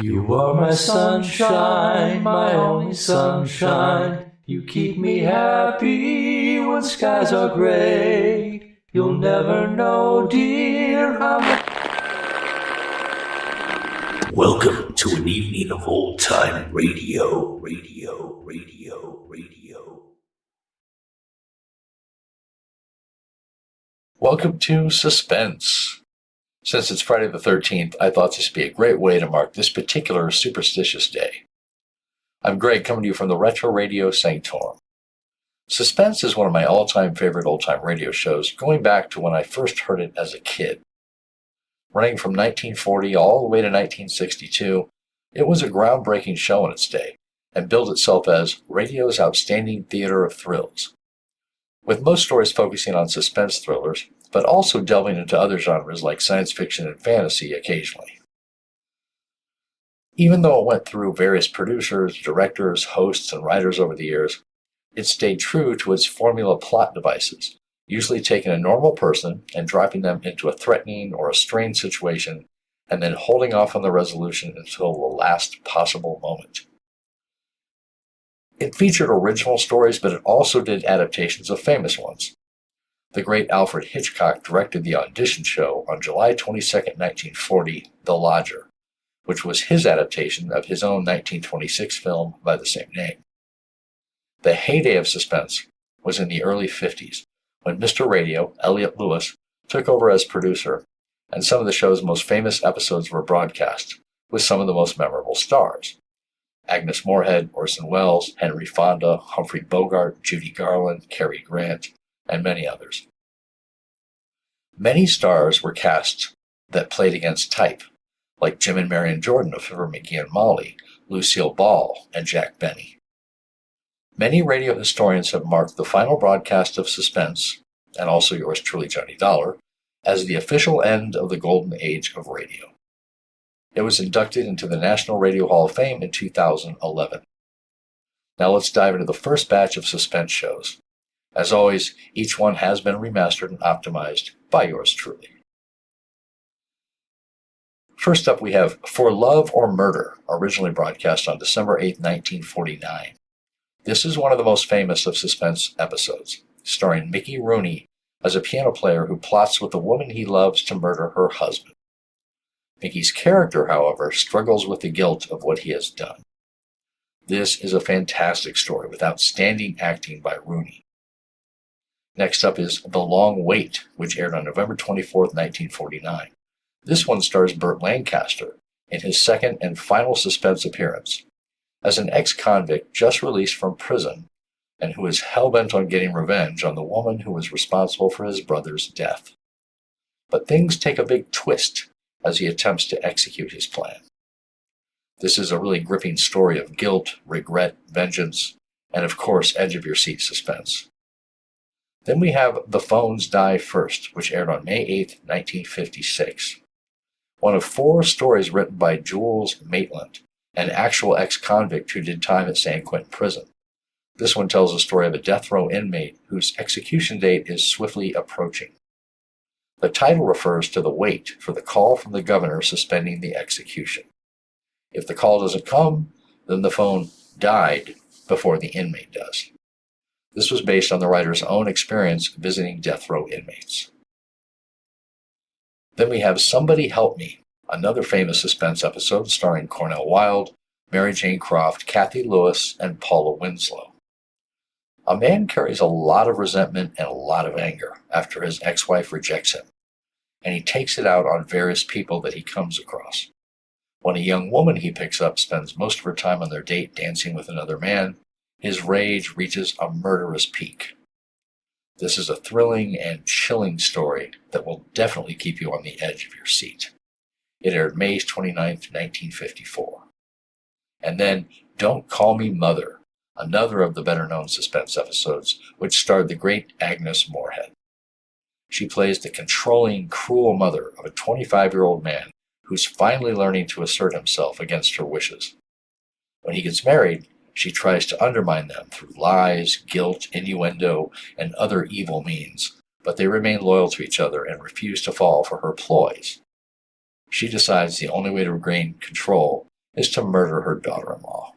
You are my sunshine, my only sunshine. You keep me happy when skies are gray. You'll never know, dear, Welcome to an evening of old-time radio. Welcome to Suspense. Since it's Friday the 13th, I thought this would be a great way to mark this particular superstitious day. I'm Greg, coming to you from the Retro Radio Sanctorum. Suspense is one of my all-time favorite old-time radio shows, going back to when I first heard it as a kid. Running from 1940 all the way to 1962, it was a groundbreaking show in its day, and billed itself as radio's outstanding theater of thrills, with most stories focusing on suspense thrillers, but also delving into other genres like science fiction and fantasy occasionally. Even though it went through various producers, directors, hosts, and writers over the years, it stayed true to its formula plot devices, usually taking a normal person and dropping them into a threatening or a strained situation, and then holding off on the resolution until the last possible moment. It featured original stories, but it also did adaptations of famous ones. The great Alfred Hitchcock directed the audition show on July 22, 1940, The Lodger, which was his adaptation of his own 1926 film by the same name. The heyday of suspense was in the early 50s, when Mr. Radio, Elliot Lewis, took over as producer, and some of the show's most famous episodes were broadcast, with some of the most memorable stars: Agnes Moorehead, Orson Welles, Henry Fonda, Humphrey Bogart, Judy Garland, Cary Grant, and many others. Many stars were cast that played against type, like Jim and Marion Jordan of Fibber McGee and Molly, Lucille Ball, and Jack Benny. Many radio historians have marked the final broadcast of Suspense, and also yours truly, Johnny Dollar, as the official end of the golden age of radio. It was inducted into the National Radio Hall of Fame in 2011. Now let's dive into the first batch of Suspense shows. As always, each one has been remastered and optimized by yours truly. First up, we have For Love or Murder, originally broadcast on December 8, 1949. This is one of the most famous of Suspense episodes, starring Mickey Rooney as a piano player who plots with the woman he loves to murder her husband. Mickey's character, however, struggles with the guilt of what he has done. This is a fantastic story with outstanding acting by Rooney. Next up is The Long Wait, which aired on November 24, 1949. This one stars Burt Lancaster in his second and final Suspense appearance, as an ex-convict just released from prison and who is hell-bent on getting revenge on the woman who was responsible for his brother's death. But things take a big twist as he attempts to execute his plan. This is a really gripping story of guilt, regret, vengeance, and of course, edge-of-your-seat suspense. Then we have The Phones Die First, which aired on May 8, 1956. One of 4 stories written by Jules Maitland, an actual ex-convict who did time at San Quentin Prison. This one tells the story of a death row inmate whose execution date is swiftly approaching. The title refers to the wait for the call from the governor suspending the execution. If the call doesn't come, then the phone died before the inmate does. This was based on the writer's own experience visiting death row inmates. Then we have Somebody Help Me, another famous suspense episode starring Cornell Wilde, Mary Jane Croft, Kathy Lewis, and Paula Winslow. A man carries a lot of resentment and a lot of anger after his ex-wife rejects him, and he takes it out on various people that he comes across. When a young woman he picks up spends most of her time on their date dancing with another man, his rage reaches a murderous peak. This is a thrilling and chilling story that will definitely keep you on the edge of your seat. It aired May 29, 1954. And then Don't Call Me Mother, another of the better-known suspense episodes, which starred the great Agnes Moorehead. She plays the controlling, cruel mother of a 25-year-old man who's finally learning to assert himself against her wishes. When he gets married, she tries to undermine them through lies, guilt, innuendo, and other evil means, but they remain loyal to each other and refuse to fall for her ploys. She decides the only way to regain control is to murder her daughter-in-law.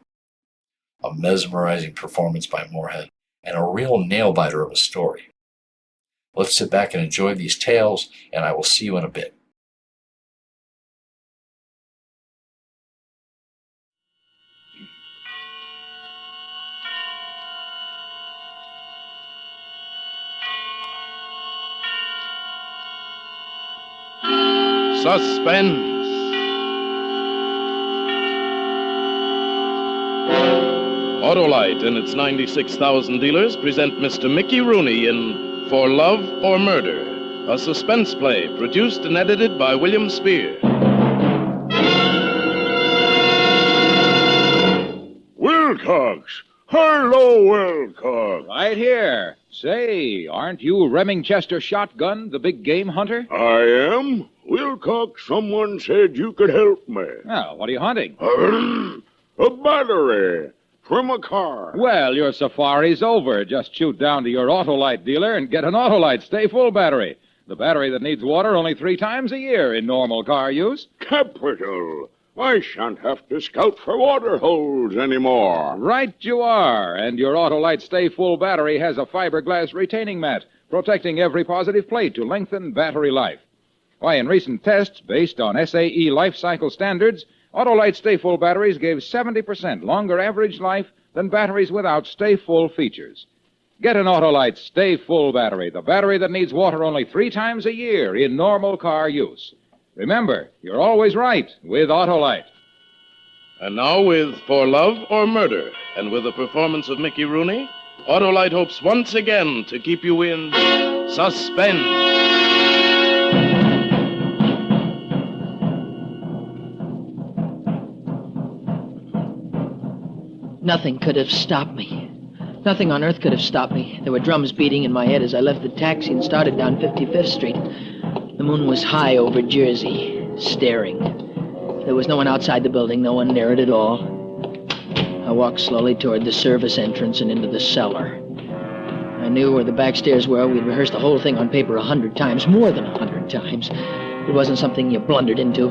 A mesmerizing performance by Moorhead and a real nail-biter of a story. Let's sit back and enjoy these tales, and I will see you in a bit. Suspense. Autolite and its 96,000 dealers present Mr. Mickey Rooney in For Love or Murder, a suspense play produced and edited by William Spear. Wilcox! Hello, Wilcox! Right here. Say, aren't you Remingchester Shotgun, the big game hunter? I am. Wilcox, someone said you could help me. Well, what are you hunting? A battery from a car. Well, your safari's over. Just shoot down to your Autolite dealer and get an Autolite Stay Full battery. The battery that needs water only 3 times a year in normal car use. Capital. I shan't have to scout for water holes anymore. Right you are. And your Autolite Stay Full battery has a fiberglass retaining mat, protecting every positive plate to lengthen battery life. Why, in recent tests based on SAE life cycle standards, Autolite Stay Full batteries gave 70% longer average life than batteries without Stay Full features. Get an Autolite Stay Full battery, the battery that needs water only 3 times a year in normal car use. Remember, you're always right with Autolite. And now with For Love or Murder, and with the performance of Mickey Rooney, Autolite hopes once again to keep you in suspense. Nothing could have stopped me. Nothing on earth could have stopped me. There were drums beating in my head as I left the taxi and started down 55th Street. The moon was high over Jersey, staring. There was no one outside the building, no one near it at all. I walked slowly toward the service entrance and into the cellar. I knew where the back stairs were. We'd rehearsed the whole thing on paper 100 times, more than 100 times. It wasn't something you blundered into.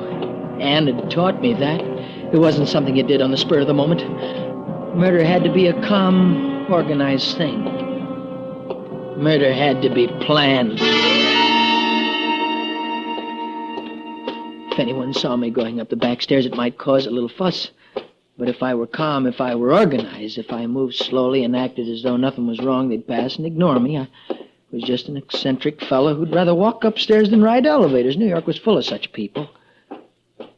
Anne had taught me that. It wasn't something you did on the spur of the moment. Murder had to be a calm, organized thing. Murder had to be planned. If anyone saw me going up the back stairs, it might cause a little fuss. But if I were calm, if I were organized, if I moved slowly and acted as though nothing was wrong, they'd pass and ignore me. I was just an eccentric fellow who'd rather walk upstairs than ride elevators. New York was full of such people.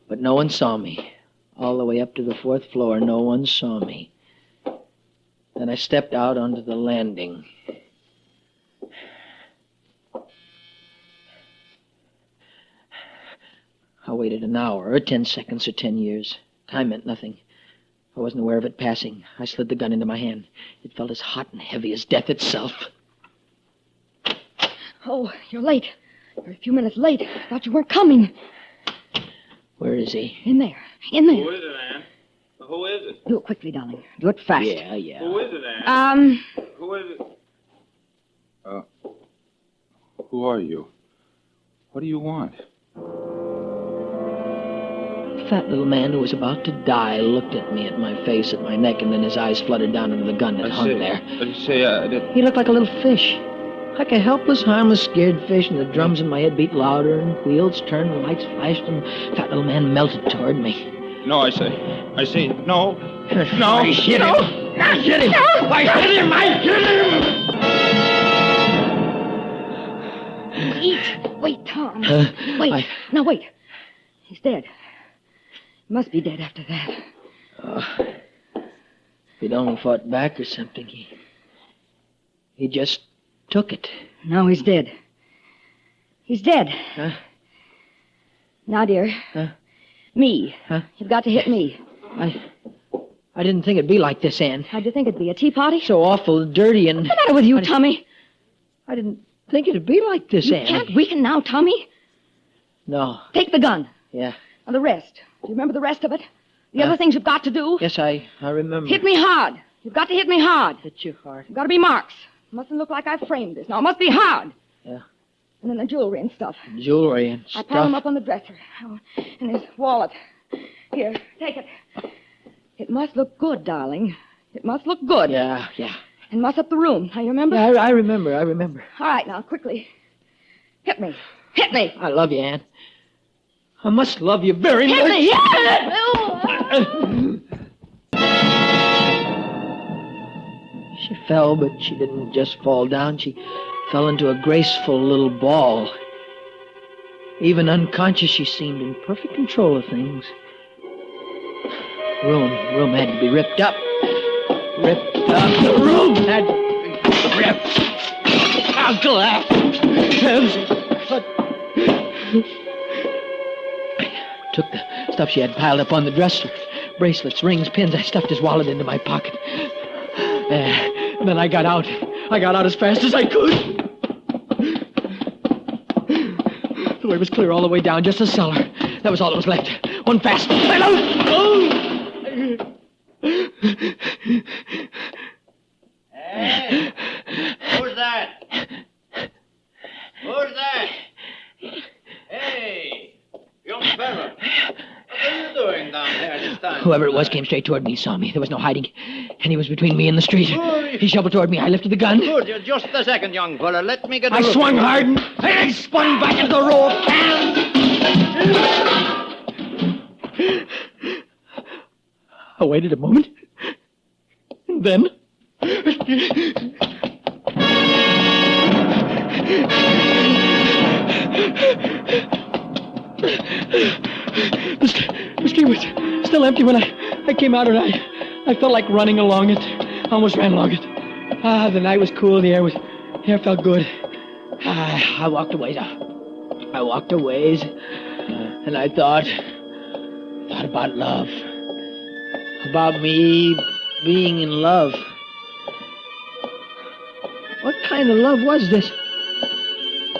But no one saw me. All the way up to the 4th floor, no one saw me. Then I stepped out onto the landing. I waited an hour, or 10 seconds, or 10 years. Time meant nothing. I wasn't aware of it passing. I slid the gun into my hand. It felt as hot and heavy as death itself. Oh, you're late. You're a few minutes late. Thought you weren't coming. Where is he? In there. In there. Who is it, Ann? Who is it? Do it quickly, darling. Do it fast. Yeah. Who is it, Ann? Who is it? Who are you? What do you want? The fat little man who was about to die looked at me, at my face, at my neck, and then his eyes fluttered down into the gun that hung there. He looked like a little fish. Like a helpless, harmless, scared fish, and the drums in my head beat louder, and wheels turned, and lights flashed, and the fat little man melted toward me. No, I say, no. No. I hit him. I hit him. I hit him. Wait, Tom. Wait. Now, wait. He's dead. He must be dead after that. If he'd only fought back or something, he just took it. Now he's dead. He's dead. Huh? Now, dear. Huh? Me. Huh? You've got to hit me. I didn't think it'd be like this, Ann. How'd you think it'd be? A tea party? So awful dirty and... What's the matter with you, Tommy? I didn't think it'd be like this, You Ann. can't weaken now, Tommy. No. Take the gun. Yeah. Now, the rest. Do you remember the rest of it? The other things you've got to do? Yes, I remember. Hit me hard. You've got to hit me hard. Hit you hard. You've got to be marks. It mustn't look like I framed this. Now, it must be hard. Yeah. And then the jewelry and stuff. Jewelry and I stuff. piled them up on the dresser. Oh, and his wallet. Here, take it. It must look good, darling. It must look good. Yeah. And muss up the room. Now, you remember? Yeah, I remember. All right, now, quickly. Hit me. Hit me. I love you, Ann. I must love you very much. Hit me. She fell, but she didn't just fall down. She fell into a graceful little ball. Even unconscious, she seemed in perfect control of things. Room had to be ripped up. The room had to be ripped. I'll collapse. Took the stuff she had piled up on the dresser. Bracelets, rings, pins. I stuffed his wallet into my pocket. And then I got out. I got out as fast as I could. The way was clear all the way down, just a cellar. That was all that was left. One fast. Hey, who's that? Who's that? Hey, young fella. What are you doing down here this time? Whoever it was came straight toward me. He saw me. There was no hiding. And he was between me and the street. He shoveled toward me. I lifted the gun. Good, just a second, young fella. Let me get a I look swung at hard and I spun back into the row of cans. I waited a moment. And then... The street was still empty when I came out, and I felt like running along it. I almost ran along it. The night was cool, the air felt good. I walked a ways. And I thought about love. About me being in love. What kind of love was this?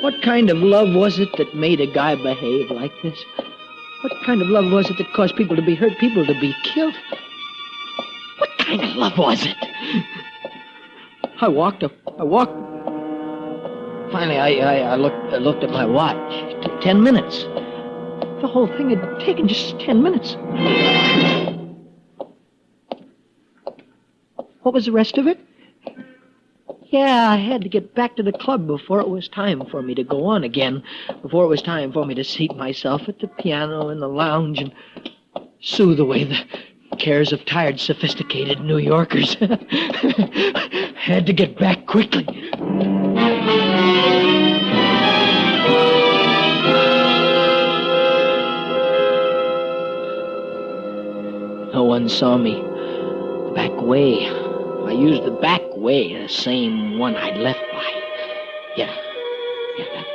What kind of love was it that made a guy behave like this? What kind of love was it that caused people to be hurt, people to be killed? What kind of love was it? I walked. Finally, I looked at my watch. 10 minutes. The whole thing had taken just 10 minutes. What was the rest of it? Yeah, I had to get back to the club before it was time for me to go on again. Before it was time for me to seat myself at the piano in the lounge and soothe away the cares of tired, sophisticated New Yorkers. Had to get back quickly. No one saw me. The back way. I used the back way, the same one I'd left by. Yeah,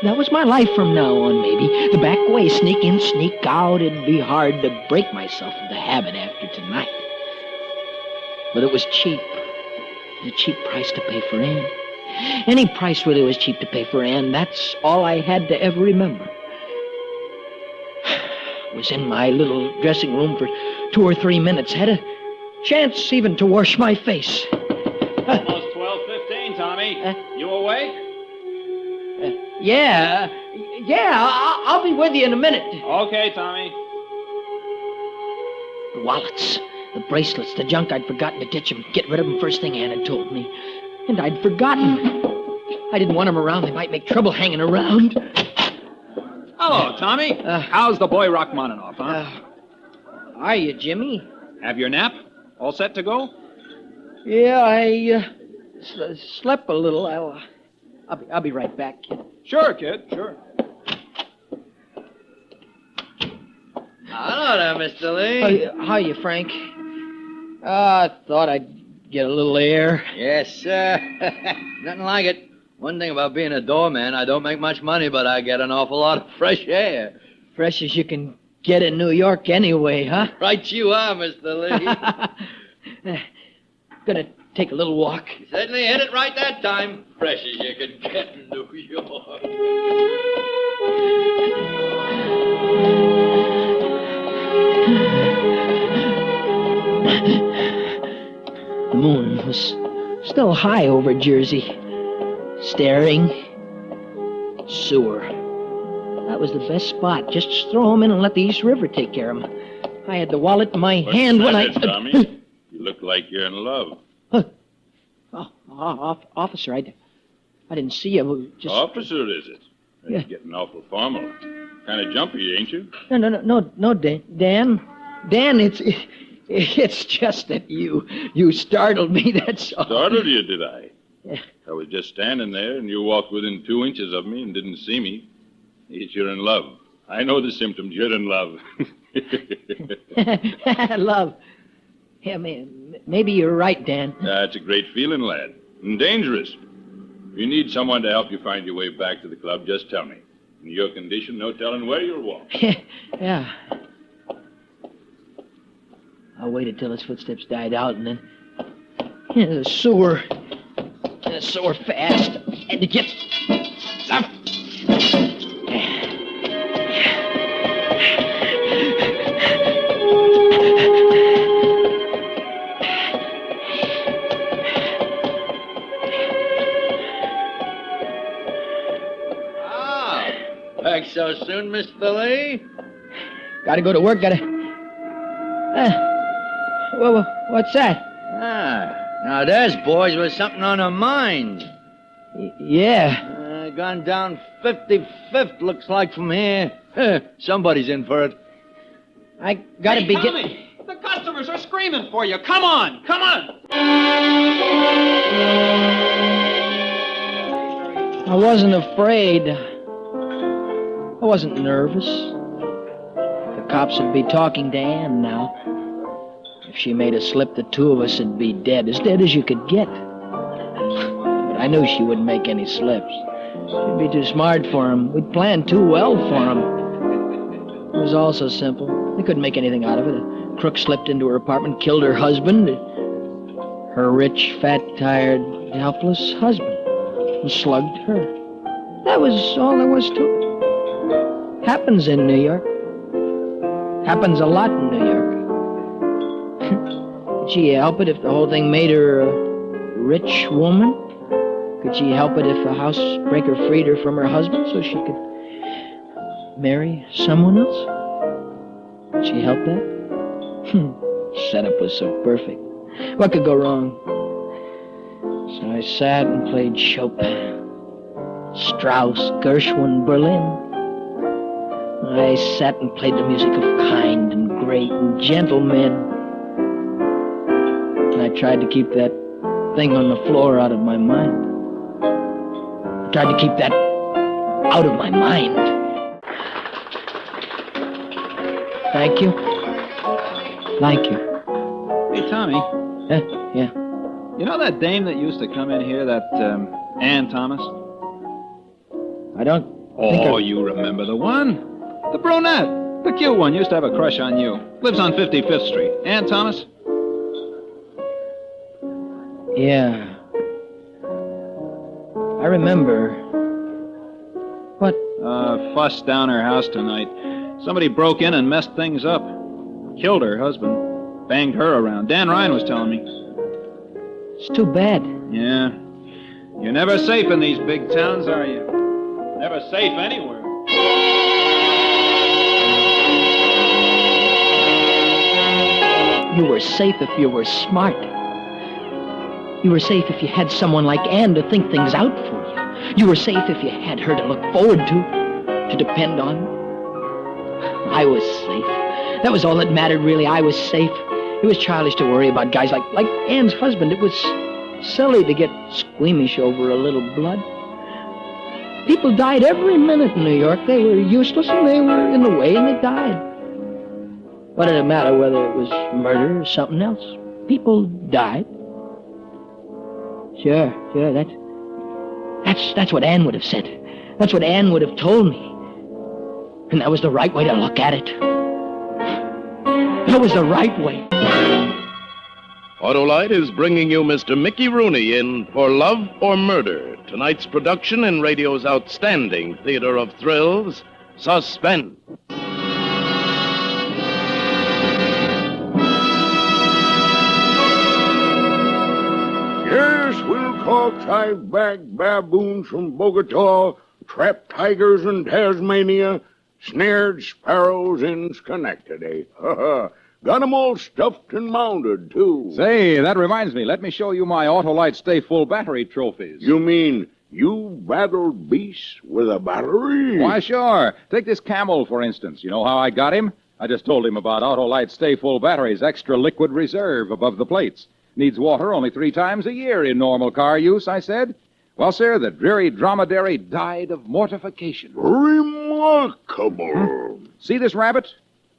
that was my life from now on, maybe. The back way, sneak in, sneak out. It'd be hard to break myself of the habit after tonight. But it was cheap. A cheap price to pay for Ann. Any price really was cheap to pay for Ann. That's all I had to ever remember. I was in my little dressing room for 2 or 3 minutes. Had a chance even to wash my face. Almost 12:15, Tommy. You awake? Yeah, I'll be with you in a minute. Okay, Tommy. The wallets, the bracelets, the junk I'd forgotten to ditch them. Get rid of them first thing Ann had told me. And I'd forgotten. I didn't want them around. They might make trouble hanging around. Hello, Tommy. How's the boy Rachmaninoff, huh? Are you, Jimmy? Have your nap? All set to go? Yeah, I slept a little. I'll be right back, kid. Sure, kid, sure. Hello there, Mr. Lee. How are you, Frank? I thought I'd get a little air. Yes, sir. Nothing like it. One thing about being a doorman, I don't make much money, but I get an awful lot of fresh air. Fresh as you can get in New York anyway, huh? Right you are, Mr. Lee. Gonna take a little walk. You certainly hit it right that time. Fresh as you can get in New York. The moon was still high over Jersey. Staring. Sewer. That was the best spot. Just throw him in and let the East River take care of him. I had the wallet in my hand when I... Tommy? You look like you're in love. Officer, I didn't see you. Just... Officer, is it? Yeah. You're getting awful formal. Kind of jumpy, ain't you? No, Dan. Dan, it's just that you startled me, that's all. Startled you, did I? Yeah. I was just standing there, and you walked within 2 inches of me and didn't see me. Yes, you're in love. I know the symptoms. You're in love. Love. Yeah, maybe you're right, Dan. That's a great feeling, lad. And dangerous. If you need someone to help you find your way back to the club, just tell me. In your condition, no telling where you'll walk. Yeah. I waited till his footsteps died out, and then... the sewer fast. Had to get... Some... Back so soon, Mr. Lee? Gotta go to work, what's that? Now there's boys with something on their mind. Yeah. Gone down 55th, looks like from here. Somebody's in for it. I gotta be Tommy, the customers are screaming for you. Come on, come on. I wasn't afraid. I wasn't nervous. The cops would be talking to Ann now. If she made a slip, the two of us would be dead as you could get. But I knew she wouldn't make any slips. She'd be too smart for him. We'd planned too well for him. It was all so simple. They couldn't make anything out of it. A crook slipped into her apartment, killed her husband, her rich, fat, tired, helpless husband, and slugged her. That was all there was to it. Happens in New York. Happens a lot in New York. Could she help it if the whole thing made her a rich woman? Could she help it if a housebreaker freed her from her husband so she could marry someone else? Could she help that? Setup was so perfect. What could go wrong? So I sat and played Chopin, Strauss, Gershwin, Berlin. I sat and played the music of kind and great and gentle men. And I tried to keep that thing on the floor out of my mind. I tried to keep that out of my mind. Thank you. Thank you. Hey, Tommy. Yeah. You know that dame that used to come in here, that Ann Thomas? I don't think Oh, you remember the one? The brunette. The cute one used to have a crush on you. Lives on 55th Street. Ann Thomas? Yeah. I remember. What? Fuss down her house tonight. Somebody broke in and messed things up. Killed her husband. Banged her around. Dan Ryan was telling me. It's too bad. Yeah. You're never safe in these big towns, are you? Never safe anywhere. You were safe if you were smart. You were safe if you had someone like Ann to think things out for you. You were safe if you had her to look forward to depend on. I was safe. That was all that mattered, really. I was safe. It was childish to worry about guys like Ann's husband. It was silly to get squeamish over a little blood. People died every minute in New York. They were useless and they were in the way and they died. What did it matter whether it was murder or something else? People died. Sure, that's what Ann would have said. That's what Ann would have told me. And that was the right way to look at it. That was the right way. Autolite is bringing you Mr. Mickey Rooney in For Love or Murder, tonight's production in radio's outstanding theater of thrills, Suspense. Yes, we'll call five-back baboons from Bogota, trapped tigers in Tasmania, Snared sparrows in Schenectady. Got 'em all stuffed and mounted, too. Say, that reminds me. Let me show you my Autolite Stay Full battery trophies. You mean you battled beasts with a battery? Why, sure. Take this camel, for instance. You know how I got him? I just told him about Autolite Stay Full batteries, extra liquid reserve above the plates. Needs water only 3 times a year in normal car use, I said. Well, sir, the dreary dromedary died of mortification. Remarkable. See this rabbit?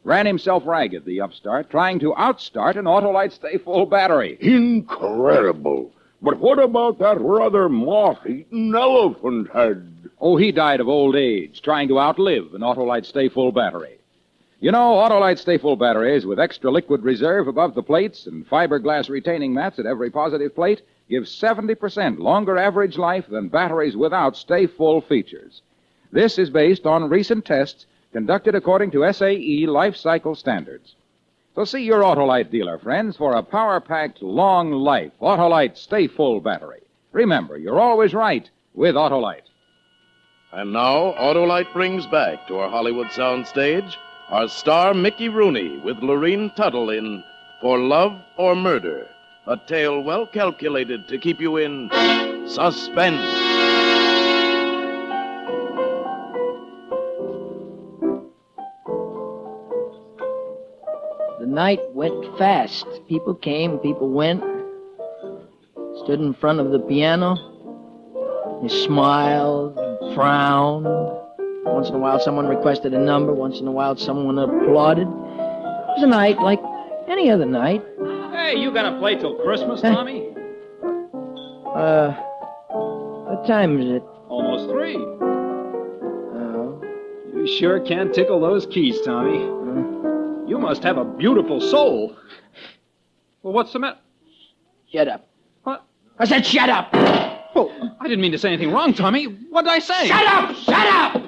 Ran himself ragged, the upstart, trying to outstart an Autolite Stay Full battery. Incredible. But what about that rather moth-eaten elephant head? Oh, he died of old age, trying to outlive an Autolite Stay Full battery. You know, Autolite Stay Full batteries with extra liquid reserve above the plates and fiberglass retaining mats at every positive plate give 70% longer average life than batteries without Stay Full features. This is based on recent tests conducted according to SAE life cycle standards. So see your Autolite dealer, friends, for a power-packed, long-life Autolite Stay Full battery. Remember, you're always right with Autolite. And now, Autolite brings back to our Hollywood soundstage our star Mickey Rooney with Lorene Tuttle in For Love or Murder, a tale well calculated to keep you in suspense. The night went fast. People came, people went. Stood in front of the piano. They smiled, frowned. Once in a while, someone requested a number. Once in a while, someone applauded. It was a night like any other night. Hey, you gonna play till Christmas, Tommy? What time is it? Almost 3. Oh. You sure can tickle those keys, Tommy. You must have a beautiful soul. Well, what's the matter? Shut up. What? I said shut up! Oh, I didn't mean to say anything wrong, Tommy. What did I say? Shut up! Shut up!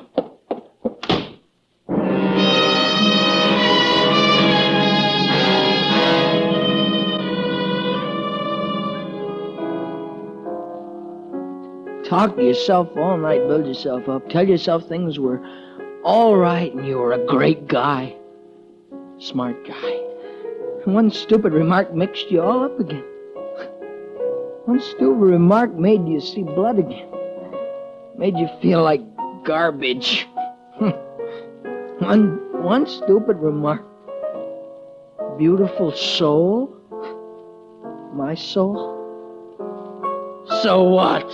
Talk to yourself all night, build yourself up, tell yourself things were all right and you were a great guy. Smart guy. One stupid remark mixed you all up again. One stupid remark made you see blood again. Made you feel like garbage. One stupid remark. Beautiful soul? My soul? So what?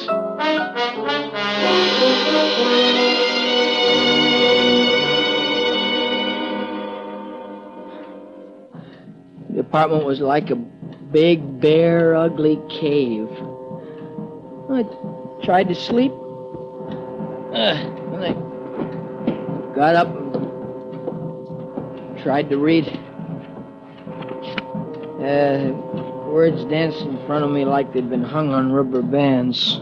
The apartment was like a big, bare, ugly cave. I tried to sleep. And I got up and tried to read. Words danced in front of me like they'd been hung on rubber bands.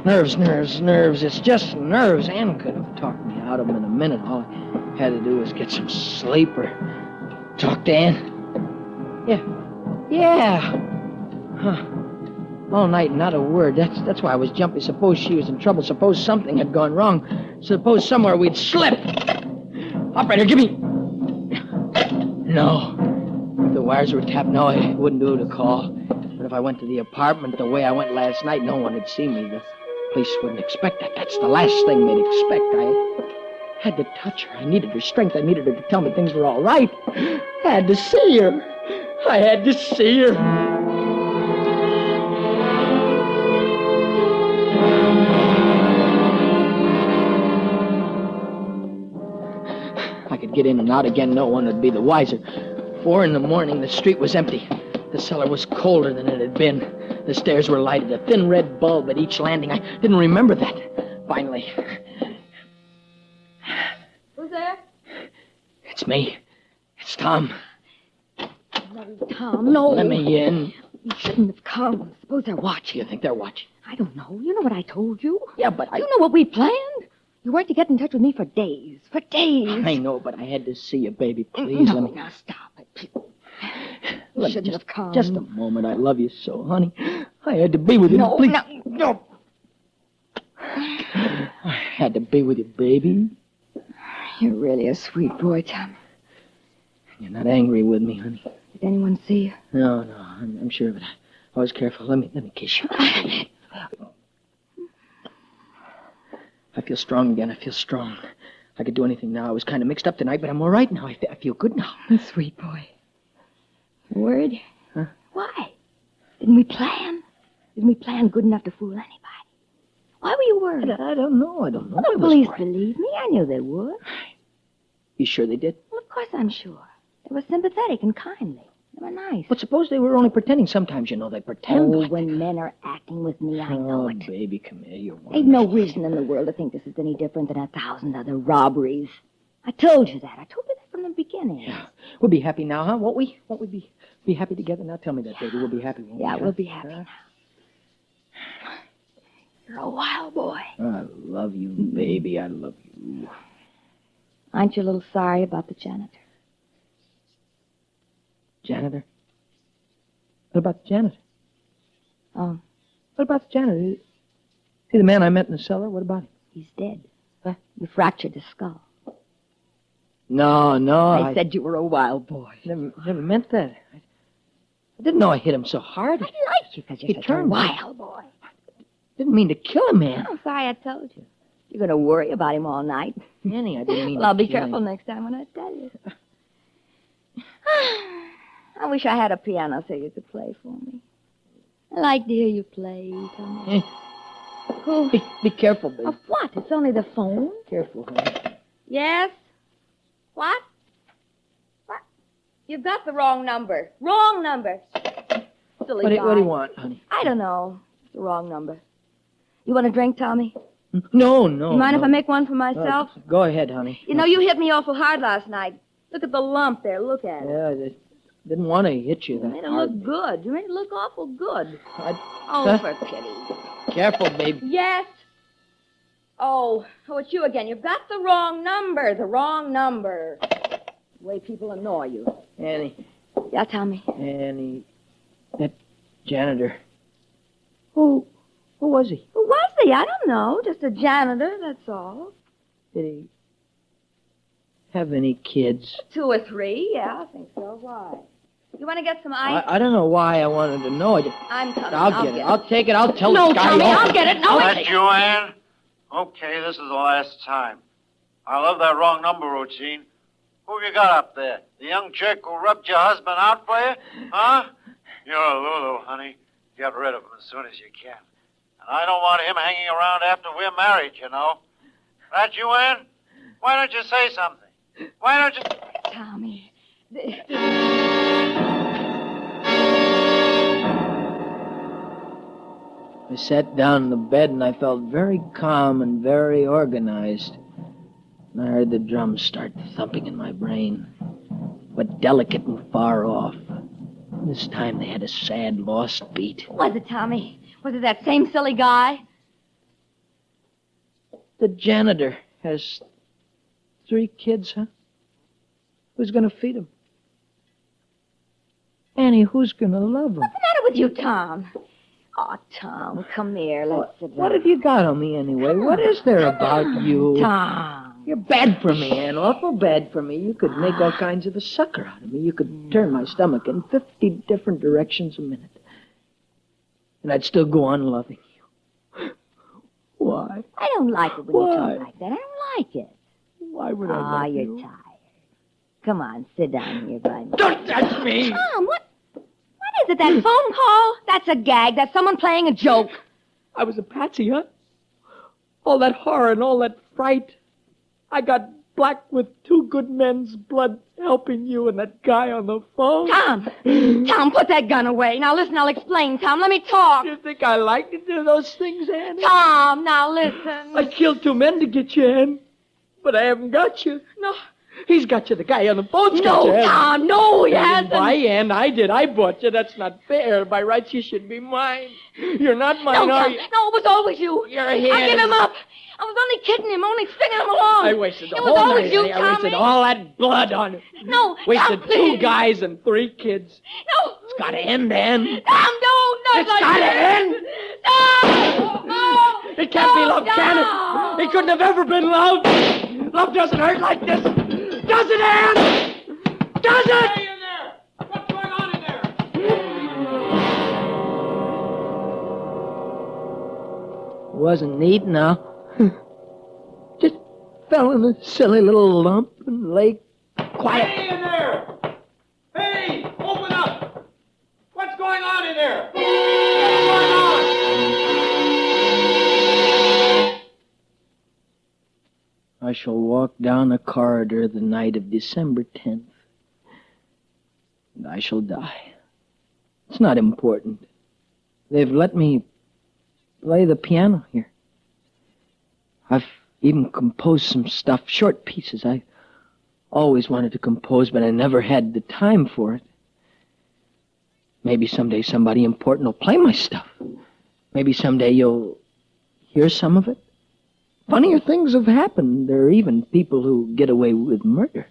Nerves, nerves, nerves. It's just nerves. Ann could have talked me out of them in a minute. All I had to do was get some sleep or talk to Ann. Yeah. Huh. All night, not a word. That's why I was jumpy. Suppose she was in trouble. Suppose something had gone wrong. Suppose somewhere we'd slipped. Operator, give me... No. If the wires were tapped, no, I wouldn't do to call. But if I went to the apartment the way I went last night, no one would see me. The police wouldn't expect that. That's the last thing they'd expect. I had to touch her. I needed her strength. I needed her to tell me things were all right. I had to see her. I had to see her. I could get in and out again. No one would be the wiser. 4 a.m, the street was empty. The cellar was colder than it had been. The stairs were lighted, a thin red bulb at each landing. I didn't remember that. Finally. Who's there? It's me. It's Tom. No, Tom, no. Let me in. You shouldn't have come. Suppose they're watching. You think they're watching? I don't know. You know what I told you? Yeah, but You know what we planned? You weren't to get in touch with me for days. For days. I know, but I had to see you, baby. Please, no, let me... now stop it. You shouldn't have come. Just a moment. I love you so, honey. I had to be with you. No, Please. no. I had to be with you, baby. You're really a sweet boy, Tom. You're not angry with me, honey. Did anyone see you? No, I'm sure of it. I was careful. Let me kiss you. I feel strong again. I feel strong. I could do anything now. I was kind of mixed up tonight, but I'm all right now. I feel good now. Sweet boy. Word? Huh? Why? Didn't we plan? Didn't we plan good enough to fool anybody? Why were you worried? I don't know. Well, the police believed me. I knew they would. You sure they did? Well, of course I'm sure. They were sympathetic and kindly. They were nice. But suppose they were only pretending. Sometimes, you know, they pretend. Oh, when men are acting with me, I know it. Baby, come here. You're one. They've no reason in the world to think this is any different than 1,000 other robberies. I told you that. I told you that from the beginning. Yeah. We'll be happy now, huh? Won't we? Won't we be happy together? Now tell me that, baby. We'll be happy, won't we? Yeah, we'll be happy now. You're a wild boy. I love you, baby. I love you. Aren't you a little sorry about the janitor? Janitor? What about the janitor? Oh. What about the janitor? See the man I met in the cellar? What about him? He's dead. What? You fractured his skull. No. I said you were a wild boy. Never meant that. I didn't know I hit him so hard. I liked you because you're such a wild boy. Didn't mean to kill him, man. I'm sorry I told you. You're going to worry about him all night. Annie, I didn't mean Well, I'll be to kill careful him. next time when I tell you. I wish I had a piano so you could play for me. I like to hear you play, Tommy. Oh, be careful, baby. Of what? It's only the phone. Careful, honey. Yes? What? What? You've got the wrong number. Wrong number. Silly What guy. do you want, honey? I don't know. It's the wrong number. You want a drink, Tommy? No. You mind if I make one for myself? Go ahead, honey. You know, you hit me awful hard last night. Look at the lump there. Look at it. Yeah, I didn't want to hit you You that made it hard. look good. You made it look awful good. Huh? Oh, for pity. Careful, baby. Yes. Oh, it's you again. You've got the wrong number. The wrong number. The way people annoy you. Annie. Yeah, Tommy. Annie. That janitor. Who was he? Who was he? I don't know. Just a janitor, that's all. Did he have any kids? 2 or 3, yeah, I think so. Why? You want to get some ice? I don't know why I wanted to know. I'm coming. I'll get it. I'll take it. I'll tell No, this guy. Tommy, off. I'll get it. No, That you, Ann? Okay, this is the last time. I love that wrong number routine. Who you got up there? The young chick who rubbed your husband out for you? Huh? You're a Lulu, honey. Get rid of him as soon as you can. And I don't want him hanging around after we're married, you know. That you, Ann? Why don't you say something? Why don't you... Tommy. I sat down in the bed and I felt very calm and very organized. And I heard the drums start thumping in my brain, but delicate and far off. This time they had a sad, lost beat. Was it, Tommy? Was it that same silly guy? The janitor has 3 kids, huh? Who's going to feed them? Annie, who's going to love them? What's the matter with you, Tom? Oh, Tom, come here. Let's sit down. What have you got on me anyway? What is there about you? Tom. You're bad for me, Ann. Awful bad for me. You could make all kinds of a sucker out of me. You could turn my stomach in 50 different directions a minute. And I'd still go on loving you. Why? I don't like it when you talk like that. I don't like it. Why would I love you're tired. Come on, sit down here by me. Don't touch me! Tom, what is it, that phone call? That's a gag. That's someone playing a joke. I was a patsy, huh? All that horror and all that fright. I got black with 2 good men's blood helping you and that guy on the phone. Tom, put that gun away. Now listen, I'll explain, Tom. Let me talk. You think I like to do those things, Annie? Tom, now listen. I killed 2 men to get you, Ann. But I haven't got you. No. He's got you. The guy on the phone's got you. No, Tom, no, he hasn't. Why, Ann? I did. I bought you. That's not fair. By rights, you should be mine. You're not mine, no, are Tom, you? no, it was always you. You're a I give him up. I was only kidding him, only stringing him along. I wasted the it whole was always night. you, Annie. I wasted Tommy. all that blood on it. No, Wasted Tom, 2 please. guys and 3 kids. No. It's got to end, Ann. Tom, no, It's got to end. No. It can't be love, can it? It couldn't have ever been love. Love doesn't hurt like this. Does it, Ann? Does it? Hey, in there! What's going on in there? Wasn't neat now. Just fell in a silly little lump and lay quiet. Hey, in there! Hey, open up! What's going on in there? What's going on? I shall walk down a corridor the night of December 10th, and I shall die. It's not important. They've let me play the piano here. I've even composed some stuff, short pieces. I always wanted to compose, but I never had the time for it. Maybe someday somebody important will play my stuff. Maybe someday you'll hear some of it. Funnier things have happened. There are even people who get away with murder.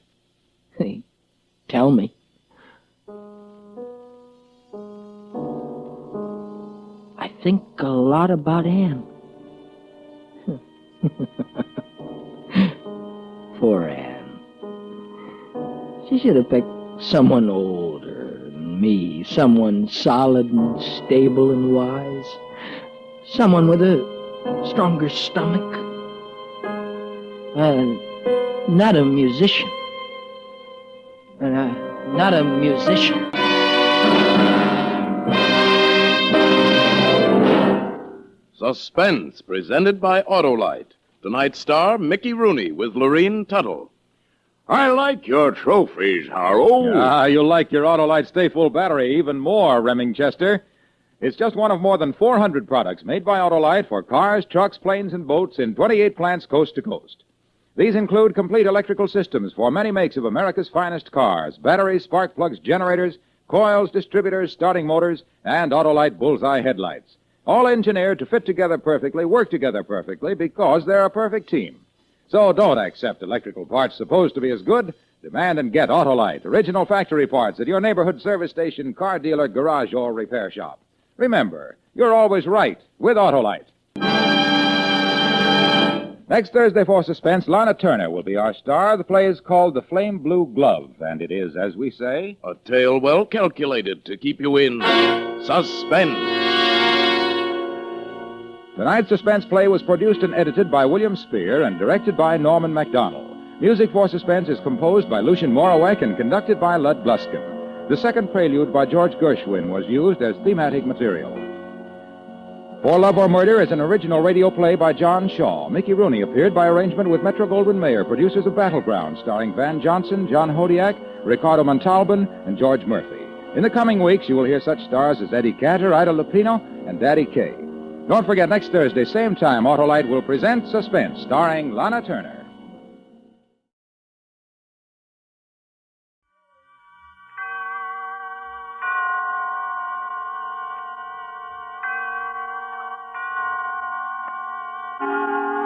They tell me. I think a lot about Anne. Poor Anne. She should have picked someone older than me. Someone solid and stable and wise. Someone with a stronger stomach. Not a musician. Not a musician. Suspense, presented by Autolite. Tonight's star, Mickey Rooney with Lorene Tuttle. I like your trophies, Harrow. You'll like your Autolite Stay Full battery even more, Remingchester. It's just one of more than 400 products made by Autolite for cars, trucks, planes, and boats in 28 plants coast to coast. These include complete electrical systems for many makes of America's finest cars, batteries, spark plugs, generators, coils, distributors, starting motors, and Autolite bullseye headlights. All engineered to fit together perfectly, work together perfectly, because they're a perfect team. So don't accept electrical parts supposed to be as good. Demand and get Autolite, original factory parts at your neighborhood service station, car dealer, garage, or repair shop. Remember, you're always right with Autolite. Next Thursday for Suspense, Lana Turner will be our star. The play is called The Flame Blue Glove, and it is, as we say, a tale well calculated to keep you in suspense. Tonight's Suspense play was produced and edited by William Spear and directed by Norman MacDonald. Music for Suspense is composed by Lucien Morawek and conducted by Lud Gluskin. The second prelude by George Gershwin was used as thematic material. For Love or Murder is an original radio play by John Shaw. Mickey Rooney appeared by arrangement with Metro-Goldwyn-Mayer, producers of Battleground, starring Van Johnson, John Hodiak, Ricardo Montalban, and George Murphy. In the coming weeks, you will hear such stars as Eddie Cantor, Ida Lupino, and Daddy Kay. Don't forget, next Thursday, same time, Autolite will present Suspense, starring Lana Turner.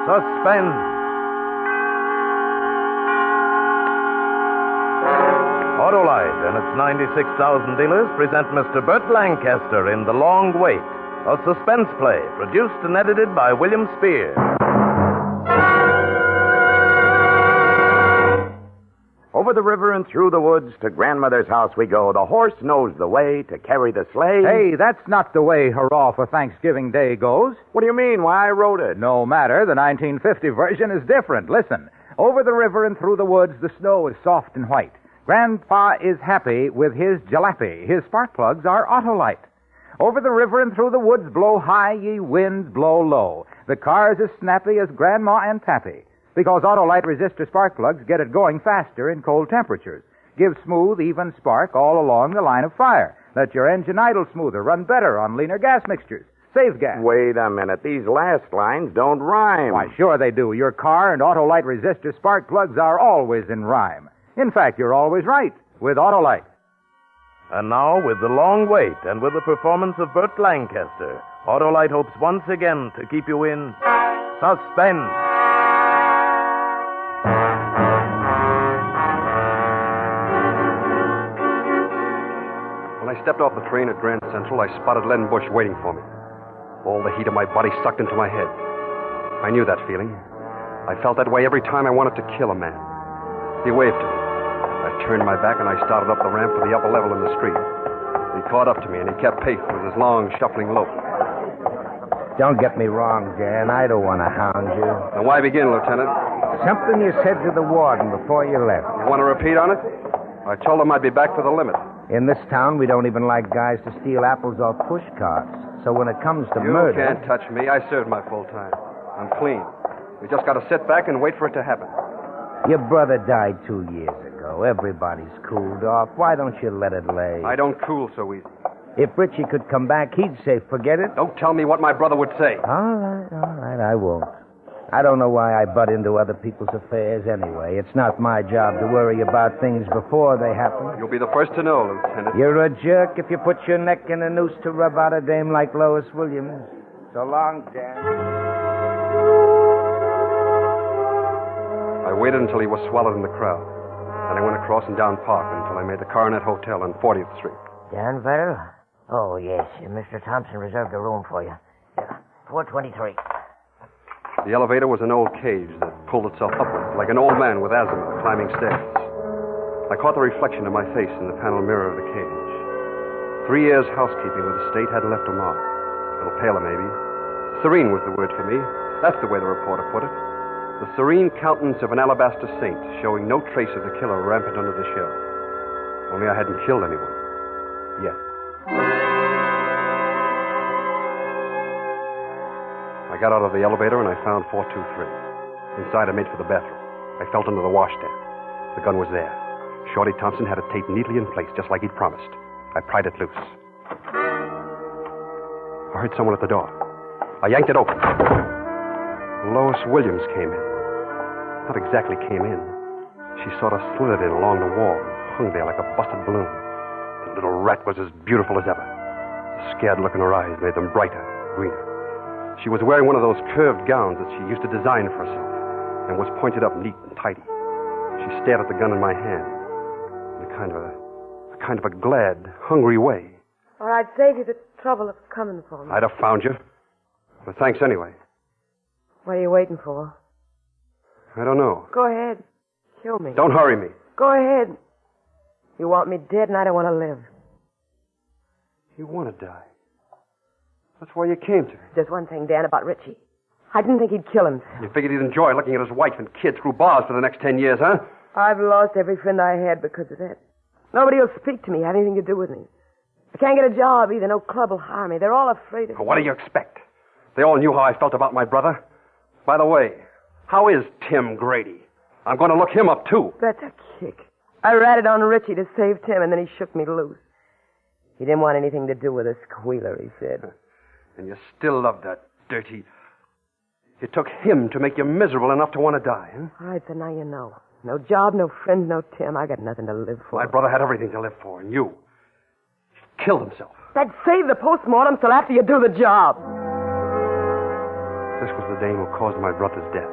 Suspense. Autolite and its 96,000 dealers present Mr. Burt Lancaster in The Long Wait, a suspense play produced and edited by William Spear. Over the river and through the woods to Grandmother's house we go. The horse knows the way to carry the sleigh. Hey, that's not the way Hurrah for Thanksgiving Day goes. What do you mean? Why, I wrote it. No matter. The 1950 version is different. Listen. Over the river and through the woods, the snow is soft and white. Grandpa is happy with his jalopy. His spark plugs are Autolite. Over the river and through the woods blow high, ye winds blow low. The car's as snappy as Grandma and Pappy. Because Autolite resistor spark plugs get it going faster in cold temperatures. Give smooth, even spark all along the line of fire. Let your engine idle smoother, run better on leaner gas mixtures. Save gas. Wait a minute. These last lines don't rhyme. Why, sure they do. Your car and Autolite resistor spark plugs are always in rhyme. In fact, you're always right with Autolite. And now, with The Long Wait and with the performance of Burt Lancaster, Autolite hopes once again to keep you in suspense. When I stepped off the train at Grand Central, I spotted Len Bush waiting for me. All the heat of my body sucked into my head. I knew that feeling. I felt that way every time I wanted to kill a man. He waved to me. I turned my back and I started up the ramp to the upper level in the street. He caught up to me and he kept pace with his long, shuffling lope. Don't get me wrong, Dan. I don't want to hound you. Now, why begin, Lieutenant? Something you said to the warden before you left. You want to repeat on it? I told him I'd be back for the limit. In this town, we don't even like guys to steal apples off push carts. So when it comes to murder... You can't touch me. I served my full time. I'm clean. We just got to sit back and wait for it to happen. Your brother died 2 years ago. Everybody's cooled off. Why don't you let it lay? I don't cool so easy. If Richie could come back, he'd say, forget it. Don't tell me what my brother would say. All right, I won't. I don't know why I butt into other people's affairs anyway. It's not my job to worry about things before they happen. You'll be the first to know, Lieutenant. You're a jerk if you put your neck in a noose to rub out a dame like Lois Williams. So long, Dan. I waited until he was swallowed in the crowd. Then I went across and down Park until I made the Coronet Hotel on 40th Street. Danville? Oh, yes. Mr. Thompson reserved a room for you. 423. The elevator was an old cage that pulled itself upward, like an old man with asthma climbing stairs. I caught the reflection of my face in the panel mirror of the cage. 3 years housekeeping with the state hadn't left a mark. A little paler, maybe. Serene was the word for me. That's the way the reporter put it. The serene countenance of an alabaster saint, showing no trace of the killer rampant under the shell. Only I hadn't killed anyone. Yet. I got out of the elevator and I found 423. Inside, I made for the bathroom. I felt under the washstand. The gun was there. Shorty Thompson had it taped neatly in place, just like he'd promised. I pried it loose. I heard someone at the door. I yanked it open. Lois Williams came in. Not exactly came in. She sort of slithered in along the wall and hung there like a busted balloon. The little rat was as beautiful as ever. The scared look in her eyes made them brighter, greener. She was wearing one of those curved gowns that she used to design for herself and was pointed up neat and tidy. She stared at the gun in my hand in a kind of a glad, hungry way. Or I'd save you the trouble of coming for me. I'd have found you. But thanks anyway. What are you waiting for? I don't know. Go ahead. Kill me. Don't hurry me. Go ahead. You want me dead and I don't want to live. You want to die. That's why you came to me. Just one thing, Dan, about Richie. I didn't think he'd kill himself. You figured he'd enjoy looking at his wife and kid through bars for the next 10 years, huh? I've lost every friend I had because of that. Nobody will speak to me, have anything to do with me. I can't get a job either. No club will hire me. They're all afraid of me. What do you expect? They all knew how I felt about my brother. By the way, how is Tim Grady? I'm going to look him up, too. That's a kick. I ratted on Richie to save Tim, and then he shook me loose. He didn't want anything to do with a squealer, he said. And you still love that dirty... It took him to make you miserable enough to want to die, huh? All right, so now you know. No job, no friends, no Tim. I got nothing to live for. My brother had everything to live for, and you... He killed himself. That'd save the postmortem till after you do the job. This was the dame who caused my brother's death.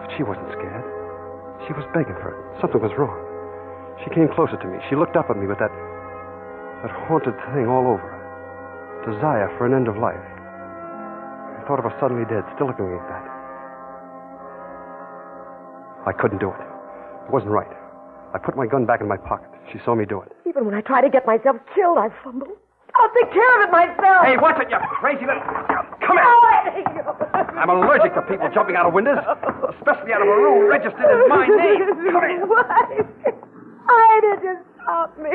But she wasn't scared. She was begging for it. Something was wrong. She came closer to me. She looked up at me with that haunted thing all over her. Desire for an end of life. I thought of her suddenly dead, still looking like that. I couldn't do it. It wasn't right. I put my gun back in my pocket. She saw me do it. Even when I try to get myself killed, I fumble. I'll take care of it myself. Hey, watch it, you crazy little... Come here. I'm allergic to people jumping out of windows, especially out of a room registered in my name. Come here. Why? Why did you stop me?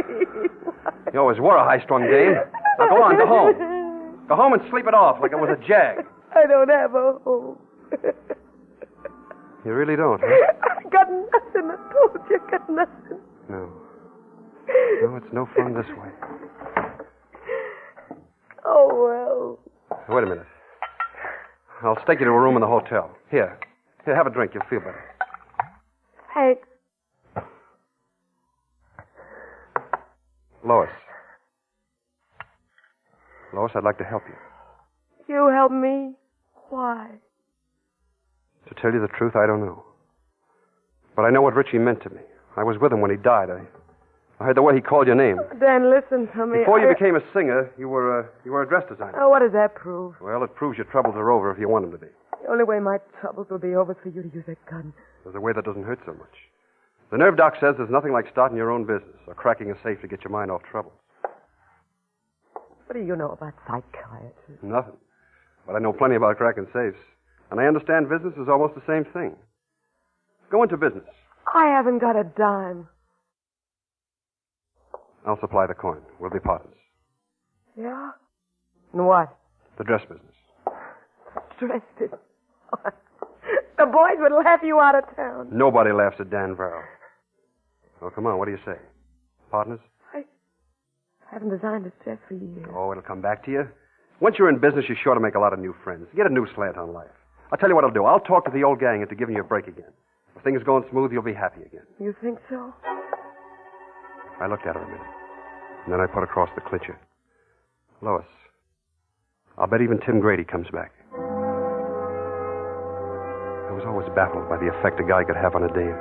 You always were a high-strung dame. Now go on, go home. Go home and sleep it off like it was a jag. I don't have a home. You really don't, huh? I got nothing. I told you, I got nothing. No. No, it's no fun this way. Oh, well. Wait a minute. I'll take you to a room in the hotel. Here, have a drink. You'll feel better. Thanks. Lois. Lois, I'd like to help you. You help me? Why? To tell you the truth, I don't know. But I know what Richie meant to me. I was with him when he died. I heard the way he called your name. Dan, listen to me. Before you became a singer, you were a dress designer. Oh, what does that prove? Well, it proves your troubles are over if you want them to be. The only way my troubles will be over is for you to use that gun. There's a way that doesn't hurt so much. The nerve doc says there's nothing like starting your own business or cracking a safe to get your mind off trouble. What do you know about psychiatry? Nothing. But I know plenty about cracking safes. And I understand business is almost the same thing. Go into business. I haven't got a dime. I'll supply the coin. We'll be partners. Yeah? And what? The dress business. Dressed it. The boys would laugh you out of town. Nobody laughs at Dan Verrill. Well, come on, what do you say? Partners? I haven't designed this dress for years. Oh, it'll come back to you. Once you're in business, you're sure to make a lot of new friends. Get a new slant on life. I'll tell you what I'll do. I'll talk to the old gang into giving you a break again. If things are going smooth, you'll be happy again. You think so? I looked at her a minute. And then I put across the clincher. Lois, I'll bet even Tim Grady comes back. I was always baffled by the effect a guy could have on a dame.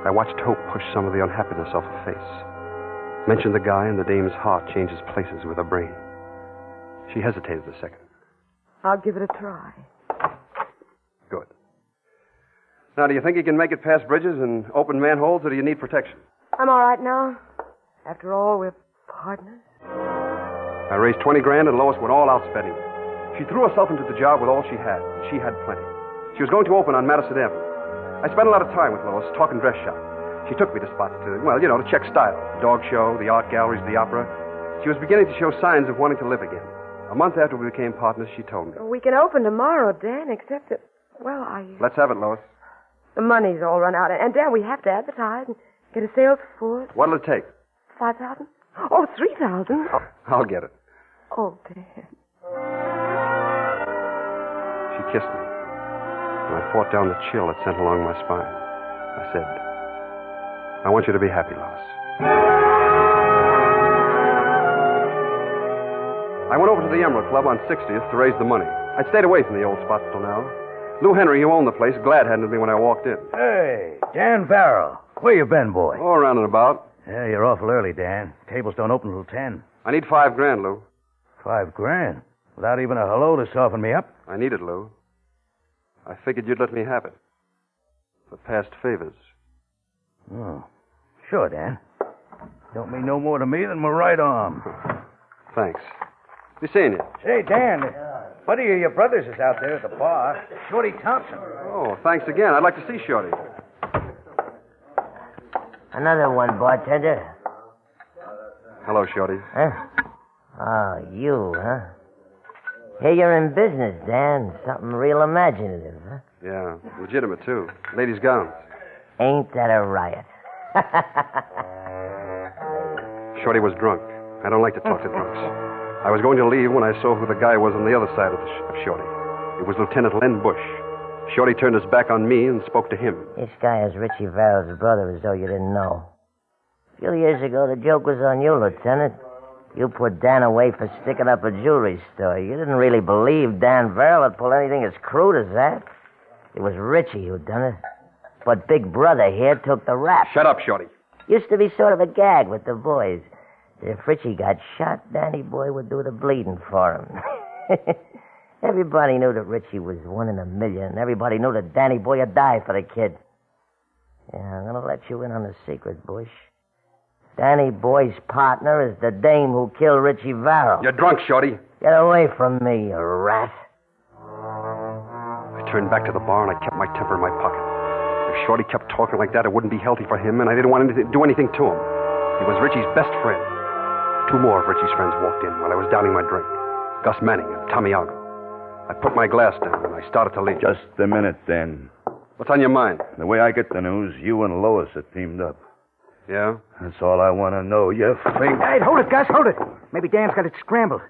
I watched hope push some of the unhappiness off her face. Mentioned the guy, and the dame's heart changes places with her brain. She hesitated a second. I'll give it a try. Good. Now, do you think you can make it past bridges and open manholes, or do you need protection? I'm all right now. After all, we're partners. I raised $20,000, and Lois went all out spending. She threw herself into the job with all she had, and she had plenty. She was going to open on Madison Avenue. I spent a lot of time with Lois, talking dress shop. She took me to spots to check style. The dog show, the art galleries, the opera. She was beginning to show signs of wanting to live again. A month after we became partners, she told me. We can open tomorrow, Dan, except that, Let's have it, Lois. The money's all run out. And, Dan, we have to advertise and get a sales force. What'll it take? 5,000? Oh, 3,000. Oh. I'll get it. Oh, Dan. She kissed me, and I fought down the chill that sent along my spine. I said, I want you to be happy, Lois. I went over to the Emerald Club on 60th to raise the money. I'd stayed away from the old spots till now. Lou Henry, who owned the place, glad-handed me when I walked in. Hey, Dan Verrill. Where you been, boy? Oh, around and about. Yeah, you're awful early, Dan. Tables don't open till 10. I need $5,000, Lou. $5,000? Without even a hello to soften me up? I need it, Lou. I figured you'd let me have it. For past favors. Oh, sure, Dan. Don't mean no more to me than my right arm. Thanks. Be seeing you. Say, Dan, a buddy of your brother's is out there at the bar. Shorty Thompson. Oh, thanks again. I'd like to see Shorty. Another one, bartender. Hello, Shorty. Huh? Oh, you, huh? Hey, you're in business, Dan. Something real imaginative, huh? Yeah, legitimate, too. Ladies' gowns. Ain't that a riot? Shorty was drunk. I don't like to talk to drunks. I was going to leave when I saw who the guy was on the other side of Shorty. It was Lieutenant Len Bush. Shorty turned his back on me and spoke to him. This guy is Richie Verrill's brother, as though you didn't know. A few years ago, the joke was on you, Lieutenant. You put Dan away for sticking up a jewelry store. You didn't really believe Dan Verrill would pull anything as crude as that. It was Richie who done it. But Big Brother here took the rap. Shut up, Shorty. Used to be sort of a gag with the boys. If Richie got shot, Danny Boy would do the bleeding for him. Everybody knew that Richie was 1 in a million, and everybody knew that Danny Boy would die for the kid. Yeah, I'm going to let you in on the secret, Bush. Danny Boy's partner is the dame who killed Richie Verrill. You're drunk, Shorty. Get away from me, you rat. I turned back to the bar, and I kept my temper in my pocket. If Shorty kept talking like that, it wouldn't be healthy for him, and I didn't want to do anything to him. He was Richie's best friend. 2 more of Richie's friends walked in while I was downing my drink. Gus Manning and Tommy Algo. I put my glass down and I started to leave. Just a minute, Dan. What's on your mind? The way I get the news, you and Lois are teamed up. Yeah? That's all I want to know. You fake. Hey, hold it, Gus, hold it. Maybe Dan's got it scrambled.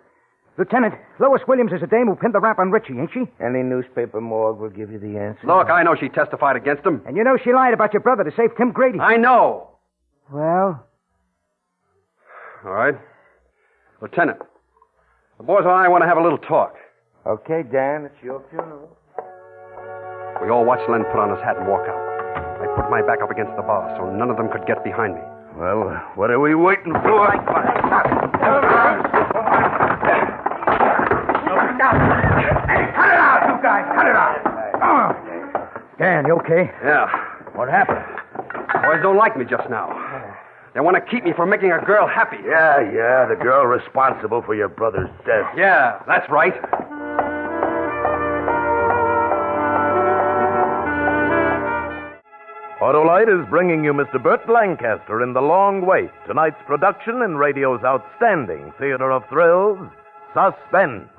Lieutenant, Lois Williams is a dame who pinned the rap on Richie, ain't she? Any newspaper morgue will give you the answer. Look, I know she testified against him. And you know she lied about your brother to save Tim Grady. I know. Well? All right. Lieutenant, the boys and I want to have a little talk. Okay, Dan, it's your funeral. We all watched Len put on his hat and walk out. I put my back up against the bar so none of them could get behind me. Well, what are we waiting for? Hey, cut it out, you guys, cut it out. Dan, you okay? Yeah. What happened? Boys don't like me just now. They want to keep me from making a girl happy. Yeah, the girl responsible for your brother's death. Yeah, that's right. Autolite is bringing you Mr. Burt Lancaster in The Long Wait, tonight's production in radio's outstanding theater of thrills, Suspense.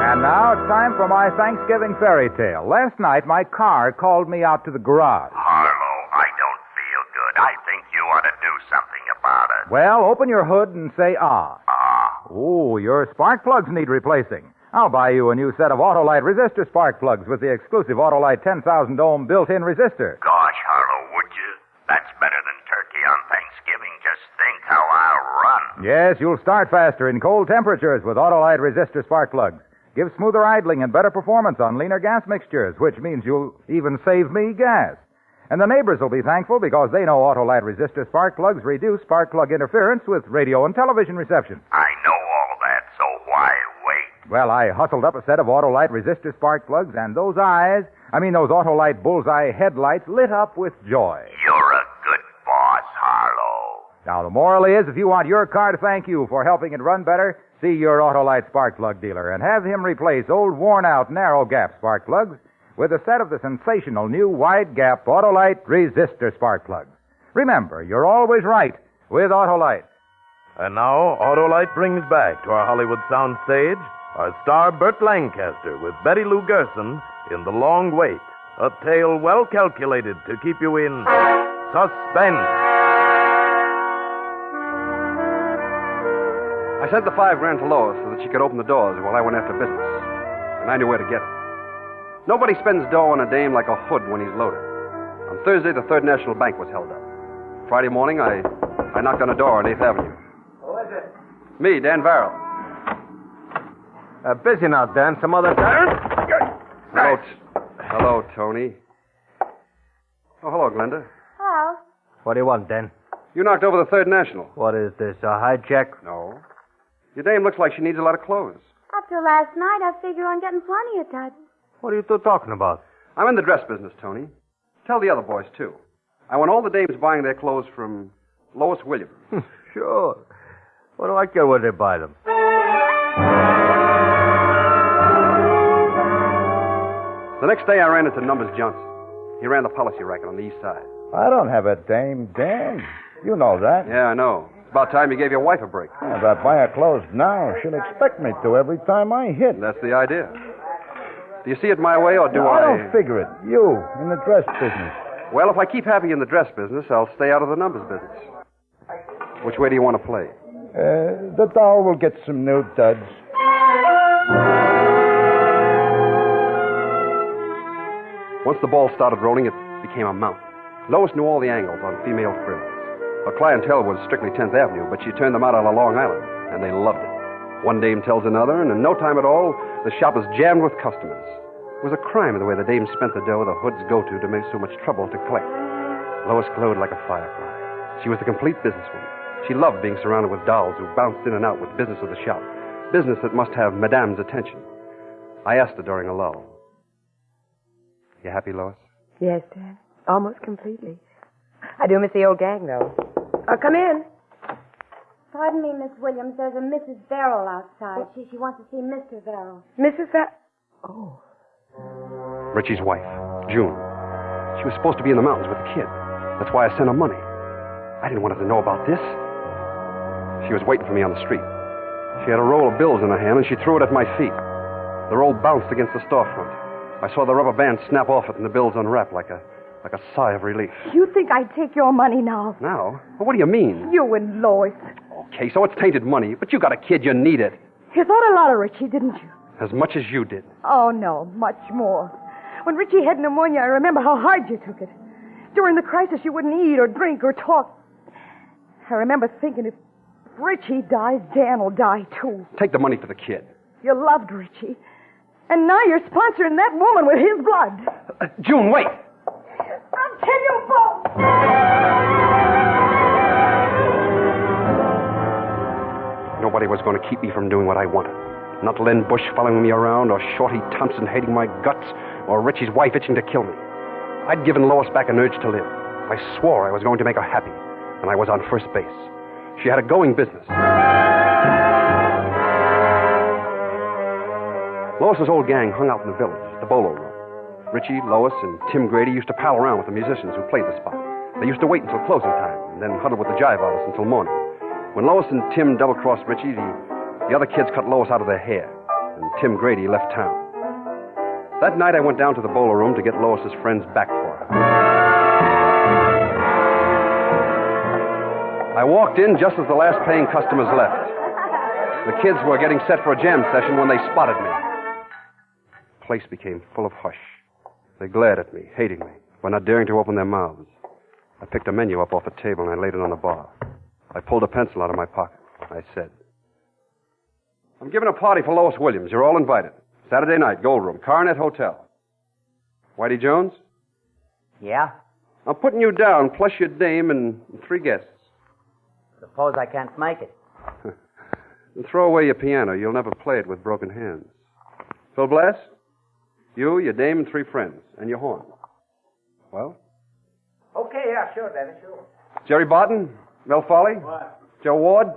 And now it's time for my Thanksgiving fairy tale. Last night, my car called me out to the garage. Harlow, I don't feel good. I think you ought to do something about it. Well, open your hood and say ah. Ah. Ooh, your spark plugs need replacing. I'll buy you a new set of Autolite resistor spark plugs with the exclusive Autolite 10,000 ohm built-in resistor. Gosh, Harlow, would you? That's better than turkey on Thanksgiving. Just think how I'll run. Yes, you'll start faster in cold temperatures with Autolite resistor spark plugs. Give smoother idling and better performance on leaner gas mixtures, which means you'll even save me gas. And the neighbors will be thankful because they know Autolite resistor spark plugs reduce spark plug interference with radio and television reception. I know all that, so why wait? Well, I hustled up a set of Autolite resistor spark plugs, and those Autolite bullseye headlights lit up with joy. You're a good boss, Harlow. Now, the moral is, if you want your car to thank you for helping it run better, see your Autolite spark plug dealer and have him replace old worn-out narrow gap spark plugs with a set of the sensational new wide gap Autolite resistor spark plugs. Remember, you're always right with Autolite. And now, Autolite brings back to our Hollywood soundstage our star Burt Lancaster with Betty Lou Gerson in The Long Wait, a tale well calculated to keep you in suspense. I sent the $5,000 to Lois so that she could open the doors while I went after business. And I knew where to get it. Nobody spends dough on a dame like a hood when he's loaded. On Thursday, the Third National Bank was held up. Friday morning, I knocked on a door on 8th Avenue. Who is it? Me, Dan Varrell. Busy now, Dan. Some other time? Hello, Tony. Oh, hello, Glenda. Hello. What do you want, Dan? You knocked over the Third National. What is this, a hijack? No. Your dame looks like she needs a lot of clothes. After last night, I figure on getting plenty of touch. What are you two talking about? I'm in the dress business, Tony. Tell the other boys, too. I want all the dames buying their clothes from Lois Williams. Sure. What do I care where they buy them? The next day, I ran into Numbers Johnson. He ran the policy racket on the east side. I don't have a dame, Dan. You know that. Yeah, I know. It's about time you gave your wife a break. If I buy her clothes now, she'll expect me to every time I hit. That's the idea. Do you see it my way, or do I... I don't figure it. You, in the dress business. Well, if I keep happy in the dress business, I'll stay out of the numbers business. Which way do you want to play? The doll will get some new duds. Once the ball started rolling, it became a mountain. Lois knew all the angles on female frills. Her clientele was strictly 10th Avenue, but she turned them out on Long Island, and they loved it. One dame tells another, and in no time at all, the shop was jammed with customers. It was a crime the way the dames spent the dough the hoods go to make so much trouble to collect. Lois glowed like a firefly. She was a complete businesswoman. She loved being surrounded with dolls who bounced in and out with business of the shop, business that must have Madame's attention. I asked her during a lull, "You happy, Lois?" Yes, Dad. Almost completely. I do miss the old gang, though. Come in. Pardon me, Miss Williams. There's a Mrs. Verrill outside. She wants to see Mr. Verrill. Mrs. Oh. Richie's wife, June. She was supposed to be in the mountains with the kid. That's why I sent her money. I didn't want her to know about this. She was waiting for me on the street. She had a roll of bills in her hand, and she threw it at my feet. The roll bounced against the storefront. I saw the rubber band snap off it and the bills unwrap like a sigh of relief. You think I'd take your money now? Now? Well, what do you mean? You and Lois. Okay, so it's tainted money, but you got a kid, you need it. You thought a lot of Richie, didn't you? As much as you did. Oh, no, much more. When Richie had pneumonia, I remember how hard you took it. During the crisis, you wouldn't eat or drink or talk. I remember thinking, if Richie dies, Dan will die, too. Take the money for the kid. You loved Richie. And now you're sponsoring that woman with his blood. June, wait! I'll kill you both! Nobody was going to keep me from doing what I wanted. Not Len Bush following me around, or Shorty Thompson hating my guts, or Richie's wife itching to kill me. I'd given Lois back an urge to live. I swore I was going to make her happy, and I was on first base. She had a going business. Lois's old gang hung out in the village, the bolo room. Richie, Lois, and Tim Grady used to pal around with the musicians who played the spot. They used to wait until closing time, and then huddle with the jive artists until morning. When Lois and Tim double-crossed Richie, the other kids cut Lois out of their hair, and Tim Grady left town. That night I went down to the bowler room to get Lois's friends back for her. I walked in just as the last paying customers left. The kids were getting set for a jam session when they spotted me. The place became full of hush. They glared at me, hating me, but not daring to open their mouths. I picked a menu up off the table and I laid it on the bar. I pulled a pencil out of my pocket. I said, I'm giving a party for Lois Williams. You're all invited. Saturday night, Gold Room, Coronet Hotel. Whitey Jones? Yeah? I'm putting you down, plus your dame and 3 guests. Suppose I can't make it. And throw away your piano. You'll never play it with broken hands. Phil Blass? You, your dame, and 3 friends. And your horn. Well? Okay, yeah, sure, Daddy, sure. Jerry Barton? Mel Foley? What? Joe Ward?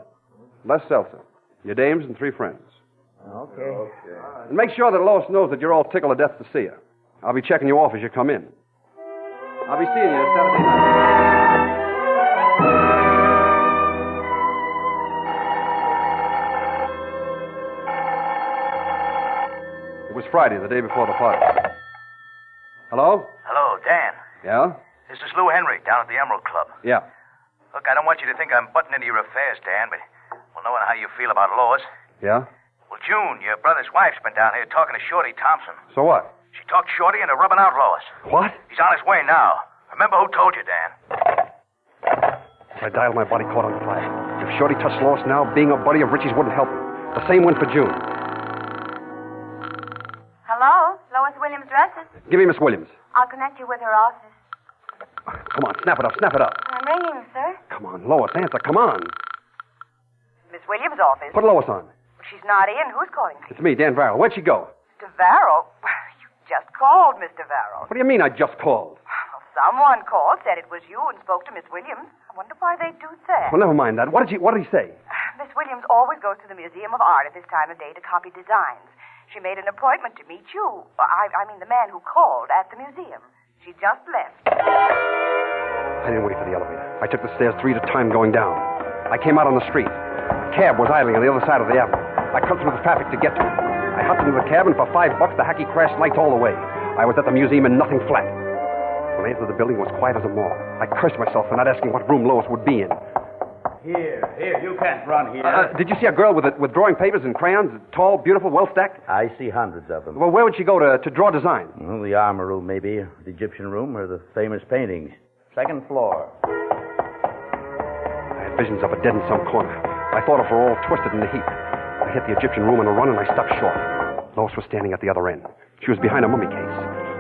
Les Seltzer. Your dames and 3 friends. Okay. And make sure that Lois knows that you're all tickled to death to see her. I'll be checking you off as you come in. I'll be seeing you Saturday night. It was Friday, the day before the party. Hello? Hello, Dan. Yeah? This is Lou Henry down at the Emerald Club. Yeah. Look, I don't want you to think I'm butting into your affairs, Dan, but, well, knowing how you feel about Lois. Yeah? Well, June, your brother's wife's been down here talking to Shorty Thompson. So what? She talked Shorty into rubbing out Lois. What? He's on his way now. Remember who told you, Dan? I dialed my body caught on fire. If Shorty touched Lois now, being a buddy of Richie's wouldn't help him. The same went for June. Hello? Lois Williams dresses. Give me Miss Williams. I'll connect you with her office. Come on, snap it up, snap it up. I'm ringing, sir. Come on, Lois, answer, come on. Miss Williams' office. Put Lois on. She's not in. Who's calling? It's me, Dan Varro. Where'd she go? Mr. Varro? You just called, Mr. Varro. What do you mean I just called? Well, someone called, said it was you, and spoke to Miss Williams. I wonder why they do that. Well, never mind that. What did he say? Miss Williams always goes to the Museum of Art at this time of day to copy designs. She made an appointment to meet you. I mean the man who called at the museum. She just left. I didn't wait for the elevator. I took the stairs 3 at a time going down. I came out on the street. A cab was idling on the other side of the avenue. I cut through the traffic to get to it. I hopped into the cab, and for $5, the hacky crashed lights all the way. I was at the museum and nothing flat. When I entered the building, it was quiet as a mall. I cursed myself for not asking what room Lois would be in. Here, you can't run here. Did you see a girl with drawing papers and crayons? Tall, beautiful, well-stacked? I see hundreds of them. Well, where would she go to draw design? Well, the armor room, maybe. The Egyptian room, or the famous paintings. 2nd floor. I had visions of her dead in some corner. I thought of her all twisted in the heap. I hit the Egyptian room on a run, and I stopped short. Lois was standing at the other end. She was behind a mummy case.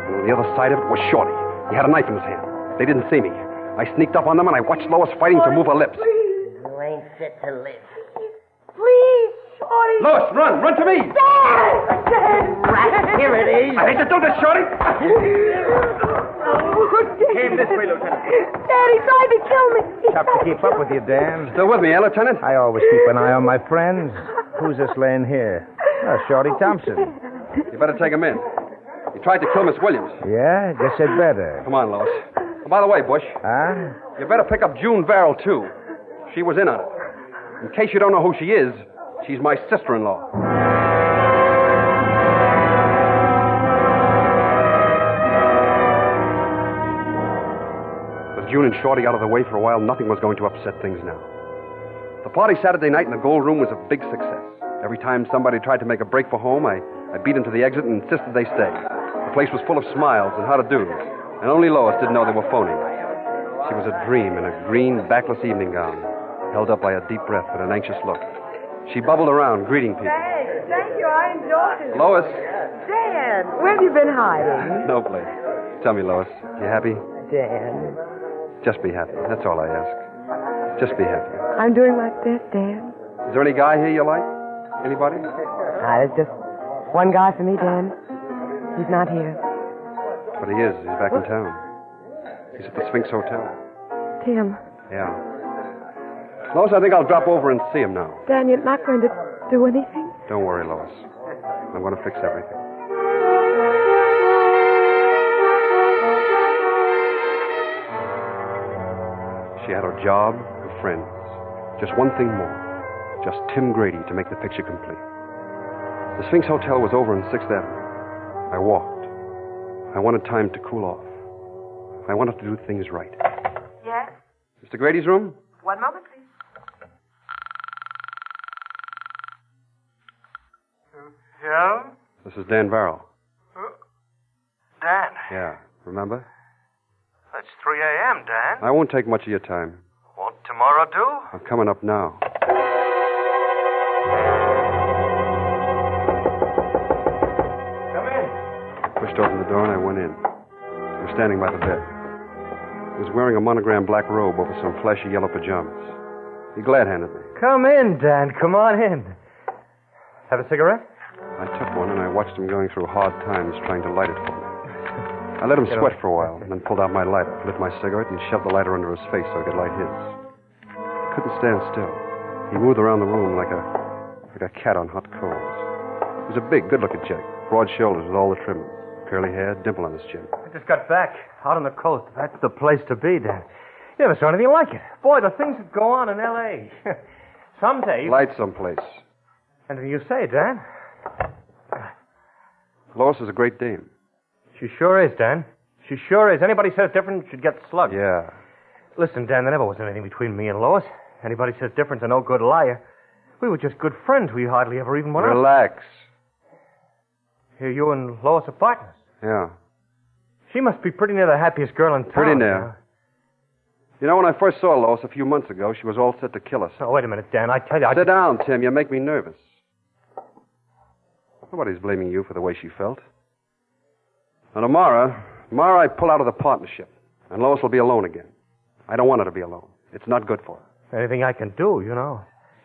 And on the other side of it was Shorty. He had a knife in his hand. They didn't see me. I sneaked up on them, and I watched Lois fighting to move her lips. You ain't fit to live. Please, Shorty. Lois, run! Run to me! Rat, here it is. I hate to do this, Shorty! Came this way, Lieutenant. Daddy tried to kill me. Tough to keep up with you, Dan. Still with me, eh, Lieutenant? I always keep an eye on my friends. Who's this laying here? Oh, Shorty Thompson. You better take him in. He tried to kill Miss Williams. Yeah, guess I'd better. Come on, Lois. Oh, by the way, Bush. Huh? You better pick up June Varro, too. She was in on it. In case you don't know who she is, she's my sister-in-law. With June and Shorty out of the way for a while, nothing was going to upset things now. The party Saturday night in the Gold Room was a big success. Every time somebody tried to make a break for home, I beat them to the exit and insisted they stay. The place was full of smiles and how-to-dos, and only Lois didn't know they were phony. She was a dream in a green, backless evening gown, held up by a deep breath and an anxious look. She bubbled around, greeting people. Thank you. I enjoyed it. Lois. Dan, where have you been hiding? No place. Tell me, Lois, you happy? Dan, Just be happy. That's all I ask. Just be happy. I'm doing like that, Dan. Is there any guy here you like? Anybody? There's just one guy for me, Dan. He's not here. But he is. He's back in town. He's at the Sphinx Hotel. Tim. Yeah. Lois, I think I'll drop over and see him now. Dan, you're not going to do anything? Don't worry, Lois. I'm going to fix everything. She had her job, her friends. Just one thing more. Just Tim Grady to make the picture complete. The Sphinx Hotel was over on 6th Avenue. I walked. I wanted time to cool off. I wanted to do things right. Yes? Mr. Grady's room? One moment, please. Yeah? This is Dan Varrell. Dan, Yeah, remember? it's 3 a.m., Dan. I won't take much of your time. Won't tomorrow do? I'm coming up now. Come in. Pushed open the door and I went in. He was standing by the bed. He was wearing a monogrammed black robe over some flashy yellow pajamas. He glad-handed me. Come in, Dan. Come on in. Have a cigarette? I took one and I watched him going through hard times trying to light it for me. I let him sweat for a while and then pulled out my lighter, lit my cigarette, and shoved the lighter under his face so I could light his. He couldn't stand still. He moved around the room like a cat on hot coals. He was a big, good-looking chick, broad shoulders with all the trimmings, curly hair, dimple on his chin. I just got back. Out on the coast. That's the place to be, Dan. You never saw anything like it. Boy, the things that go on in L.A. Someday... Light someplace. Anything you say, Dan. Lois is a great dame. She sure is, Dan. She sure is. Anybody says different should get slugged. Yeah. Listen, Dan, there never was anything between me and Lois. Anybody says different's a no good liar. We were just good friends. We hardly ever even went out. Relax. Here, you and Lois are partners. Yeah. She must be pretty near the happiest girl in town. Pretty near. You know, when I first saw Lois a few months ago, she was all set to kill us. Oh, wait a minute, Dan. I tell you, Sit down, Tim. You make me nervous. Nobody's blaming you for the way she felt. Now, tomorrow I pull out of the partnership, and Lois will be alone again. I don't want her to be alone. It's not good for her. Anything I can do, you know.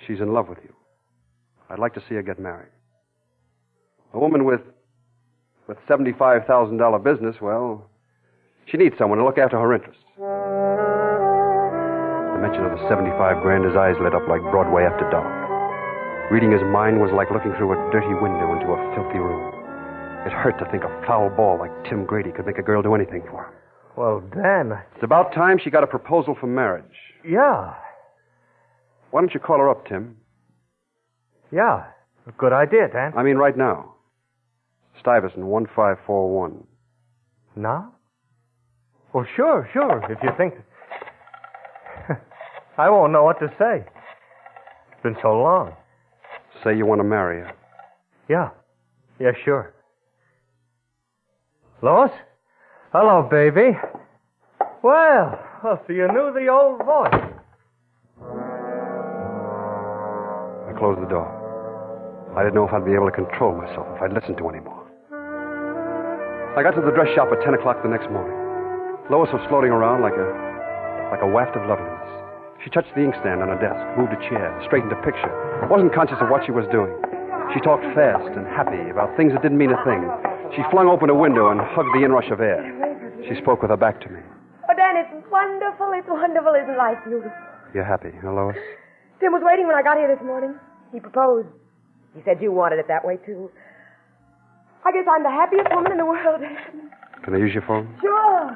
She's in love with you. I'd like to see her get married. A woman with $75,000 business, well, she needs someone to look after her interests. The mention of the 75 grand, his eyes lit up like Broadway after dark. Reading his mind was like looking through a dirty window into a filthy room. It hurt to think a foul ball like Tim Grady could make a girl do anything for him. Well, Dan... It's about time she got a proposal for marriage. Yeah. Why don't you call her up, Tim? Yeah. A good idea, Dan. I mean right now. Stuyvesant 1541. Now? Well, sure. If you think... I won't know what to say. It's been so long. Say you want to marry her. Yeah, sure. Lois? Hello, baby. Well, so you knew the old voice. I closed the door. I didn't know if I'd be able to control myself, if I'd listen to anymore. I got to the dress shop at 10 o'clock the next morning. Lois was floating around like a waft of loveliness. She touched the inkstand on her desk, moved a chair, straightened a picture, wasn't conscious of what she was doing. She talked fast and happy about things that didn't mean a thing. She flung open a window and hugged the inrush of air. She spoke with her back to me. Oh, Dan, it's wonderful. It's wonderful. Isn't life beautiful? You're happy, huh, Lois? Tim was waiting when I got here this morning. He proposed. He said you wanted it that way, too. I guess I'm the happiest woman in the world. Can I use your phone? Sure.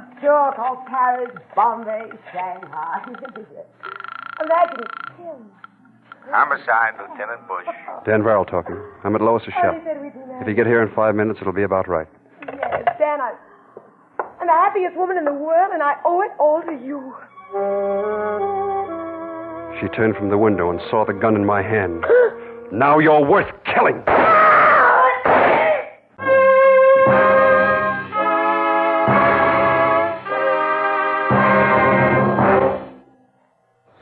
Call Paris, Bombay, Shanghai. Imagine Tim. Homicide, Lieutenant Bush. Dan Varrell talking. I'm at Lois' shop. He said we'd be married. If you get here in 5 minutes, it'll be about right. Yes, Dan, I'm the happiest woman in the world, and I owe it all to you. She turned from the window and saw the gun in my hand. Now you're worth killing.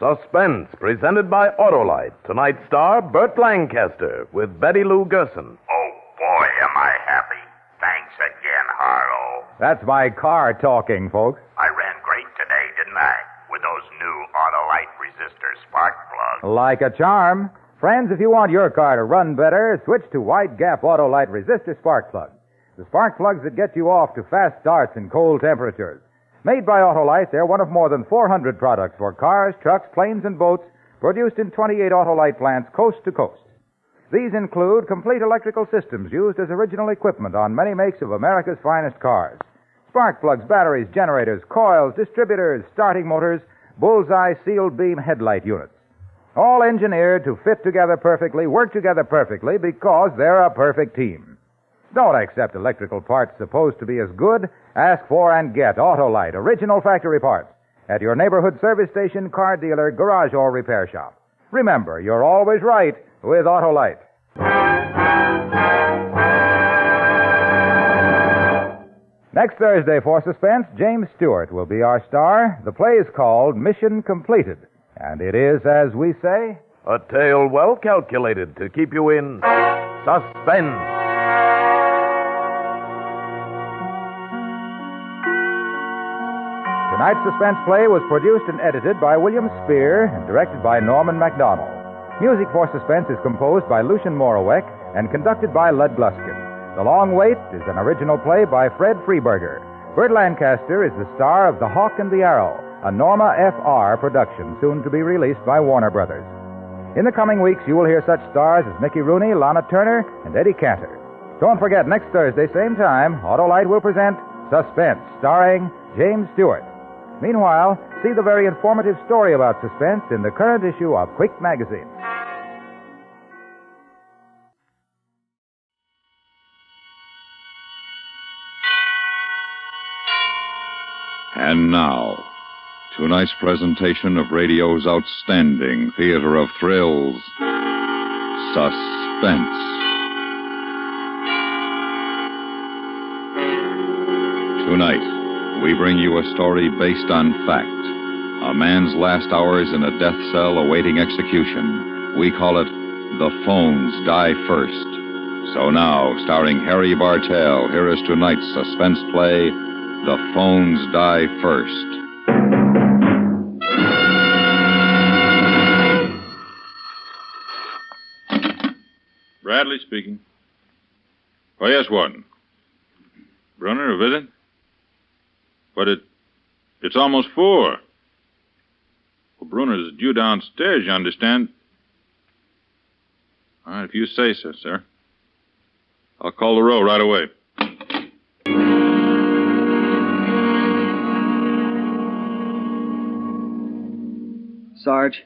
Suspense, presented by Autolite. Tonight's star, Burt Lancaster, with Betty Lou Gerson. Oh, boy, am I happy. Thanks again, Harlow. That's my car talking, folks. I ran great today, didn't I? With those new Autolite resistor spark plugs. Like a charm. Friends, if you want your car to run better, switch to Wide Gap Autolite resistor spark plugs. The spark plugs that get you off to fast starts in cold temperatures. Made by Autolite, they're one of more than 400 products for cars, trucks, planes, and boats produced in 28 Autolite plants coast to coast. These include complete electrical systems used as original equipment on many makes of America's finest cars. Spark plugs, batteries, generators, coils, distributors, starting motors, bullseye sealed beam headlight units. All engineered to fit together perfectly, work together perfectly, because they're a perfect team. Don't accept electrical parts supposed to be as good. Ask for and get Autolite, original factory parts, at your neighborhood service station, car dealer, garage, or repair shop. Remember, you're always right with Autolite. Next Thursday for Suspense, James Stewart will be our star. The play is called Mission Completed. And it is, as we say, a tale well calculated to keep you in suspense. Tonight's suspense play was produced and edited by William Spear and directed by Norman MacDonald. Music for Suspense is composed by Lucian Moraweck and conducted by Lud Gluskin. The Long Wait is an original play by Fred Freeberger. Burt Lancaster is the star of The Hawk and the Arrow, a Norma F.R. production soon to be released by Warner Brothers. In the coming weeks, you will hear such stars as Mickey Rooney, Lana Turner, and Eddie Cantor. Don't forget, next Thursday, same time, Autolite will present Suspense, starring James Stewart. Meanwhile, see the very informative story about suspense in the current issue of Quick magazine. And now, tonight's presentation of radio's outstanding theater of thrills, Suspense. Tonight, we bring you a story based on fact. A man's last hours in a death cell awaiting execution. We call it The Phones Die First. So now, starring Harry Bartell, here is tonight's suspense play, The Phones Die First. Bradley speaking. Oh, yes, Warden. Brunner, a visit? But it's almost 4. Well, Brunner's due downstairs, you understand. All right, if you say so, sir. I'll call the row right away. Sarge?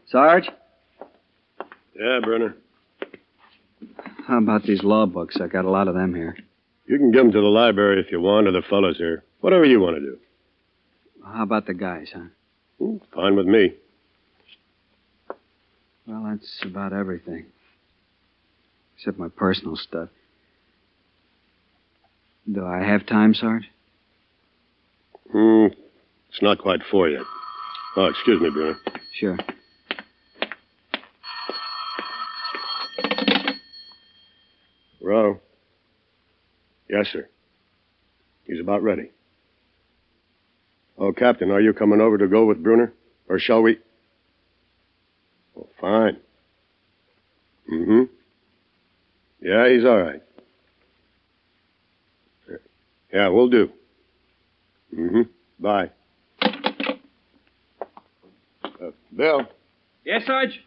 Sarge? Yeah, Brunner. How about these law books? I got a lot of them here. You can give them to the library if you want, or the fellows here. Whatever you want to do. How about the guys, huh? Fine with me. Well, that's about everything. Except my personal stuff. Do I have time, Sarge? It's not quite 4 yet. Oh, excuse me, Brunner. Sure. Row. Yes, sir. He's about ready. Oh, Captain, are you coming over to go with Brunner? Or shall we? Oh, fine. Yeah, he's all right. Yeah, we'll do. Bye. Bill. Yes, Sarge?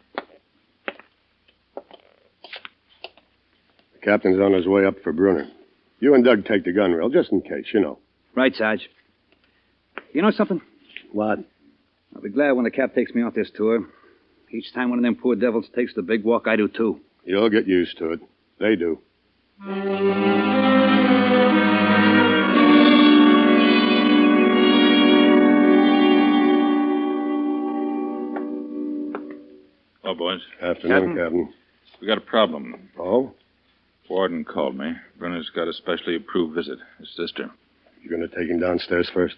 The captain's on his way up for Brunner. You and Doug take the gun rail, just in case, you know. Right, Sarge. You know something? What? I'll be glad when the Cap takes me off this tour. Each time one of them poor devils takes the big walk, I do too. You'll get used to it. They do. Oh, boys. Afternoon, Captain. We got a problem. Oh? Warden called me. Brunner's got a specially approved visit. His sister. You going to take him downstairs first?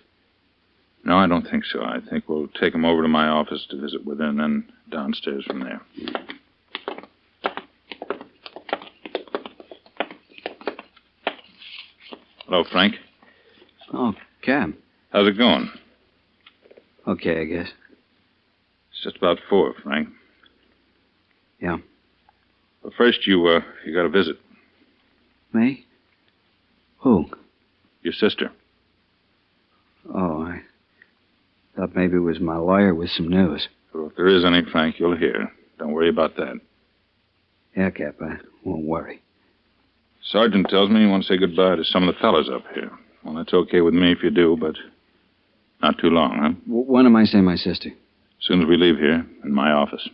No, I don't think so. I think we'll take him over to my office to visit with her and then downstairs from there. Hello, Frank. Oh, Cab. How's it going? Okay, I guess. It's just about 4, Frank. Yeah. But first, you got a visit. Me? Who? Your sister. Oh, I thought maybe it was my lawyer with some news. Well, if there is any, Frank, you'll hear. Don't worry about that. Yeah, Cap, I won't worry. Sergeant tells me you want to say goodbye to some of the fellas up here. Well, that's okay with me if you do, but not too long, huh? When am I seeing my sister? As soon as we leave here, in my office.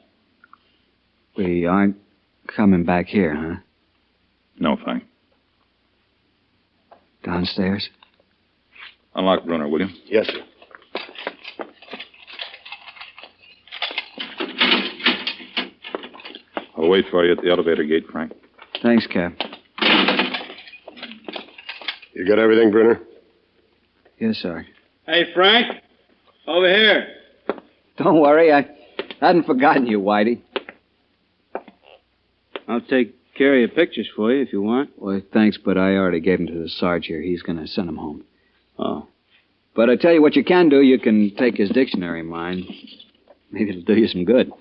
We aren't coming back here, huh? No, Frank. Downstairs? Unlock Bruner, will you? Yes, sir. I'll wait for you at the elevator gate, Frank. Thanks, Cap. You got everything, Brunner? Yes, sir. Hey, Frank. Over here. Don't worry, I hadn't forgotten you, Whitey. I'll take care of your pictures for you if you want. Well, thanks, but I already gave them to the Sarge here. He's going to send them home. Oh. But I tell you what you can do. You can take his dictionary of mine. Maybe it'll do you some good.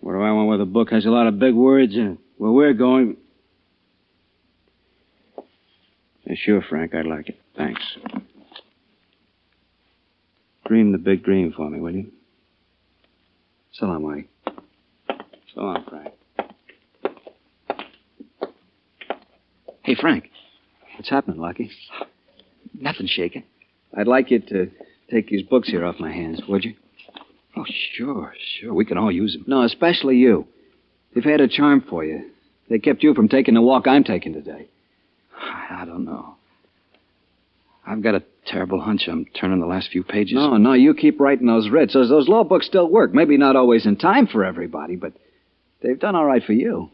What do I want with a book? Has a lot of big words in it. Where we're going... Yeah, sure, Frank, I'd like it. Thanks. Dream the big dream for me, will you? So long, Whitey. So long, Frank. Hey, Frank. What's happening, Lucky? Nothing shaking. I'd like you to take these books here off my hands, would you? Oh, sure. We can all use them. No, especially you. They've had a charm for you. They kept you from taking the walk I'm taking today. I don't know. I've got a terrible hunch I'm turning the last few pages. No, you keep writing those writs. Those law books still work. Maybe not always in time for everybody, but they've done all right for you.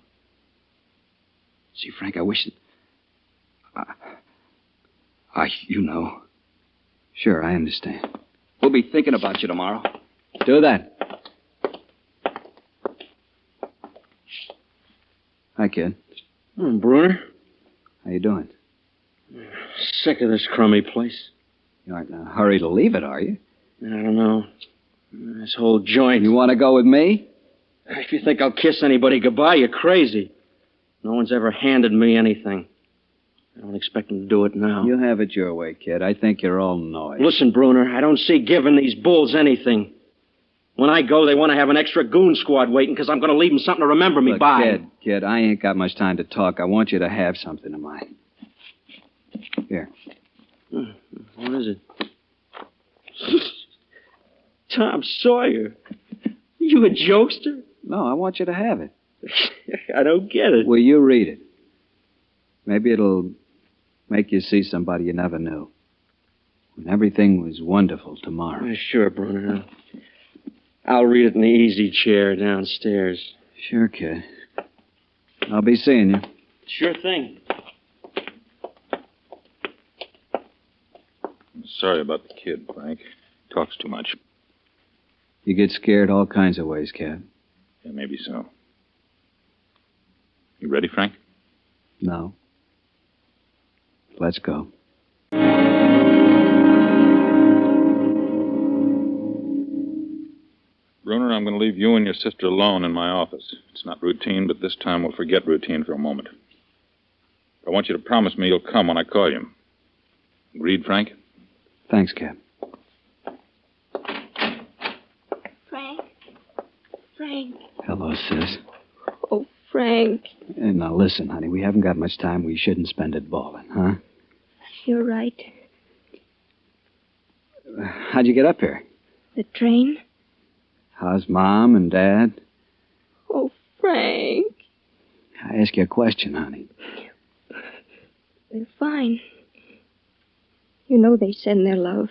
See, Frank, I wish that... you know. Sure, I understand. We'll be thinking about you tomorrow. Do that. Hi, kid. Bruner? How you doing? Sick of this crummy place. You aren't in a hurry to leave it, are you? I don't know. This whole joint. You want to go with me? If you think I'll kiss anybody goodbye, you're crazy. No one's ever handed me anything. I don't expect them to do it now. You have it your way, kid. I think you're all noise. Listen, Bruner, I don't see giving these bulls anything. When I go, they want to have an extra goon squad waiting because I'm going to leave them something to remember me by. Kid, I ain't got much time to talk. I want you to have something of mine. Here. What is it? Tom Sawyer. You a jokester? No, I want you to have it. I don't get it. Will you read it? Maybe it'll make you see somebody you never knew. When everything was wonderful tomorrow. Sure, Bruner. I'll read it in the easy chair downstairs. Sure, kid. I'll be seeing you. Sure thing. Sorry about the kid, Frank. Talks too much. You get scared all kinds of ways, Cap. Yeah, maybe so. You ready, Frank? No. Let's go. Bruner, I'm going to leave you and your sister alone in my office. It's not routine, but this time we'll forget routine for a moment. I want you to promise me you'll come when I call you. Agreed, Frank? Thanks, Cap. Frank. Hello, sis. Oh, Frank. And now listen, honey, we haven't got much time. We shouldn't spend it bawling, huh? You're right. How'd you get up here? The train? How's Mom and Dad? Oh, Frank. I ask you a question, honey. They're fine. You know they send their love.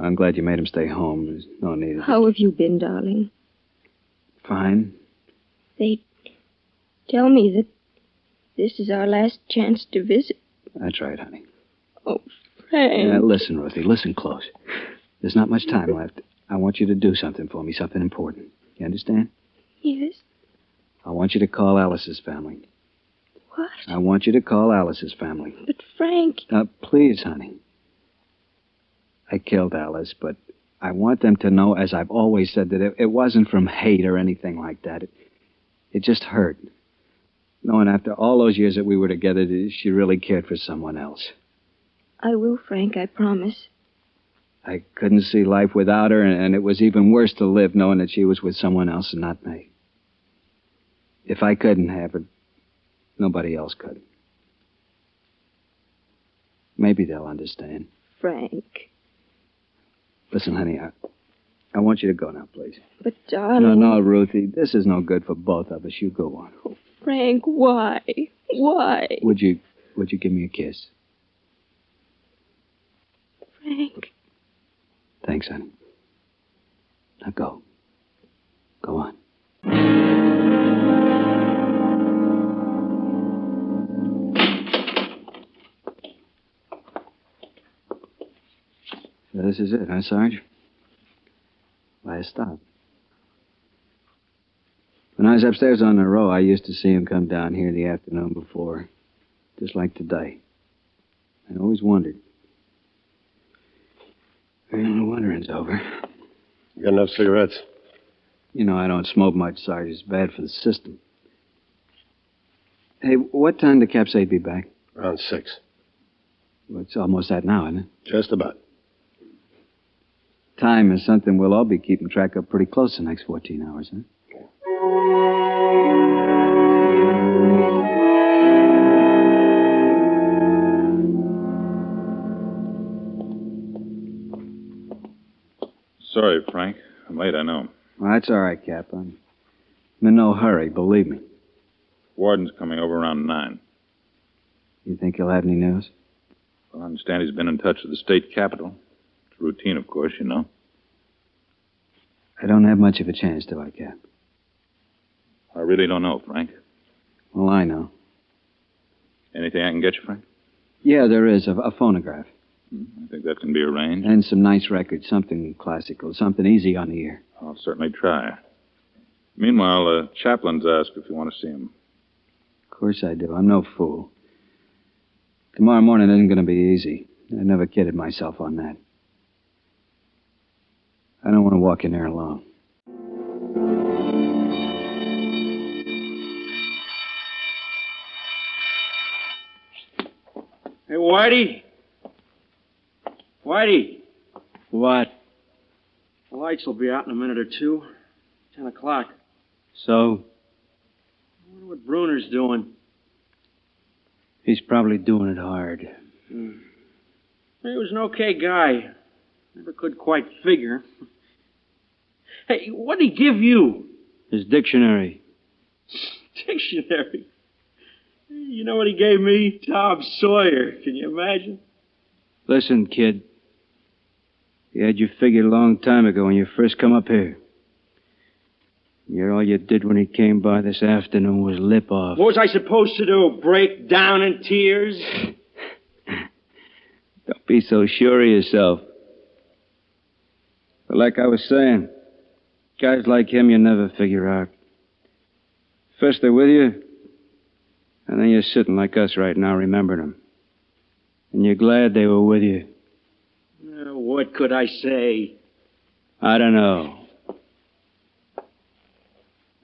I'm glad you made them stay home. There's no need of it. How have you been, darling? Fine. They tell me that this is our last chance to visit. That's right, honey. Oh, Frank. Listen, Ruthie, listen close. There's not much time left. I want you to do something for me, something important. You understand? Yes. I want you to call Alice's family. What? I want you to call Alice's family. But, Frank... Please, honey. I killed Alice, but I want them to know, as I've always said, that it wasn't from hate or anything like that. It just hurt. Knowing after all those years that we were together, that she really cared for someone else. I will, Frank, I promise. I couldn't see life without her, and it was even worse to live knowing that she was with someone else and not me. If I couldn't have her, nobody else could. Maybe they'll understand. Frank. Listen, honey, I want you to go now, please. But, darling... No, Ruthie, this is no good for both of us. You go on. Oh, Frank, why? Why? Would you give me a kiss? Frank. Thanks, honey. Now go. Go on. So this is it, huh, Sarge? Last stop. When I was upstairs on the row, I used to see him come down here the afternoon before, just like today. I always wondered. Well, no wonder it's over. You got enough cigarettes? You know, I don't smoke much, Sarge. It's bad for the system. Hey, what time did Cap's 8 be back? Around 6. Well, it's almost that now, isn't it? Just about. Time is something we'll all be keeping track of pretty close the next 14 hours, huh? Sorry, Frank. I'm late, I know. Well, that's all right, Cap. I'm in no hurry, believe me. Warden's coming over around 9. You think he'll have any news? Well, I understand he's been in touch with the state capitol. It's routine, of course, you know. I don't have much of a chance, do I, Cap? I really don't know, Frank. Well, I know. Anything I can get you, Frank? Yeah, there is. A phonograph. I think that can be arranged. And some nice records. Something classical. Something easy on the ear. I'll certainly try. Meanwhile, Chaplin's asked if you want to see him. Of course I do. I'm no fool. Tomorrow morning isn't going to be easy. I never kidded myself on that. I don't want to walk in there alone. Hey, Whitey. Whitey. What? The lights will be out in a minute or two. 10 o'clock. So? I wonder what Bruner's doing. He's probably doing it hard. He was an okay guy. Never could quite figure. Hey, what'd he give you? His dictionary. Dictionary? You know what he gave me? Tom Sawyer. Can you imagine? Listen, kid. He had you figured a long time ago when you first come up here. All you did when he came by this afternoon was lip off. What was I supposed to do? Break down in tears? Don't be so sure of yourself. But like I was saying, guys like him you never figure out. First they're with you, and then you're sitting like us right now remembering them. And you're glad they were with you. What could I say? I don't know.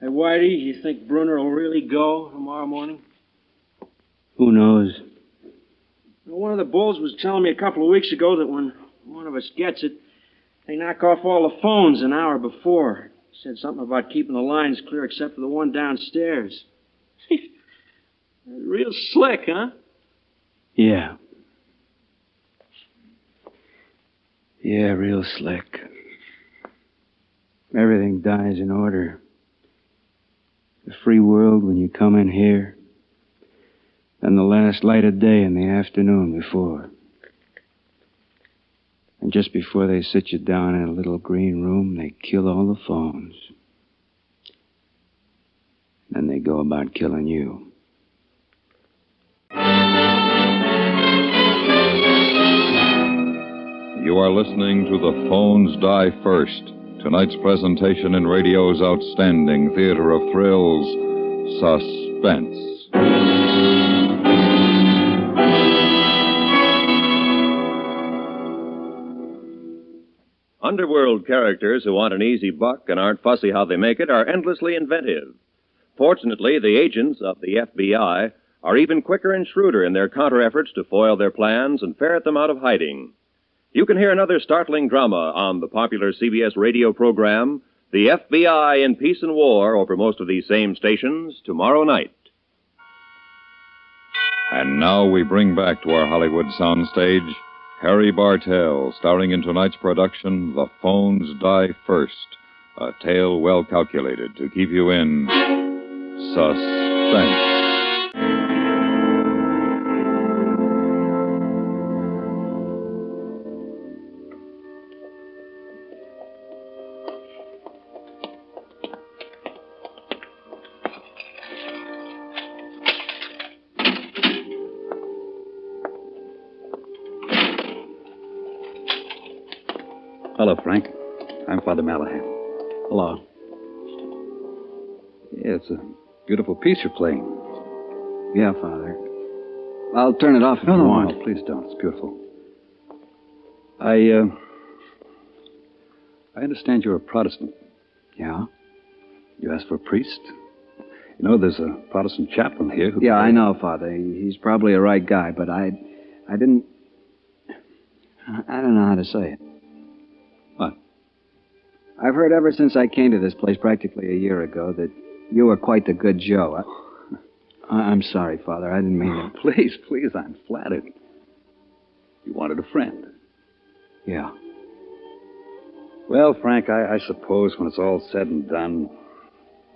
Hey, Whitey, you think Bruner will really go tomorrow morning? Who knows? Well, one of the bulls was telling me a couple of weeks ago that when one of us gets it, they knock off all the phones an hour before. Said something about keeping the lines clear except for the one downstairs. Real slick, huh? Yeah. Yeah, real slick. Everything dies in order. The free world when you come in here, and the last light of day in the afternoon before. And just before they sit you down in a little green room, they kill all the phones. Then they go about killing you. You are listening to The Phones Die First, tonight's presentation in radio's outstanding theater of thrills, Suspense. Underworld characters who want an easy buck and aren't fussy how they make it are endlessly inventive. Fortunately, the agents of the FBI are even quicker and shrewder in their counter-efforts to foil their plans and ferret them out of hiding. You can hear another startling drama on the popular CBS radio program, The FBI in Peace and War, over most of these same stations tomorrow night. And now we bring back to our Hollywood soundstage Harry Bartell, starring in tonight's production, The Phones Die First, a tale well calculated to keep you in suspense. Hello, Frank. I'm Father Malahan. Hello. Yeah, it's a beautiful piece you're playing. Yeah, Father. I'll turn it off if you want. No, please don't. It's beautiful. I understand you're a Protestant. Yeah? You asked for a priest? You know, there's a Protestant chaplain here who... Yeah, I know, Father. He's probably a right guy, but I don't know how to say it. What? I've heard ever since I came to this place practically a year ago that you were quite the good Joe. I'm sorry, Father. I didn't mean it. Please, I'm flattered. You wanted a friend. Yeah. Well, Frank, I suppose when it's all said and done,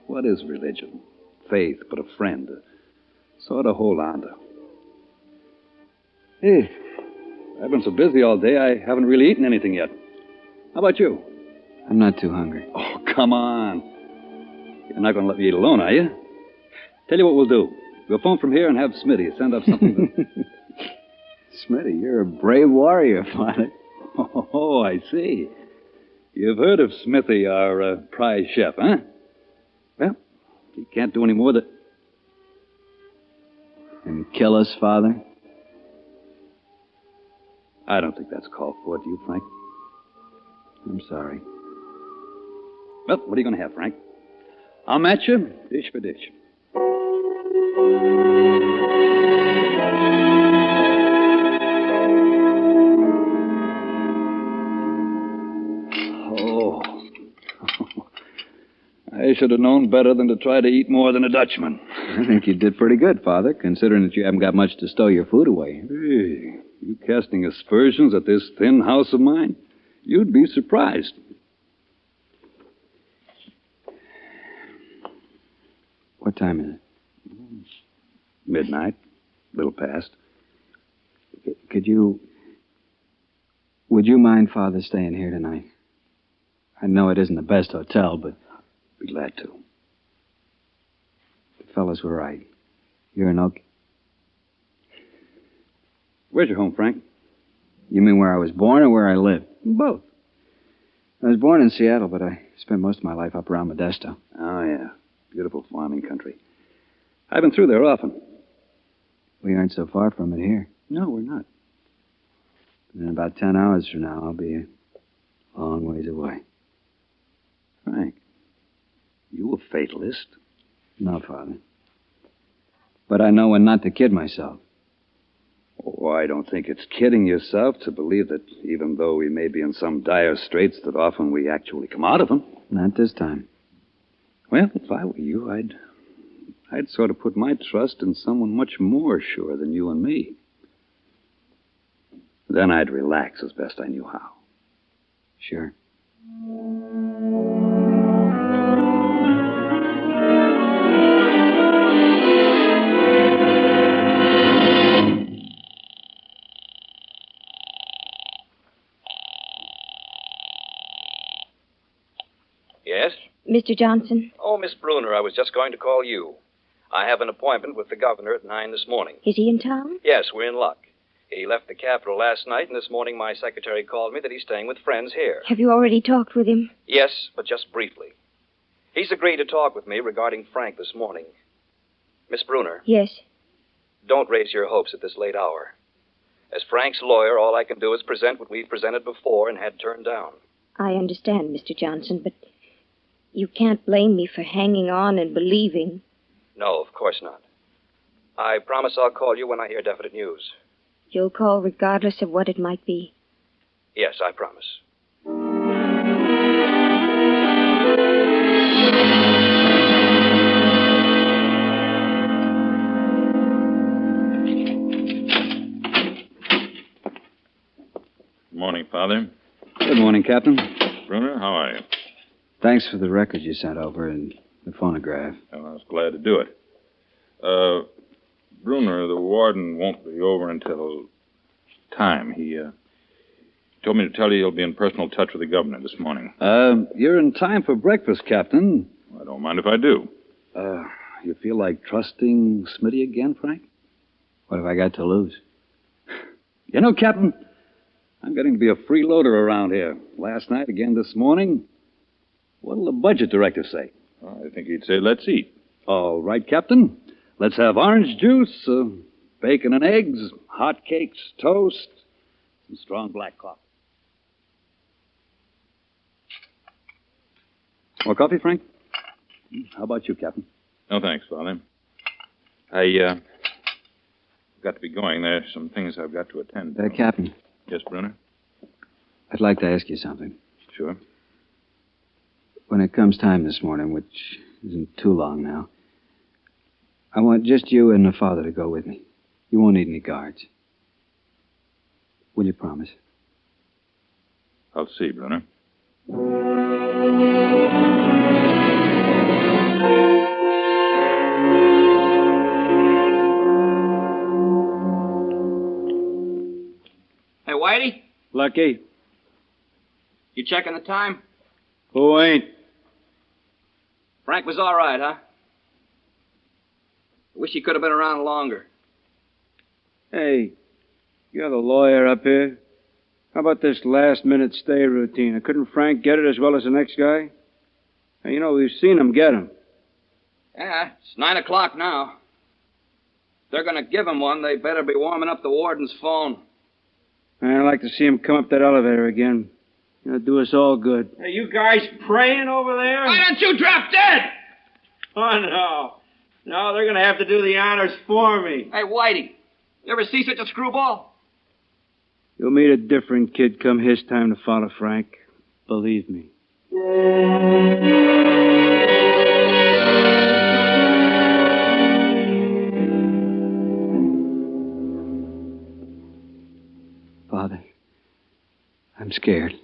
what is religion? Faith, but a friend. Sort of hold on to. Hey, I've been so busy all day, I haven't really eaten anything yet. How about you? I'm not too hungry. Oh, come on. You're not going to let me eat alone, are you? Tell you what we'll do. We'll phone from here and have Smitty send up something. Smitty, you're a brave warrior, Father. Oh, I see. You've heard of Smithy, our prize chef, huh? Well, he can't do any more than... And kill us, Father? I don't think that's called for, do you, Frank? I'm sorry. Well, what are you going to have, Frank? I'll match you, dish for dish. Oh. I should have known better than to try to eat more than a Dutchman. I think you did pretty good, Father, considering that you haven't got much to stow your food away. Hey, you casting aspersions at this thin house of mine? You'd be surprised. What time is it? Midnight. A little past. Would you mind, Father, staying here tonight? I know it isn't the best hotel, but... Be glad to. The fellows were right. You're an oak. Where's your home, Frank? You mean where I was born or where I live? Both. I was born in Seattle, but I spent most of my life up around Modesto. Oh, yeah. Beautiful farming country. I've been through there often. We aren't so far from it here. No, we're not. In about 10 hours from now, I'll be a long ways away. Frank, you a fatalist? No, Father. But I know when not to kid myself. Oh, I don't think it's kidding yourself to believe that even though we may be in some dire straits, that often we actually come out of them. Not this time. Well, if I were you, I'd sort of put my trust in someone much more sure than you and me. Then I'd relax as best I knew how. Sure. Yes? Mr. Johnson? Oh, Miss Bruner, I was just going to call you. I have an appointment with the governor at 9 this morning. Is he in town? Yes, we're in luck. He left the capital last night, and this morning my secretary called me that he's staying with friends here. Have you already talked with him? Yes, but just briefly. He's agreed to talk with me regarding Frank this morning. Miss Bruner? Yes. Don't raise your hopes at this late hour. As Frank's lawyer, all I can do is present what we've presented before and had turned down. I understand, Mr. Johnson, but you can't blame me for hanging on and believing. No, of course not. I promise I'll call you when I hear definite news. You'll call regardless of what it might be? Yes, I promise. Morning, Father. Good morning, Captain. Bruner, how are you? Thanks for the record you sent over and the phonograph. Well, I was glad to do it. Bruner, the warden won't be over until time. He told me to tell you he'll be in personal touch with the governor this morning. You're in time for breakfast, Captain. I don't mind if I do. You feel like trusting Smitty again, Frank? What have I got to lose? You know, Captain, I'm getting to be a freeloader around here. Last night, again this morning. What'll the budget director say? I think he'd say, let's eat. All right, Captain. Let's have orange juice, bacon and eggs, hot cakes, toast, and strong black coffee. More coffee, Frank? How about you, Captain? No, thanks, Father. I got to be going. There's some things I've got to attend to. Captain. Yes, Bruner? I'd like to ask you something. Sure. When it comes time this morning, which isn't too long now, I want just you and the father to go with me. You won't need any guards. Will you promise? I'll see, Bruner. Hey, Whitey? Lucky. You checking the time? Who ain't? Frank was all right, huh? I wish he could have been around longer. Hey, you're the lawyer up here. How about this last-minute stay routine? Couldn't Frank get it as well as the next guy? Now, you know, we've seen him get him. Yeah, it's 9 o'clock now. If they're going to give him one, they better be warming up the warden's phone. I'd like to see him come up that elevator again. It'll do us all good. Are you guys praying over there? Why don't you drop dead? Oh, no. No, they're going to have to do the honors for me. Hey, Whitey, you ever see such a screwball? You'll meet a different kid come his time to follow Frank. Believe me. Father, I'm scared.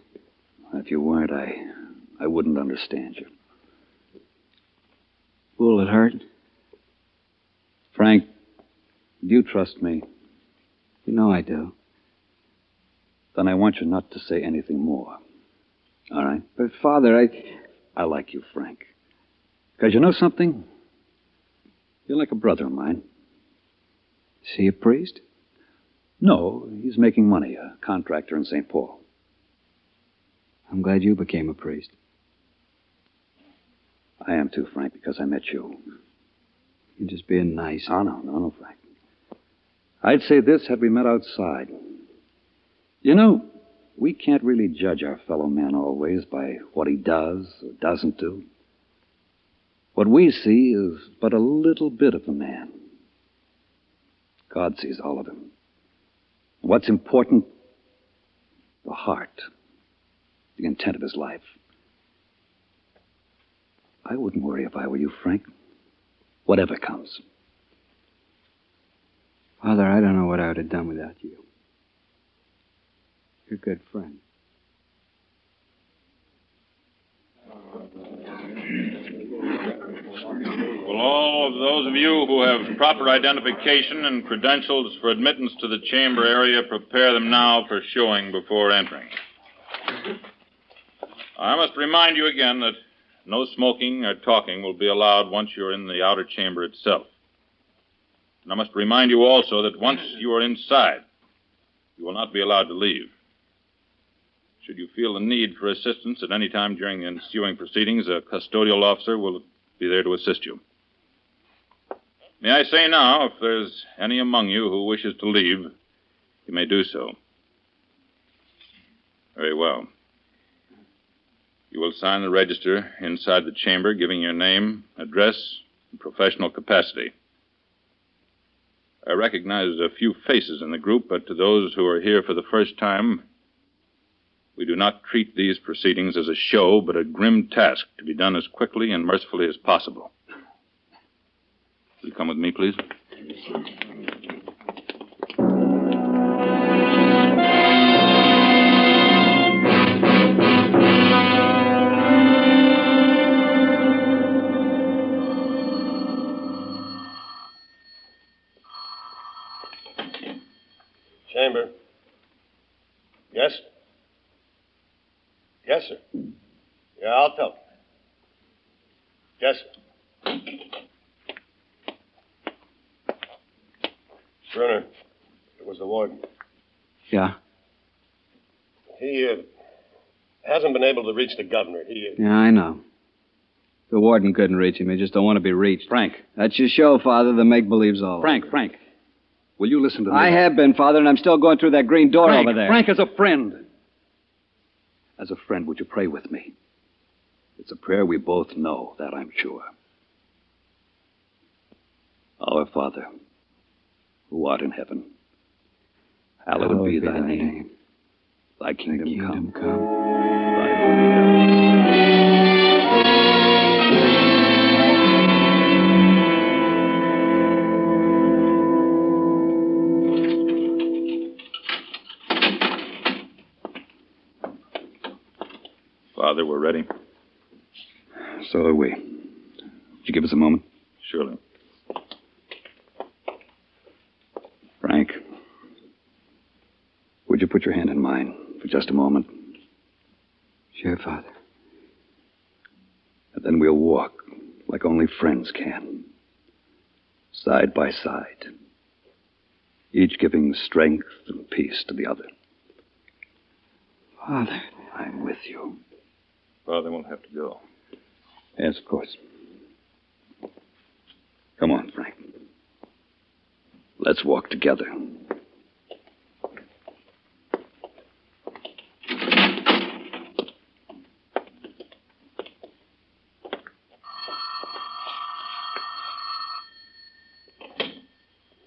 If you weren't, I wouldn't understand you. Will it hurt? Frank, do you trust me? You know I do. Then I want you not to say anything more. All right? But, Father, I like you, Frank. Because you know something? You're like a brother of mine. Is he a priest? No, he's making money, a contractor in St. Paul. I'm glad you became a priest. I am too, Frank, because I met you. You're just being nice. Oh, no, Frank. I'd say this had we met outside. You know, we can't really judge our fellow man always by what he does or doesn't do. What we see is but a little bit of the man. God sees all of him. What's important? The heart. The intent of his life. I wouldn't worry if I were you, Frank. Whatever comes. Father, I don't know what I would have done without you. You're a good friend. Will all of those of you who have proper identification and credentials for admittance to the chamber area prepare them now for showing before entering? I must remind you again that no smoking or talking will be allowed once you're in the outer chamber itself. And I must remind you also that once you are inside, you will not be allowed to leave. Should you feel the need for assistance at any time during the ensuing proceedings, a custodial officer will be there to assist you. May I say now, if there's any among you who wishes to leave, you may do so. Very well. You will sign the register inside the chamber, giving your name, address, in professional capacity. I recognize a few faces in the group, but to those who are here for the first time, we do not treat these proceedings as a show, but a grim task to be done as quickly and mercifully as possible. Will you come with me, please? Chamber. Yes? Yes, sir. Yeah, I'll tell. Yes, sir. Brunner, it was the warden. Yeah? He hasn't been able to reach the governor. Yeah, I know. The warden couldn't reach him. He just don't want to be reached. Frank. That's your show, Father. The make-believe's all. Frank. Will you listen to me? I have been, Father, and I'm still going through that green door over there. Frank, as a friend. As a friend, would you pray with me? It's a prayer we both know, that I'm sure. Our Father, who art in heaven, hallowed be thy name. Thy kingdom come. Thy will be done. Father, we're ready. So are we. Would you give us a moment? Surely. Frank, would you put your hand in mine for just a moment? Sure, Father. And then we'll walk like only friends can. Side by side. Each giving strength and peace to the other. Father. I'm with you. Father won't have to go. Yes, of course. Come on, Frank. Let's walk together.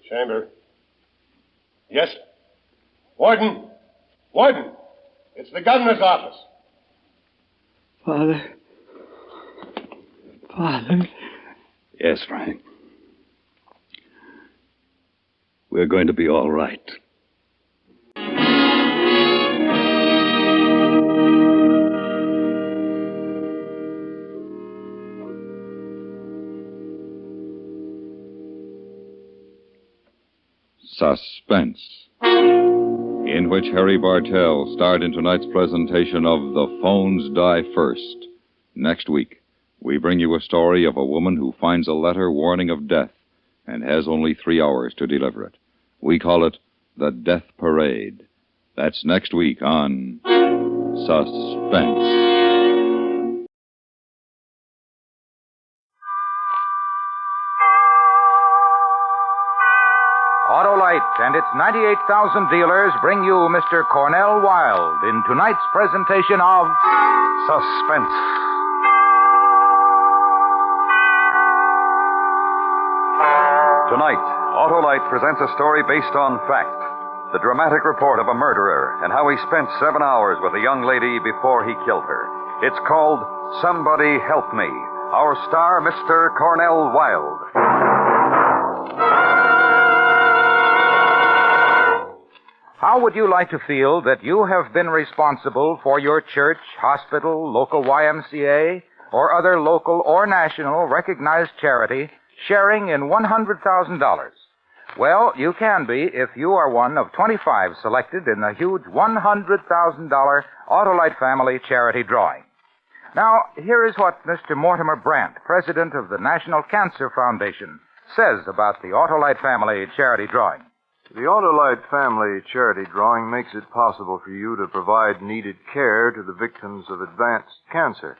Chamber. Yes, sir. Warden! Warden! It's the governor's office. Father. Yes, Frank. We're going to be all right. Suspense, in which Harry Bartell starred in tonight's presentation of The Phones Die First. Next week, we bring you a story of a woman who finds a letter warning of death and has only 3 hours to deliver it. We call it The Death Parade. That's next week on Suspense. Autolite and its 98,000 dealers bring you Mr. Cornell Wilde in tonight's presentation of Suspense. Tonight, Autolite presents a story based on fact. The dramatic report of a murderer and how he spent 7 hours with a young lady before he killed her. It's called Somebody Help Me. Our star, Mr. Cornell Wilde. How would you like to feel that you have been responsible for your church, hospital, local YMCA, or other local or national recognized charity sharing in $100,000? Well, you can be if you are one of 25 selected in the huge $100,000 Autolite Family Charity Drawing. Now, here is what Mr. Mortimer Brandt, president of the National Cancer Foundation, says about the Autolite Family Charity Drawing. The Autolite Family Charity Drawing makes it possible for you to provide needed care to the victims of advanced cancer.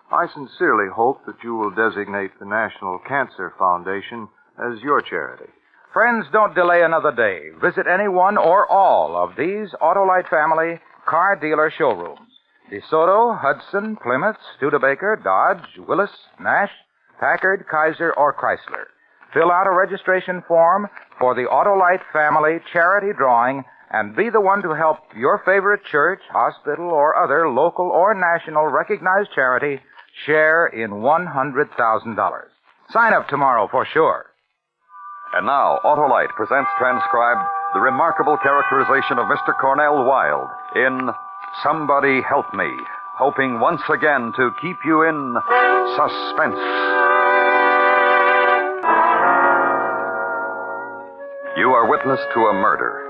I sincerely hope that you will designate the National Cancer Foundation as your charity. Friends, don't delay another day. Visit any one or all of these Autolite Family car dealer showrooms. DeSoto, Hudson, Plymouth, Studebaker, Dodge, Willis, Nash, Packard, Kaiser, or Chrysler. Fill out a registration form for the Autolite Family Charity Drawing and be the one to help your favorite church, hospital, or other local or national recognized charity share in $100,000. Sign up tomorrow for sure. And now, Autolite presents transcribed the remarkable characterization of Mr. Cornell Wilde in Somebody Help Me, hoping once again to keep you in suspense. You are witness to a murder,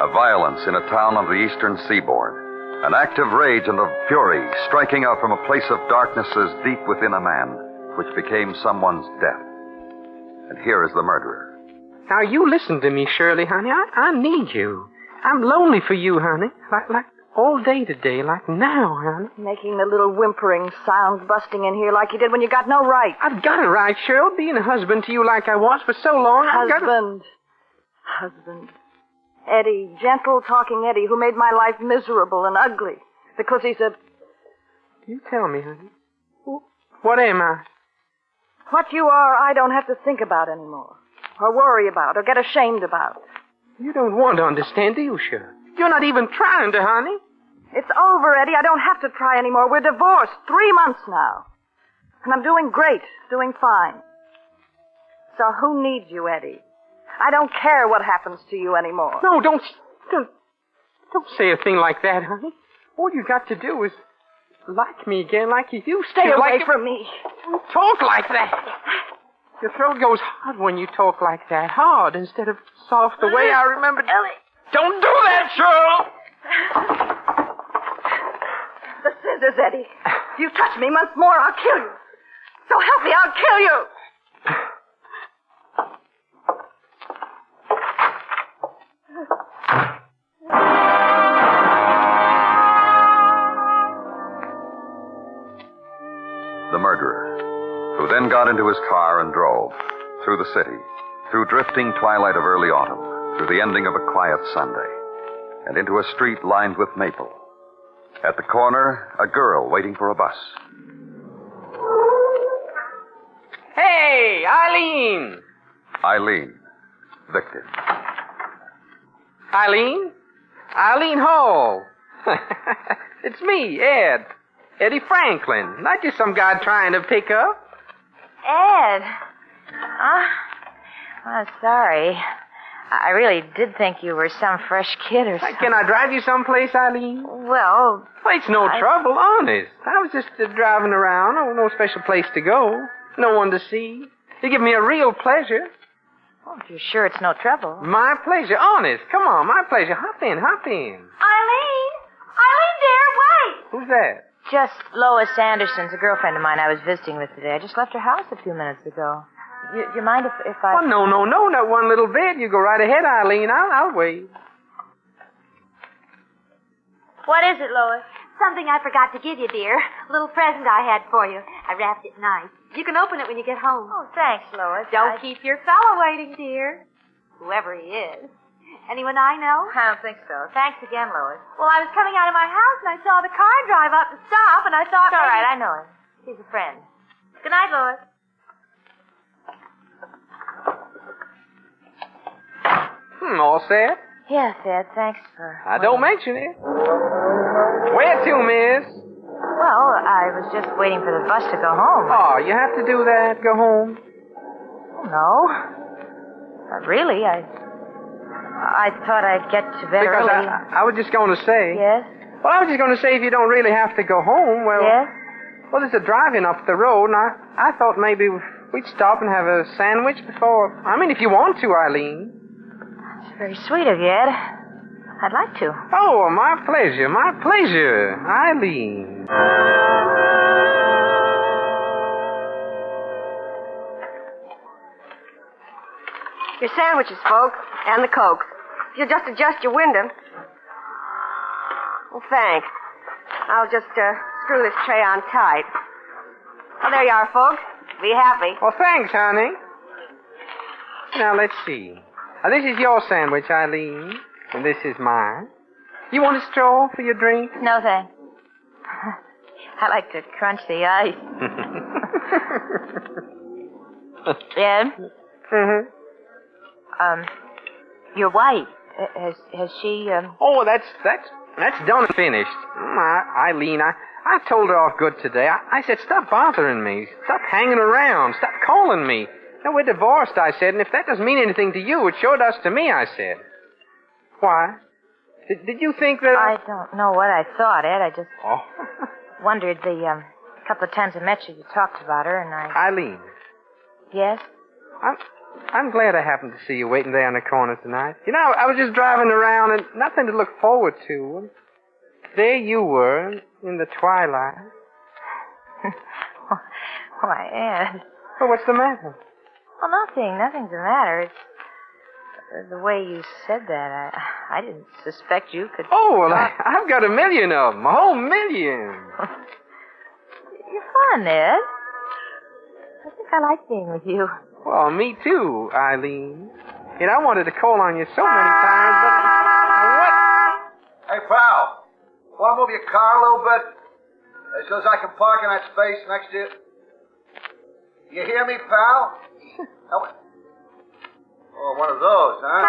a violence in a town on the eastern seaboard, an act of rage and of fury striking out from a place of darkness as deep within a man, which became someone's death. And here is the murderer. Now, you listen to me, Shirley, honey. I need you. I'm lonely for you, honey. Like all day today, like now, honey. Making the little whimpering sounds busting in here like you did when you got no right. I've got a right, Cheryl, being a husband to you like I was for so long. Husband. Eddie, gentle talking Eddie, who made my life miserable and ugly. Because he's a... You tell me, honey. What am I? What you are, I don't have to think about anymore. Or worry about, or get ashamed about. You don't want to understand, do you, Cheryl? You're not even trying to, honey. It's over, Eddie. I don't have to try anymore. We're divorced 3 months now. And I'm doing great, doing fine. So who needs you, Eddie? I don't care what happens to you anymore. No, don't say a thing like that, honey. All you got to do is like me again like you used to. Stay away from me. Don't talk like that. Your throat goes hard when you talk like that. Hard instead of soft the way I remembered. Ellie. Don't do that, Cheryl! The scissors, Eddie. If you touch me once more, I'll kill you. So help me, I'll kill you. The murderer, who then got into his car and drove through the city, through drifting twilight of early autumn, through the ending of a quiet Sunday, and into a street lined with maple. At the corner, a girl waiting for a bus. Hey, Eileen! Eileen, victim. Eileen? Eileen Hall. It's me, Ed. Eddie Franklin. Not just some guy trying to pick up. Ed. I'm sorry. I really did think you were some fresh kid or something. Can I drive you someplace, Eileen? Well... It's no trouble, honest. I was just driving around. No special place to go. No one to see. You give me a real pleasure. Oh, you're sure it's no trouble? My pleasure, honest. Come on, my pleasure. Hop in. Eileen! Eileen, dear, wait! Who's that? Just Lois Anderson's a girlfriend of mine I was visiting with today. I just left her house a few minutes ago. You mind if I... Oh, no, not one little bit. You go right ahead, Eileen. I'll wait. What is it, Lois? Something I forgot to give you, dear. A little present I had for you. I wrapped it nice. You can open it when you get home. Oh, thanks, Lois. Don't keep your fellow waiting, dear. Whoever he is. Anyone I know? I don't think so. Thanks again, Lois. Well, I was coming out of my house and I saw the car drive up and stop, and I thought... It's all right, I know him. He's a friend. Good night, Lois. All set? Yes, Ed, thanks for... Don't mention it. Where to, miss? Well, I was just waiting for the bus to go home. Oh, you have to do that? Go home? No. Not really. I thought I'd get to bed because early. I was just going to say... Yes? Well, I was just going to say if you don't really have to go home, well... Yes? Well, there's a drive-in up the road, and I thought maybe we'd stop and have a sandwich before... I mean, if you want to, Eileen. It's very sweet of you, Ed. I'd like to. Oh, my pleasure, Eileen. Your sandwiches, folks, and the Coke. If you'll just adjust your window. Well, thanks. I'll just screw this tray on tight. Oh, there you are, folks. Be happy. Well, thanks, honey. Now, let's see. This is your sandwich, Eileen, and this is mine. You want a straw for your drink? No, thanks. I like to crunch the ice. Ed? Mm-hmm. Your wife, has she, Oh, that's done and finished. Eileen, I told her off good today. I said, stop bothering me. Stop hanging around. Stop calling me. No, we're divorced, I said, and if that doesn't mean anything to you, it sure does to me, I said. Why? Did you think that I don't know what I thought, Ed. I just Oh. wondered the couple of times I met you, you talked about her, and I... Eileen, Yes? I'm glad I happened to see you waiting there on the corner tonight. You know, I was just driving around and nothing to look forward to. There you were, in the twilight. Why, Ed. Well, what's the matter? Well, nothing's the matter. It's the way you said that. I didn't suspect you could... Oh, well, I've got 1 million of them. A whole million. You're fun, Ed. I think I like being with you. Well, me too, Eileen. You know, I wanted to call on you so many times, but... What? Hey, pal. Want to move your car a little bit? So as I can park in that space next to you? You hear me, pal? Oh, one of those, huh?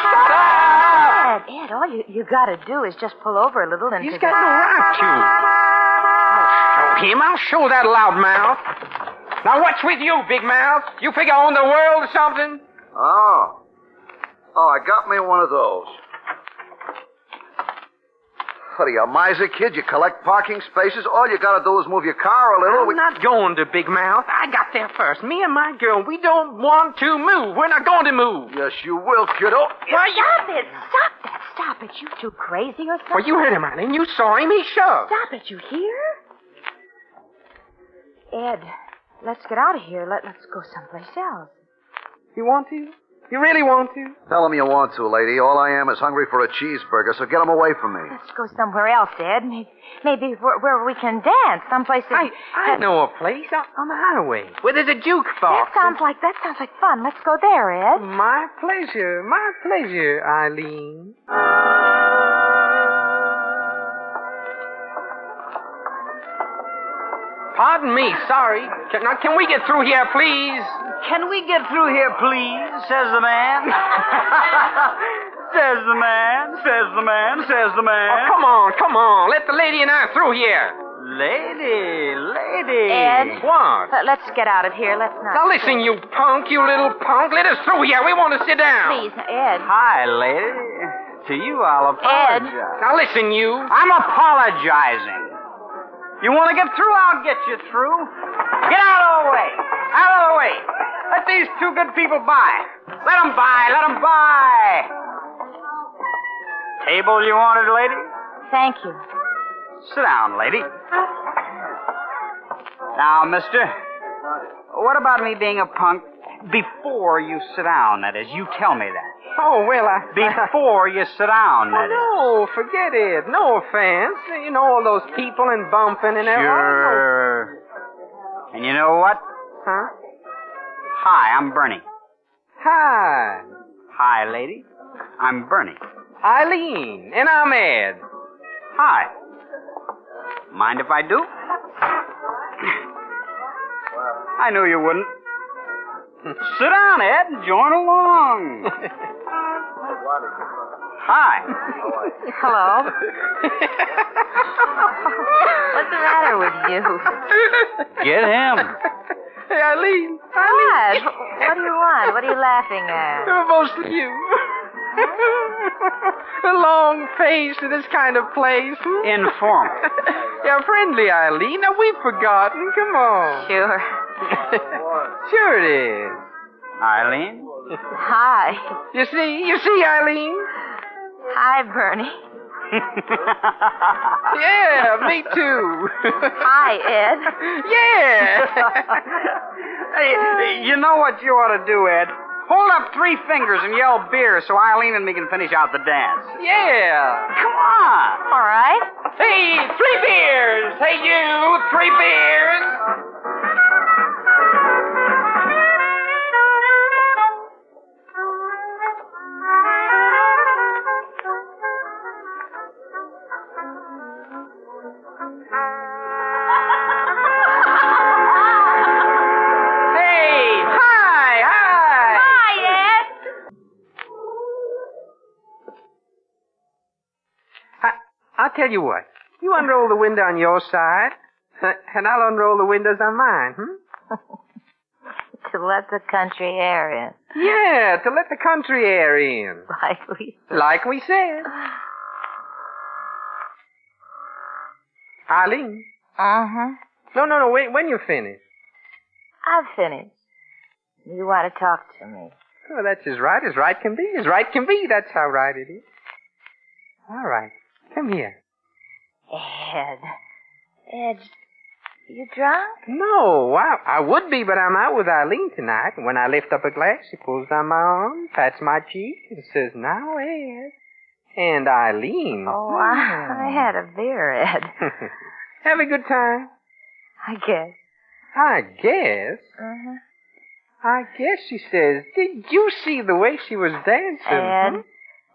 Shut up! Ed, all you gotta do is just pull over a little and... He's got no right to. I'll show him. I'll show that loudmouth. Now, what's with you, big mouth? You figure I own the world or something? Oh, I got me one of those. What are you, a miser, kid? You collect parking spaces? All you gotta do is move your car a little. I'm not going to, big mouth. I got there first. Me and my girl, we don't want to move. We're not going to move. Yes, you will, kiddo. Stop it! Stop that! Stop it! You too crazy or something? Well, you heard him, Eileen. You saw him. He shoved. Stop it! You hear? Ed, let's get out of here. Let's go someplace else. You want to? You really want to? Tell him you want to, lady. All I am is hungry for a cheeseburger, so get him away from me. Let's go somewhere else, Ed. Maybe where we can dance. Someplace that... I know a place on the highway where there's a jukebox. That sounds like fun. Let's go there, Ed. My pleasure, Eileen. Pardon me, sorry. Now, can we get through here, please? Can we get through here, please? Says the man. Says the man. Oh, come on. Let the lady and I through here. Lady. Ed. What? Let's get out of here. Let's not... Now, listen, you punk, you little punk. Let us through here. We want to sit down. Please, Ed. Hi, lady. To you, I'll apologize. Ed. Now, listen, you. I'm apologizing. You want to get through? I'll get you through. Get out of the way. Out of the way. Let these two good people by. Let them by. Table you wanted, lady? Thank you. Sit down, lady. Now, mister, what about me being a punk before you sit down, that is? You tell me that. Oh, well, Before you sit down, that is. No, forget it. No offense. You know, all those people and bumping and everything. Sure. And you know what? Huh? Hi, I'm Bernie. Hi. Hi, lady. I'm Bernie. Eileen. And I'm Ed. Hi. Mind if I do? I knew you wouldn't. Sit down, Ed, and join along. Hi. Hello. What's the matter with you? Get him. Hey, Eileen. What? What do you want? What are you laughing at? Mostly you. A long face to this kind of place. Informal. Yeah, friendly, Eileen. Now, we've forgotten. Come on. Sure. Sure it is. Eileen? Hi. You see, Eileen? Hi, Bernie. Yeah, me too. Hi, Ed. Yeah. Hey, you know what you ought to do, Ed? Hold up 3 fingers and yell beer so Eileen and me can finish out the dance. Yeah. Come on. All right. Hey, 3 beers. Hey, you, 3 beers. I'll tell you what. You unroll the window on your side, and I'll unroll the windows on mine, To let the country air in. Yeah, to let the country air in. Like we said. Eileen. Uh-huh. No, wait, when you finish. I've finished. You want to talk to me? Oh, that's as right can be. As right can be, that's how right it is. All right, come here. Ed, you drunk? No, I would be, but I'm out with Eileen tonight. When I lift up a glass, she pulls down my arm, pats my cheek, and says, "Now, Ed." And Eileen. Oh, I had a beer, Ed. Have a good time. I guess. I guess? Uh-huh. I guess, she says. Did you see the way she was dancing? Ed.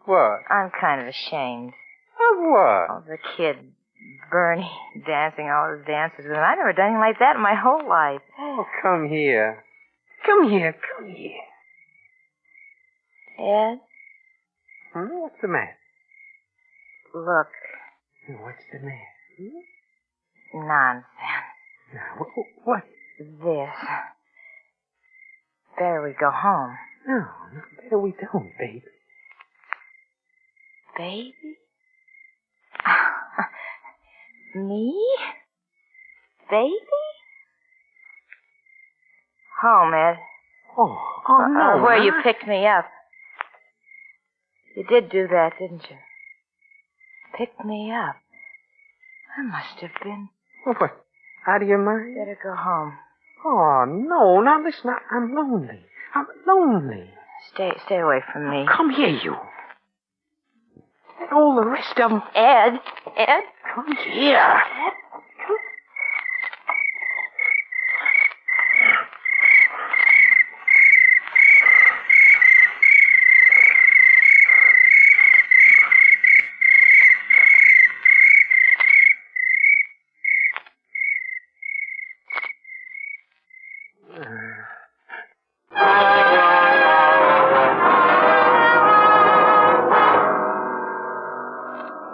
What? I'm kind of ashamed. Of what? Oh, the kid, Bernie, dancing all his dances with him. I've never done anything like that in my whole life. Oh, come here. Come here. Ed? What's the matter? Look. What's the matter? Nonsense. Now, what? This. Better we go home. No, better we don't, baby. Baby? Me? Baby? Home, Ed. Oh, no. Where you picked me up. You did do that, didn't you? Picked me up. I must have been. What? Out of your mind? Better go home. Oh, no. Now, listen, I'm lonely. Stay away from me. Come here, you. And all the rest of them. Ed? Come here. Ed?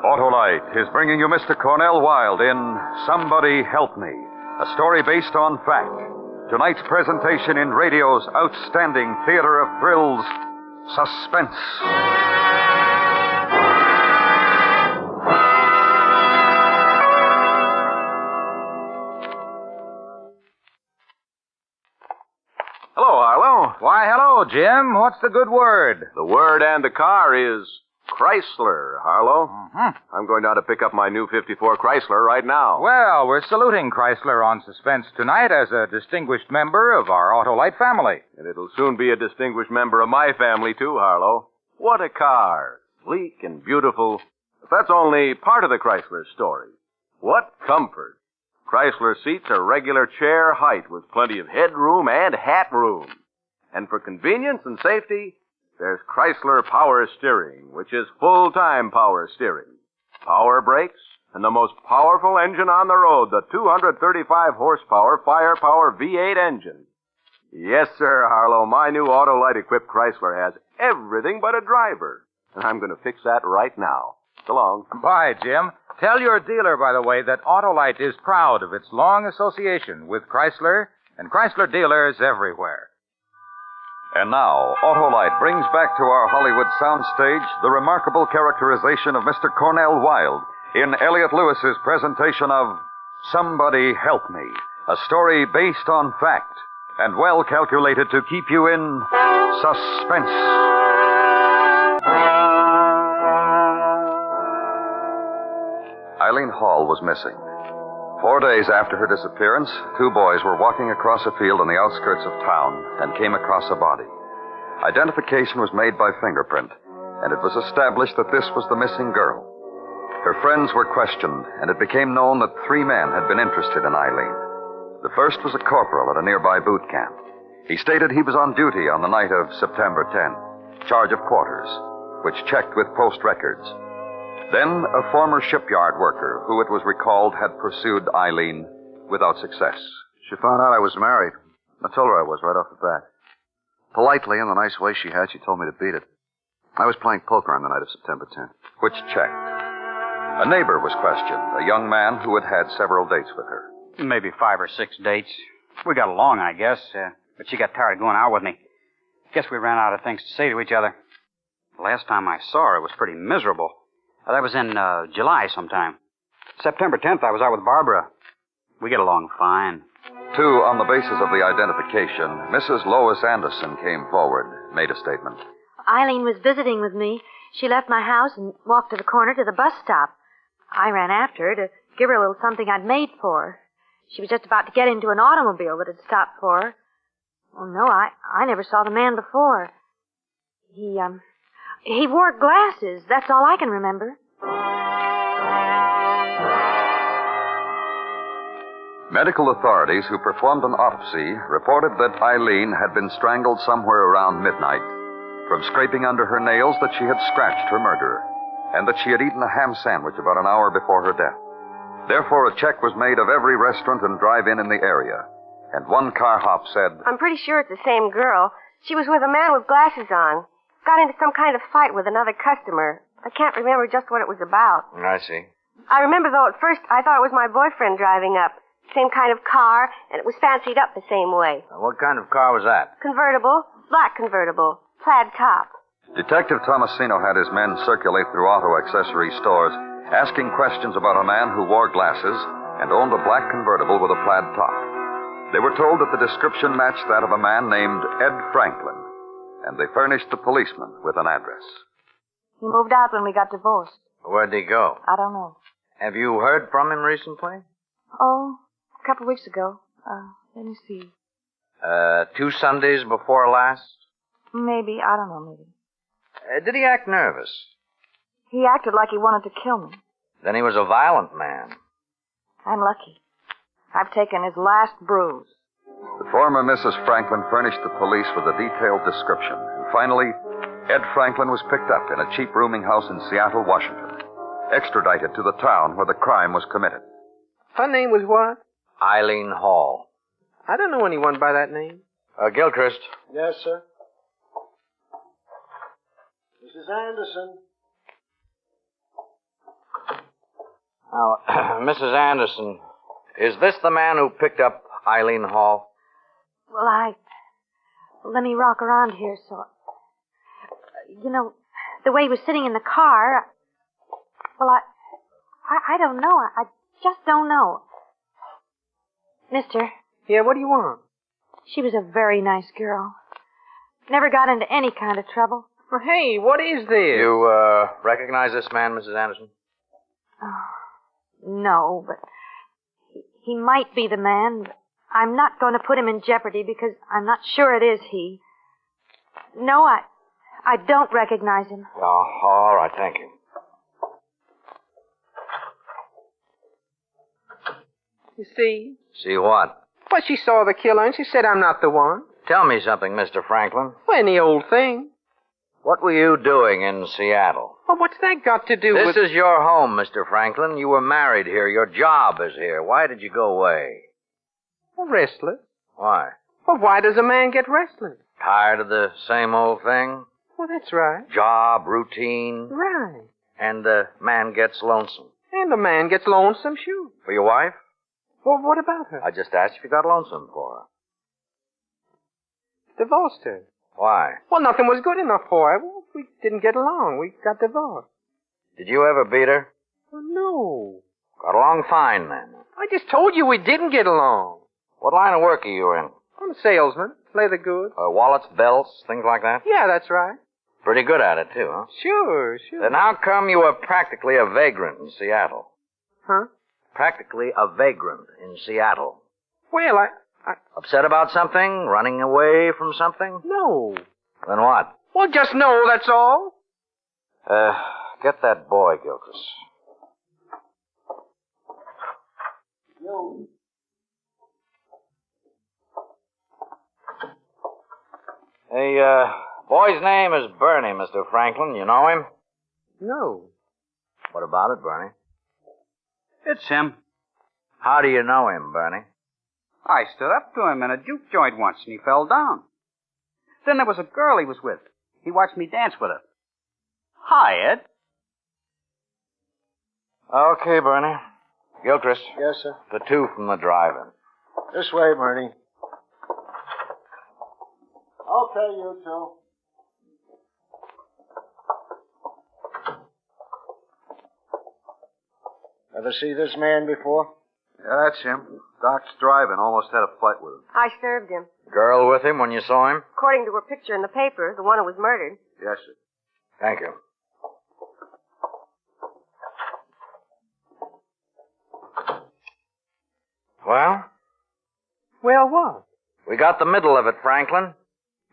Autolite is bringing you Mr. Cornell Wilde in Somebody Help Me, a story based on fact. Tonight's presentation in radio's outstanding theater of thrills, Suspense. Hello, Harlow. Why, hello, Jim. What's the good word? The word and the car is Chrysler, Harlow. Mm-hmm. I'm going down to pick up my new 54 Chrysler right now. Well, we're saluting Chrysler on Suspense tonight as a distinguished member of our Autolite family. And it'll soon be a distinguished member of my family, too, Harlow. What a car. Sleek and beautiful. But that's only part of the Chrysler story. What comfort. Chrysler seats are regular chair height with plenty of headroom and hat room. And for convenience and safety, there's Chrysler Power Steering, which is full-time power steering. Power brakes, and the most powerful engine on the road, the 235-horsepower Firepower V8 engine. Yes, sir, Harlow, my new Autolite-equipped Chrysler has everything but a driver. And I'm going to fix that right now. So long. Bye, Jim. Tell your dealer, by the way, that Autolite is proud of its long association with Chrysler and Chrysler dealers everywhere. And now, Autolite brings back to our Hollywood soundstage the remarkable characterization of Mr. Cornell Wilde in Elliot Lewis's presentation of Somebody Help Me, a story based on fact and well calculated to keep you in suspense. Eileen Hall was missing. 4 days after her disappearance, 2 boys were walking across a field on the outskirts of town and came across a body. Identification was made by fingerprint, and it was established that this was the missing girl. Her friends were questioned, and it became known that 3 men had been interested in Eileen. The first was a corporal at a nearby boot camp. He stated he was on duty on the night of September 10, charge of quarters, which checked with post records. Then a former shipyard worker, who it was recalled had pursued Eileen without success. She found out I was married. I told her I was right off the bat. Politely, in the nice way she had, she told me to beat it. I was playing poker on the night of September 10th. Which checked. A neighbor was questioned, a young man who had had several dates with her. Maybe 5 or 6 dates. We got along, I guess, but she got tired of going out with me. Guess we ran out of things to say to each other. The last time I saw her, it was pretty miserable. That was in July sometime. September 10th, I was out with Barbara. We get along fine. Too, on the basis of the identification, Mrs. Lois Anderson came forward, made a statement. Eileen was visiting with me. She left my house and walked to the corner to the bus stop. I ran after her to give her a little something I'd made for her. She was just about to get into an automobile that had stopped for her. Oh, no, I never saw the man before. He wore glasses. That's all I can remember. Medical authorities who performed an autopsy reported that Eileen had been strangled somewhere around midnight. From scraping under her nails that she had scratched her murderer, and that she had eaten a ham sandwich about an hour before her death. Therefore, a check was made of every restaurant and drive-in in the area. And one car hop said, I'm pretty sure it's the same girl. She was with a man with glasses on. Got into some kind of fight with another customer. I can't remember just what it was about. I see. I remember, though, at first I thought it was my boyfriend driving up. Same kind of car, and it was fancied up the same way. What kind of car was that? Convertible. Black convertible. Plaid top. Detective Tomasino had his men circulate through auto accessory stores, asking questions about a man who wore glasses and owned a black convertible with a plaid top. They were told that the description matched that of a man named Ed Franklin, and they furnished the policeman with an address. He moved out when we got divorced. Where'd he go? I don't know. Have you heard from him recently? Oh, a couple of weeks ago. Let me see. 2 Sundays before last? Maybe. I don't know, maybe. Did he act nervous? He acted like he wanted to kill me. Then he was a violent man. I'm lucky. I've taken his last bruise. The former Mrs. Franklin furnished the police with a detailed description. And finally, Ed Franklin was picked up in a cheap rooming house in Seattle, Washington, extradited to the town where the crime was committed. Her name was what? Eileen Hall. I don't know anyone by that name. Gilchrist. Yes, sir. Mrs. Anderson. Now, Mrs. Anderson, is this the man who picked up Eileen Hall? Well, let me rock around here so... You know, the way he was sitting in the car... Well, I don't know. I just don't know. Mister. Yeah, what do you want? She was a very nice girl. Never got into any kind of trouble. Well, hey, what is this? You, recognize this man, Mrs. Anderson? Oh, no, but he might be the man. But I'm not going to put him in jeopardy because I'm not sure it is he. No, I don't recognize him. Oh, all right, thank you. You see? See what? Well, she saw the killer and she said I'm not the one. Tell me something, Mr. Franklin. Well, any old thing. What were you doing in Seattle? Well, what's that got to do with... This is your home, Mr. Franklin. You were married here. Your job is here. Why did you go away? Well, restless. Why? Well, why does a man get restless? Tired of the same old thing? Well, that's right. Job, routine. Right. And the man gets lonesome. And the man gets lonesome, sure. For your wife? Well, what about her? I just asked if you got lonesome for her. Divorced her. Why? Well, nothing was good enough for her. Well, we didn't get along. We got divorced. Did you ever beat her? Well, no. Got along fine, then. I just told you we didn't get along. What line of work are you in? I'm a salesman. Leather goods. Wallets, belts, things like that? Yeah, that's right. Pretty good at it, too, huh? Sure. Then how come you were practically a vagrant in Seattle? Huh? Practically a vagrant in Seattle. Well, I... Upset about something? Running away from something? No. Then what? Well, just no, that's all. Get that boy, Gilchrist. Hey, boy's name is Bernie, Mr. Franklin. You know him? No. What about it, Bernie? It's him. How do you know him, Bernie? I stood up to him in a juke joint once, and he fell down. Then there was a girl he was with. He watched me dance with her. Hi, Ed. Okay, Bernie. Gilchrist. Yes, sir. The 2 from the drive-in. This way, Bernie. Okay, you two. Ever see this man before? Yeah, that's him. Doc's driving. Almost had a fight with him. I served him. Girl with him when you saw him? According to her picture in the paper, the one who was murdered. Yes, sir. Thank you. Well? Well, what? We got the middle of it, Franklin.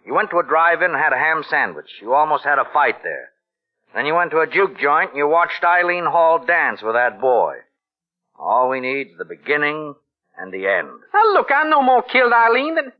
You went to a drive-in and had a ham sandwich. You almost had a fight there. Then you went to a juke joint and you watched Eileen Hall dance with that boy. All we need is the beginning and the end. Now, look, I no more killed Eileen than...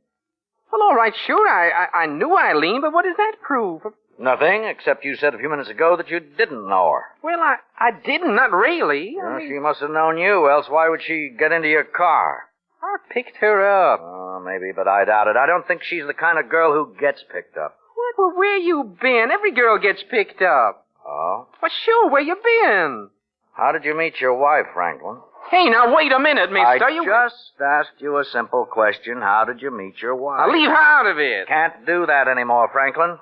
Well, all right, sure, I knew Eileen, but what does that prove? Nothing, except you said a few minutes ago that you didn't know her. Well, I didn't, not really. Well, she must have known you, else why would she get into your car? I picked her up. Oh, maybe, but I doubt it. I don't think she's the kind of girl who gets picked up. Well, where you been? Every girl gets picked up. Oh? Well, sure, where you been? How did you meet your wife, Franklin? Hey, now, wait a minute, mister. I just asked you a simple question. How did you meet your wife? I'll leave her out of it. Can't do that anymore, Franklin.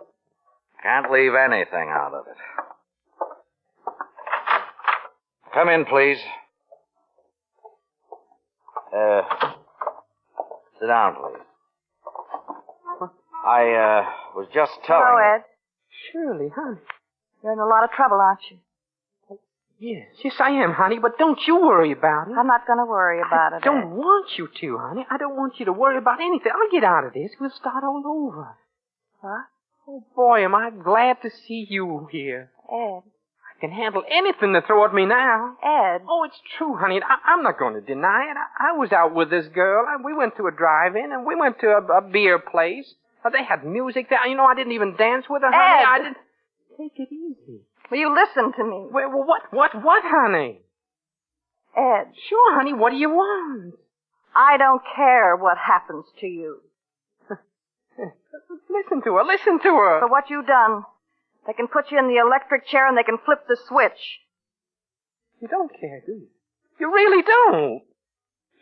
Can't leave anything out of it. Come in, please. Sit down, please. I was just telling Hello, you. Ed. Shirley, honey. You're in a lot of trouble, aren't you? Yes, I am, honey, but don't you worry about it. I'm not going to worry about it, I don't Ed. want you to, honey. I don't want you to worry about anything. I'll get out of this. We'll start all over. What? Oh, boy, am I glad to see you here. Ed. I can handle anything to throw at me now. Ed. Oh, it's true, honey. I'm not going to deny it. I was out with this girl. We went to a drive-in, and we went to a beer place. They had music there. You know, I didn't even dance with her, honey. Ed. I didn't... Take it easy. Will you listen to me? Well, what, honey? Ed. Sure, honey. What do you want? I don't care what happens to you. Listen to her. For what you've done. They can put you in the electric chair and they can flip the switch. You don't care, do you? You really don't.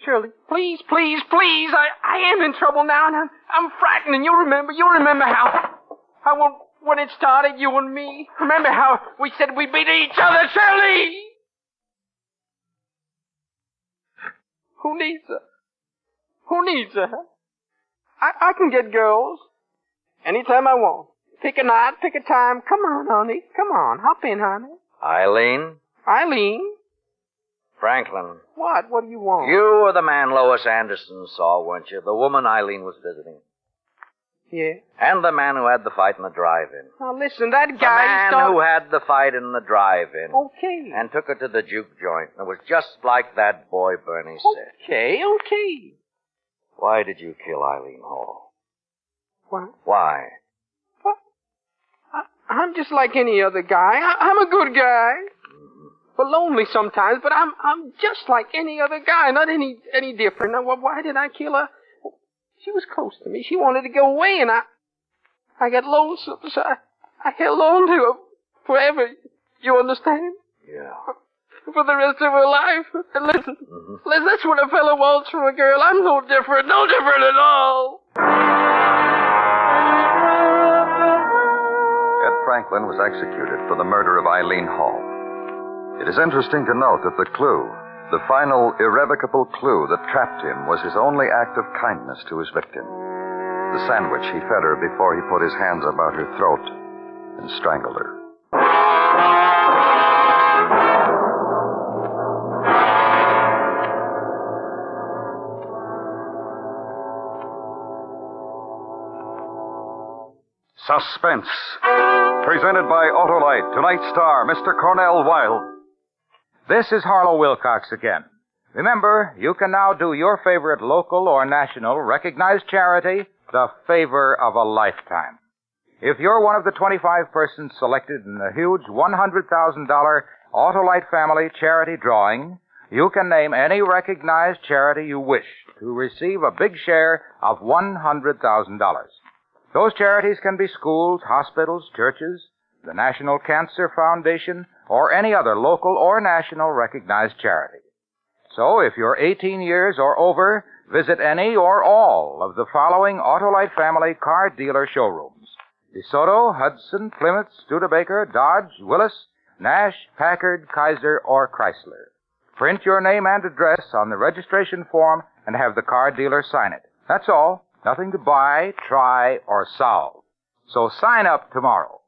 Shirley, please. I am in trouble now, and I'm frightened. And you remember how when it started, you and me. Remember how we said we beat each other, Shirley? Who needs her? I can get girls anytime I want. Pick a night, pick a time. Come on, honey. Come on. Hop in, honey. Eileen? Franklin. What? What do you want? You were the man Lois Anderson saw, weren't you? The woman Eileen was visiting. Yeah. And the man who had the fight in the drive-in. Now, listen, that guy... The man who had the fight in the drive-in. Okay. And took her to the juke joint. It was just like that boy Bernie said. Okay. Why did you kill Eileen Hall? What? Why? I'm just like any other guy. I'm a good guy. Well, lonely sometimes, but I'm just like any other guy, not any different. Now, why did I kill her? She was close to me. She wanted to go away, and I got lonesome, so I held on to her forever. You understand? Yeah. For the rest of her life. And listen, that's what a fellow wants from a girl. I'm no different at all. Ed Franklin was executed for the murder of Eileen Hall. It is interesting to note that the final irrevocable clue that trapped him was his only act of kindness to his victim. The sandwich he fed her before he put his hands about her throat and strangled her. Suspense. Presented by Autolite. Tonight's star, Mr. Cornell Wilde. This is Harlow Wilcox again. Remember, you can now do your favorite local or national recognized charity the favor of a lifetime. If you're one of the 25 persons selected in the huge $100,000 Autolite Family Charity Drawing, you can name any recognized charity you wish to receive a big share of $100,000. Those charities can be schools, hospitals, churches, the National Cancer Foundation, or any other local or national recognized charity. So if you're 18 years or over, visit any or all of the following Autolite family car dealer showrooms: DeSoto, Hudson, Plymouth, Studebaker, Dodge, Willis, Nash, Packard, Kaiser, or Chrysler. Print your name and address on the registration form and have the car dealer sign it. That's all. Nothing to buy, try, or solve. So sign up tomorrow.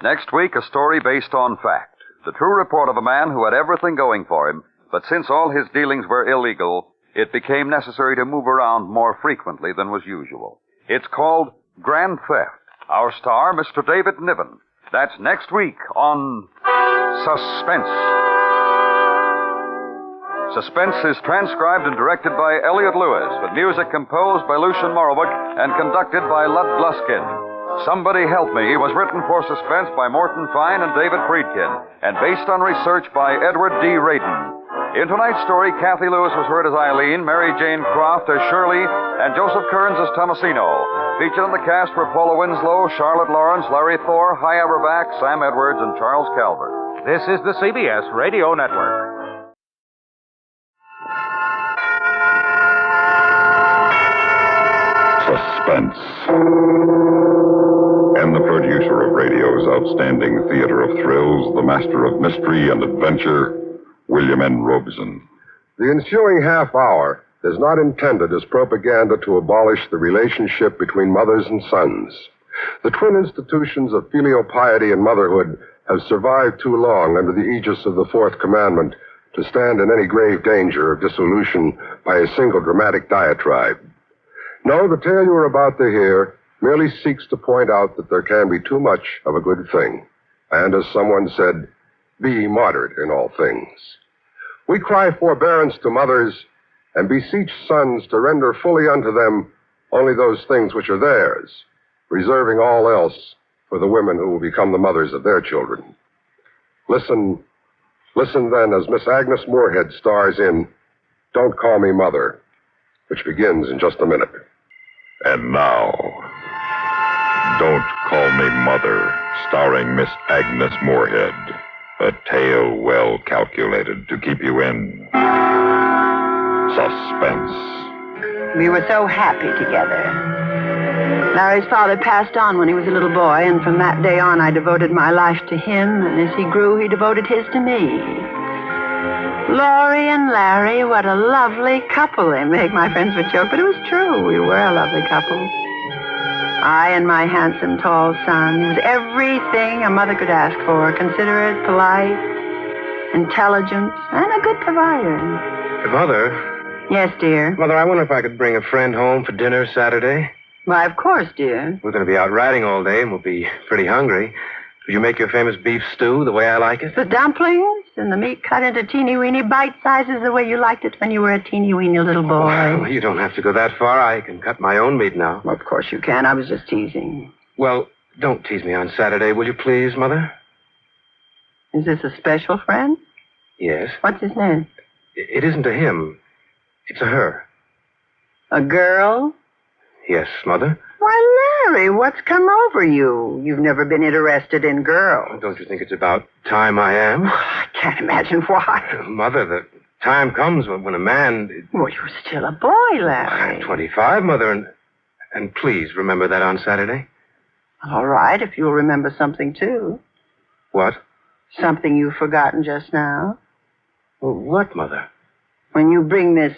Next week, a story based on fact. The true report of a man who had everything going for him, but since all his dealings were illegal, it became necessary to move around more frequently than was usual. It's called Grand Theft. Our star, Mr. David Niven. That's next week on Suspense. Suspense is transcribed and directed by Elliot Lewis, with music composed by Lucien Moravec and conducted by Lud Gluskin. Somebody Help Me was written for Suspense by Morton Fine and David Friedkin, and based on research by Edward D. Radin. In tonight's story, Kathy Lewis was heard as Eileen, Mary Jane Croft as Shirley, and Joseph Kearns as Tomasino. Featured in the cast were Paula Winslow, Charlotte Lawrence, Larry Thor, Hy Averback, Sam Edwards, and Charles Calvert. This is the CBS Radio Network. Suspense. And the producer of radio's outstanding theater of thrills, the master of mystery and adventure, William N. Robeson. The ensuing half hour is not intended as propaganda to abolish the relationship between mothers and sons. The twin institutions of filial piety and motherhood have survived too long under the aegis of the Fourth Commandment to stand in any grave danger of dissolution by a single dramatic diatribe. No, the tale you are about to hear merely seeks to point out that there can be too much of a good thing. And as someone said, be moderate in all things. We cry forbearance to mothers and beseech sons to render fully unto them only those things which are theirs, reserving all else for the women who will become the mothers of their children. Listen then as Miss Agnes Moorehead stars in Don't Call Me Mother, which begins in just a minute. And now, Don't Call Me Mother, starring Miss Agnes Moorehead. A tale well calculated to keep you in suspense. We were so happy together. Larry's father passed on when he was a little boy, and from that day on I devoted my life to him, and as he grew, he devoted his to me. Laurie and Larry, what a lovely couple they make. My friends would joke, but it was true. We were a lovely couple. I and my handsome, tall son. He was everything a mother could ask for. Considerate, polite, intelligent, and a good provider. Mother? Yes, dear? Mother, I wonder if I could bring a friend home for dinner Saturday. Why, of course, dear. We're going to be out riding all day, and we'll be pretty hungry. Could you make your famous beef stew the way I like it? The dumplings and the meat cut into teeny-weeny bite sizes the way you liked it when you were a teeny-weeny little boy. Well, you don't have to go that far. I can cut my own meat now. Well, of course you can. I was just teasing. Well, don't tease me on Saturday, will you please, Mother? Is this a special friend? Yes. What's his name? It isn't a him. It's a her. A girl? Yes, Mother. Why, Larry, what's come over you? You've never been interested in girls. Don't you think it's about time I am? I can't imagine why. Mother, the time comes when a man... Well, you're still a boy, Larry. I'm 25, Mother, and please remember that on Saturday. All right, if you'll remember something, too. What? Something you've forgotten just now. Well, what, Mother? When you bring this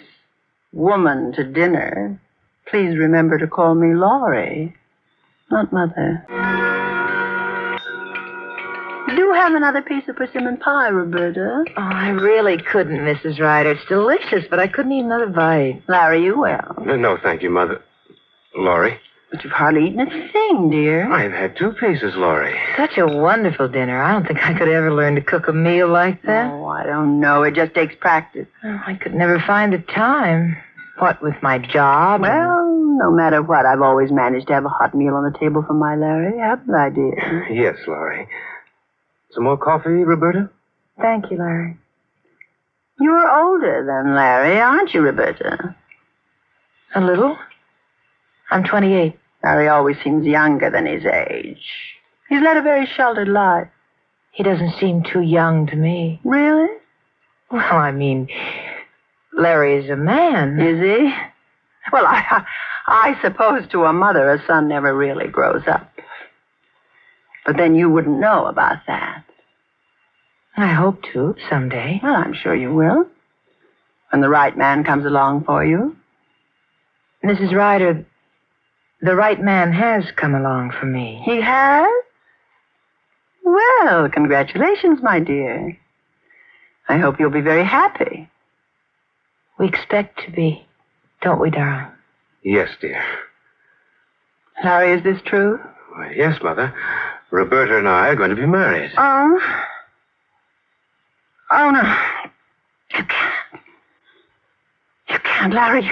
woman to dinner, please remember to call me Laurie, not Mother. Do have another piece of persimmon pie, Roberta. Oh, I really couldn't, Mrs. Ryder. It's delicious, but I couldn't eat another bite. Larry, you will. No, thank you, Mother. Laurie? But you've hardly eaten a thing, dear. I've had 2 pieces, Laurie. Such a wonderful dinner. I don't think I could ever learn to cook a meal like that. Oh, I don't know. It just takes practice. Oh, I could never find the time. What with my job? Well, no matter what, I've always managed to have a hot meal on the table for my Larry, haven't I, dear? Yes, Laurie. Some more coffee, Roberta? Thank you, Larry. You're older than Larry, aren't you, Roberta? A little. I'm 28. Larry always seems younger than his age. He's led a very sheltered life. He doesn't seem too young to me. Really? Well, I mean, Larry's a man. Is he? Well, I suppose to a mother, a son never really grows up. But then you wouldn't know about that. I hope to, someday. Well, I'm sure you will. When the right man comes along for you. Mrs. Ryder, the right man has come along for me. He has? Well, congratulations, my dear. I hope you'll be very happy. We expect to be, don't we, darling? Yes, dear. Larry, is this true? Why, yes, Mother. Roberta and I are going to be married. Oh? Oh, no. You can't. You can't, Larry.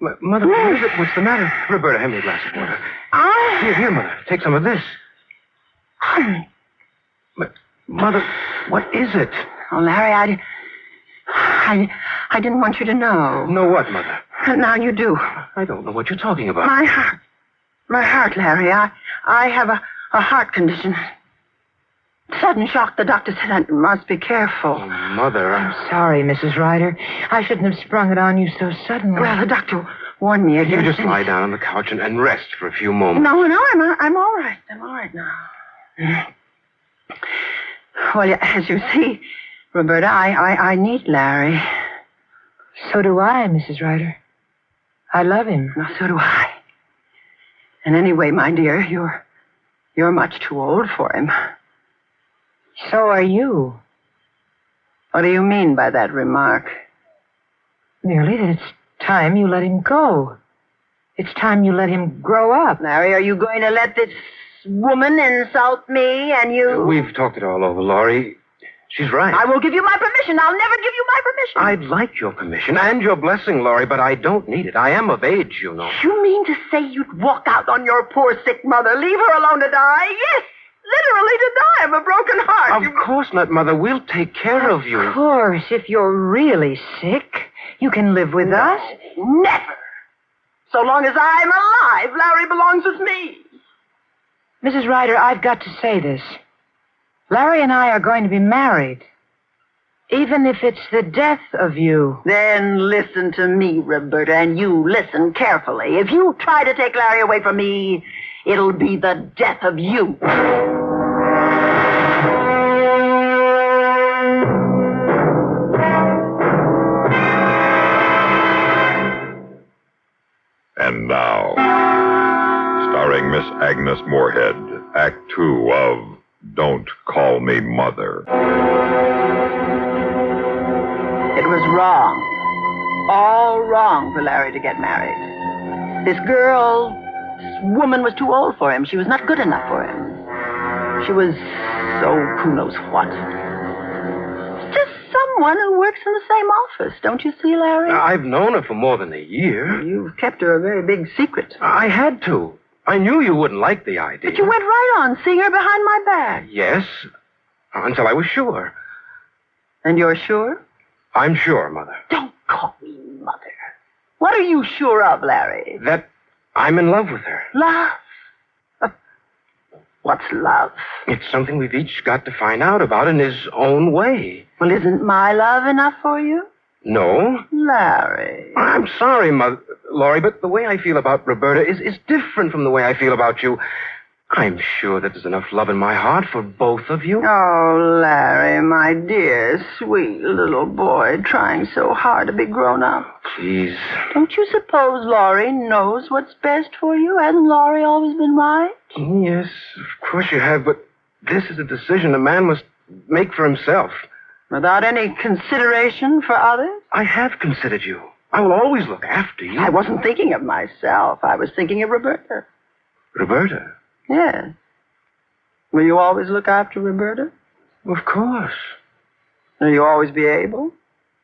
Mother, what is it? What's the matter? Roberta, hand me a glass of water. Here, Mother. Take some of this. Mother, what is it? Oh, Larry, I didn't want you to know. Know what, Mother? And now you do. I don't know what you're talking about. My heart, Larry. I have a heart condition. Sudden shock. The doctor said I must be careful. Oh, Mother, I'm sorry, Mrs. Ryder. I shouldn't have sprung it on you so suddenly. Well, the doctor warned me against You just lie down on the couch and rest for a few moments. No, I'm all right. I'm all right now. Well, as you see, Roberta, I need Larry. So do I, Mrs. Ryder. I love him. Well, so do I. And anyway, my dear, you're much too old for him. So are you. What do you mean by that remark? Merely that it's time you let him go. It's time you let him grow up. Larry, are you going to let this woman insult me and you... We've talked it all over, Laurie. She's right. I will give you my permission. I'll never give you my permission. I'd like your permission and your blessing, Laurie, but I don't need it. I am of age, you know. You mean to say you'd walk out on your poor sick mother, leave her alone to die? Yes, literally to die of a broken heart. Of course not, Mother. We'll take care of you. Of course. If you're really sick, you can live with us. Never. So long as I'm alive, Larry belongs with me. Mrs. Ryder, I've got to say this. Larry and I are going to be married. Even if it's the death of you. Then listen to me, Roberta, and you listen carefully. If you try to take Larry away from me, it'll be the death of you. And now, starring Miss Agnes Moorehead, Act 2 of Don't Call Me Mother. It was wrong. All wrong for Larry to get married. This woman was too old for him. She was not good enough for him. She was, who knows what. Just someone who works in the same office. Don't you see, Larry? I've known her for more than a year. You've kept her a very big secret. I had to. I knew you wouldn't like the idea. But you went right on seeing her behind my back. Yes, until I was sure. And you're sure? I'm sure, Mother. Don't call me Mother. What are you sure of, Larry? That I'm in love with her. Love? What's love? It's something we've each got to find out about in his own way. Well, isn't my love enough for you? No. Larry. I'm sorry, Laurie, but the way I feel about Roberta is different from the way I feel about you. I'm sure that there's enough love in my heart for both of you. Oh, Larry, my dear, sweet little boy, trying so hard to be grown up. Please. Don't you suppose Laurie knows what's best for you? Hasn't Laurie always been right? Yes, of course you have, but this is a decision a man must make for himself. Without any consideration for others? I have considered you. I will always look after you. I wasn't thinking of myself. I was thinking of Roberta. Roberta? Yes. Will you always look after Roberta? Of course. Will you always be able?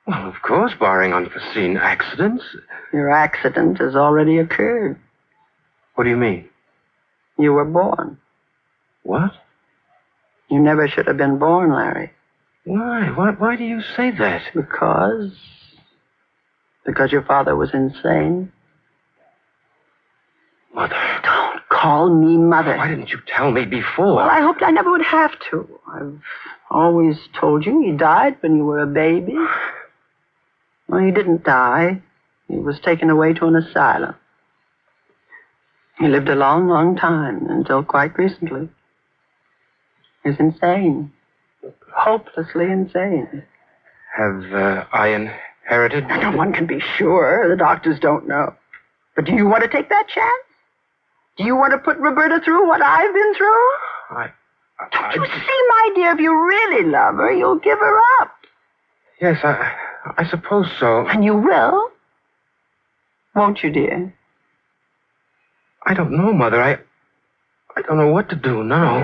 Well, of course, barring unforeseen accidents. Your accident has already occurred. What do you mean? You were born. What? You never should have been born, Larry. Why? Why do you say that? Because your father was insane. Mother. Don't call call me mother. Why didn't you tell me before? Well, I hoped I never would have to. I've always told you he died when you were a baby. Well, he didn't die. He was taken away to an asylum. He lived a long, long time, until quite recently. He's insane. Hopelessly insane. Have I inherited? No one can be sure. The doctors don't know. But do you want to take that chance? Do you want to put Roberta through what I've been through? Don't you see, my dear, if you really love her, you'll give her up. Yes, I suppose so. And you will? Won't you, dear? I don't know, Mother. I don't know what to do now.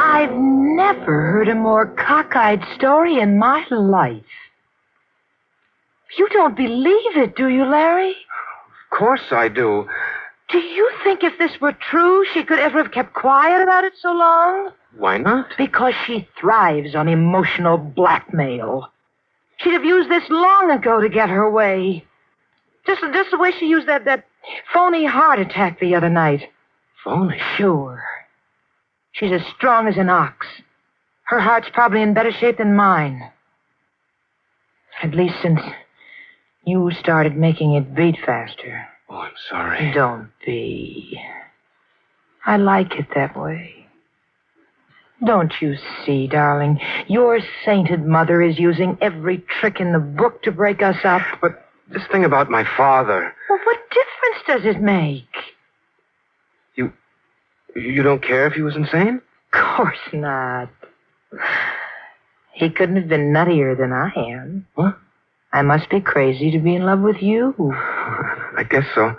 I've never heard a more cockeyed story in my life. You don't believe it, do you, Larry? Of course I do. Do you think if this were true, she could ever have kept quiet about it so long? Why not? Because she thrives on emotional blackmail. She'd have used this long ago to get her way. Just the way she used that phony heart attack the other night. Phony? Sure. She's as strong as an ox. Her heart's probably in better shape than mine. At least since you started making it beat faster. Oh, I'm sorry. Don't be. I like it that way. Don't you see, darling? Your sainted mother is using every trick in the book to break us up. But this thing about my father... Well, what difference does it make? You don't care if he was insane? Of course not. He couldn't have been nuttier than I am. What? I must be crazy to be in love with you. I guess so.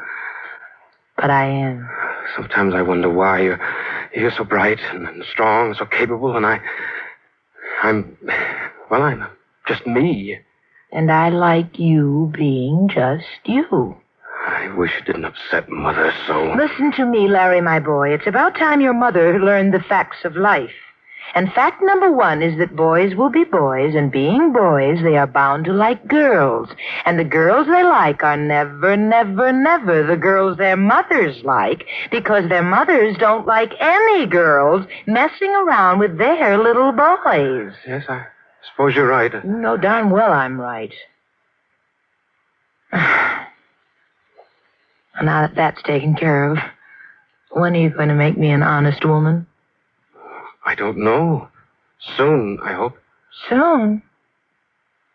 But I am. Sometimes I wonder why you're so bright and strong, so capable, and I'm just me. And I like you being just you. I wish it didn't upset Mother so. Listen to me, Larry, my boy. It's about time your mother learned the facts of life. And fact number 1 is that boys will be boys, and being boys, they are bound to like girls. And the girls they like are never, never, never the girls their mothers like, because their mothers don't like any girls messing around with their little boys. Yes, I suppose you're right. You know darn well I'm right. Now that that's taken care of, when are you going to make me an honest woman? I don't know. Soon, I hope. Soon?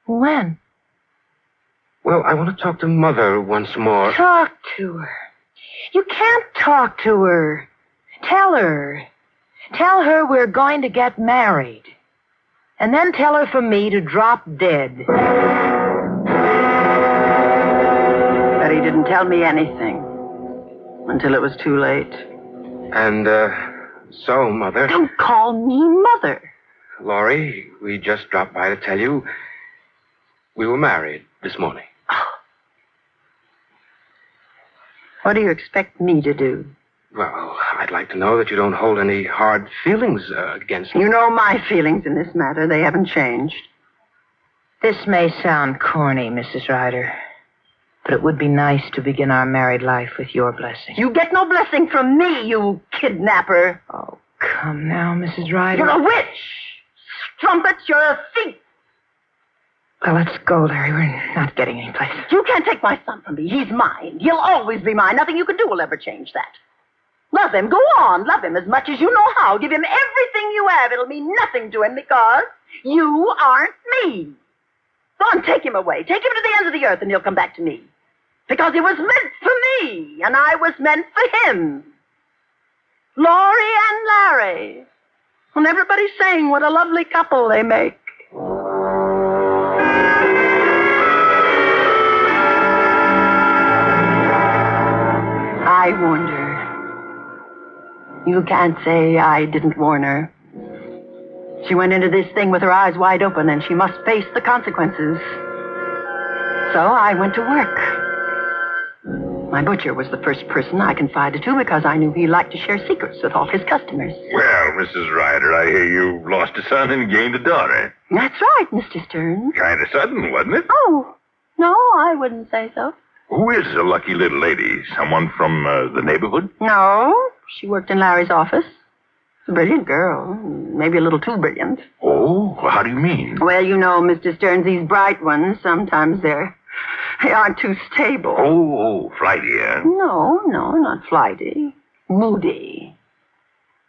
When? Well, I want to talk to Mother once more. Talk to her. You can't talk to her. Tell her. Tell her we're going to get married. And then tell her for me to drop dead. But he didn't tell me anything until it was too late. And, so, Mother... Don't call me Mother. Laurie, we just dropped by to tell you we were married this morning. What do you expect me to do? Well, I'd like to know that you don't hold any hard feelings against me. You know my feelings in this matter. They haven't changed. This may sound corny, Mrs. Ryder, but it would be nice to begin our married life with your blessing. You get no blessing from me, you kidnapper. Oh, come now, Mrs. Ryder. You're a witch. Strumpet, you're a thief. Well, let's go, Larry. We're not getting any place. You can't take my son from me. He's mine. He'll always be mine. Nothing you can do will ever change that. Love him. Go on. Love him as much as you know how. Give him everything you have. It'll mean nothing to him because you aren't me. Go on, take him away. Take him to the ends of the earth and he'll come back to me. Because he was meant for me, and I was meant for him. Laurie and Larry. And everybody's saying what a lovely couple they make. I warned her. You can't say I didn't warn her. She went into this thing with her eyes wide open, and she must face the consequences. So I went to work. My butcher was the first person I confided to because I knew he liked to share secrets with all his customers. Well, Mrs. Ryder, I hear you lost a son and gained a daughter. That's right, Mr. Stern. Kind of sudden, wasn't it? Oh, No, I wouldn't say so. Who is the lucky little lady? Someone from the neighborhood? No, she worked in Larry's office. A brilliant girl. Maybe a little too brilliant. Oh, how do you mean? Well, you know, Mr. Stearns, these bright ones, sometimes they aren't too stable. Oh, flighty, eh? No, not flighty. Moody.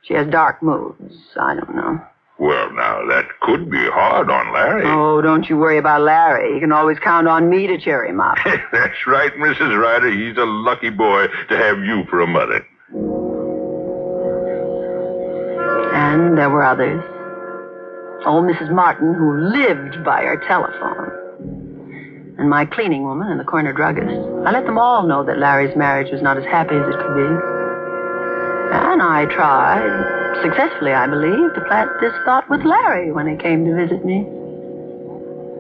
She has dark moods. I don't know. Well, now, that could be hard on Larry. Oh, don't you worry about Larry. You can always count on me to cheer him up. That's right, Mrs. Ryder. He's a lucky boy to have you for a mother. And there were others. Old Mrs. Martin, who lived by her telephone. And my cleaning woman and the corner druggist. I let them all know that Larry's marriage was not as happy as it could be. And I tried, successfully I believe, to plant this thought with Larry when he came to visit me.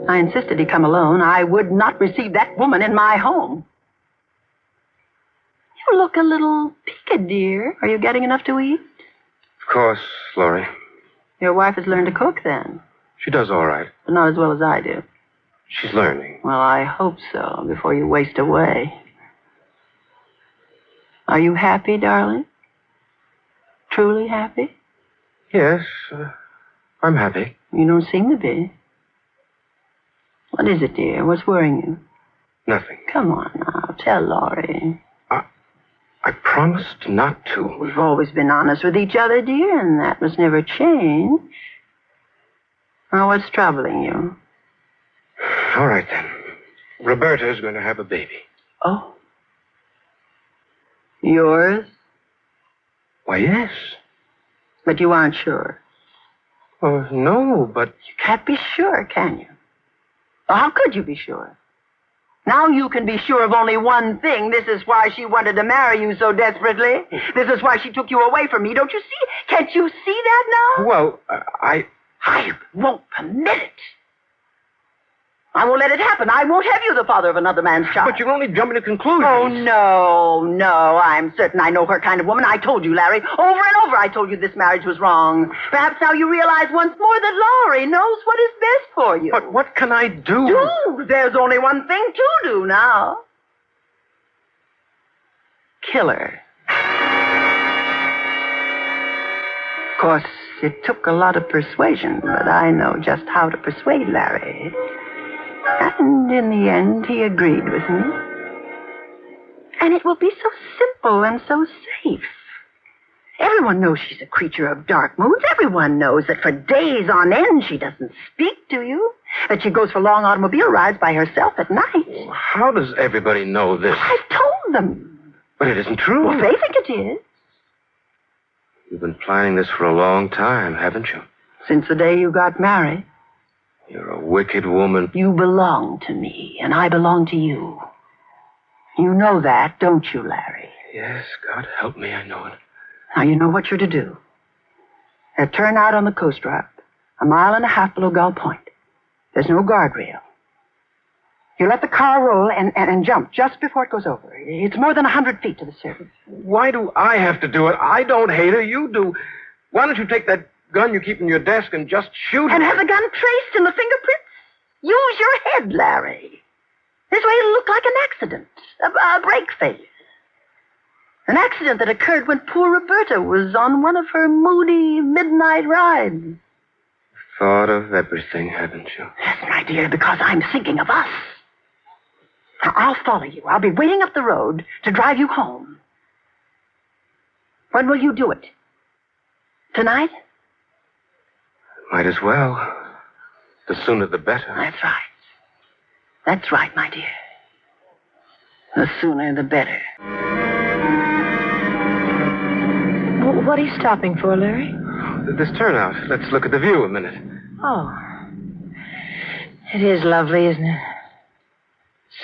I insisted he come alone. I would not receive that woman in my home. You look a little peaked, dear. Are you getting enough to eat? Of course, Laurie. Your wife has learned to cook, then. She does all right. But not as well as I do. She's learning. Well, I hope so, before you waste away. Are you happy, darling? Truly happy? Yes, I'm happy. You don't seem to be. What is it, dear? What's worrying you? Nothing. Come on now, tell Laurie. I promised not to. We've always been honest with each other, dear, and that must never change. Now, what's troubling you? All right, then. Roberta's going to have a baby. Oh. Yours? Why, yes. But you aren't sure. Oh, no, but... You can't be sure, can you? Well, how could you be sure? Now you can be sure of only one thing. This is why she wanted to marry you so desperately. This is why she took you away from me. Don't you see? Can't you see that now? Well, I won't permit it. I won't let it happen. I won't have you the father of another man's child. But you're only jumping to conclusions. Oh, no. I'm certain I know her kind of woman. I told you, Larry. Over and over I told you this marriage was wrong. Perhaps now you realize once more that Laurie knows what is best for you. But what can I do? Do? There's only one thing to do now. Kill her. Of course, it took a lot of persuasion, but I know just how to persuade Larry. And in the end, he agreed with me. And it will be so simple and so safe. Everyone knows she's a creature of dark moods. Everyone knows that for days on end she doesn't speak to you. That she goes for long automobile rides by herself at night. How does everybody know this? I've told them. But it isn't true. Well, they think it is. You've been planning this for a long time, haven't you? Since the day you got married. You're a wicked woman. You belong to me, and I belong to you. You know that, don't you, Larry? Yes, God help me, I know it. Now, you know what you're to do. Turn out on the coast route, 1.5 miles below Gull Point. There's no guardrail. You let the car roll and jump just before it goes over. It's more than 100 feet to the surface. Why do I have to do it? I don't hate her, you do. Why don't you take that gun you keep in your desk and just shoot her? And have the gun traced in the fingerprints? Use your head, Larry. This way it'll look like an accident, a break failure. An accident that occurred when poor Roberta was on one of her moody midnight rides. Thought of everything, haven't you? Yes, my dear, because I'm thinking of us. Now, I'll follow you. I'll be waiting up the road to drive you home. When will you do it? Tonight? Might as well. The sooner the better. That's right. That's right, my dear. The sooner the better. What are you stopping for, Larry? This turnout. Let's look at the view a minute. Oh. It is lovely, isn't it?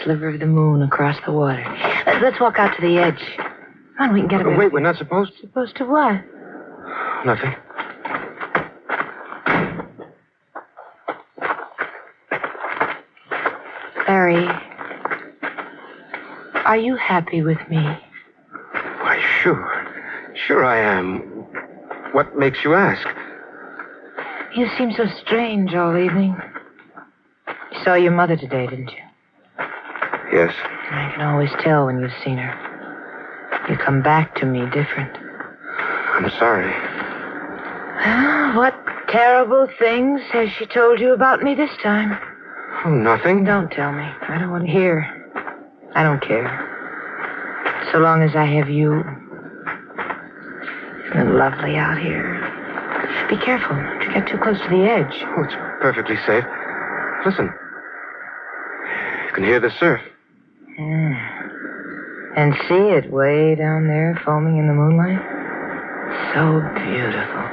Sliver of the moon across the water. Let's walk out to the edge. Come on, we can get a Wait, we're not supposed to? Supposed to what? Nothing. Larry, are you happy with me? Why, sure. Sure I am. What makes you ask? You seem so strange all evening. You saw your mother today, didn't you? Yes. I can always tell when you've seen her. You come back to me different. I'm sorry. Well, what terrible things has she told you about me this time? Oh, nothing. Don't tell me. I don't want to hear. I don't care. So long as I have you. Isn't it lovely out here? Be careful. Don't you get too close to the edge. Oh, it's perfectly safe. Listen. You can hear the surf. And see it way down there foaming in the moonlight? So beautiful.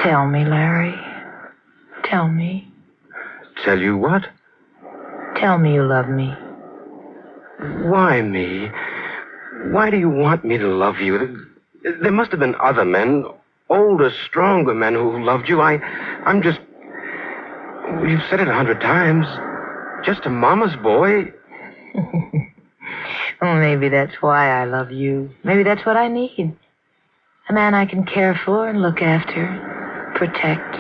Tell me, Larry. Tell me. Tell you what? Tell me you love me. Why me? Why do you want me to love you? There must have been other men, older, stronger men who loved you. I'm just... You've said it 100 times. Just a mama's boy. Oh, maybe that's why I love you. Maybe that's what I need. A man I can care for and look after, protect.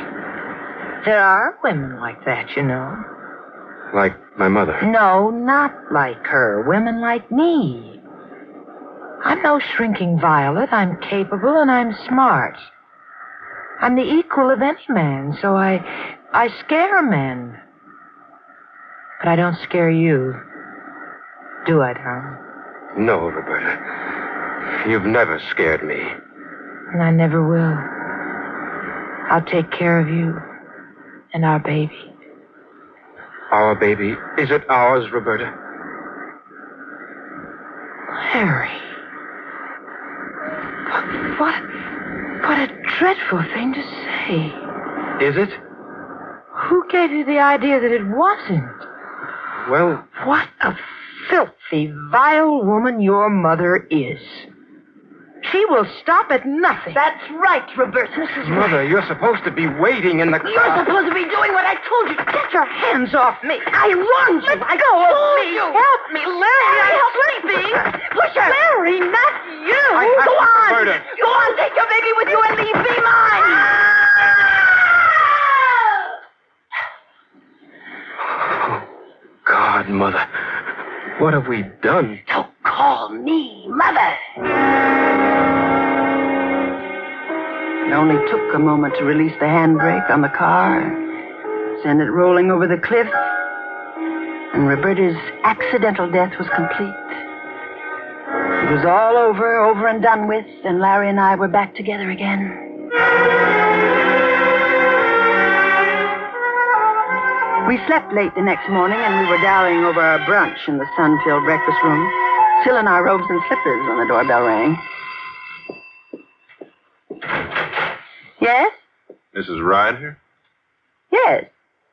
There are women like that, you know. Like my mother. No, not like her. Women like me. I'm no shrinking violet. I'm capable and I'm smart. I'm the equal of any man, so I scare men. But I don't scare you. Do I, Tom? No, Roberta. You've never scared me. And I never will. I'll take care of you and our baby. Our baby? Is it ours, Roberta? Harry. What a dreadful thing to say. Is it? Who gave you the idea that it wasn't? Well... What a filthy, vile woman your mother is. She will stop at nothing. That's right, Roberta. Mother, you're supposed to be waiting in the car. You're supposed to be doing what I told you. Get your hands off me. I warned you. Let go of me. Help me, Larry. I'm sleeping. Push her. Larry, not you. Go on. Roberta. Go on, take your baby with you and leave me mine. God, Mother. What have we done? Don't call me Mother. It only took a moment to release the handbrake on the car, send it rolling over the cliff, and Roberta's accidental death was complete. It was all over and done with, and Larry and I were back together again. We slept late the next morning, and we were dallying over our brunch in the sun-filled breakfast room, still in our robes and slippers when the doorbell rang. Yes? Mrs. Ryder? Yes.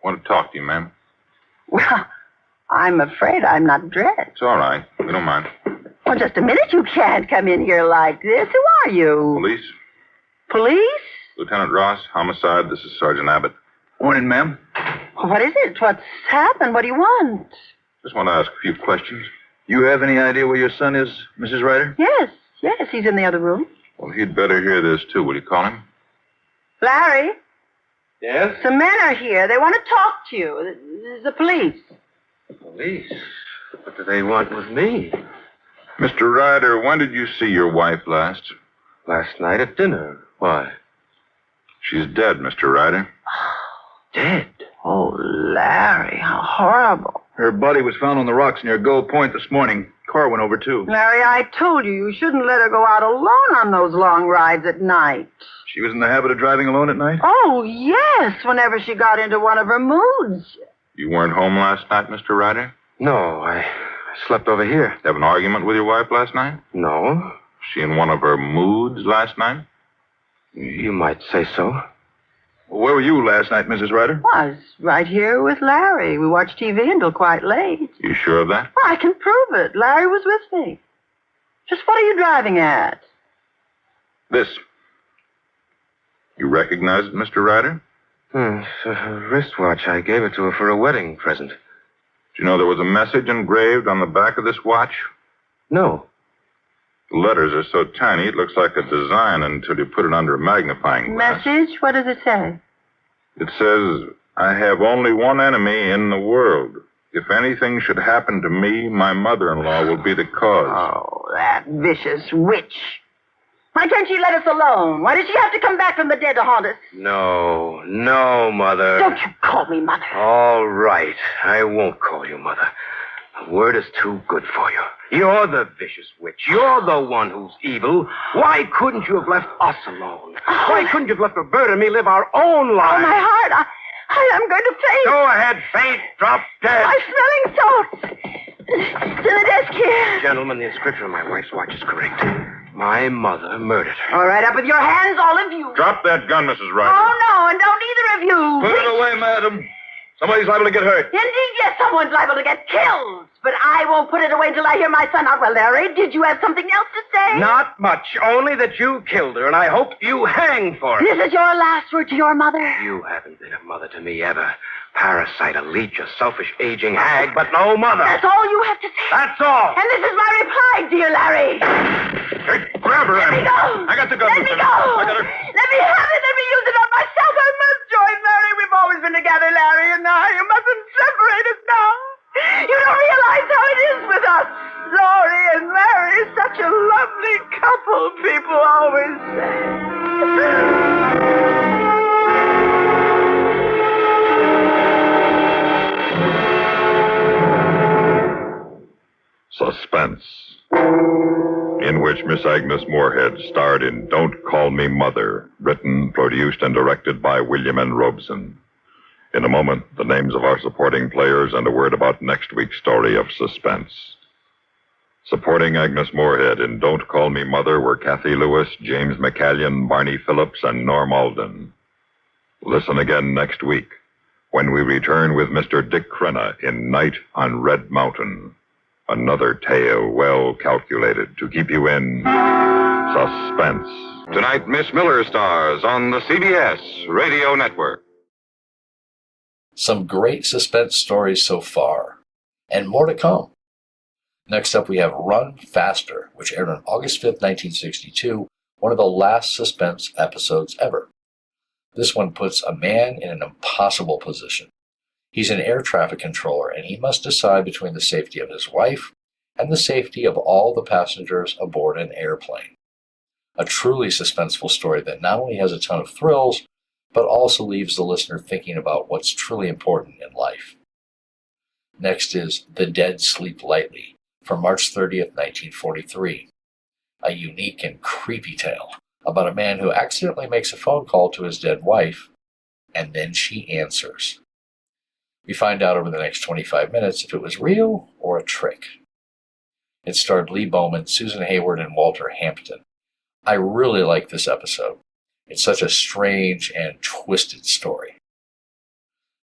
Want to talk to you, ma'am. Well, I'm afraid I'm not dressed. It's all right. We don't mind. Well, just a minute. You can't come in here like this. Who are you? Police? Police? Lieutenant Ross, homicide. This is Sergeant Abbott. Morning, ma'am. What is it? What's happened? What do you want? Just want to ask a few questions. You have any idea where your son is, Mrs. Ryder? Yes. He's in the other room. Well, he'd better hear this, too. Will you call him? Larry? Yes? Some men are here. They want to talk to you. The police. Police? What do they want with me? Mr. Ryder, when did you see your wife last? Last night at dinner. Why? She's dead, Mr. Ryder. Dead? Oh, Larry, how horrible. Her body was found on the rocks near Gold Point this morning. Car went over, too. Larry, I told you shouldn't let her go out alone on those long rides at night. She was in the habit of driving alone at night? Oh, yes, whenever she got into one of her moods. You weren't home last night, Mr. Ryder? No, I slept over here. Have an argument with your wife last night? No. Was she in one of her moods last night? You might say so. Well, where were you last night, Mrs. Ryder? I was right here with Larry. We watched TV until quite late. You sure of that? Well, I can prove it. Larry was with me. Just what are you driving at? This. You recognize it, Mr. Ryder? It's a wristwatch. I gave it to her for a wedding present. Do you know there was a message engraved on the back of this watch? No. The letters are so tiny it looks like a design until you put it under a magnifying glass. Message? What does it say? It says, I have only one enemy in the world. If anything should happen to me, my mother-in-law will be the cause. Oh, that vicious witch. Why can't she let us alone? Why does she have to come back from the dead to haunt us? No, Mother. Don't you call me Mother. All right. I won't call you Mother. The word is too good for you. You're the vicious witch. You're the one who's evil. Why couldn't you have left us alone? Why couldn't you have left Roberta and me live our own lives? Oh, my heart. I'm going to faint. Go ahead, faint. Drop dead. I'm smelling salts. It's in the desk here. Gentlemen, the inscription on my wife's watch is correct. My mother murdered her. All right, up with your hands, all of you. Drop that gun, Mrs. Ryder. Oh, no, and don't either of you. Put it away, madam. Somebody's liable to get hurt. Indeed, yes, someone's liable to get killed. But I won't put it away until I hear my son out. Well, Larry, did you have something else to say? Not much. Only that you killed her, and I hope you hang for it. This is your last word to your mother? You haven't been a mother to me ever. Parasite, a leech, a selfish, aging hag, but no mother. That's all you have to say. That's all. And this is my reply, dear Larry. Hey, grab her, Let me go. I got the gun. Let me go. I got her. Let me have it. Let me use it on myself. I must join Larry. We've always been together, Larry and I. You mustn't separate us now. You don't realize how it is with us. Laurie and Larry, such a lovely couple, people always say. Suspense, in which Miss Agnes Moorehead starred in Don't Call Me Mother, written, produced, and directed by William N. Robeson. In a moment, the names of our supporting players and a word about next week's story of Suspense. Supporting Agnes Moorehead in Don't Call Me Mother were Kathy Lewis, James McCallion, Barney Phillips, and Norm Alden. Listen again next week when we return with Mr. Dick Crenna in Night on Red Mountain. Another tale well calculated to keep you in suspense. Tonight, Miss Miller stars on the CBS Radio Network. Some great suspense stories so far, and more to come. Next up, we have Run Faster, which aired on August 5th, 1962, one of the last suspense episodes ever. This one puts a man in an impossible position. He's an air traffic controller, and he must decide between the safety of his wife and the safety of all the passengers aboard an airplane. A truly suspenseful story that not only has a ton of thrills, but also leaves the listener thinking about what's truly important in life. Next is The Dead Sleep Lightly, from March 30th, 1943. A unique and creepy tale about a man who accidentally makes a phone call to his dead wife, and then she answers. We find out over the next 25 minutes if it was real or a trick. It starred Lee Bowman, Susan Hayward, and Walter Hampton. I really like this episode. It's such a strange and twisted story.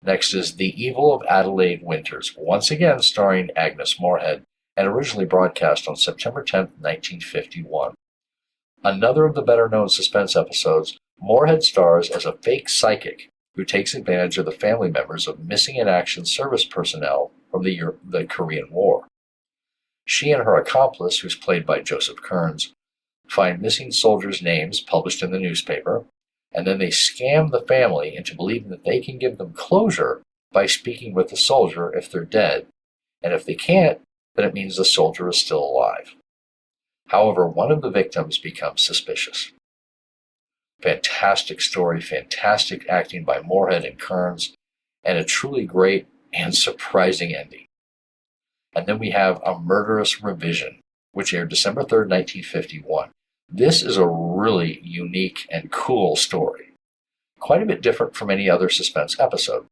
Next is The Evil of Adelaide Winters, once again starring Agnes Moorehead, and originally broadcast on September 10, 1951. Another of the better-known suspense episodes, Moorehead stars as a fake psychic who takes advantage of the family members of missing-in-action service personnel from the Korean War. She and her accomplice, who's played by Joseph Kearns, find missing soldiers' names published in the newspaper, and then they scam the family into believing that they can give them closure by speaking with the soldier if they're dead, and if they can't, then it means the soldier is still alive. However, one of the victims becomes suspicious. Fantastic story, fantastic acting by Moorehead and Kearns, and a truly great and surprising ending. And then we have A Murderous Revision, which aired December 3rd, 1951. This is a really unique and cool story. Quite a bit different from any other suspense episode.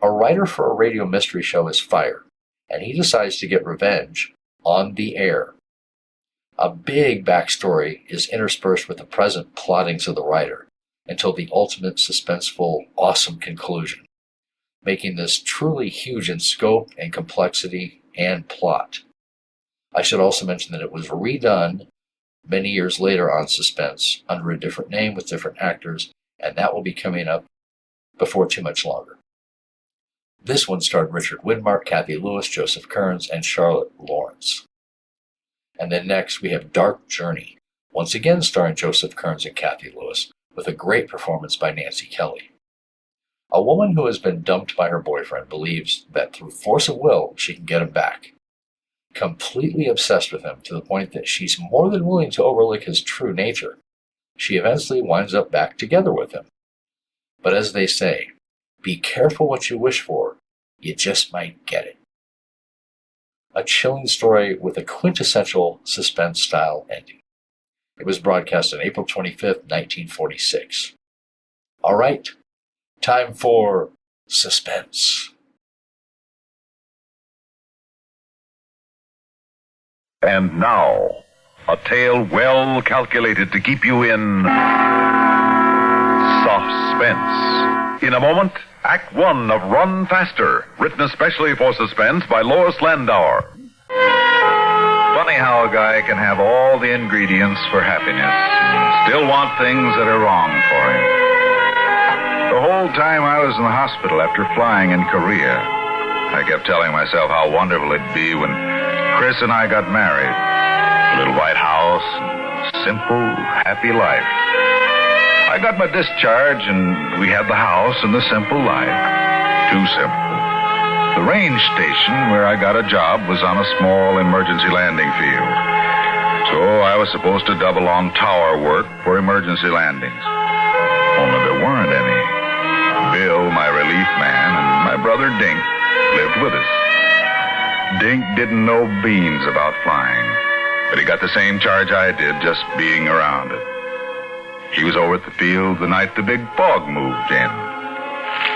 A writer for a radio mystery show is fired, and he decides to get revenge on the air. A big backstory is interspersed with the present plottings of the writer until the ultimate suspenseful, awesome conclusion, making this truly huge in scope and complexity and plot. I should also mention that it was redone many years later on Suspense under a different name with different actors, and that will be coming up before too much longer. This one starred Richard Widmark, Kathy Lewis, Joseph Kearns, and Charlotte Lawrence. And then next we have Dark Journey, once again starring Joseph Kearns and Kathy Lewis, with a great performance by Nancy Kelly. A woman who has been dumped by her boyfriend believes that through force of will, she can get him back. Completely obsessed with him to the point that she's more than willing to overlook his true nature, she eventually winds up back together with him. But as they say, be careful what you wish for. You just might get it. A chilling story with a quintessential suspense-style ending. It was broadcast on April 25th, 1946. All right, time for Suspense. And now, a tale well calculated to keep you in suspense. In a moment, Act One of Run Faster, written especially for Suspense by Lois Landauer. Funny how a guy can have all the ingredients for happiness and still want things that are wrong for him. The whole time I was in the hospital after flying in Korea, I kept telling myself how wonderful it'd be when Chris and I got married. A little white house, simple, happy life. I got my discharge and we had the house and the simple life. Too simple. The range station where I got a job was on a small emergency landing field. So I was supposed to double on tower work for emergency landings. Only there weren't any. Bill, my relief man, and my brother Dink lived with us. Dink didn't know beans about flying, but he got the same charge I did just being around it. He was over at the field the night the big fog moved in.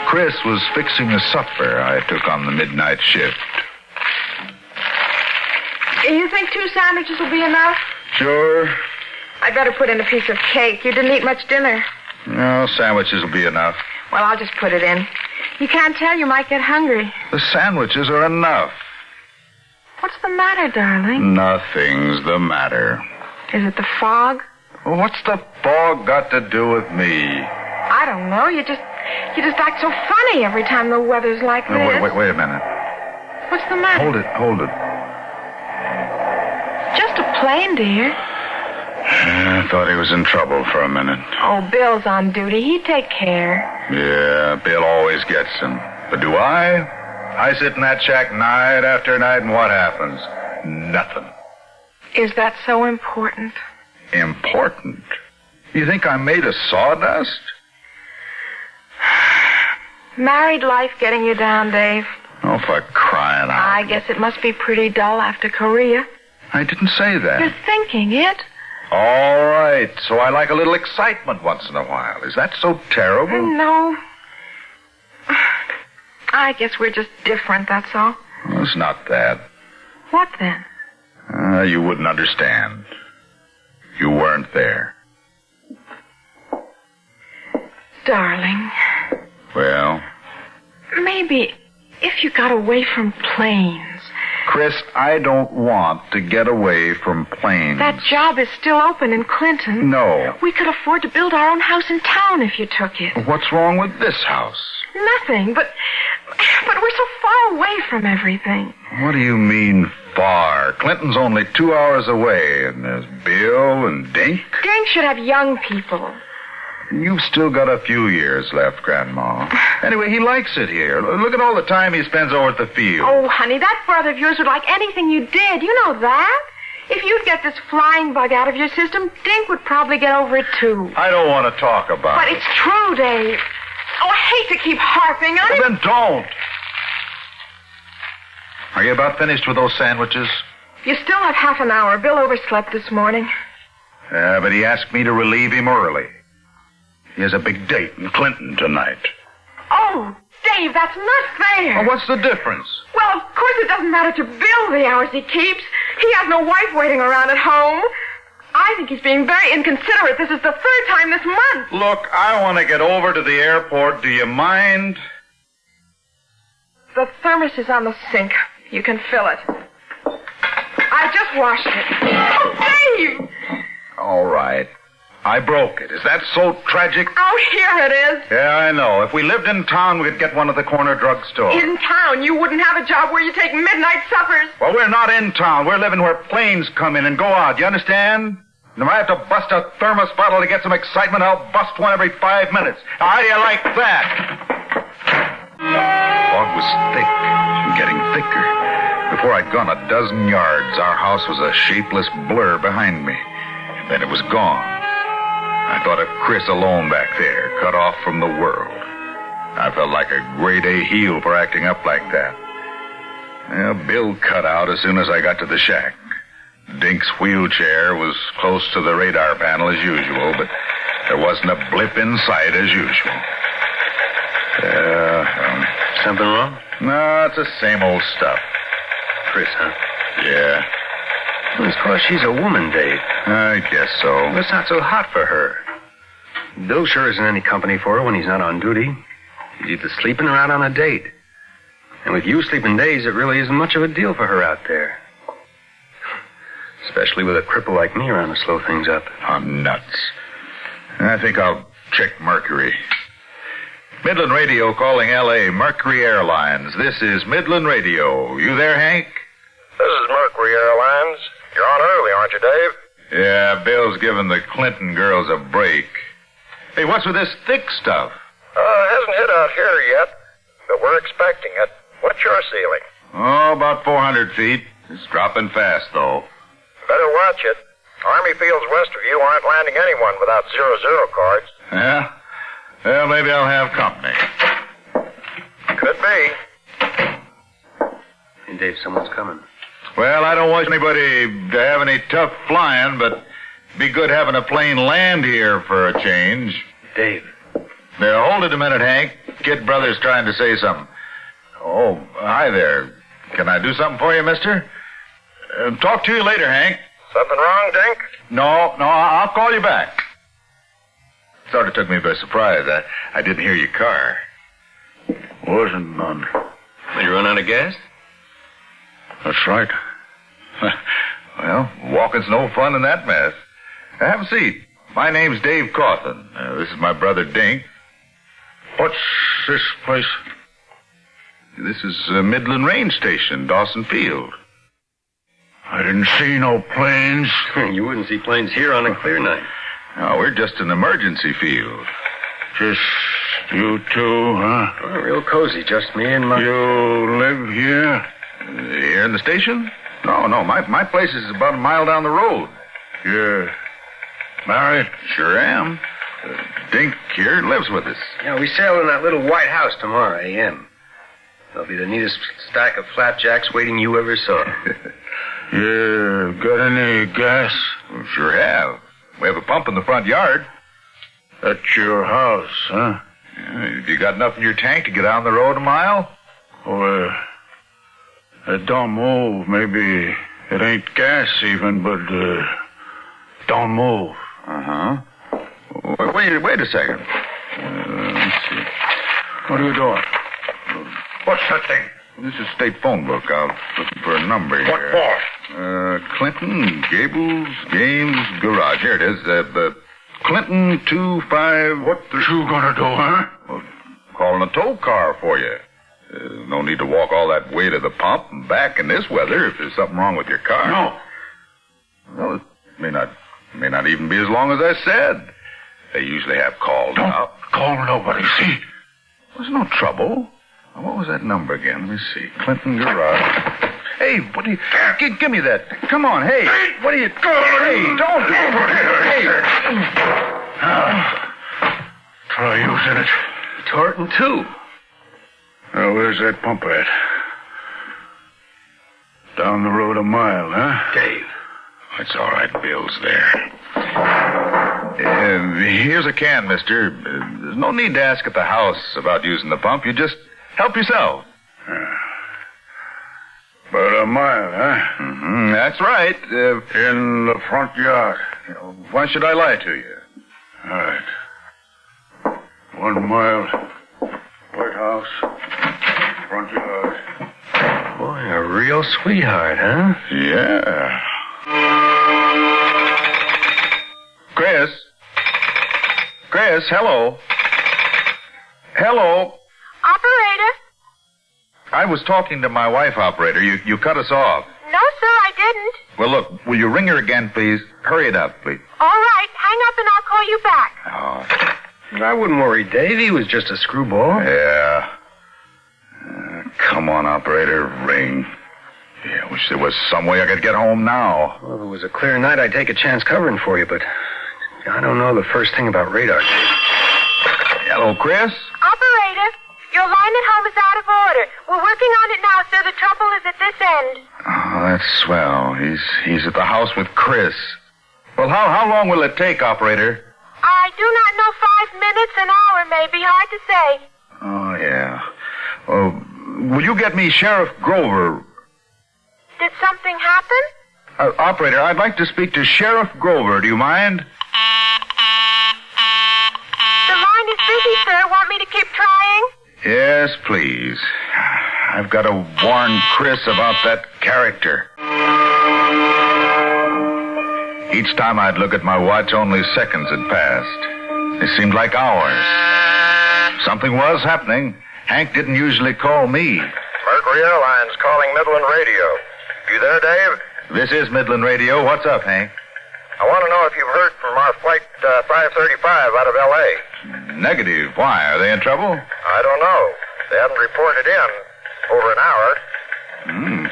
Chris was fixing the supper I took on the midnight shift. You think 2 sandwiches will be enough? Sure. I'd better put in a piece of cake. You didn't eat much dinner. No, sandwiches will be enough. Well, I'll just put it in. You can't tell. You might get hungry. The sandwiches are enough. What's the matter, darling? Nothing's the matter. Is it the fog? Well, what's the fog got to do with me? I don't know. You just act so funny every time the weather's like this. Wait a minute. What's the matter? Hold it. Just a plane, dear. I thought he was in trouble for a minute. Oh, Bill's on duty. He'd take care. Yeah, Bill always gets him. But do I? I sit in that shack night after night, and what happens? Nothing. Is that so important? Important? You think I'm made of sawdust? Married life getting you down, Dave? Oh, for crying out. I guess it must be pretty dull after Korea. I didn't say that. You're thinking it. All right, so I like a little excitement once in a while. Is that so terrible? No. I guess we're just different, that's all. Well, it's not that. What then? You wouldn't understand. You weren't there. Darling. Well? Maybe if you got away from planes. Chris, I don't want to get away from planes. That job is still open in Clinton. No. We could afford to build our own house in town if you took it. What's wrong with this house? Nothing, but we're so far away from everything. What do you mean, far? Clinton's only 2 hours away, and there's Bill and Dink. Dink should have young people. You've still got a few years left, Grandma. Anyway, he likes it here. Look at all the time he spends over at the field. Oh, honey, that brother of yours would like anything you did. You know that. If you'd get this flying bug out of your system, Dink would probably get over it, too. I don't want to talk about it. But it's true, Dave. Oh, I hate to keep harping on it. Then don't. Are you about finished with those sandwiches? You still have half an hour. Bill overslept this morning. Yeah, but he asked me to relieve him early. He has a big date in Clinton tonight. Oh, Dave, that's not fair. Well, what's the difference? Well, of course it doesn't matter to Bill the hours he keeps. He has no wife waiting around at home. I think he's being very inconsiderate. This is the 3rd time this month. Look, I want to get over to the airport. Do you mind? The thermos is on the sink. You can fill it. I just washed it. Oh, Dave! All right. I broke it. Is that so tragic? Oh, here it is. Yeah, I know. If we lived in town, we'd get one at the corner drugstore. In town? You wouldn't have a job where you take midnight suppers. Well, we're not in town. We're living where planes come in and go out. You understand? And if I have to bust a thermos bottle to get some excitement, I'll bust one every 5 minutes. Now, how do you like that? Fog was thick and getting thicker. Before I'd gone a dozen yards, our house was a shapeless blur behind me. Then it was gone. I thought of Chris alone back there, cut off from the world. I felt like a grade A heel for acting up like that. Well, Bill cut out as soon as I got to the shack. Dink's wheelchair was close to the radar panel as usual, but there wasn't a blip in sight as usual. Something wrong? No, it's the same old stuff. Chris, huh? Yeah. Well, it's because she's a woman, Dave. I guess so. Well, it's not so hot for her. Bill sure isn't any company for her when he's not on duty. He's either sleeping or out on a date. And with you sleeping days, it really isn't much of a deal for her out there. Especially with a cripple like me around to slow things up. I'm nuts. I think I'll check Mercury. Midland Radio calling L.A. Mercury Airlines. This is Midland Radio. You there, Hank? This is Mercury Airlines. You're on early, aren't you, Dave? Yeah, Bill's giving the Clinton girls a break. Hey, what's with this thick stuff? It hasn't hit out here yet, but we're expecting it. What's your ceiling? Oh, about 400 feet. It's dropping fast, though. Better watch it. Army fields west of you aren't landing anyone without 00 cards. Yeah? Well, maybe I'll have company. Could be. Hey, Dave, someone's coming. Well, I don't want anybody to have any tough flying, but it'd be good having a plane land here for a change. Dave. Now, hold it a minute, Hank. Kid Brother's trying to say something. Oh, hi there. Can I do something for you, mister? Talk to you later, Hank. Something wrong, Dink? No, I'll call you back. Sort of took me by surprise. I didn't hear your car. Wasn't none. You run out of gas? That's right. Well, walking's no fun in that mess. Have a seat. My name's Dave Cawthon. This is my brother Dink. What's this place? This is Midland Range Station, Dawson Field. I didn't see no planes. You wouldn't see planes here on a clear night. No, we're just an emergency field. Just you two, huh? Oh, real cozy, just me and my... You live here? Here in the station? No, my place is about a mile down the road. You're married? Sure am. Dink here lives with us. Yeah, we sail in that little white house tomorrow, a.m. There'll be the neatest stack of flapjacks waiting you ever saw. You got any gas? We sure have. We have a pump in the front yard. At your house, huh? Have you got enough in your tank to get on the road a mile? Oh, it don't move. Maybe it ain't gas even, but don't move. Uh-huh. Wait a second. Let's see. What are you doing? What's that thing? This is state phone book. I'm looking for a number here. What for? Clinton, Gables, Games, Garage. Here it is. Clinton 25... What you gonna do, huh? Well, calling a tow car for you. No need to walk all that way to the pump and back in this weather if there's something wrong with your car. No. Well, it may not even be as long as I said. They usually have calls out. Don't call nobody, see? There's no trouble. What was that number again? Let me see. Clinton Garage. Hey, what do you... Give me that. Come on, hey. What are you... Hey, don't... Hey. Try using it. Torton, too. Now, where's that pump at? Down the road a mile, huh? Dave. It's all right. Bill's there. Here's a can, mister. There's no need to ask at the house about using the pump. You just help yourself. About a mile, huh? Mm-hmm, that's right. In the front yard. Why should I lie to you? All right. 1 mile. White house. Front yard. Boy, a real sweetheart, huh? Yeah. Chris, hello. Hello. Operator? I was talking to my wife, operator. You cut us off. No, sir, I didn't. Well, look, will you ring her again, please? Hurry it up, please. All right, hang up and I'll call you back. Oh. I wouldn't worry, Dave. He was just a screwball. Yeah. Come on, operator. Ring. Yeah, wish there was some way I could get home now. Well, if it was a clear night, I'd take a chance covering for you, but I don't know the first thing about radar. Hello, Chris? Operator, your line at home is out of order. We're working on it now, sir. The trouble is at this end. Oh, that's swell. He's at the house with Chris. Well, how long will it take, operator? I do not know. 5 minutes, an hour, maybe. Hard to say. Oh, yeah. Well, will you get me Sheriff Grover? Did something happen? Operator, I'd like to speak to Sheriff Grover. Do you mind? The line is busy, sir. Want me to keep trying? Yes, please. I've got to warn Chris about that character. Each time I'd look at my watch, only seconds had passed. It seemed like hours. Something was happening. Hank didn't usually call me. Mercury Airlines calling Midland Radio. You there, Dave? This is Midland Radio. What's up, Hank? I want to know if you've heard from our flight 535 out of L.A. Negative. Why? Are they in trouble? I don't know. They haven't reported in over an hour.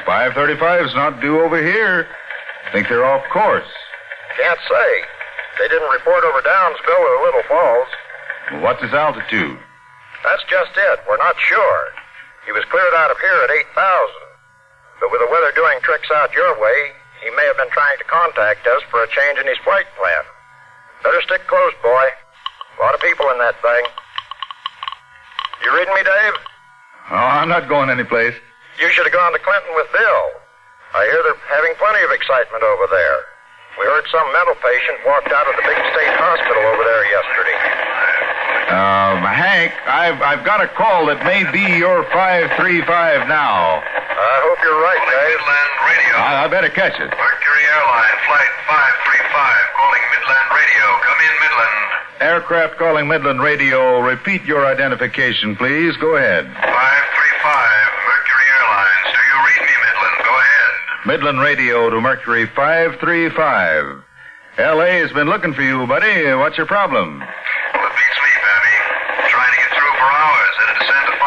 535's not due over here. Think they're off course. Can't say. They didn't report over Downsville or Little Falls. What's his altitude? That's just it. We're not sure. He was cleared out of here at 8,000. But with the weather doing tricks out your way, he may have been trying to contact us for a change in his flight plan. Better stick close, boy. A lot of people in that thing. You reading me, Dave? Oh, I'm not going anyplace. You should have gone to Clinton with Bill. I hear they're having plenty of excitement over there. We heard some mental patient walked out of the big state hospital over there yesterday. Hank, I've got a call that may be your 535 now. I hope you're right, Dave. Midland Radio. I better catch it. Mercury Airlines, flight 535, calling Midland Radio. Come in, Midland. Aircraft calling Midland Radio. Repeat your identification, please. Go ahead. 535, Mercury Airlines. Do you read me, Midland? Go ahead. Midland Radio to Mercury 535. L.A. has been looking for you, buddy. What's your problem? Well, it beats sleep, Abby. Trying to get through for hours at a descent of 5,000.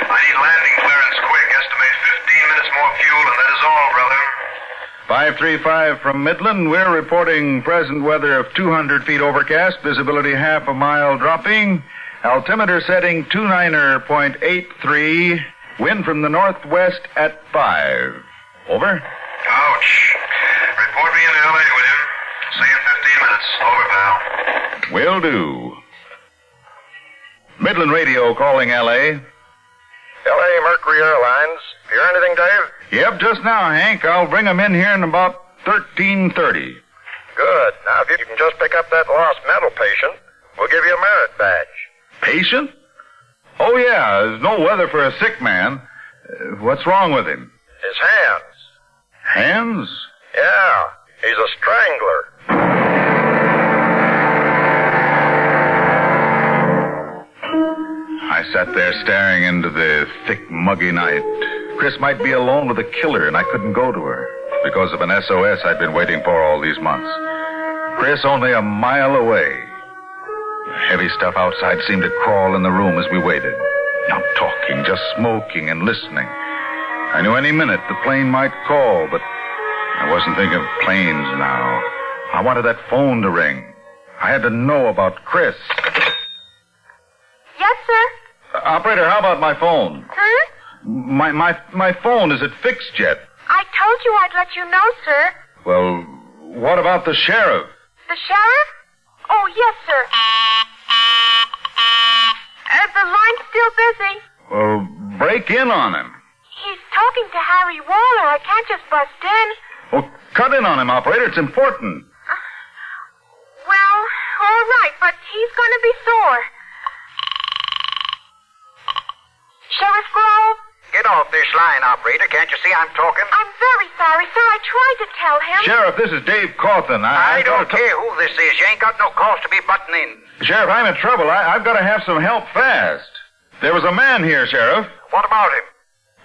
I need landing clearance quick. Estimate 15 minutes more fuel, and that is all, brother. 535 from Midland. We're reporting present weather of 200 feet overcast, visibility half a mile dropping, altimeter setting 29.83, wind from the northwest at 5. Over. Ouch. Report me in L.A., will you? See you in 15 minutes. Over, pal. Will do. Midland Radio calling L.A. L.A. Mercury Airlines. Hear anything, Dave? Yep, just now, Hank. I'll bring them in here in about 13:30. Good. Now, if you can just pick up that lost mental patient, we'll give you a merit badge. Patient? Oh, yeah. There's no weather for a sick man. What's wrong with him? His hands. Hands? Yeah. He's a strangler. I sat there staring into the thick, muggy night. Chris might be alone with a killer, and I couldn't go to her because of an SOS I'd been waiting for all these months. Chris only a mile away. The heavy stuff outside seemed to crawl in the room as we waited. Not talking, just smoking and listening. I knew any minute the plane might call, but I wasn't thinking of planes now. I wanted that phone to ring. I had to know about Chris. Yes, sir? Operator, how about my phone? Huh? My phone, is it fixed yet? I told you I'd let you know, sir. Well, what about the sheriff? The sheriff? Oh, yes, sir. The line's still busy. Well, break in on him. He's talking to Harry Waller. I can't just bust in. Well, cut in on him, operator. It's important. Well, all right, but he's going to be sore. Sheriff Grove? Get off this line, operator. Can't you see I'm talking? I'm very sorry, sir. I tried to tell him. Sheriff, this is Dave Cawthon. I don't care who this is. You ain't got no cause to be butting in. Sheriff, I'm in trouble. I've got to have some help fast. There was a man here, Sheriff. What about him?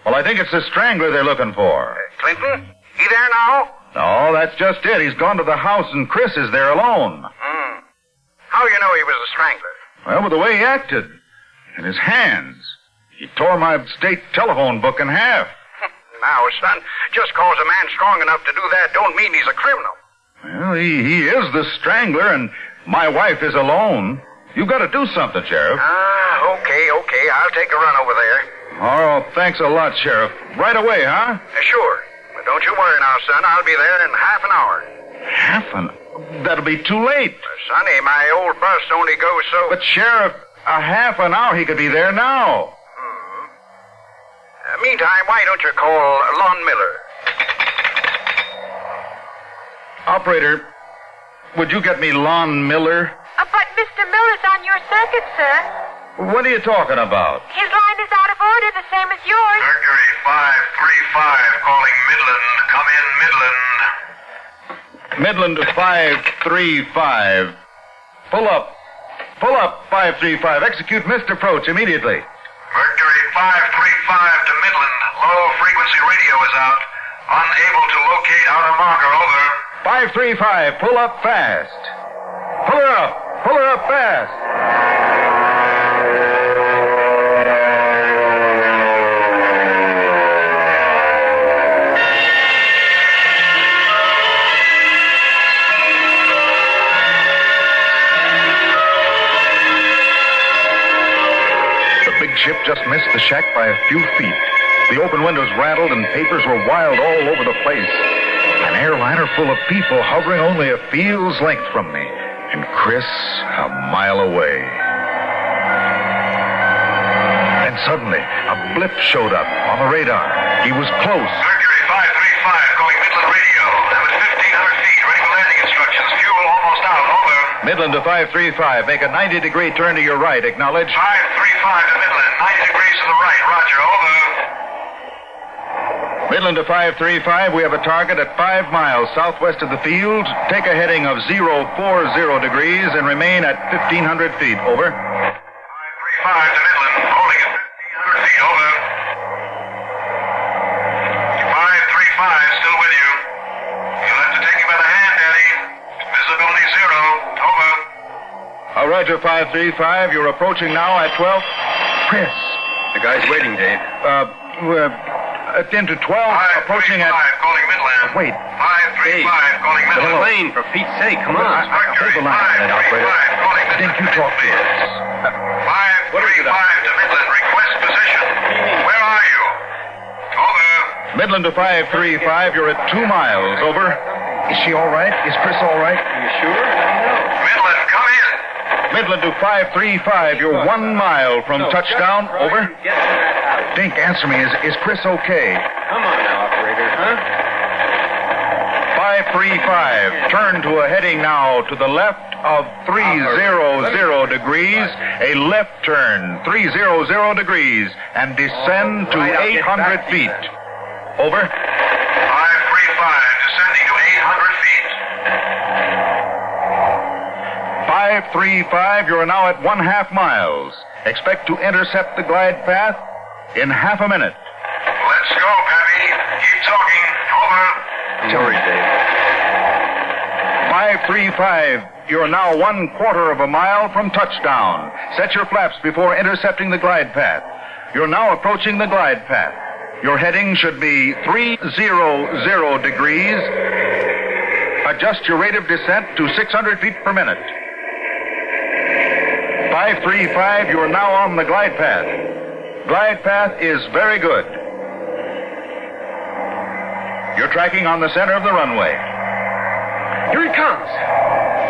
Well, I think it's the strangler they're looking for. Clinton? He there now? No, that's just it. He's gone to the house and Chris is there alone. How you know he was the strangler? Well, with the way he acted. And his hands. He tore my state telephone book in half. Now, son, just cause a man's strong enough to do that don't mean he's a criminal. Well, he is the strangler, and my wife is alone. You got to do something, Sheriff. Okay. I'll take a run over there. Oh, thanks a lot, Sheriff. Right away, huh? Sure. But don't you worry now, son. I'll be there in half an hour. That'll be too late. Sonny, my old bus only goes so... But, Sheriff, a half an hour he could be there now. Meantime, why don't you call Lon Miller? Operator, would you get me Lon Miller? But Mr. Miller's on your circuit, sir. What are you talking about? His line is out of order, the same as yours. Mercury 535, calling Midland. Come in, Midland. Midland to 535. Pull up. 535. Execute missed approach immediately. Mercury 535 to Midland. Low frequency radio is out. Unable to locate outer marker, over. 535, pull up fast. Pull her up fast. The big ship just missed the shack by a few feet. The open windows rattled and papers were wild all over the place. An airliner full of people hovering only a field's length from me, and Chris a mile away. Then suddenly, a blip showed up on the radar. He was close. Mercury 535, calling Midland radio. That was 1,500 feet, ready for landing instructions. Fuel almost out, over. Midland to 535, make a 90-degree turn to your right, acknowledge. 535 to Midland, 90 degrees to the right, roger, over. Midland to 535, we have a target at 5 miles southwest of the field. Take a heading of 040 degrees and remain at 1,500 feet. Over. 535 to Midland, holding at 1,500 feet. Over. 535, still with you. You'll have to take me by the hand, Daddy. Visibility 0. Over. Roger, 535. You're approaching now at 12. Chris. The guy's waiting, Dave. Into 12, approaching at... calling Midland. Wait. 535, calling Midland. The plane, for Pete's sake, come on. Hold the line a minute, operator. Think you talk to us. 535 to Midland, request position. Where are you? Over. Midland to 535, you're at 2 miles. Over. Is she all right? Is Chris all right? Are you sure? Midland, come in. Midland to 535, you're 1 mile from touchdown. Over. Dink, answer me. Is Chris okay? Come on now, operator, huh? 535, turn to a heading now to the left of 300 degrees, a left turn, 300 degrees, and descend to 800 feet. Over. 535, descending to 800 feet. 535, you're now at 1/2 miles. Expect to intercept the glide path in half a minute. Let's go, Pappy. Keep talking. Over. Sorry, Dave. 535, you're now 1/4 of a mile from touchdown. Set your flaps before intercepting the glide path. You're now approaching the glide path. Your heading should be 300 degrees. Adjust your rate of descent to 600 feet per minute. 535, you're now on the glide path. Glide path is very good. You're tracking on the center of the runway. Here he comes.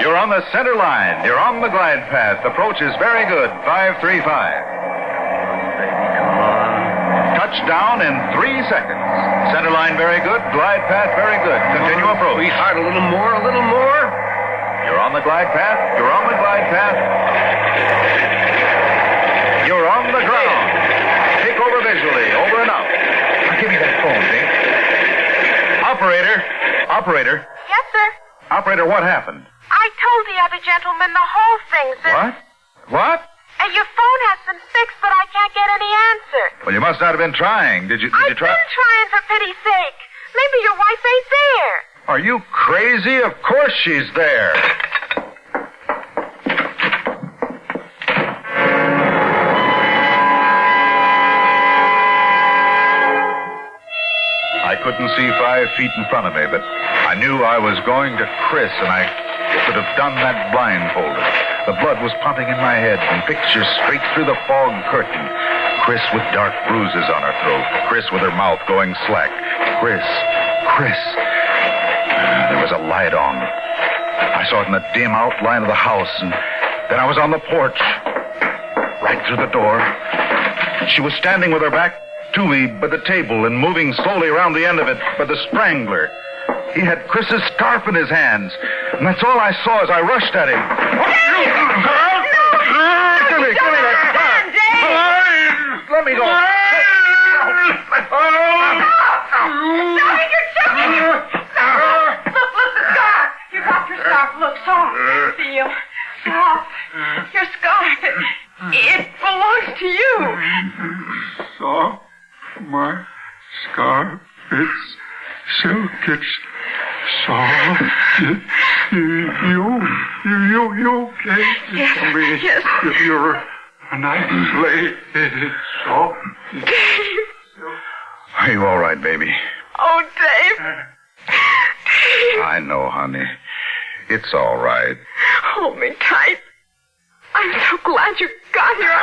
You're on the center line. You're on the glide path. Approach is very good. 535. Touchdown in 3 seconds. Center line very good. Glide path very good. Continue approach. Sweetheart, a little more, a little more. You're on the glide path. You're on the glide path. You're on the ground. Take over visually. Over and out. Now give me that phone, Dink. Operator. Yes, sir. Operator, what happened? I told the other gentleman the whole thing, sir. What? Your phone has been fixed, but I can't get any answer. Well, you must not have been trying. Did you try? I've been trying, for pity's sake. Maybe your wife ain't there. Are you crazy? Of course she's there. couldn't see 5 feet in front of me, but I knew I was going to Chris, and I could have done that blindfolded. The blood was pumping in my head, and pictures straight through the fog curtain. Chris with dark bruises on her throat. Chris with her mouth going slack. Chris. There was a light on. I saw it in the dim outline of the house, and then I was on the porch, right through the door. She was standing with her back to me by the table and moving slowly around the end of it by the strangler. He had Chris's scarf in his hands, and that's all I saw as I rushed at him. Give me that scarf. Let me go. You're choking me. Look, the scarf. You got your scarf. Look, soft. Feel. Soft. Your scarf. It belongs to you. Soft. My scarf. It's silk. It's soft. You okay? Yes. Yes. You're a nice lady. It's soft. Dave. Are you all right, baby? Oh, Dave. I know, honey. It's all right. Hold me tight. I'm so glad you got here.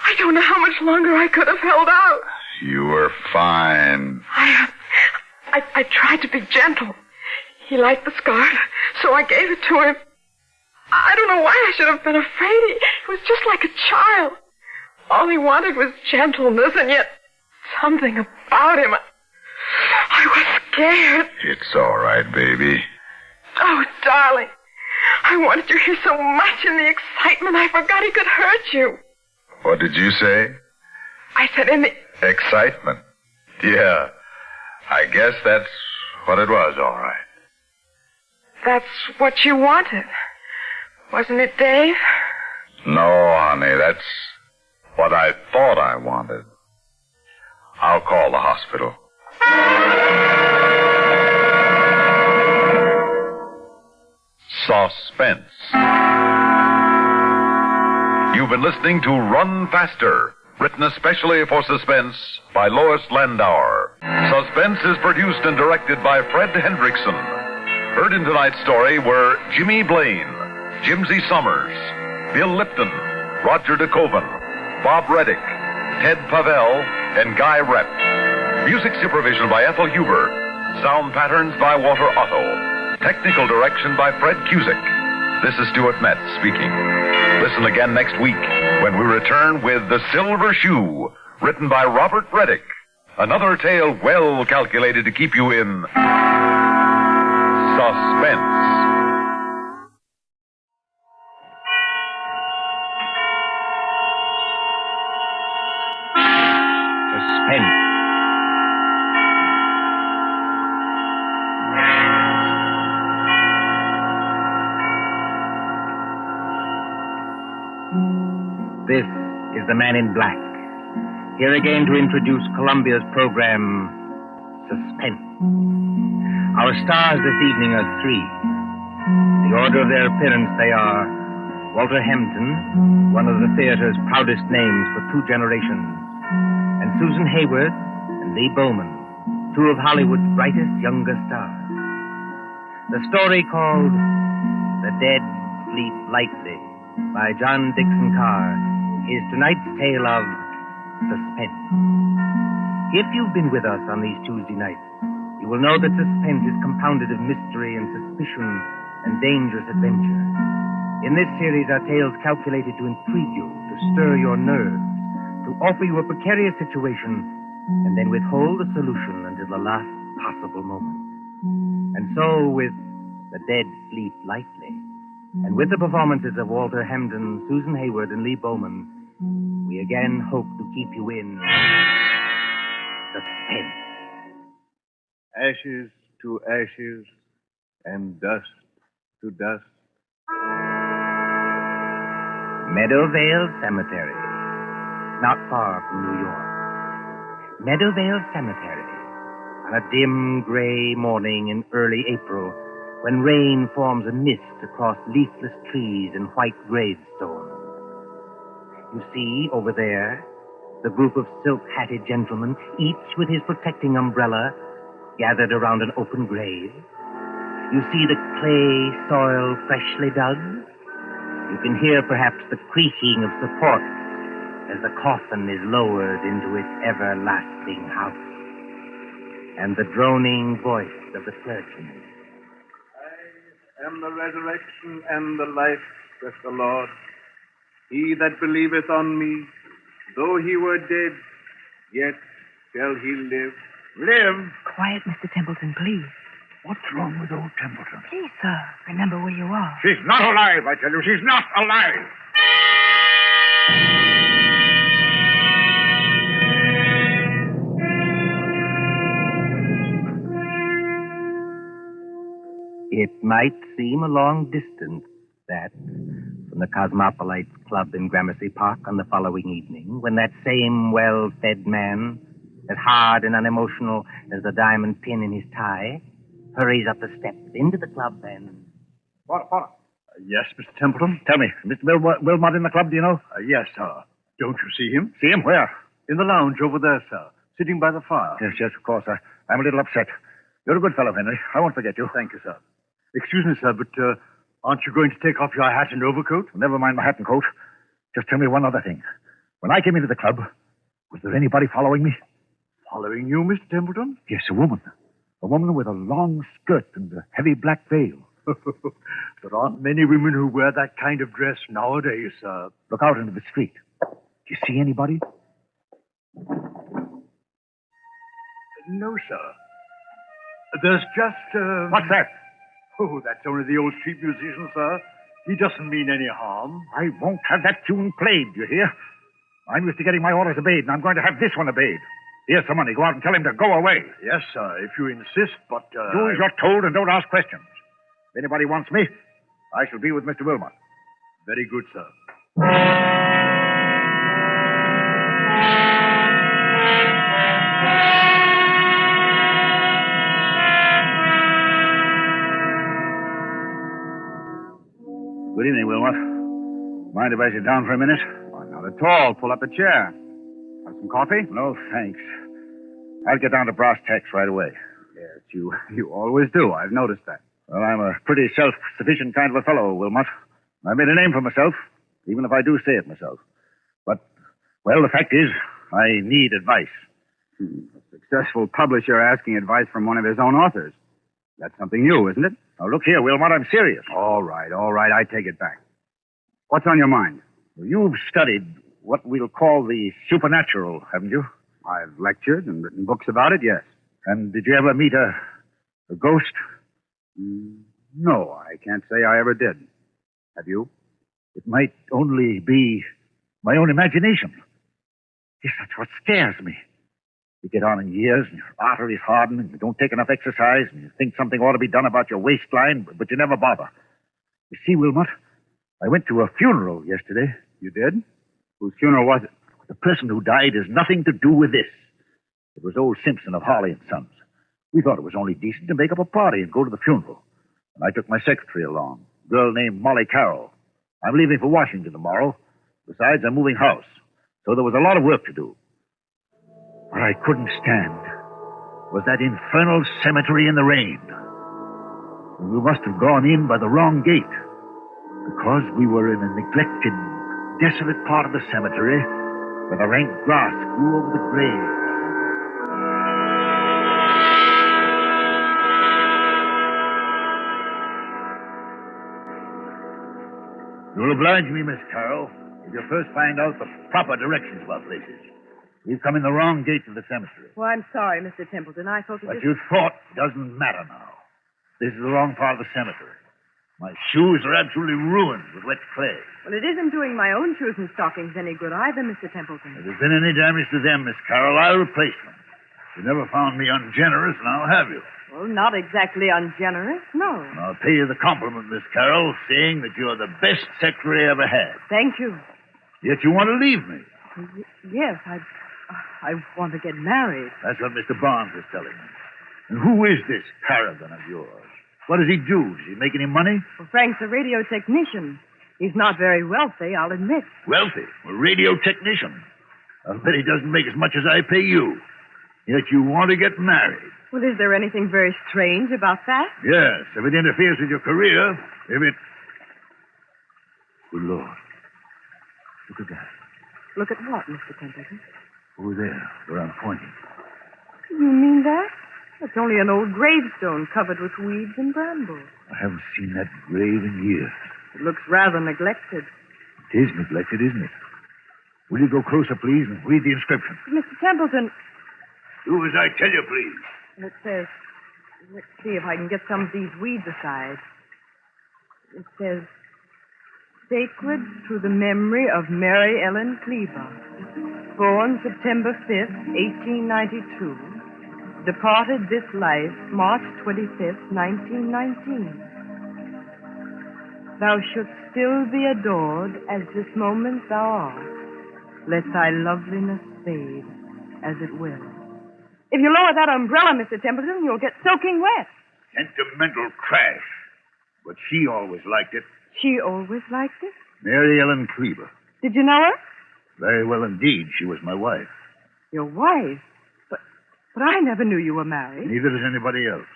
I don't know how much longer I could have held out. You were fine. I tried to be gentle. He liked the scarf, so I gave it to him. I don't know why I should have been afraid. He was just like a child. All he wanted was gentleness, and yet something about him. I was scared. It's all right, baby. Oh, darling. I wanted you here so much in the excitement I forgot he could hurt you. What did you say? I said in the... Excitement. Yeah. I guess that's what it was, all right. That's what you wanted. Wasn't it, Dave? No, honey, that's what I thought I wanted. I'll call the hospital. Suspense. You've been listening to Run Faster, written especially for Suspense by Lois Landauer. Suspense is produced and directed by Fred Hendrickson. Heard in tonight's story were Jimmy Blaine, Jimsy Summers, Bill Lipton, Roger DeKoven, Bob Reddick, Ted Pavel, and Guy Rep. Music supervision by Ethel Huber. Sound patterns by Walter Otto. Technical direction by Fred Cusick. This is Stuart Metz speaking. Listen again next week when we return with The Silver Shoe, written by Robert Reddick. Another tale well calculated to keep you in suspense. Suspense. This is the Man in Black, here again to introduce Columbia's program, Suspense. Our stars this evening are three. In the order of their appearance, they are Walter Hampton, one of the theater's proudest names for 2 generations, and Susan Hayward and Lee Bowman, 2 of Hollywood's brightest younger stars. The story called The Dead Sleep Lightly by John Dixon Carr is tonight's tale of suspense. If you've been with us on these Tuesday nights, you will know that suspense is compounded of mystery and suspicion and dangerous adventure. In this series are tales calculated to intrigue you, to stir your nerves, to offer you a precarious situation, and then withhold the solution until the last possible moment. And so with The Dead Sleep Lightly, and with the performances of Walter Hampden, Susan Hayward, and Lee Bowman, we again hope to keep you in suspense. Ashes to ashes, and dust to dust. Meadowvale Cemetery, not far from New York. Meadowvale Cemetery, on a dim gray morning in early April, when rain forms a mist across leafless trees and white gravestones. You see, over there, The group of silk-hatted gentlemen, each with his protecting umbrella, gathered around an open grave. You see the clay soil freshly dug. You can hear perhaps the creaking of support as the coffin is lowered into its everlasting house. And the droning voice of the clergyman. I am the resurrection and the life, saith the Lord. He that believeth on me, though he were dead, yet shall he live. Live? Quiet, Mr. Templeton, please. What's wrong with old Templeton? Please, sir, remember where you are. She's not alive, I tell you. She's not alive. It might seem a long distance, that, from the Cosmopolites Club in Gramercy Park on the following evening, when that same well-fed man, as hard and unemotional as the diamond pin in his tie, hurries up the steps into the club and... What? Yes, Mr. Templeton. Tell me, Mr. Wilmot in the club, do you know? Yes, sir. Don't you see him? See him? Where? In the lounge over there, sir. Sitting by the fire. Yes, of course. I'm a little upset. You're a good fellow, Henry. I won't forget you. Thank you, sir. Excuse me, sir, but aren't you going to take off your hat and overcoat? Never mind my hat and coat. Just tell me one other thing. When I came into the club, was there anybody following me? Following you, Mr. Templeton? Yes, a woman. A woman with a long skirt and a heavy black veil. There aren't many women who wear that kind of dress nowadays, sir. Look out into the street. Do you see anybody? No, sir. There's just, What's that? Oh, that's only the old street musician, sir. He doesn't mean any harm. I won't have that tune played, you hear? I'm used to getting my orders obeyed, and I'm going to have this one obeyed. Here's some money. Go out and tell him to go away. Yes, sir, if you insist, but... Do as you're told and don't ask questions. If anybody wants me, I shall be with Mr. Wilmot. Very good, sir. Good evening, Wilmot. Mind if I sit down for a minute? Oh, not at all. Pull up a chair. Have some coffee? No, thanks. I'll get down to brass tacks right away. Yes, you always do. I've noticed that. Well, I'm a pretty self-sufficient kind of a fellow, Wilmot. I made a name for myself, even if I do say it myself. But, well, the fact is, I need advice. A successful publisher asking advice from one of his own authors. That's something new, isn't it? Now, look here, Wilmot, I'm serious. All right, I take it back. What's on your mind? Well, you've studied what we'll call the supernatural, haven't you? I've lectured and written books about it, yes. And did you ever meet a ghost? No, I can't say I ever did. Have you? It might only be my own imagination. Yes, that's what scares me. You get on in years, and your arteries harden, and you don't take enough exercise, and you think something ought to be done about your waistline, but you never bother. You see, Wilmot, I went to a funeral yesterday. You did? Whose funeral was it? The person who died has nothing to do with this. It was old Simpson of Harley and Sons. We thought it was only decent to make up a party and go to the funeral. And I took my secretary along, a girl named Molly Carroll. I'm leaving for Washington tomorrow. Besides, I'm moving house. So there was a lot of work to do. What I couldn't stand was that infernal cemetery in the rain. We must have gone in by the wrong gate, because we were in a neglected, desolate part of the cemetery where the rank grass grew over the graves. You'll oblige me, Miss Carroll, if you first find out the proper directions of our places. We've come in the wrong gate to the cemetery. Well, I'm sorry, Mr. Templeton. I thought What you thought doesn't matter now. This is the wrong part of the cemetery. My shoes are absolutely ruined with wet clay. Well, it isn't doing my own shoes and stockings any good either, Mr. Templeton. If there's been any damage to them, Miss Carroll, I'll replace them. You never found me ungenerous, now have you? Well, not exactly ungenerous, no. I'll pay you the compliment, Miss Carroll, saying that you're the best secretary I ever had. Thank you. Yet you want to leave me. Yes, I want to get married. That's what Mr. Barnes is telling me. And who is this paragon of yours? What does he do? Does he make any money? Well, Frank's a radio technician. He's not very wealthy, I'll admit. Wealthy? A radio technician? I'll bet he doesn't make as much as I pay you. Yet you want to get married. Well, is there anything very strange about that? Yes, if it interferes with your career, if it... Good Lord. Look at that. Look at what, Mr. Templeton? Over there, where I'm pointing. You mean that? It's only an old gravestone covered with weeds and brambles. I haven't seen that grave in years. It looks rather neglected. It is neglected, isn't it? Will you go closer, please, and read the inscription? Mr. Templeton, Do as I tell you, please. it says, let's see if I can get some of these weeds aside. It says, sacred to the memory of Mary Ellen Cleaver, born September 5th, 1892, departed this life March 25th, 1919. Thou shouldst still be adored as this moment thou art. Let thy loveliness fade as it will. If you lower that umbrella, Mr. Templeton, you'll get soaking wet. Sentimental trash. But she always liked it. She always liked it? Mary Ellen Cleaver. Did you know her? Very well indeed. She was my wife. Your wife? But I never knew you were married. Neither does anybody else.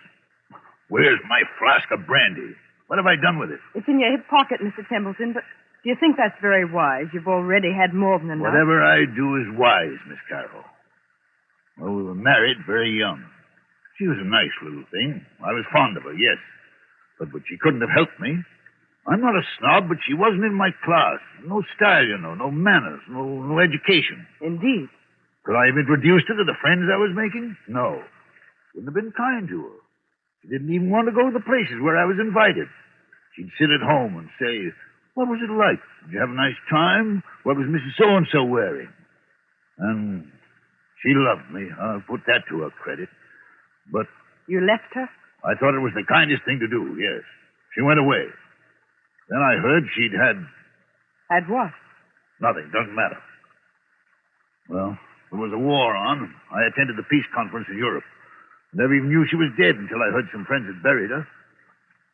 Where's my flask of brandy? What have I done with it? It's in your hip pocket, Mr. Templeton, but do you think that's very wise? You've already had more than enough. Whatever I do is wise, Miss Carroll. Well, we were married very young. She was a nice little thing. I was fond of her, yes. But she couldn't have helped me. I'm not a snob, but she wasn't in my class. No style, you know, no manners, no education. Indeed. Could I have introduced her to the friends I was making? No. Wouldn't have been kind to her. She didn't even want to go to the places where I was invited. She'd sit at home and say, what was it like? Did you have a nice time? What was Mrs. So-and-so wearing? And she loved me. I'll put that to her credit. But... You left her? I thought it was the kindest thing to do, yes. She went away. Then I heard she'd had... Had what? Nothing. Doesn't matter. Well, there was a war on. I attended the peace conference in Europe. Never even knew she was dead until I heard some friends had buried her.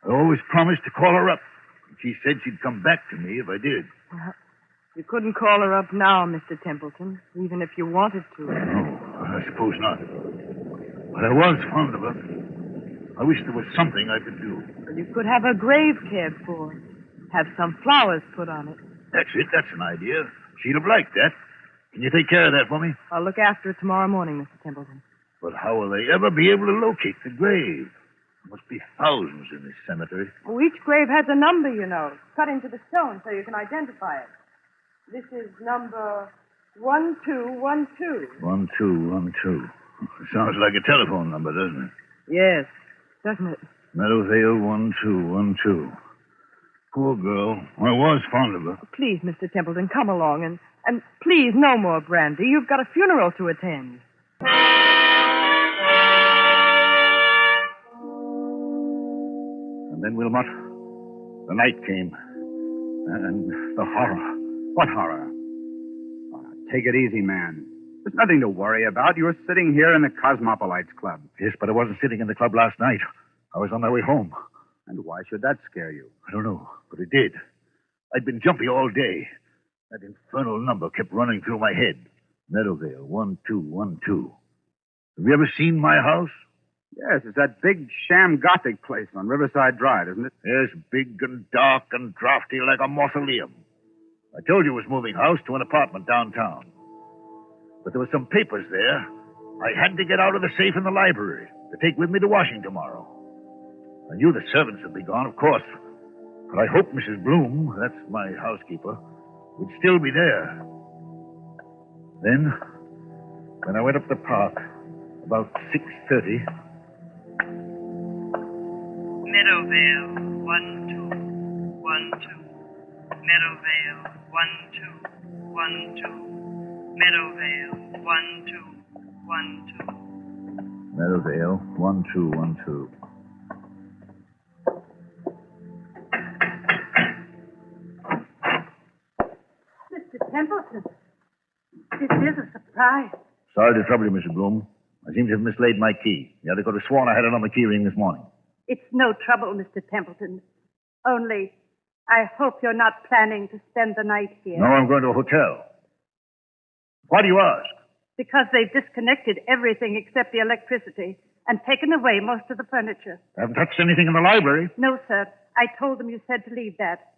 I always promised to call her up. She said she'd come back to me if I did. You couldn't call her up now, Mr. Templeton, even if you wanted to. No, I suppose not. But I was fond of her. I wish there was something I could do. Well, you could have her grave cared for. Have some flowers put on it. That's it. That's an idea. She'd have liked that. Can you take care of that for me? I'll look after it tomorrow morning, Mr. Templeton. But how will they ever be able to locate the grave? There must be thousands in this cemetery. Well, each grave has a number, you know, cut into the stone so you can identify it. This is number 1212. 1212. Sounds like a telephone number, doesn't it? Yes, doesn't it? Meadowvale 1212. Poor girl. I was fond of her. Please, Mr. Templeton, come along and please, no more brandy. You've got a funeral to attend. And then, Wilmot, the night came. And the horror. What horror? Oh, take it easy, man. There's nothing to worry about. You were sitting here in the Cosmopolites Club. Yes, but I wasn't sitting in the club last night. I was on my way home. And why should that scare you? I don't know, but it did. I'd been jumpy all day. That infernal number kept running through my head. Meadowvale 1212. Have you ever seen my house? Yes, it's that big sham Gothic place on Riverside Drive, isn't it? Yes, big and dark and drafty like a mausoleum. I told you it was moving house to an apartment downtown. But there were some papers there. I had to get out of the safe in the library to take with me to Washington tomorrow. I knew the servants would be gone, of course. But I hoped Mrs. Bloom, that's my housekeeper, would still be there. Then, when I went up the park, about 6:30... Meadowvale 1212. Meadowvale 1212. Meadowvale 1212. Meadowvale 1212. Mr. Templeton, this is a surprise. Sorry to trouble you, Mrs. Bloom. I seem to have mislaid my key. The other could have sworn I had it on the key ring this morning. It's no trouble, Mr. Templeton. Only, I hope you're not planning to spend the night here. No, I'm going to a hotel. Why do you ask? Because they've disconnected everything except the electricity and taken away most of the furniture. I haven't touched anything in the library. No, sir. I told them you said to leave that.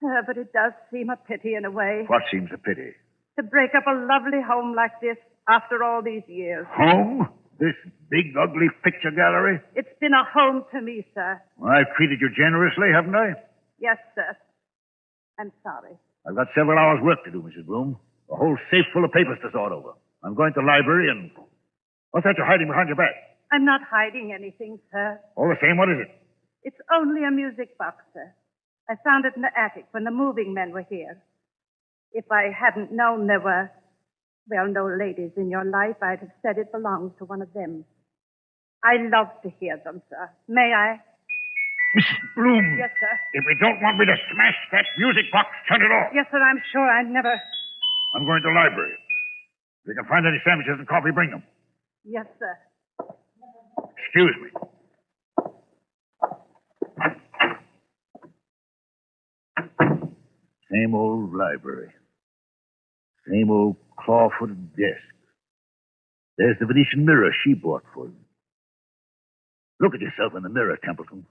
But it does seem a pity in a way. What seems a pity? To break up a lovely home like this after all these years. Home? This big, ugly picture gallery? It's been a home to me, sir. Well, I've treated you generously, haven't I? Yes, sir. I'm sorry. I've got several hours' work to do, Mrs. Bloom. A whole safe full of papers to sort over. I'm going to the library and... What's that you're hiding behind your back? I'm not hiding anything, sir. All the same, what is it? It's only a music box, sir. I found it in the attic when the moving men were here. If I hadn't known there were, well, no ladies in your life, I'd have said it belonged to one of them. I love to hear them, sir. May I? Mrs. Bloom. Yes, sir. If you don't want me to smash that music box, turn it off. Yes, sir, I'm sure I never... I'm going to the library. If you can find any sandwiches and coffee, bring them. Yes, sir. Excuse me. Same old library. Same old claw-footed desk. There's the Venetian mirror she bought for him. Look at yourself in the mirror, Templeton.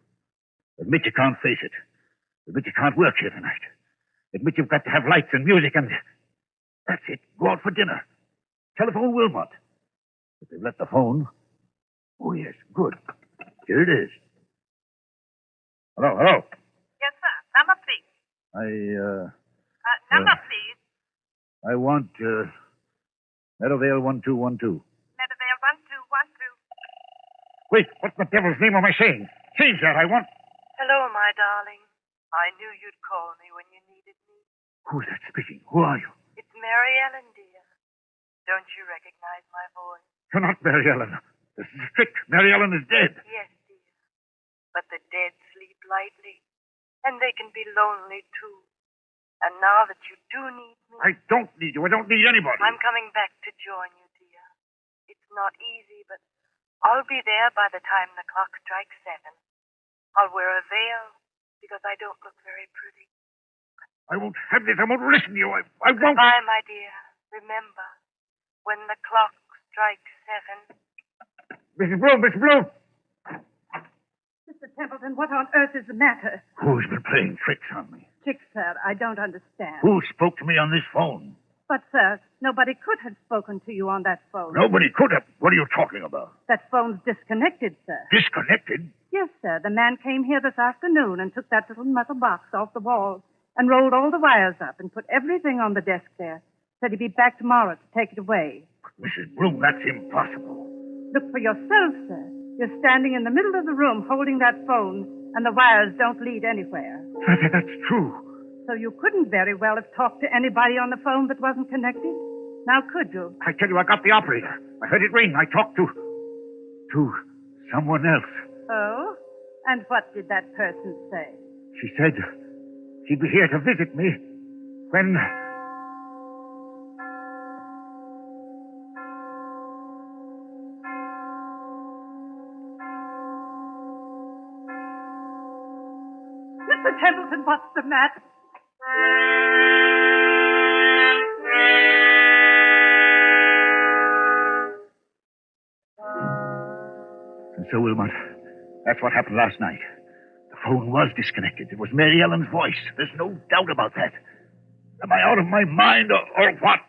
Admit you can't face it. Admit you can't work here tonight. Admit you've got to have lights and music and... That's it. Go out for dinner. Telephone Wilmot. But they've left the phone. Oh, yes. Good. Here it is. Hello, hello. Yes, sir. Number, please. Number, please. I want, Meadowvale 1212. Meadowvale 1212. Wait, what the devil's name am I saying? Change that, I want... Hello, my darling. I knew you'd call me when you needed me. Who's that speaking? Who are you? It's Mary Ellen, dear. Don't you recognize my voice? You're not Mary Ellen. This is a trick. Mary Ellen is dead. Yes, dear. But the dead sleep lightly, and they can be lonely, too. And now that you do need me... I don't need you. I don't need anybody. I'm coming back to join you, dear. It's not easy, but I'll be there by the time the clock strikes 7. I'll wear a veil because I don't look very pretty. I won't have this. I won't listen to you. I won't... Goodbye, my dear. Remember, when the clock strikes 7... Mrs. Bloom, Mrs. Bloom! Mr. Templeton, what on earth is the matter? Who's been playing tricks on me? Tricks, sir, I don't understand. Who spoke to me on this phone? But, sir, nobody could have spoken to you on that phone. Nobody could have. What are you talking about? That phone's disconnected, sir. Disconnected? Yes, sir. The man came here this afternoon and took that little metal box off the wall and rolled all the wires up and put everything on the desk there. Said he'd be back tomorrow to take it away. Mrs. Bloom, that's impossible. Look for yourself, sir. You're standing in the middle of the room holding that phone, and the wires don't lead anywhere. That's true. So you couldn't very well have talked to anybody on the phone that wasn't connected? Now, could you? I tell you, I got the operator. I heard it ring. I talked to someone else. Oh? And what did that person say? She said she'd be here to visit me when... Mr. Templeton, what's the matter? And so, Wilmot, that's what happened last night. The phone was disconnected. It was Mary Ellen's voice. There's no doubt about that. Am I out of my mind or what?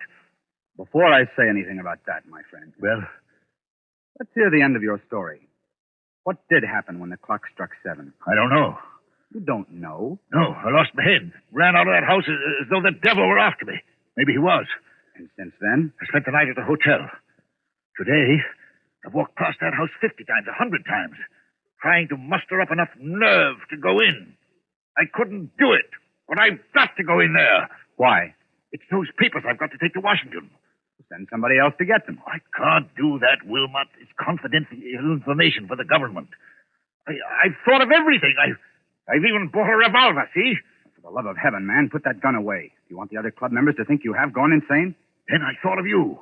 Before I say anything about that, my friend. Well? Let's hear the end of your story. What did happen when the clock struck 7? I don't know. You don't know? No, I lost my head. Ran out of that house as though the devil were after me. Maybe he was. And since then? I spent the night at a hotel. Today, I've walked past that house 50 times, 100 times, trying to muster up enough nerve to go in. I couldn't do it, but I've got to go in there. Why? It's those papers I've got to take to Washington. Send somebody else to get them. I can't do that, Wilmot. It's confidential information for the government. I've thought of everything. I've even bought a revolver, see? For the love of heaven, man, put that gun away. Do you want the other club members to think you have gone insane? Then I thought of you.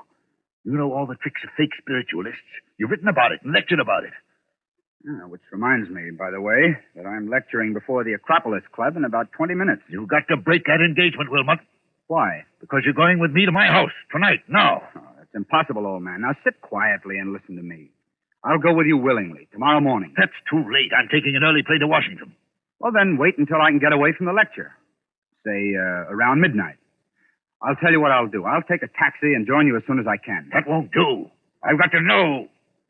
You know all the tricks of fake spiritualists. You've written about it and lectured about it. Which reminds me, by the way, that I'm lecturing before the Acropolis Club in about 20 minutes. You've got to break that engagement, Wilmot. Why? Because you're going with me to my house tonight, now. Oh, that's impossible, old man. Now sit quietly and listen to me. I'll go with you willingly tomorrow morning. That's too late. I'm taking an early plane to Washington. Well, then wait until I can get away from the lecture. Say, around midnight. I'll tell you what I'll do. I'll take a taxi and join you as soon as I can. That won't do. I've got to know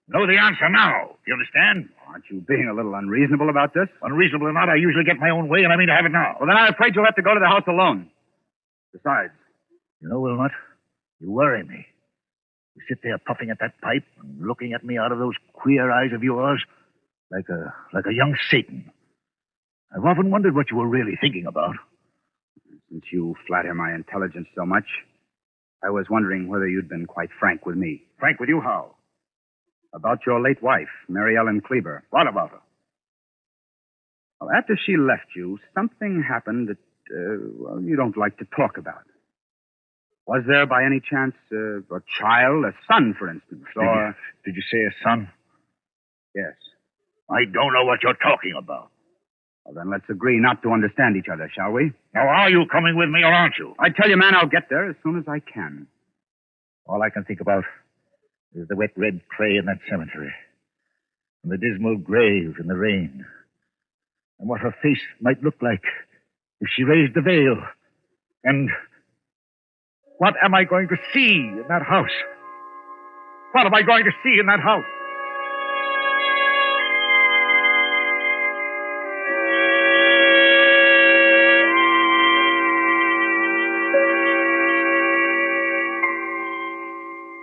the answer now. You understand? Aren't you being a little unreasonable about this? Unreasonable or not, I usually get my own way, and I mean to have it now. Well, then I'm afraid you'll have to go to the house alone. Besides... You know, Wilmot, you worry me. You sit there puffing at that pipe and looking at me out of those queer eyes of yours like a young Satan. I've often wondered what you were really thinking about. Since you flatter my intelligence so much, I was wondering whether you'd been quite frank with me. Frank with you how? About your late wife, Mary Ellen Kleber. What about her? Well, after she left you, something happened that, you don't like to talk about. Was there, by any chance, a child, a son, for instance? Or... Did you say a son? Yes. I don't know what you're talking about. Well, then let's agree not to understand each other, shall we? Now, are you coming with me or aren't you? I tell you, man, I'll get there as soon as I can. All I can think about is the wet red clay in that cemetery, and the dismal grave in the rain, and what her face might look like if she raised the veil, and what am I going to see in that house? What am I going to see in that house?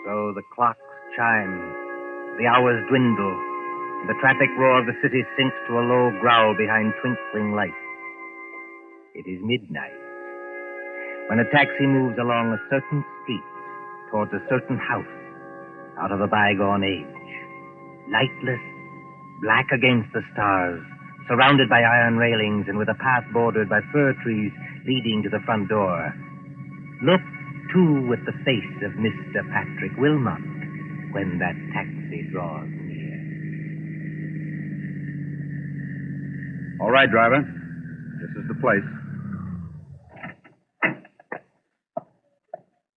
So the clocks chime, the hours dwindle, and the traffic roar of the city sinks to a low growl behind twinkling lights. It is midnight, when a taxi moves along a certain street towards a certain house out of a bygone age. Lightless, black against the stars, surrounded by iron railings and with a path bordered by fir trees leading to the front door. Look, too, with the face of Mr. Patrick Wilmot when that taxi draws near. All right, driver. This is the place.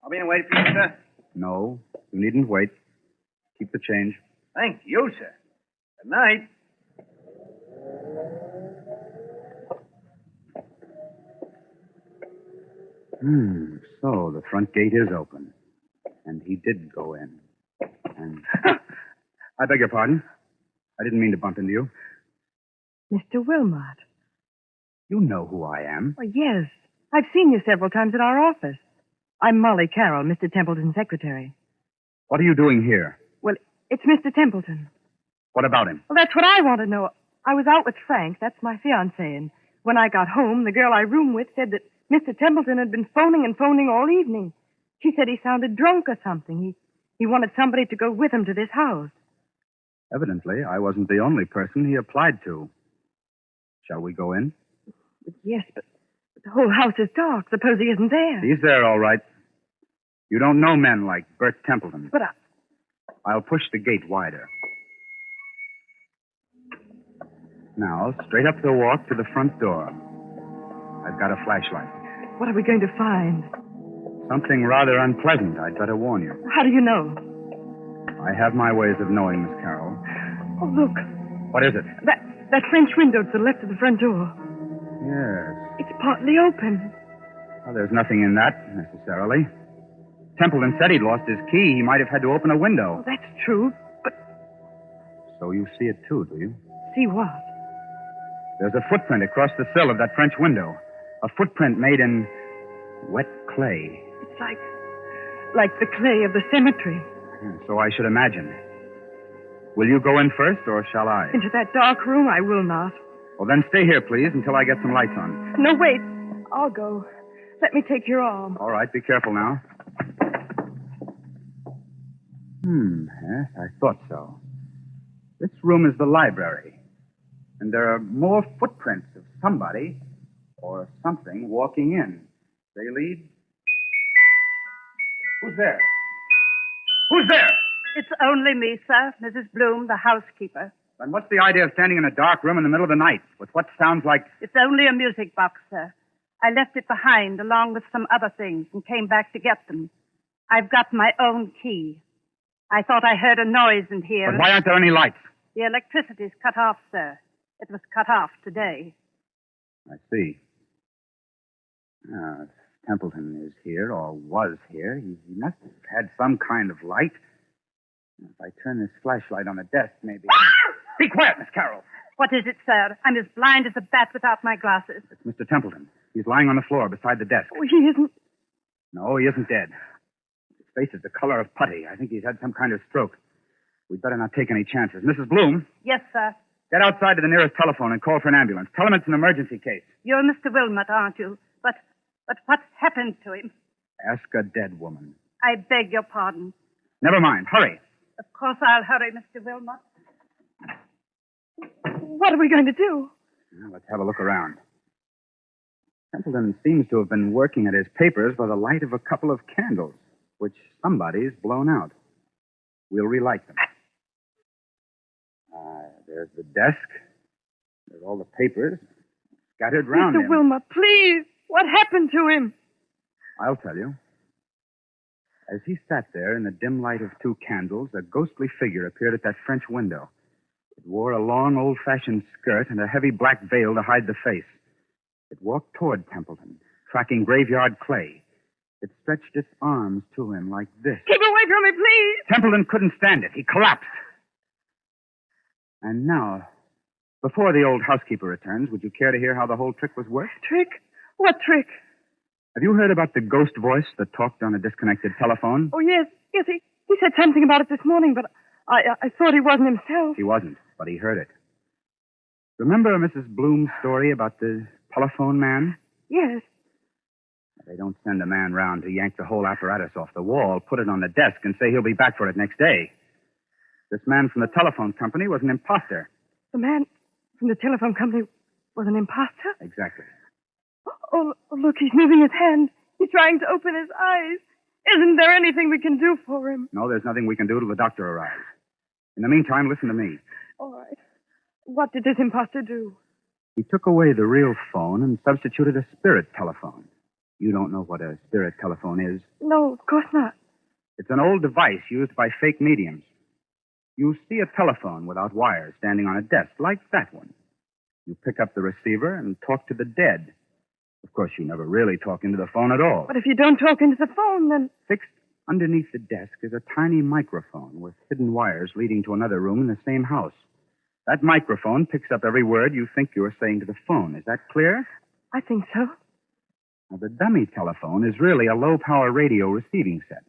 I'll be in wait for you, sir. No, you needn't wait. Keep the change. Thank you, sir. Good night. So the front gate is open. And he did go in. And... I beg your pardon. I didn't mean to bump into you. Mr. Wilmot. You know who I am. Oh, yes. I've seen you several times at our office. I'm Molly Carroll, Mr. Templeton's secretary. What are you doing here? Well, it's Mr. Templeton. What about him? Well, that's what I want to know. I was out with Frank, that's my fiancé, and when I got home, the girl I room with said that Mr. Templeton had been phoning all evening. She said he sounded drunk or something. He wanted somebody to go with him to this house. Evidently, I wasn't the only person he applied to. Shall we go in? Yes, but the whole house is dark. Suppose he isn't there. He's there, all right. You don't know men like Bert Templeton. But I'll push the gate wider. Now, straight up the walk to the front door. I've got a flashlight. What are we going to find? Something rather unpleasant, I'd better warn you. How do you know? I have my ways of knowing, Miss Carroll. Oh, look. What is it? That French window to the left of the front door. Yes. It's partly open. Well, there's nothing in that, necessarily. Templeton said he'd lost his key. He might have had to open a window. Oh, that's true, but... So you see it, too, do you? See what? There's a footprint across the sill of that French window. A footprint made in wet clay. It's like the clay of the cemetery. So I should imagine. Will you go in first, or shall I? Into that dark room, I will not. Well, then stay here, please, until I get some lights on. No, wait. I'll go. Let me take your arm. All right, be careful now. Yes, I thought so. This room is the library. And there are more footprints of somebody or something walking in. They lead... Who's there? Who's there? It's only me, sir. Mrs. Bloom, the housekeeper. Then what's the idea of standing in a dark room in the middle of the night with what sounds like... It's only a music box, sir. I left it behind along with some other things and came back to get them. I've got my own key. I thought I heard a noise in here. But why aren't there any lights? The electricity's cut off, sir. It was cut off today. I see. If Templeton is here, or was here, he must have had some kind of light. If I turn this flashlight on the desk, maybe... Be quiet, Miss Carroll. What is it, sir? I'm as blind as a bat without my glasses. It's Mr. Templeton. He's lying on the floor beside the desk. Oh, he isn't... No, he isn't dead. His face is the color of putty. I think he's had some kind of stroke. We'd better not take any chances. Mrs. Bloom, Yes, sir. get outside to the nearest telephone and call for an ambulance. Tell him it's an emergency case. You're Mr. Wilmot, aren't you? But what's happened to him? Ask a dead woman. I beg your pardon. Never mind. Hurry. Of course I'll hurry, Mr. Wilmot. What are we going to do? Now, let's have a look around. Templeton seems to have been working at his papers by the light of a couple of candles, which somebody's blown out. We'll relight them. There's the desk. There's all the papers scattered round Mr. him. Wilmot, please. What happened to him? I'll tell you. As he sat there in the dim light of two candles, a ghostly figure appeared at that French window. It wore a long, old-fashioned skirt and a heavy black veil to hide the face. It walked toward Templeton, tracking graveyard clay. It stretched its arms to him like this. Keep away from me, please. Templeton couldn't stand it. He collapsed. And now, before the old housekeeper returns, would you care to hear how the whole trick was worked? Trick? What trick? Have you heard about the ghost voice that talked on a disconnected telephone? Oh, yes. Yes, he said something about it this morning, but I thought he wasn't himself. He wasn't, but he heard it. Remember Mrs. Bloom's story about the telephone man? Yes. They don't send a man round to yank the whole apparatus off the wall, put it on the desk, and say he'll be back for it next day. This man from the telephone company was an imposter. The man from the telephone company was an imposter? Exactly. Oh, look, he's moving his hand. He's trying to open his eyes. Isn't there anything we can do for him? No, there's nothing we can do till the doctor arrives. In the meantime, listen to me. All right. What did this imposter do? He took away the real phone and substituted a spirit telephone. You don't know what a spirit telephone is? No, of course not. It's an old device used by fake mediums. You see a telephone without wires standing on a desk, like that one. You pick up the receiver and talk to the dead. Of course, you never really talk into the phone at all. But if you don't talk into the phone, then... Fixed underneath the desk is a tiny microphone with hidden wires leading to another room in the same house. That microphone picks up every word you think you are saying to the phone. Is that clear? I think so. Now, the dummy telephone is really a low-power radio receiving set.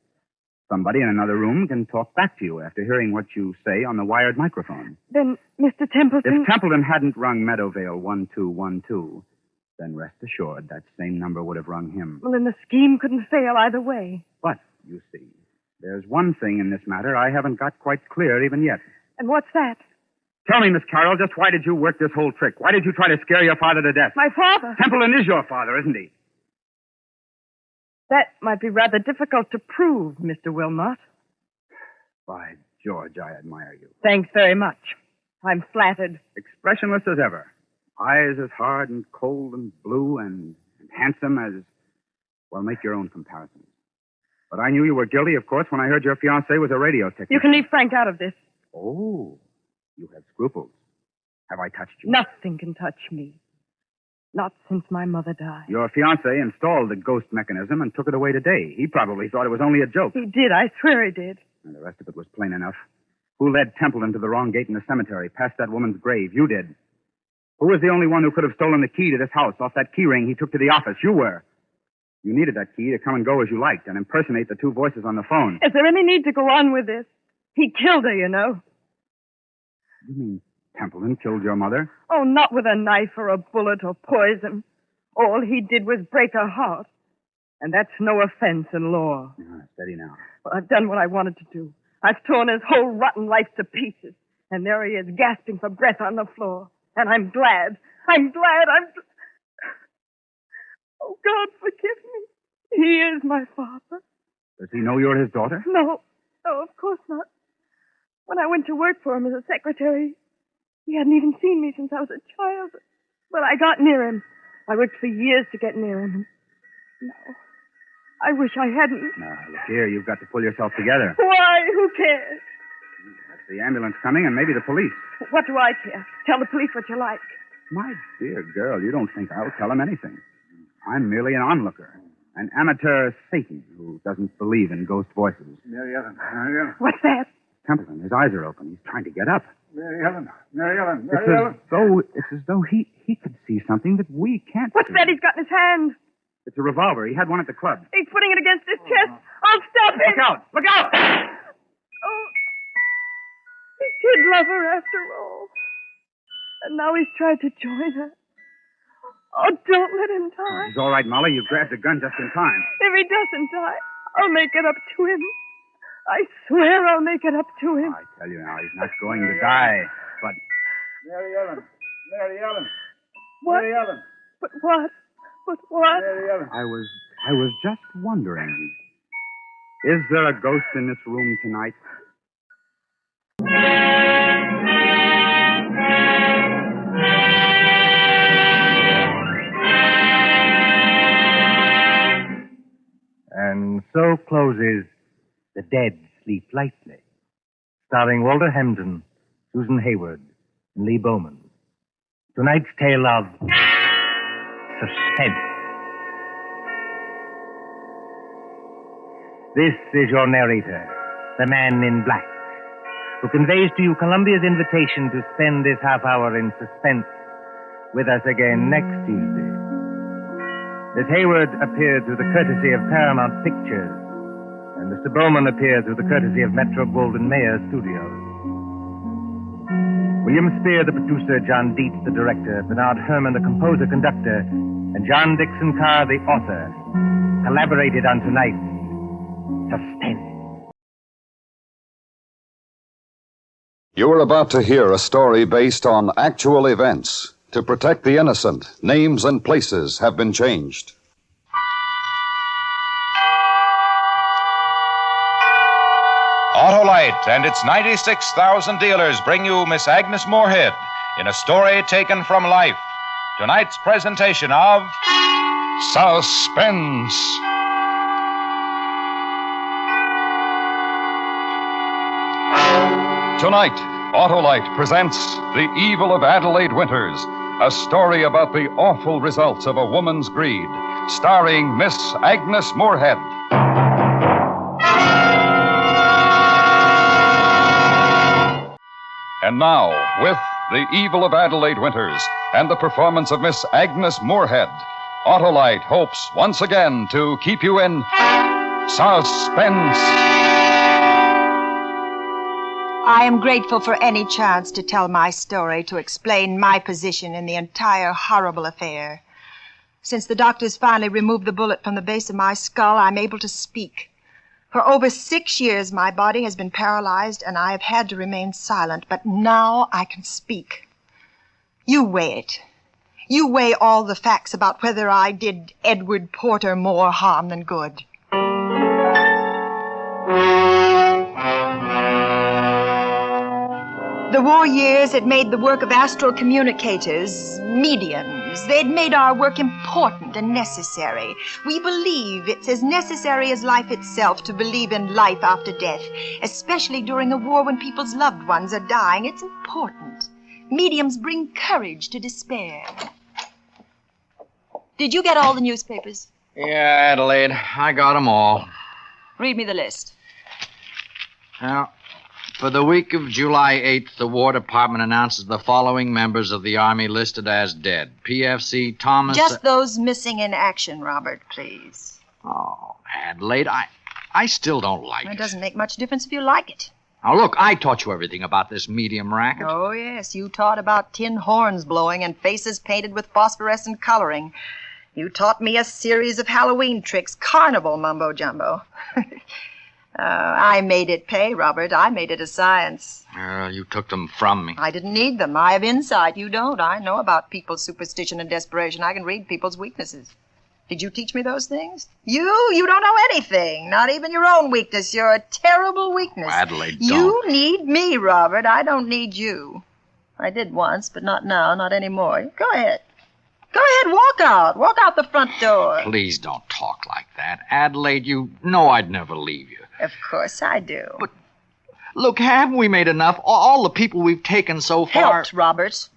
Somebody in another room can talk back to you after hearing what you say on the wired microphone. Then, Mr. Templeton... If Templeton hadn't rung Meadowvale 1212, then rest assured that same number would have rung him. Well, then the scheme couldn't fail either way. But, you see, there's one thing in this matter I haven't got quite clear even yet. And what's that? Tell me, Miss Carroll, just why did you work this whole trick? Why did you try to scare your father to death? My father? Templeton is your father, isn't he? That might be rather difficult to prove, Mr. Wilmot. By George, I admire you. Thanks very much. I'm flattered. Expressionless as ever. Eyes as hard and cold and blue and handsome as... Well, make your own comparisons. But I knew you were guilty, of course, when I heard your fiancé was a radio technician. You can leave Frank out of this. Oh, you have scruples. Have I touched you? Nothing can touch me. Not since my mother died. Your fiancé installed the ghost mechanism and took it away today. He probably thought it was only a joke. He did. I swear he did. And the rest of it was plain enough. Who led Templeton to the wrong gate in the cemetery, past that woman's grave? You did. Who was the only one who could have stolen the key to this house off that key ring he took to the office? You were. You needed that key to come and go as you liked and impersonate the two voices on the phone. Is there any need to go on with this? He killed her, you know. You mean Templeton killed your mother? Oh, not with a knife or a bullet or poison. All he did was break her heart. And that's no offense in law. Steady now. Well, I've done what I wanted to do. I've torn his whole rotten life to pieces. And there he is, gasping for breath on the floor. And I'm glad. Oh, God, forgive me. He is my father. Does he know you're his daughter? No, of course not. When I went to work for him as a secretary, he hadn't even seen me since I was a child. But I got near him, I worked for years to get near him. No. I wish I hadn't. Now, look here, you've got to pull yourself together. Why? Who cares? That's the ambulance coming and maybe the police. What do I care? Tell the police what you like. My dear girl, you don't think I'll tell them anything. I'm merely an onlooker. An amateur Satan who doesn't believe in ghost voices. Mary Ellen. Mary Ellen. What's that? Templeton, his eyes are open. He's trying to get up. Mary Ellen. Mary Ellen. It's as though he could see something that we can't What's see. that he's got in his hand? It's a revolver. He had one at the club. He's putting it against his chest. I'll stop him. Look out! Look out! Oh, he did love her after all. And now he's tried to join her. Oh, don't let him die. He's all right, Molly. You grabbed the gun just in time. If he doesn't die, I'll make it up to him. I swear I'll make it up to him. I tell you now, he's not going to die. But Mary Ellen. Mary Ellen. What? Mary Ellen. But what? But what? Mary Ellen. I was just wondering, is there a ghost in this room tonight? And so closes The Dead Sleep Lightly, starring Walter Hampden, Susan Hayward, and Lee Bowman. Tonight's tale of Suspense. This is your narrator, the man in black, who conveys to you Columbia's invitation to spend this half hour in suspense with us again next Tuesday. Miss Hayward appeared through the courtesy of Paramount Pictures, and Mr. Bowman appeared through the courtesy of Metro-Goldwyn-Mayer Studios. William Spear, the producer, John Dietz, the director, Bernard Herrmann, the composer-conductor, and John Dixon Carr, the author, collaborated on tonight's Suspense. You are about to hear a story based on actual events. To protect the innocent, names and places have been changed. Autolite and its 96,000 dealers bring you Miss Agnes Moorehead in a story taken from life. Tonight's presentation of Suspense. Tonight, Autolite presents The Evil of Adelaide Winters, a story about the awful results of a woman's greed, starring Miss Agnes Moorehead. And now, with The Evil of Adelaide Winters and the performance of Miss Agnes Moorehead, Autolite hopes once again to keep you in suspense. I am grateful for any chance to tell my story, to explain my position in the entire horrible affair. Since the doctors finally removed the bullet from the base of my skull, I'm able to speak. For over 6 years, my body has been paralyzed, and I have had to remain silent, but now I can speak. You weigh it. You weigh all the facts about whether I did Edward Porter more harm than good. The war years had made the work of astral communicators, mediums. They'd made our work important and necessary. We believe it's as necessary as life itself to believe in life after death, especially during a war when people's loved ones are dying. It's important. Mediums bring courage to despair. Did you get all the newspapers? Yeah, Adelaide, I got 'em all. Read me the list. Now, for the week of July 8th, the War Department announces the following members of the Army listed as dead. PFC Thomas... Just those missing in action, Robert, please. Oh, Adelaide, I still don't like It it. doesn't make much difference if you like it. Now, look, I taught you everything about this medium racket. Oh, yes, you taught about tin horns blowing and faces painted with phosphorescent coloring. You taught me a series of Halloween tricks, carnival mumbo-jumbo. I made it pay, Robert. I made it a science. You took them from me. I didn't need them. I have insight. You don't. I know about people's superstition and desperation. I can read people's weaknesses. Did you teach me those things? You don't know anything. Not even your own weakness. You're a terrible weakness. Adelaide, don't. You need me, Robert. I don't need you. I did once, but not now, not anymore. Go ahead. Go ahead, walk out. Walk out the front door. Please don't talk like that. Adelaide, you know I'd never leave you. Of course I do. But look, haven't we made enough? All the people we've taken so far... Helped, Robert.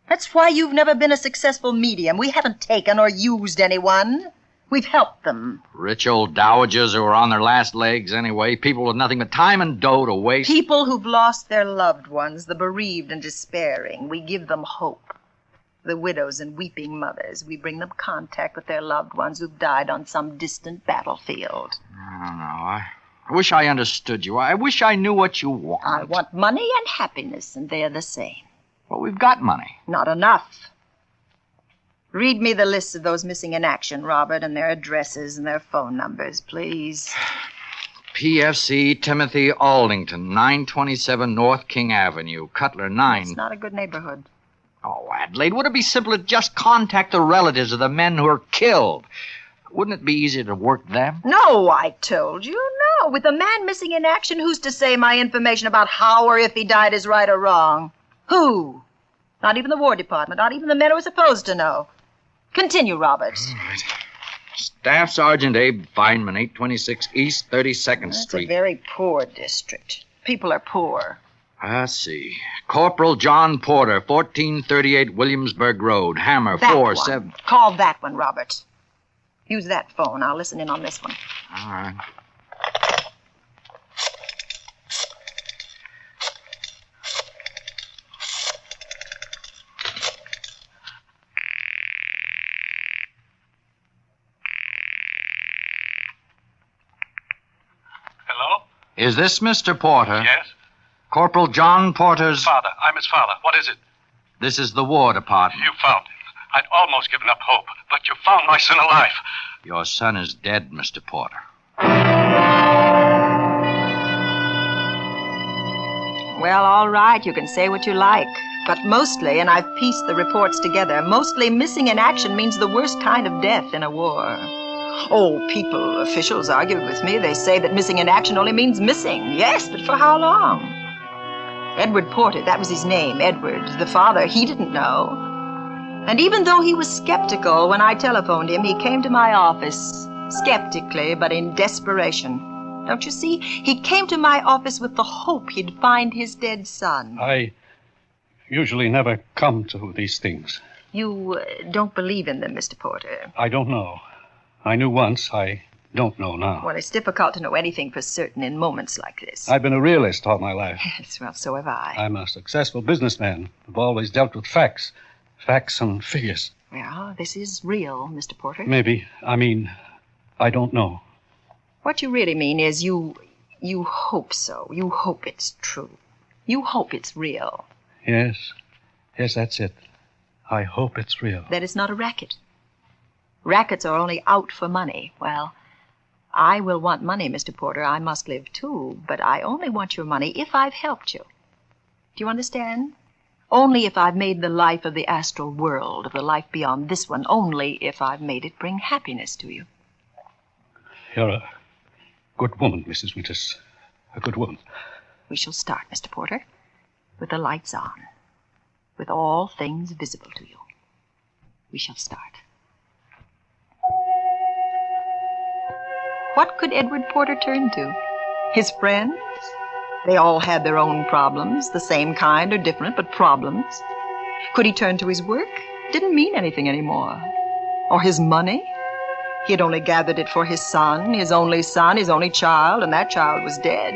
That's why you've never been a successful medium. We haven't taken or used anyone. We've helped them. Rich old dowagers who are on their last legs anyway. People with nothing but time and dough to waste. People who've lost their loved ones, the bereaved and despairing. We give them hope. The widows and weeping mothers. We bring them contact with their loved ones who've died on some distant battlefield. I don't know. I wish I understood you. I wish I knew what you want. I want money and happiness, and they're the same. Well, we've got money. Not enough. Read me the lists of those missing in action, Robert, and their addresses and their phone numbers, please. PFC Timothy Aldington, 927 North King Avenue, Cutler 9. It's not a good neighborhood. Oh, Adelaide, would it be simpler to just contact the relatives of the men who are killed? Wouldn't it be easier to work them? No, I told you, no. With a man missing in action, who's to say my information about how or if he died is right or wrong? Who? Not even the War Department, not even the men who are supposed to know. Continue, Robert. All right. Staff Sergeant Abe Feynman, 826 East 32nd Street. That's a very poor district. People are poor. I see. Corporal John Porter, 1438 Williamsburg Road, Hammer, That 47. one. Call that one, Robert. Use that phone. I'll listen in on this one. All right. Hello? Is this Mr. Porter? Yes? Corporal John Porter's... Father. I'm his father. What is it? This is the War Department. You found him. I'd almost given up hope, but you found my son alive. Your son is dead, Mr. Porter. Well, all right, you can say what you like. But mostly, and I've pieced the reports together, mostly missing in action means the worst kind of death in a war. Oh, people, officials argue with me. They say that missing in action only means missing. Yes, but for how long? Edward Porter, that was his name, Edward. The father, he didn't know. And even though he was skeptical when I telephoned him, he came to my office, skeptically, but in desperation. Don't you see? He came to my office with the hope he'd find his dead son. I usually never come to these things. You don't believe in them, Mr. Porter. I don't know. I knew once. I don't know now. Well, it's difficult to know anything for certain in moments like this. I've been a realist all my life. Yes, well, so have I. I'm a successful businessman. I've always dealt with facts. Facts and figures. Well, this is real, Mr. Porter. Maybe. I don't know. What you really mean is you hope so. You hope it's true. You hope it's real. Yes. Yes, that's it. I hope it's real. That it's not a racket. Rackets are only out for money. Well, I will want money, Mr. Porter. I must live, too. But I only want your money if I've helped you. Do you understand? Only if I've made the life of the astral world, of the life beyond this one, only if I've made it bring happiness to you. You're a good woman, Mrs. Winters. A good woman. We shall start, Mr. Porter, with the lights on, with all things visible to you. We shall start. What could Edward Porter turn to? His friends? They all had their own problems, the same kind or different, but problems. Could he turn to his work? Didn't mean anything anymore. Or his money? He had only gathered it for his son, his only child, and that child was dead.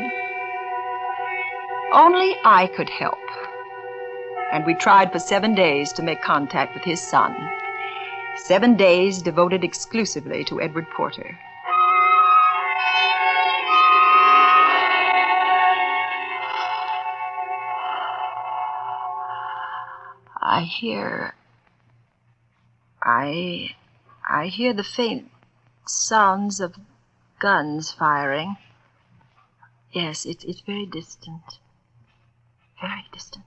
Only I could help. And we tried for 7 days to make contact with his son. 7 days devoted exclusively to Edward Porter. I hear the faint sounds of guns firing. Yes, it's very distant. Very distant.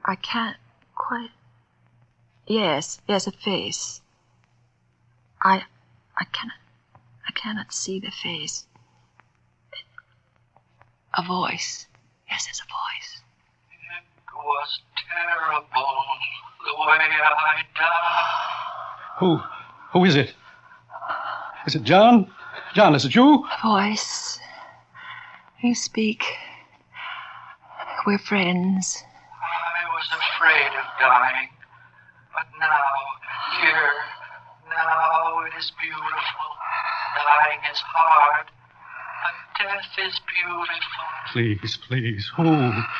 I can't quite... Yes, a face. I cannot see the face. A voice. Yes, there's a voice. It was terrible the way I die. Who is it? Is it John? John, is it you? Voice. You speak. We're friends. I was afraid of dying, but now it is beautiful. Dying is hard, but death is beautiful. Please, please, who? John.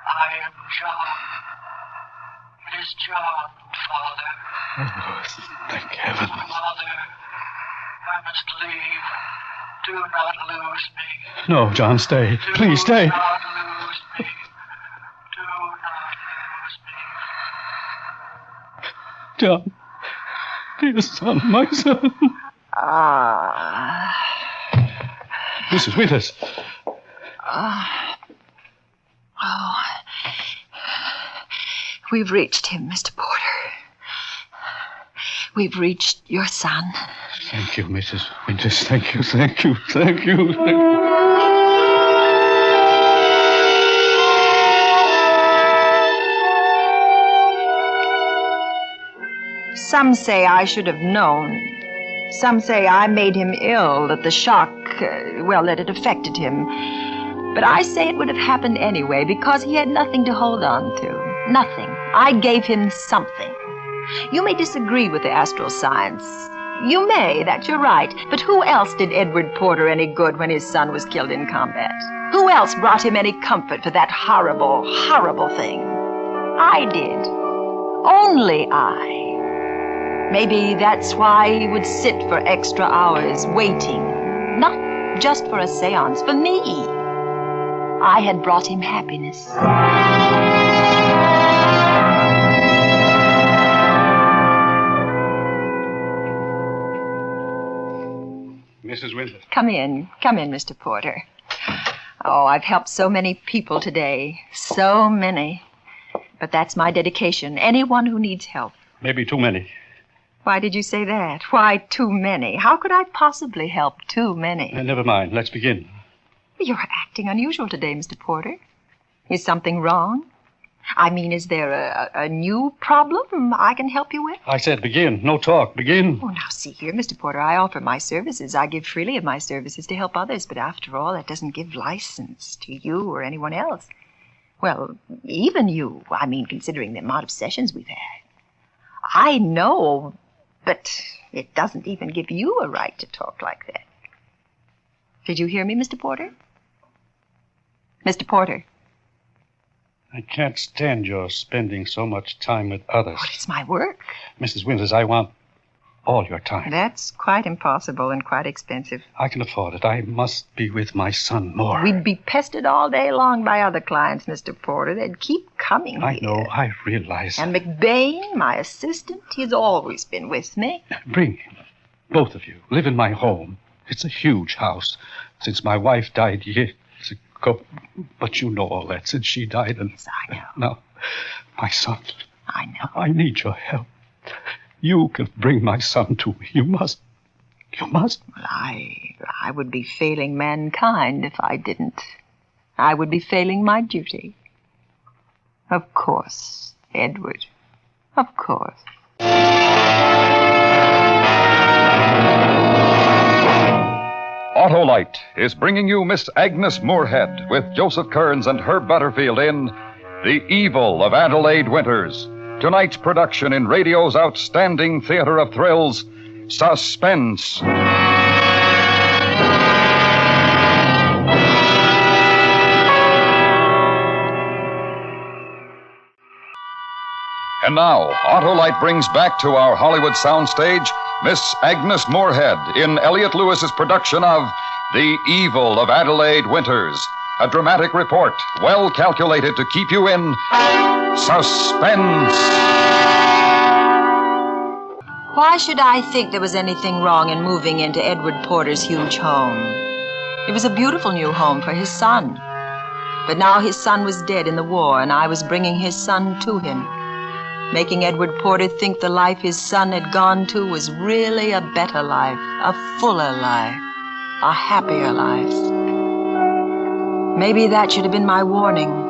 I am John. It is John, Father. Oh, thank heaven. Father, I must leave. Do not lose me. No, John, stay. Please, stay. Do not lose me. Do not lose me. John. Dear son, my son. Mrs. Winters. We've reached him, Mr. Porter. We've reached your son. Thank you, Mrs. Winters. Thank you, thank you, thank you, thank you. Some say I should have known. Some say I made him ill, that the shock, that it affected him. But I say it would have happened anyway because he had nothing to hold on to. Nothing. I gave him something. You may disagree with the astral science. You may, that's your right. But who else did Edward Porter any good when his son was killed in combat? Who else brought him any comfort for that horrible, horrible thing? I did. Only I. Maybe that's why he would sit for extra hours waiting. Not just for a seance, for me. I had brought him happiness. Mrs. Winters. Come in, Mr. Porter. Oh, I've helped so many people today. So many. But that's my dedication. Anyone who needs help. Maybe too many. Why did you say that? Why too many? How could I possibly help too many? Never mind. Let's begin. You're acting unusual today, Mr. Porter. Is something wrong? I mean, is there a new problem I can help you with? I said begin. No talk. Begin. Oh, now, see here, Mr. Porter, I offer my services. I give freely of my services to help others, but after all, that doesn't give license to you or anyone else. Well, even you. I mean, considering the amount of sessions we've had. I know, but it doesn't even give you a right to talk like that. Did you hear me, Mr. Porter? Mr. Porter. I can't stand your spending so much time with others. Well, it's my work. Mrs. Winters, I want all your time. That's quite impossible and quite expensive. I can afford it. I must be with my son more. We'd be pestered all day long by other clients, Mr. Porter. They'd keep coming I here. know. I realize. And McBain, my assistant, he's always been with me. Bring him. Both of you. Live in my home. It's a huge house. Since my wife died years ago. But you know all that since she died. And yes, I know. Now, my son. I know. I need your help. You can bring my son to me. You must. You must. Well, I would be failing mankind if I didn't. I would be failing my duty. Of course, Edward. Of course. Autolite is bringing you Miss Agnes Moorehead with Joseph Kearns and Herb Butterfield in The Evil of Adelaide Winters. Tonight's production in radio's outstanding theater of thrills, Suspense. And now, Autolite brings back to our Hollywood soundstage Miss Agnes Moorehead in Elliot Lewis's production of The Evil of Adelaide Winters, a dramatic report well calculated to keep you in suspense. Why should I think there was anything wrong in moving into Edward Porter's huge home? It was a beautiful new home for his son. But now his son was dead in the war, and I was bringing his son to him, making Edward Porter think the life his son had gone to was really a better life, a fuller life, a happier life. Maybe that should have been my warning.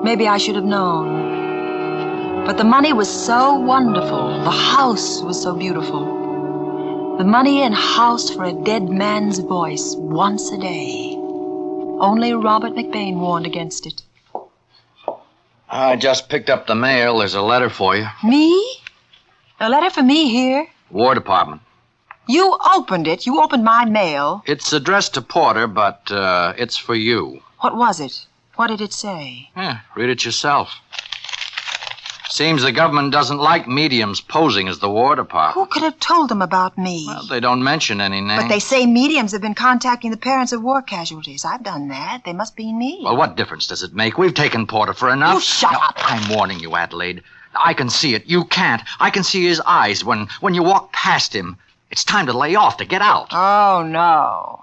Maybe I should have known. But the money was so wonderful. The house was so beautiful. The money and house for a dead man's voice once a day. Only Robert McBain warned against it. I just picked up the mail. There's a letter for you. Me? A letter for me here? War Department. You opened it. You opened my mail. It's addressed to Porter, but it's for you. What was it? What did it say? Yeah, read it yourself. Seems the government doesn't like mediums posing as the War Department. Who could have told them about me? Well, they don't mention any names. But they say mediums have been contacting the parents of war casualties. I've done that. They must be me. Well, what difference does it make? We've taken Porter for enough. You shut up. I'm warning you, Adelaide. I can see it. You can't. I can see his eyes when you walk past him. It's time to lay off, to get out. Oh, no.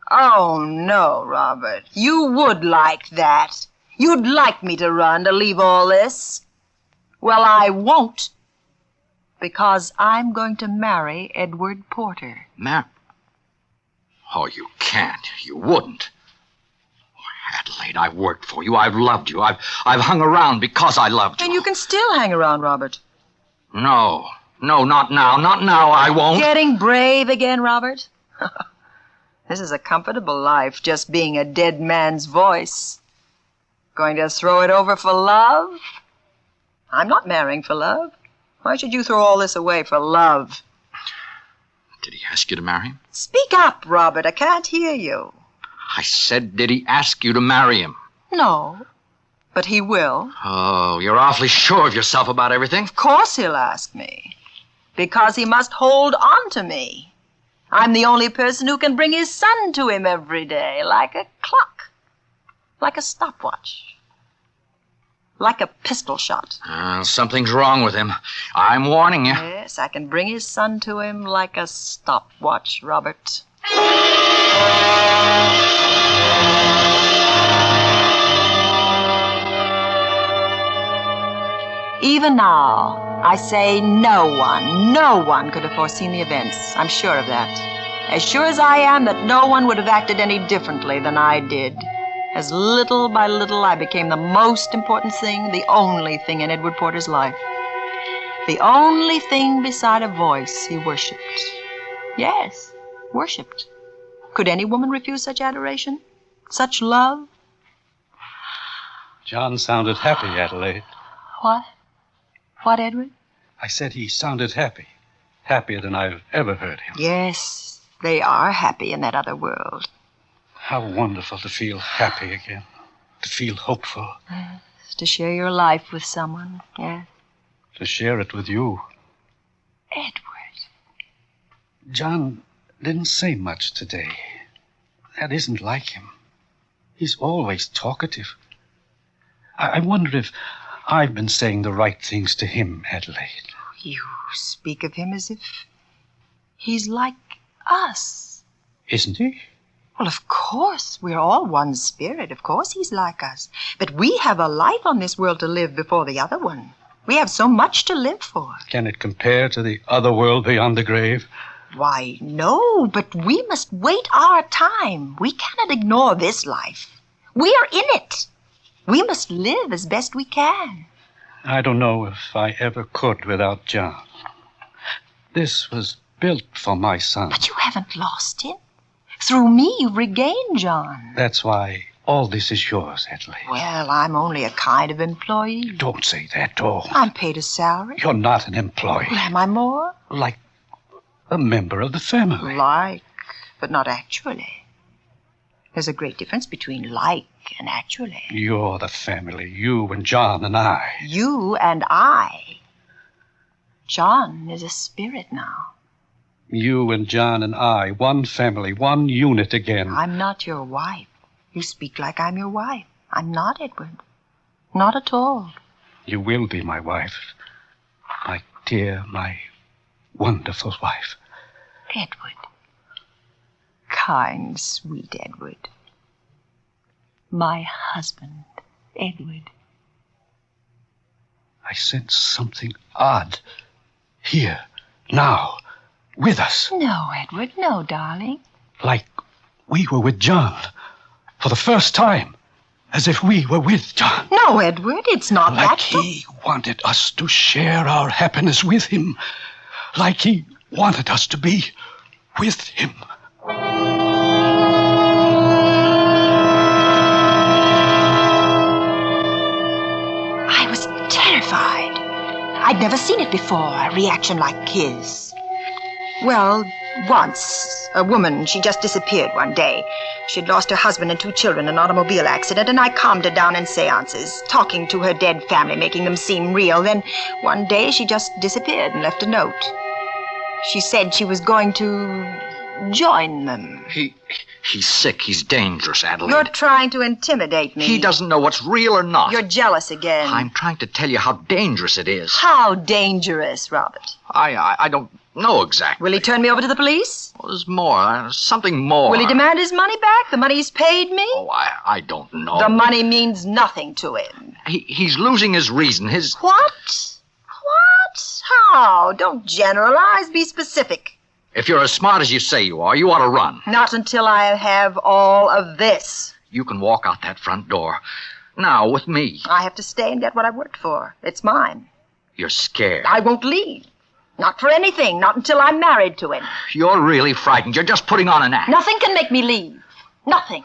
Oh, no, Robert. You would like that. You'd like me to run, to leave all this. Well, I won't. Because I'm going to marry Edward Porter. Oh, you can't. You wouldn't. Adelaide, I've worked for you. I've loved you. I've hung around because I loved you. And you can still hang around, Robert. No, not now. Not now. I won't. Getting brave again, Robert? This is a comfortable life, just being a dead man's voice. Going to throw it over for love? I'm not marrying for love. Why should you throw all this away for love? Did he ask you to marry him? Speak up, Robert. I can't hear you. I said, did he ask you to marry him? No, but he will. Oh, you're awfully sure of yourself about everything. Of course he'll ask me. Because he must hold on to me. I'm the only person who can bring his son to him every day, like a clock, like a stopwatch, like a pistol shot. Something's wrong with him. I'm warning you. Yes, I can bring his son to him like a stopwatch, Robert. Even now, I say no one could have foreseen the events. I'm sure of that. As sure as I am that no one would have acted any differently than I did. As little by little I became the most important thing, the only thing in Edward Porter's life. The only thing beside a voice he worshipped. Yes, worshipped. Could any woman refuse such adoration? Such love? John sounded happy, Adelaide. What? What, Edward? I said he sounded happy. Happier than I've ever heard him. Yes, they are happy in that other world. How wonderful to feel happy again. To feel hopeful. Yes, to share your life with someone, yes. To share it with you. Edward. John didn't say much today. That isn't like him. He's always talkative. I wonder if I've been saying the right things to him, Adelaide. You speak of him as if he's like us. Isn't he? Well, of course. We're all one spirit. Of course he's like us. But we have a life on this world to live before the other one. We have so much to live for. Can it compare to the other world beyond the grave? Why, no, but we must wait our time. We cannot ignore this life. We are in it. We must live as best we can. I don't know if I ever could without John. This was built for my son. But you haven't lost him. Through me, you've regained John. That's why all this is yours, Adelaide. Well, I'm only a kind of employee. Don't say that, don't. I'm paid a salary. You're not an employee. Well, am I more? Like a member of the family. Like, but not actually. There's a great difference between like and actually. You're the family. You and John and I. You and I. John is a spirit now. You and John and I, one family, one unit again. I'm not your wife. You speak like I'm your wife. I'm not, Edward. Not at all. You will be my wife. My dear, my wonderful wife. Edward. Kind, sweet Edward. My husband, Edward. I sense something odd. Here, now, with us. No, Edward, no, darling. Like we were with John. For the first time. As if we were with John. No, Edward, it's not like that. He wanted us to share our happiness with him. Like he wanted us to be with him. I was terrified. I'd never seen it before, a reaction like his. Well, once, a woman, she just disappeared one day. She'd lost her husband and 2 children in an automobile accident, and I calmed her down in seances, talking to her dead family, making them seem real. Then, one day, she just disappeared and left a note. She said she was going to join them. He's sick. He's dangerous, Adelaide. You're trying to intimidate me. He doesn't know what's real or not. You're jealous again. I'm trying to tell you how dangerous it is. How dangerous, Robert? I don't know exactly. Will he turn me over to the police? Well, there's more. Something more. Will he demand his money back? The money he's paid me? Oh, I don't know. The money means nothing to him. He's losing his reason. His... What? How? Don't generalize. Be specific. If you're as smart as you say you are, you ought to run. Not until I have all of this. You can walk out that front door. Now, with me. I have to stay and get what I worked for. It's mine. You're scared. I won't leave. Not for anything. Not until I'm married to him. You're really frightened. You're just putting on an act. Nothing can make me leave. Nothing.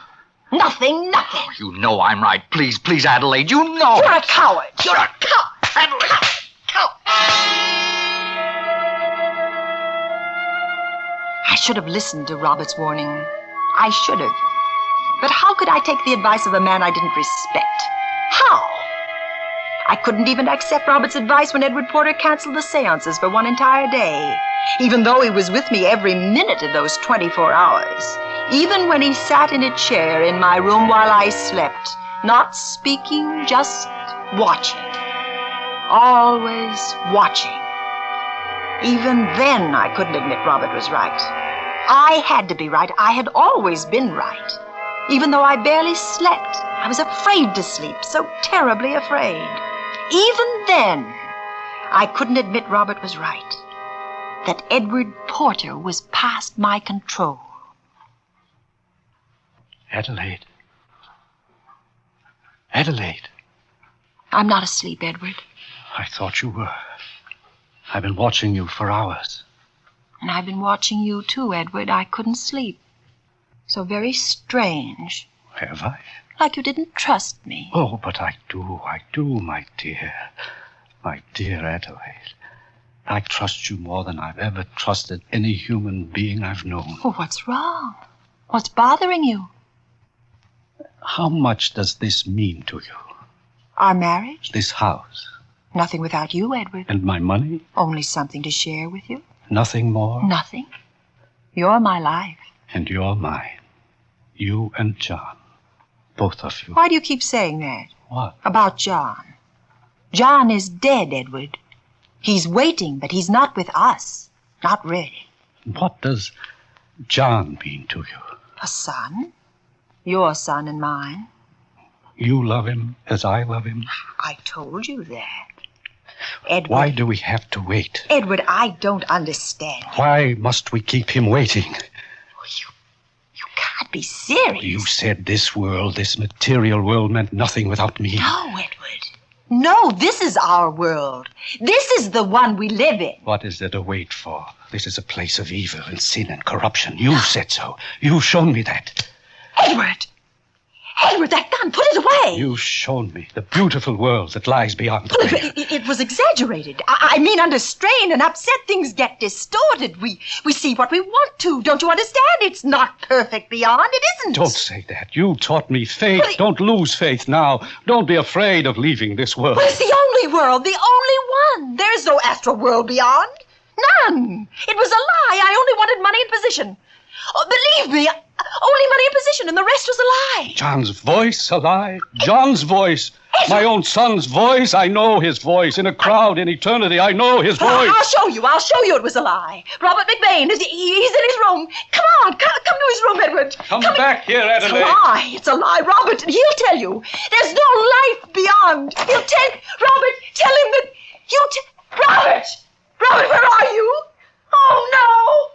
Nothing. Oh, you know I'm right. Please, please, Adelaide. You know. You're a coward. You're a coward. Adelaide. I should have listened to Robert's warning. I should have. But how could I take the advice of a man I didn't respect? How? I couldn't even accept Robert's advice when Edward Porter canceled the seances for one entire day, even though he was with me every minute of those 24 hours. Even when he sat in a chair in my room while I slept, not speaking, just watching. Always watching. Even then, I couldn't admit Robert was right. I had to be right. I had always been right. Even though I barely slept, I was afraid to sleep, so terribly afraid. Even then, I couldn't admit Robert was right. That Edward Porter was past my control. Adelaide. Adelaide. I'm not asleep, Edward. I thought you were. I've been watching you for hours. And I've been watching you too, Edward. I couldn't sleep. So very strange. Have I? Like you didn't trust me. Oh, but I do, my dear. My dear Adelaide. I trust you more than I've ever trusted any human being I've known. Oh, what's wrong? What's bothering you? How much does this mean to you? Our marriage? This house? Nothing without you, Edward. And my money? Only something to share with you. Nothing more? Nothing. You're my life. And you're mine. You and John. Both of you. Why do you keep saying that? What? About John. John is dead, Edward. He's waiting, but he's not with us. Not really. What does John mean to you? A son. Your son and mine. You love him as I love him? I told you that. Edward. Why do we have to wait? Edward, I don't understand. Why must we keep him waiting? You can't be serious. You said this world, this material world, meant nothing without me. No, Edward. No, this is our world. This is the one we live in. What is there to wait for? This is a place of evil and sin and corruption. You said so. You've shown me that. Edward! Edward, that gun, put it away! You've shown me the beautiful world that lies beyond the grave. It was exaggerated. I mean, under strain and upset, things get distorted. We see what we want to. Don't you understand? It's not perfect beyond. It isn't. Don't say that. You taught me faith. Don't lose faith now. Don't be afraid of leaving this world. Well, it's the only world, the only one. There's no astral world beyond. None. It was a lie. I only wanted money and position. Oh, believe me, only money and position, and the rest was a lie. John's voice, a lie? John's voice. My own son's voice. I know his voice. In a crowd, in eternity, I know his voice. I'll show you it was a lie. Robert McBain, he's in his room. Come on, come to his room, Edward. Come back here, Adelaide. It's a lie, Robert, and he'll tell you. There's no life beyond. He'll tell, Robert, tell him that Robert, where are you? Oh, no.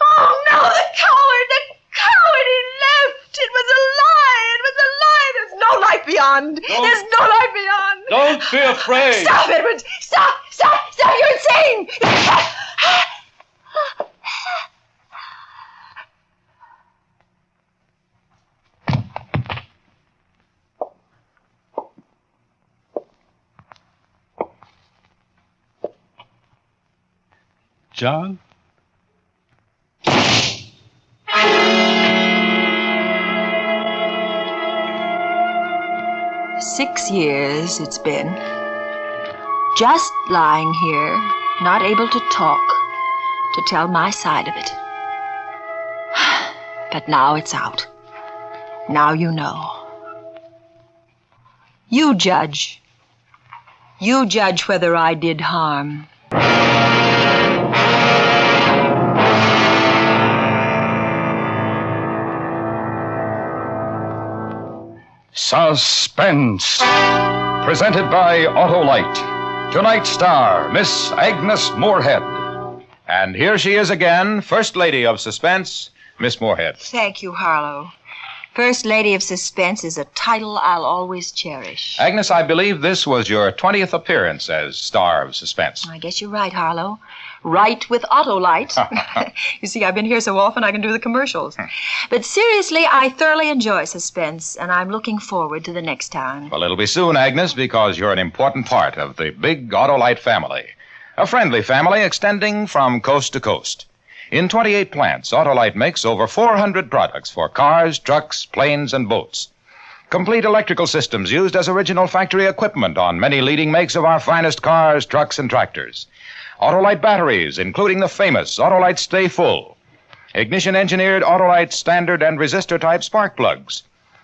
Oh, no, the coward, he left. It was a lie. There's no life beyond. beyond. There's no life beyond. Don't be afraid. Stop, Edward. Stop. You're insane. John? 6 years it's been. Just lying here, not able to talk, to tell my side of it. But now it's out. Now you know. You judge. You judge whether I did harm. Suspense. Presented by Autolite. Tonight's star, Miss Agnes Moorehead. And here she is again, First Lady of Suspense, Miss Moorehead. Thank you, Harlow. First Lady of Suspense is a title I'll always cherish. Agnes, I believe this was your 20th appearance as star of Suspense. I guess you're right, Harlow. Right with Autolite. You see, I've been here so often I can do the commercials. But seriously, I thoroughly enjoy Suspense, and I'm looking forward to the next time. Well, it'll be soon, Agnes, because you're an important part of the big Autolite family. A friendly family extending from coast to coast. In 28 plants, Autolite makes over 400 products for cars, trucks, planes, and boats. Complete electrical systems used as original factory equipment on many leading makes of our finest cars, trucks, and tractors. Autolite batteries, including the famous Autolite Stay Full. Ignition-engineered Autolite standard and resistor-type spark plugs.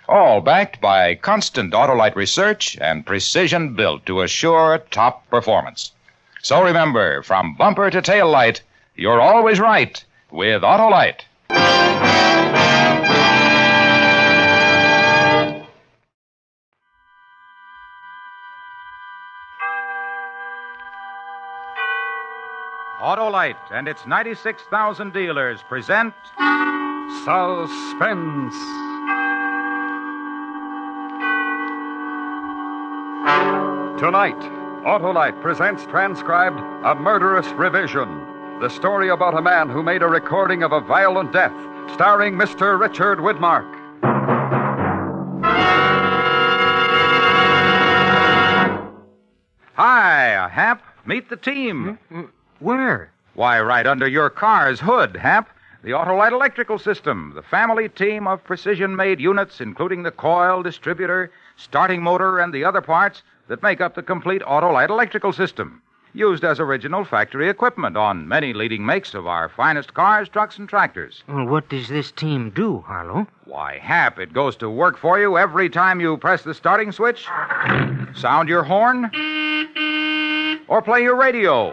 All backed by constant Autolite research and precision built to assure top performance. So remember, from bumper to tail light, you're always right with Autolite. Autolite and its 96,000 dealers present Suspense. Tonight, Autolite presents transcribed A Murderous Revision. The story about a man who made a recording of a violent death, starring Mr. Richard Widmark. Hi, Hap. Meet the team. Where? Why, right under your car's hood, Hap. The Autolite electrical system, the family team of precision-made units, including the coil, distributor, starting motor, and the other parts that make up the complete Autolite electrical system. Used as original factory equipment on many leading makes of our finest cars, trucks, and tractors. Well, what does this team do, Harlow? Why, Hap, it goes to work for you every time you press the starting switch, sound your horn, or play your radio.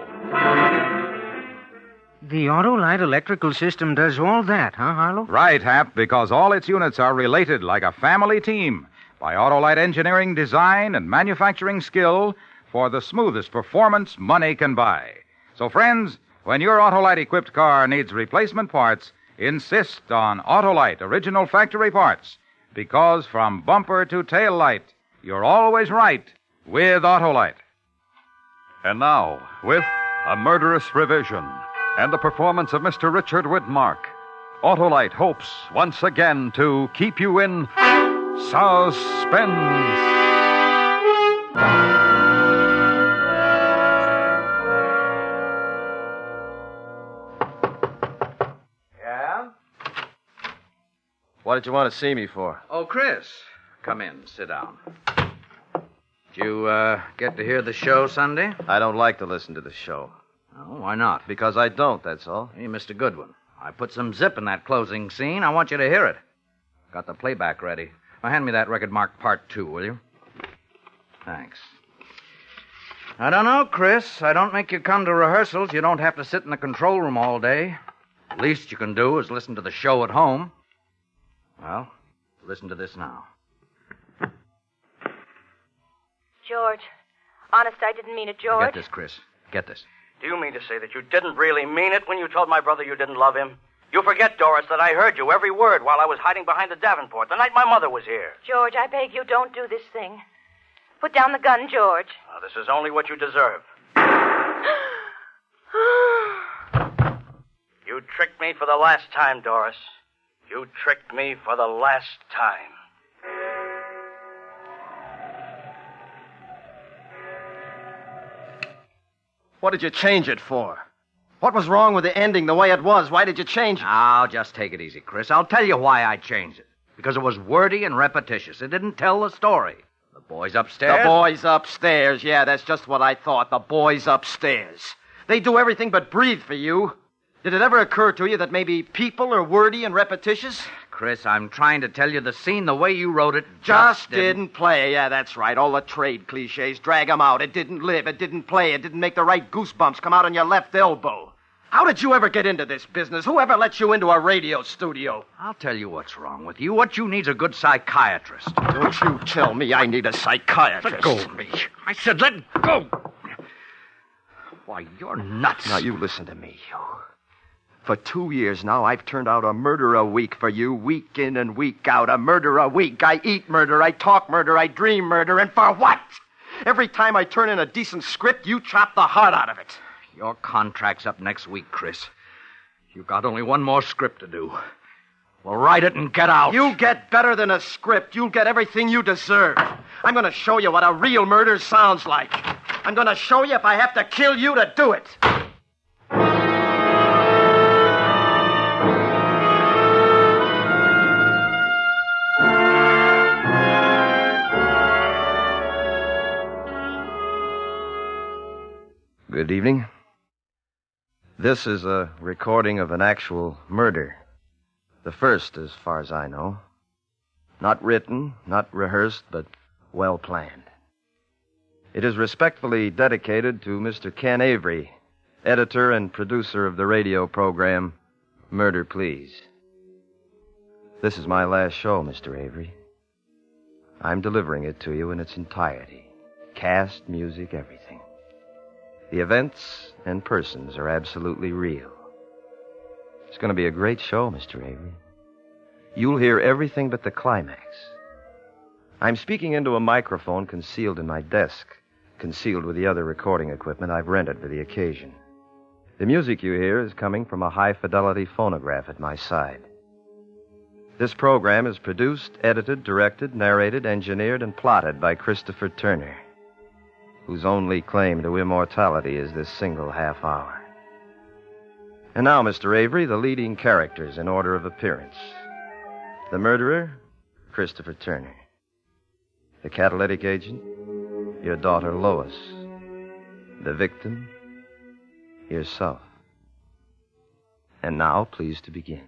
The Autolite electrical system does all that, huh, Harlow? Right, Hap, because all its units are related like a family team by Autolite engineering, design, and manufacturing skill for the smoothest performance money can buy. So, friends, when your Autolite-equipped car needs replacement parts, insist on Autolite original factory parts, because from bumper to tail light, you're always right with Autolite. And now, with A Murderous Revision and the performance of Mr. Richard Widmark, Autolite hopes once again to keep you in suspense. Yeah? What did you want to see me for? Oh, Chris. Come in. Sit down. Did you get to hear the show Sunday? I don't like to listen to the show. Oh, why not? Because I don't, that's all. You missed a good one. I put some zip in that closing scene. I want you to hear it. Got the playback ready. Now, hand me that record marked Part 2, will you? Thanks. I don't know, Chris. I don't make you come to rehearsals. You don't have to sit in the control room all day. Least you can do is listen to the show at home. Well, listen to this now. George. Honest, I didn't mean it, George. Get this, Chris. Get this. Do you mean to say that you didn't really mean it when you told my brother you didn't love him? You forget, Doris, that I heard you every word while I was hiding behind the Davenport the night my mother was here. George, I beg you, don't do this thing. Put down the gun, George. Now, this is only what you deserve. You tricked me for the last time, Doris. You tricked me for the last time. What did you change it for? What was wrong with the ending the way it was? Why did you change it? Now, just take it easy, Chris. I'll tell you why I changed it. Because it was wordy and repetitious. It didn't tell the story. The boys upstairs. The boys upstairs. Yeah, that's just what I thought. The boys upstairs. They do everything but breathe for you. Did it ever occur to you that maybe people are wordy and repetitious? Chris, I'm trying to tell you the scene the way you wrote it just didn't play. Yeah, that's right. All the trade cliches. Drag 'em out. It didn't live. It didn't play. It didn't make the right goosebumps come out on your left elbow. How did you ever get into this business? Who ever let you into a radio studio? I'll tell you what's wrong with you. What you need's a good psychiatrist. Don't you tell me I need a psychiatrist. Let go of me. I said let go. Why, you're nuts. Now, you listen to me, you. For 2 years now, I've turned out a murder a week for you, week in and week out. A murder a week. I eat murder, I talk murder, I dream murder, and for what? Every time I turn in a decent script, you chop the heart out of it. Your contract's up next week, Chris. You've got only one more script to do. Well, write it and get out. You get better than a script. You'll get everything you deserve. I'm going to show you what a real murder sounds like. I'm going to show you if I have to kill you to do it. Good evening. This is a recording of an actual murder. The first, as far as I know. Not written, not rehearsed, but well planned. It is respectfully dedicated to Mr. Ken Avery, editor and producer of the radio program Murder Please. This is my last show, Mr. Avery. I'm delivering it to you in its entirety. Cast, music, everything. The events and persons are absolutely real. It's going to be a great show, Mr. Avery. You'll hear everything but the climax. I'm speaking into a microphone concealed in my desk, concealed with the other recording equipment I've rented for the occasion. The music you hear is coming from a high-fidelity phonograph at my side. This program is produced, edited, directed, narrated, engineered, and plotted by Christopher Turner, whose only claim to immortality is this single half hour. And now, Mr. Avery, the leading characters in order of appearance. The murderer, Christopher Turner. The catalytic agent, your daughter Lois. The victim, yourself. And now, please to begin.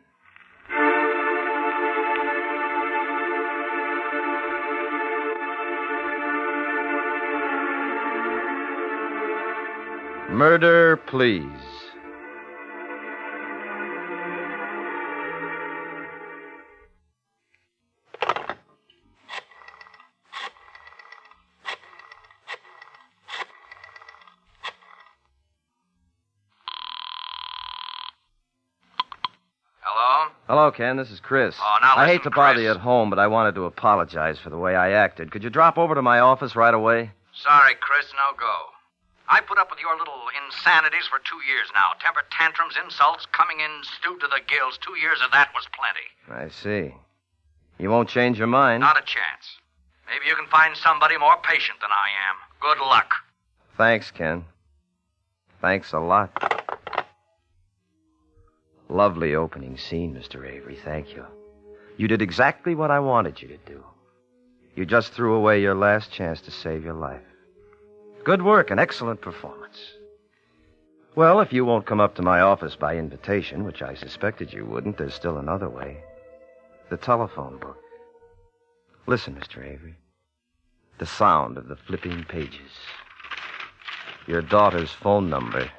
Murder, Please. Hello, Ken. This is Chris. Oh, now listen, I hate to bother Chris. you at home, but I wanted to apologize for the way I acted. Could you drop over to my office right away? Sorry, Chris, no go. I put up with your little insanities for 2 years now. Temper tantrums, insults, coming in stewed to the gills. 2 years of that was plenty. I see. You won't change your mind? Not a chance. Maybe you can find somebody more patient than I am. Good luck. Thanks, Ken. Thanks a lot. Lovely opening scene, Mr. Avery. Thank you. You did exactly what I wanted you to do. You just threw away your last chance to save your life. Good work, an excellent performance. Well, if you won't come up to my office by invitation, which I suspected you wouldn't, there's still another way. The telephone book. Listen, Mr. Avery. The sound of the flipping pages. Your daughter's phone number.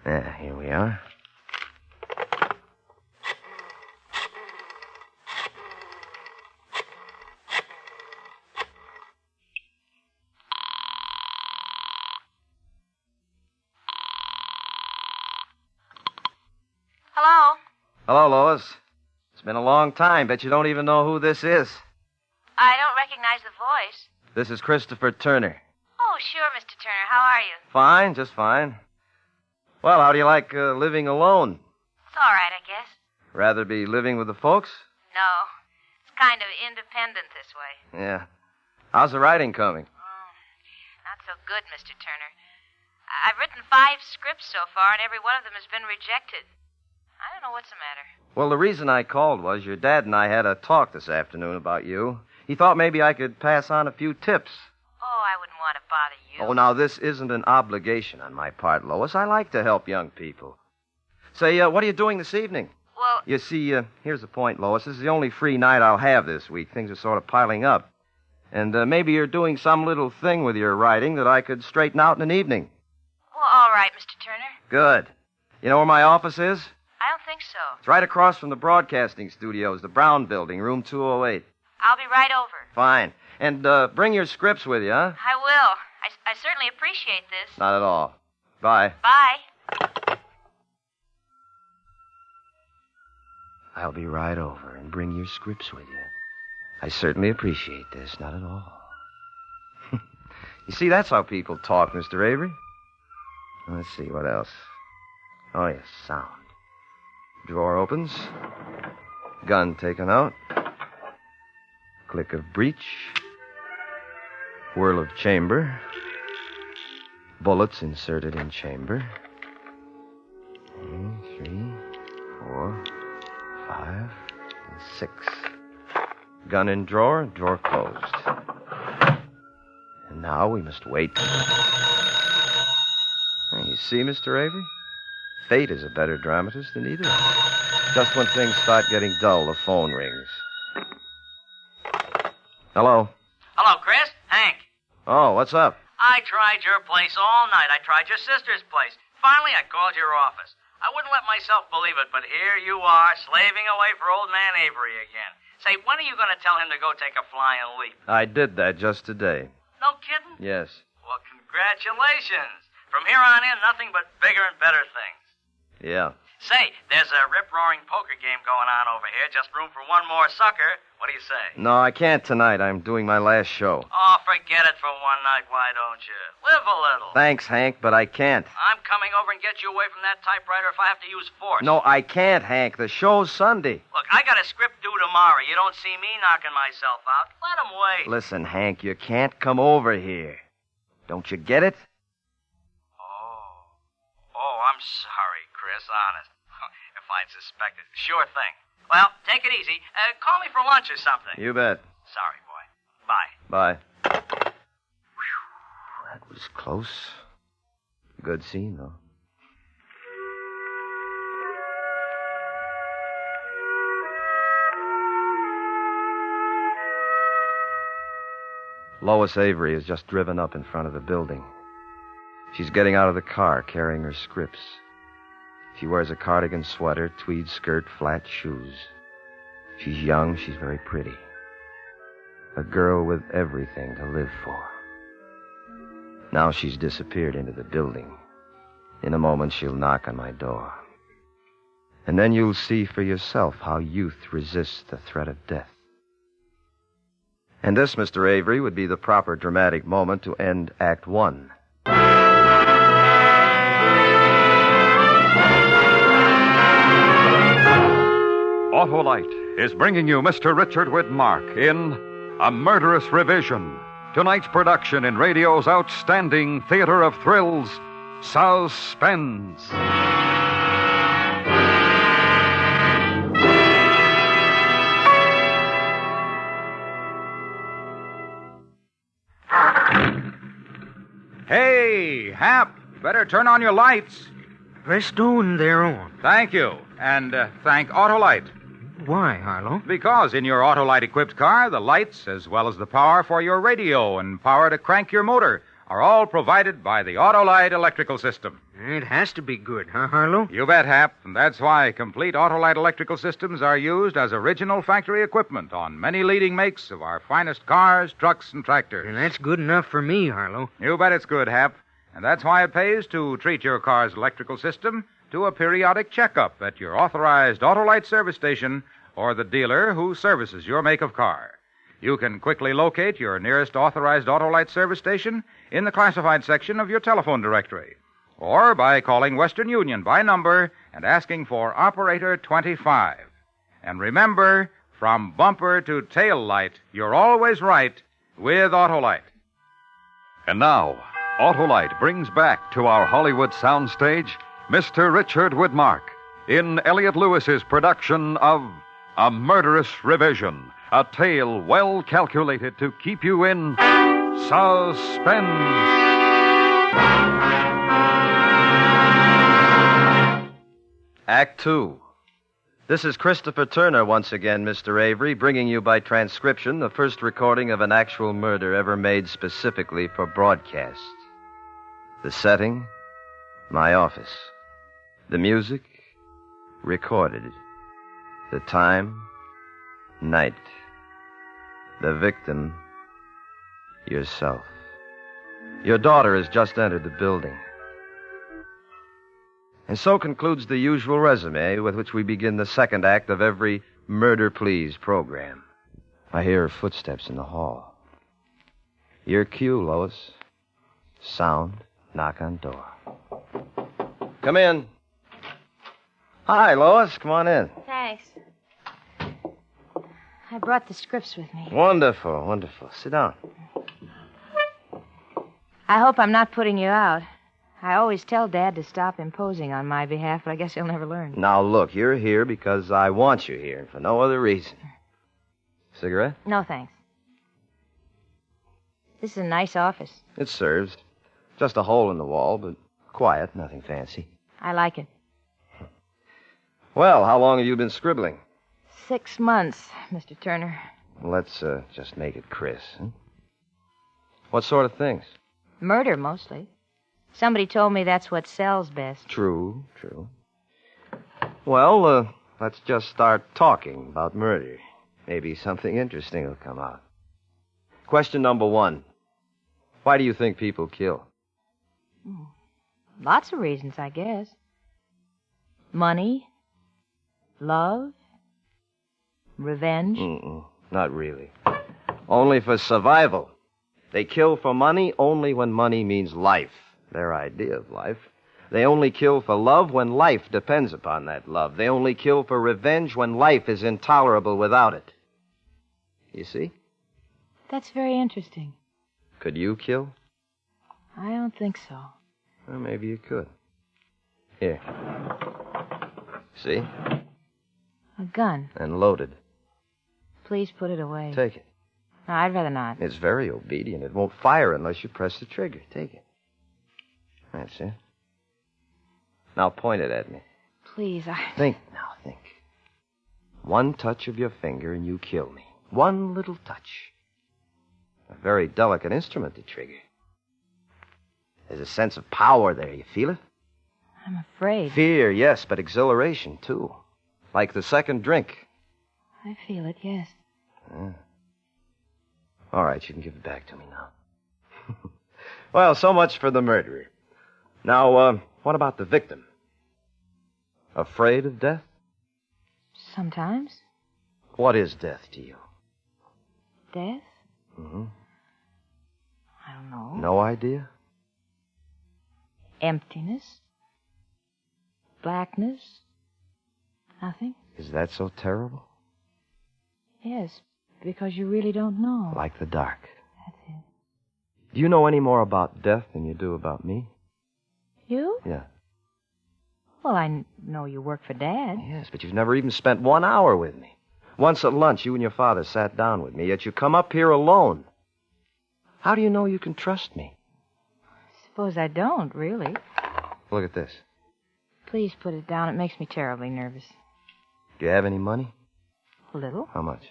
Here we are. Hello? Hello, Lois. It's been a long time. Bet you don't even know who this is. I don't recognize the voice. This is Christopher Turner. Oh, sure, Mr. Turner. How are you? Fine, just fine. Well, how do you like living alone? It's all right, I guess. Rather be living with the folks? No. It's kind of independent this way. Yeah. How's the writing coming? Not so good, Mr. Turner. I've written 5 scripts so far, and every one of them has been rejected. I don't know what's the matter. Well, the reason I called was your dad and I had a talk this afternoon about you. He thought maybe I could pass on a few tips. Oh, I wouldn't want to bother you. Oh, now, this isn't an obligation on my part, Lois. I like to help young people. Say, what are you doing this evening? Well... You see, here's the point, Lois. This is the only free night I'll have this week. Things are sort of piling up. And maybe you're doing some little thing with your writing that I could straighten out in an evening. Well, all right, Mr. Turner. Good. You know where my office is? I don't think so. It's right across from the broadcasting studios, the Brown Building, room 208. I'll be right over. Fine. And bring your scripts with you, huh? I will. I certainly appreciate this. Not at all. Bye. Bye. I'll be right over and bring your scripts with you. I certainly appreciate this. Not at all. You see, that's how people talk, Mr. Avery. Let's see, what else? Oh, yes, sound. Drawer opens. Gun taken out. Click of breech. Whirl of chamber. Bullets inserted in chamber. 3, 4, 5, and 6. Gun in drawer, drawer closed. And now we must wait. You see, Mr. Avery? Fate is a better dramatist than either of us. Just when things start getting dull, the phone rings. Hello? Hello, Chris. Hank. Oh, what's up? I tried your place all night. I tried your sister's place. Finally, I called your office. I wouldn't let myself believe it, but here you are, slaving away for old man Avery again. Say, when are you going to tell him to go take a flying leap? I did that just today. No kidding? Yes. Well, congratulations. From here on in, nothing but bigger and better things. Yeah. Say, there's a rip-roaring poker game going on over here. Just room for one more sucker. What do you say? No, I can't tonight. I'm doing my last show. Oh, forget it for one night, why don't you? Live a little. Thanks, Hank, but I can't. I'm coming over and get you away from that typewriter if I have to use force. No, I can't, Hank. The show's Sunday. Look, I got a script due tomorrow. You don't see me knocking myself out. Let 'em wait. Listen, Hank, you can't come over here. Don't you get it? Oh, I'm sorry, Chris, honest. If I'd suspected. Sure thing. Well, take it easy. Call me for lunch or something. You bet. Sorry, boy. Bye. Bye. Whew, that was close. Good scene, though. Lois Avery has just driven up in front of the building. She's getting out of the car, carrying her scripts. She wears a cardigan sweater, tweed skirt, flat shoes. She's young, she's very pretty. A girl with everything to live for. Now she's disappeared into the building. In a moment, she'll knock on my door. And then you'll see for yourself how youth resists the threat of death. And this, Mr. Avery, would be the proper dramatic moment to end Act 1. Autolite is bringing you Mr. Richard Widmark in A Murderous Revision, tonight's production in radio's outstanding theater of thrills, Suspense. Hey, Hap, better turn on your lights. Presto, they're on. Thank you. And thank Autolite. Why, Harlow? Because in your Autolite-equipped car, the lights, as well as the power for your radio and power to crank your motor, are all provided by the Autolite electrical system. It has to be good, huh, Harlow? You bet, Hap. And that's why complete Autolite electrical systems are used as original factory equipment on many leading makes of our finest cars, trucks, and tractors. And that's good enough for me, Harlow. You bet it's good, Hap. And that's why it pays to treat your car's electrical system to a periodic checkup at your authorized Autolite service station or the dealer who services your make of car. You can quickly locate your nearest authorized Autolite service station in the classified section of your telephone directory, or by calling Western Union by number and asking for Operator 25. And remember, from bumper to tail light, you're always right with Autolite. And now, Autolite brings back to our Hollywood soundstage Mr. Richard Widmark in Elliot Lewis's production of A Murderous Revision, a tale well calculated to keep you in suspense. Act 2. This is Christopher Turner once again, Mr. Avery, bringing you by transcription the first recording of an actual murder ever made specifically for broadcast. The setting, my office. The music, recorded. The time, night. The victim, yourself. Your daughter has just entered the building. And so concludes the usual resume with which we begin the second act of every Murder Please program. I hear her footsteps in the hall. Your cue, Lois. Sound, knock on door. Come in. Hi, Lois. Come on in. Thanks. I brought the scripts with me. Wonderful, wonderful. Sit down. I hope I'm not putting you out. I always tell Dad to stop imposing on my behalf, but I guess he'll never learn. Now, look, you're here because I want you here, and for no other reason. Cigarette? No, thanks. This is a nice office. It serves. Just a hole in the wall, but quiet, nothing fancy. I like it. Well, how long have you been scribbling? 6 months, Mr. Turner. Let's just make it Chris. Huh? What sort of things? Murder, mostly. Somebody told me that's what sells best. True. Well, let's just start talking about murder. Maybe something interesting will come out. Question number 1. Why do you think people kill? Lots of reasons, I guess. Money, love, revenge. Not really. Only for survival. They kill for money only when money means life. Their idea of life. They only kill for love when life depends upon that love. They only kill for revenge when life is intolerable without it. You see? That's very interesting. Could you kill? I don't think so. Well, maybe you could. Here. See? A gun. And loaded. Please put it away. Take it. No, I'd rather not. It's very obedient. It won't fire unless you press the trigger. Take it. That's it. Now point it at me. Please, Think now, think. One touch of your finger and you kill me. One little touch. A very delicate instrument to trigger. There's a sense of power there. You feel it? I'm afraid. Fear, yes, but exhilaration, too. Like the second drink. I feel it, yes. All right, you can give it back to me now. Well, so much for the murderer. Now, what about the victim? Afraid of death? Sometimes. What is death to you? Death? Mm-hmm. I don't know. No idea? Emptiness? Blackness? Nothing? Is that so terrible? Yes, because you really don't know. Like the dark. That's it. Do you know any more about death than you do about me? You? Yeah. Well, I know you work for Dad. Yes, but you've never even spent 1 hour with me. Once at lunch, you and your father sat down with me, yet you come up here alone. How do you know you can trust me? Suppose I don't, really. Look at this. Please put it down. It makes me terribly nervous. Do you have any money? A little. How much?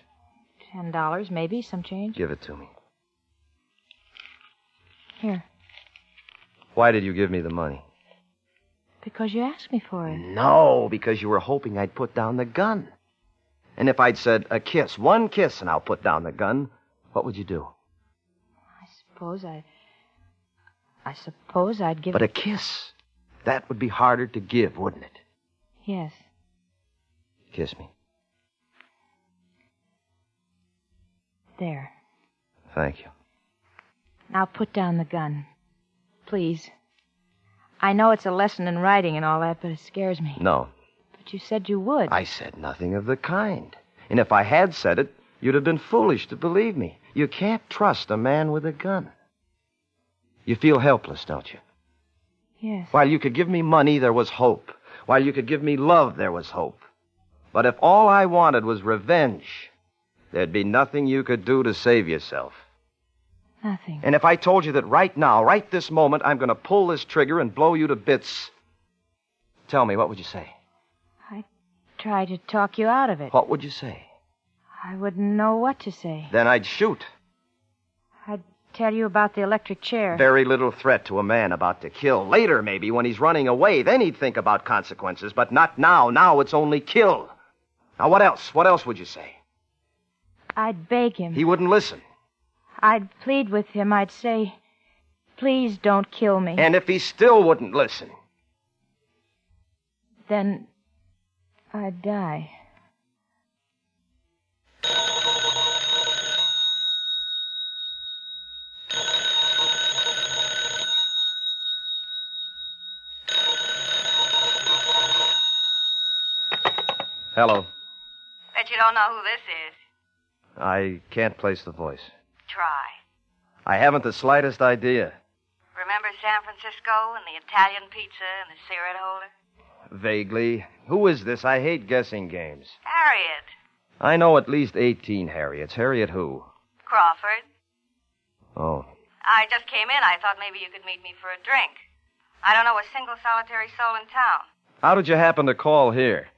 $10, maybe, some change. Give it to me. Here. Why did you give me the money? Because you asked me for it. No, because you were hoping I'd put down the gun. And if I'd said a kiss, one kiss, and I'll put down the gun, what would you do? I suppose I'd give But a kiss. That would be harder to give, wouldn't it? Yes. Kiss me. There. Thank you. Now put down the gun. Please. I know it's a lesson in writing and all that, but it scares me. No. But you said you would. I said nothing of the kind. And if I had said it, you'd have been foolish to believe me. You can't trust a man with a gun. You feel helpless, don't you? Yes. While you could give me money, there was hope. While you could give me love, there was hope. But if all I wanted was revenge, there'd be nothing you could do to save yourself. Nothing. And if I told you that right now, right this moment, I'm going to pull this trigger and blow you to bits, tell me, what would you say? I'd try to talk you out of it. What would you say? I wouldn't know what to say. Then I'd shoot. I'd tell you about the electric chair. Very little threat to a man about to kill. Later, maybe, when he's running away, then he'd think about consequences. But not now. Now it's only kill. Now, what else? What else would you say? I'd beg him. He wouldn't listen. I'd plead with him. I'd say, please don't kill me. And if he still wouldn't listen? Then I'd die. Hello. Bet you don't know who this is. I can't place the voice. Try. I haven't the slightest idea. Remember San Francisco and the Italian pizza and the cigarette holder? Vaguely. Who is this? I hate guessing games. Harriet. I know at least 18 Harriets. Harriet who? Crawford. Oh. I just came in. I thought maybe you could meet me for a drink. I don't know a single solitary soul in town. How did you happen to call here?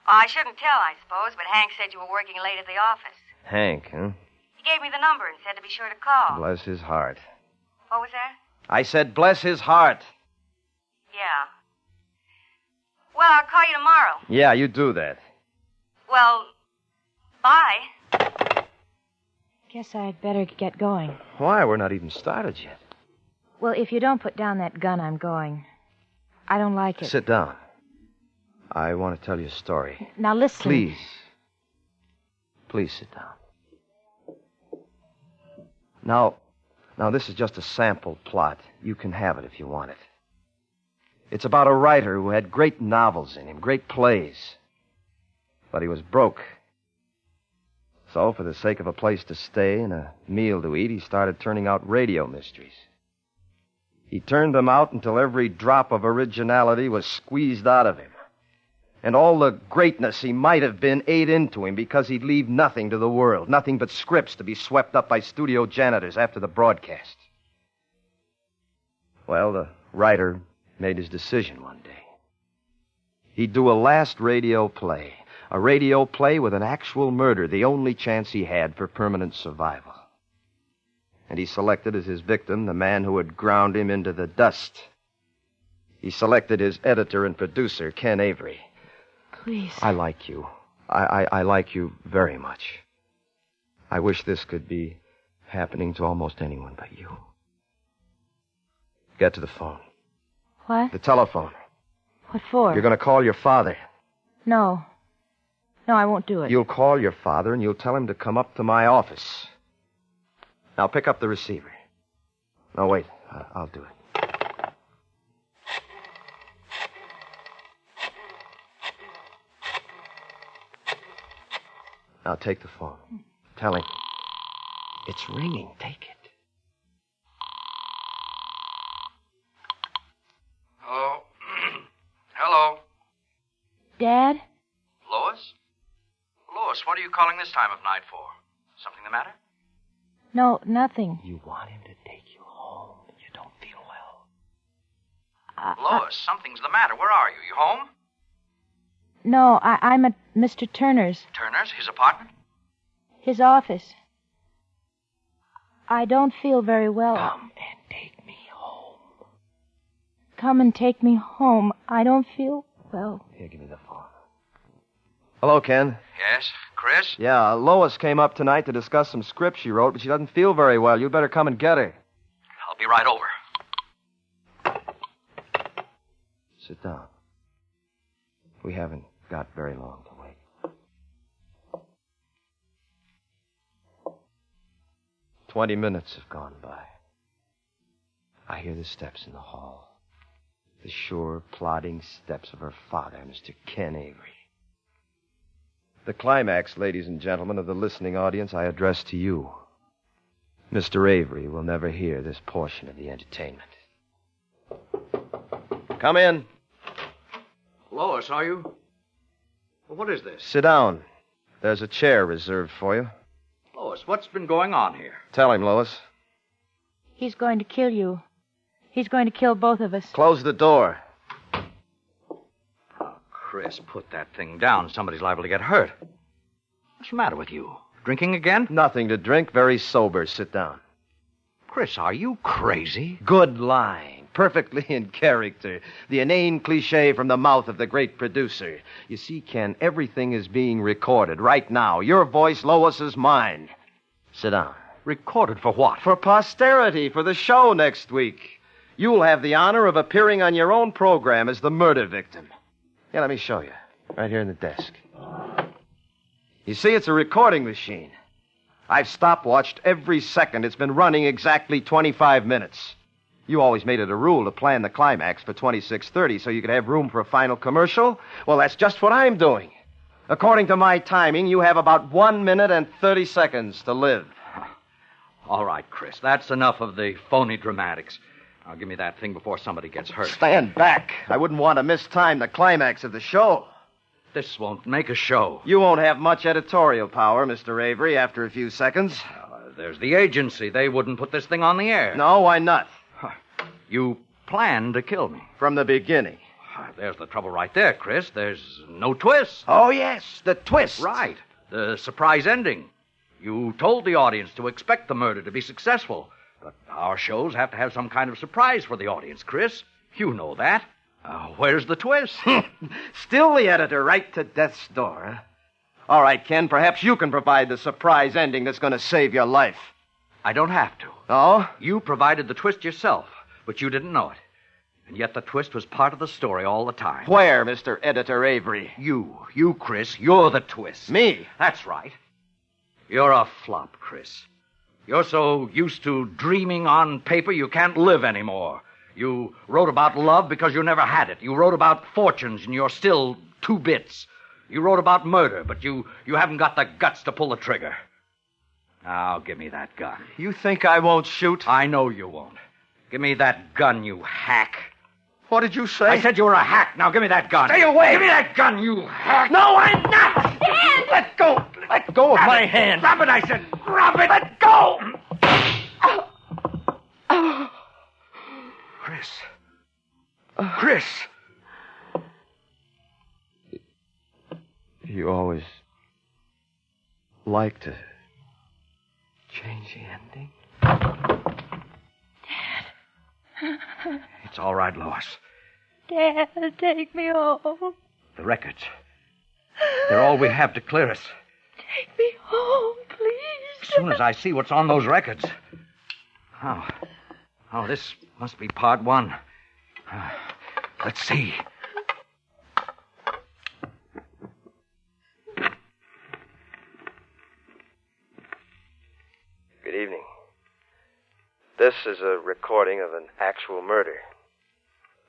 Well, I shouldn't tell, I suppose, but Hank said you were working late at the office. Hank, huh? He gave me the number and said to be sure to call. Bless his heart. What was that? I said bless his heart. Yeah. Well, I'll call you tomorrow. Yeah, you do that. Well, bye. Guess I'd better get going. Why? We're not even started yet. Well, if you don't put down that gun, I'm going. I don't like it. Sit down. I want to tell you a story. Now listen. Please. Please sit down. Now, this is just a sample plot. You can have it if you want it. It's about a writer who had great novels in him, great plays. But he was broke. So, for the sake of a place to stay and a meal to eat, he started turning out radio mysteries. He turned them out until every drop of originality was squeezed out of him. And all the greatness he might have been ate into him because he'd leave nothing to the world, nothing but scripts to be swept up by studio janitors after the broadcast. Well, the writer made his decision one day. He'd do a last radio play, a radio play with an actual murder, the only chance he had for permanent survival. And he selected as his victim the man who had ground him into the dust. He selected his editor and producer, Ken Avery. Please. I like you. I like you very much. I wish this could be happening to almost anyone but you. Get to the phone. What? The telephone. What for? You're going to call your father. No. No, I won't do it. You'll call your father and you'll tell him to come up to my office. Now pick up the receiver. No, wait. I'll do it. Now take the phone. Tell him. It's ringing. Take it. Hello? Hello? Dad? Lois? Lois, what are you calling this time of night for? Something the matter? No, nothing. You want him to take you home. You don't feel well. Lois, something's the matter. Where are you? You home? No, I'm at Mr. Turner's. Turner's? His apartment? His office. I don't feel very well. Come and take me home. Come and take me home. I don't feel well. Here, give me the phone. Hello, Ken. Yes, Chris? Yeah, Lois came up tonight to discuss some scripts she wrote, but she doesn't feel very well. You'd better come and get her. I'll be right over. Sit down. We haven't got very long to wait. 20 minutes have gone by. I hear the steps in the hall. The sure, plodding steps of her father, Mr. Ken Avery. The climax, ladies and gentlemen of the listening audience, I address to you. Mr. Avery will never hear this portion of the entertainment. Come in. Lois, are you? What is this? Sit down. There's a chair reserved for you. Lois, what's been going on here? Tell him, Lois. He's going to kill you. He's going to kill both of us. Close the door. Oh, Chris, put that thing down. Somebody's liable to get hurt. What's the matter with you? Drinking again? Nothing to drink. Very sober. Sit down. Chris, are you crazy? Good line. Perfectly in character. The inane cliche from the mouth of the great producer. You see, Ken, everything is being recorded right now. Your voice, Lois's, mine. Sit down. Recorded for what? For posterity, for the show next week. You'll have the honor of appearing on your own program as the murder victim. Here, let me show you. Right here in the desk. You see, it's a recording machine. I've stopwatched every second. It's been running exactly 25 minutes. You always made it a rule to plan the climax for 26:30 so you could have room for a final commercial. Well, that's just what I'm doing. According to my timing, you have about 1 minute and 30 seconds to live. All right, Chris, that's enough of the phony dramatics. Now, give me that thing before somebody gets hurt. Stand back. I wouldn't want to mistime the climax of the show. This won't make a show. You won't have much editorial power, Mr. Avery, after a few seconds. There's the agency. They wouldn't put this thing on the air. No, why not? You planned to kill me. From the beginning. There's the trouble right there, Chris. There's no twist. Oh, yes, the twist. Right. The surprise ending. You told the audience to expect the murder to be successful. But our shows have to have some kind of surprise for the audience, Chris. You know that. Where's the twist? Still the editor, right to death's door, huh? All right, Ken, perhaps you can provide the surprise ending that's going to save your life. I don't have to. Oh? You provided the twist yourself, but you didn't know it. And yet the twist was part of the story all the time. Where, Mr. Editor Avery? You, Chris, you're the twist. Me? That's right. You're a flop, Chris. You're so used to dreaming on paper you can't live anymore. You wrote about love because you never had it. You wrote about fortunes and you're still 2 bits. You wrote about murder, but you haven't got the guts to pull the trigger. Now, give me that gun. You think I won't shoot? I know you won't. Give me that gun, you hack. What did you say? I said you were a hack. Now give me that gun. Stay away! Give me that gun, you hack. No, I'm not! Dan! Let go! Let go of my hand. Drop it, I said. Drop it! Let go! Chris. Chris! You always like to change the ending? Dad. It's all right, Lois. Dad, take me home. The records. They're all we have to clear us. Take me home, please. As soon as I see what's on those records. Oh, this must be part 1. Let's see. Good evening. This is a recording of an actual murder.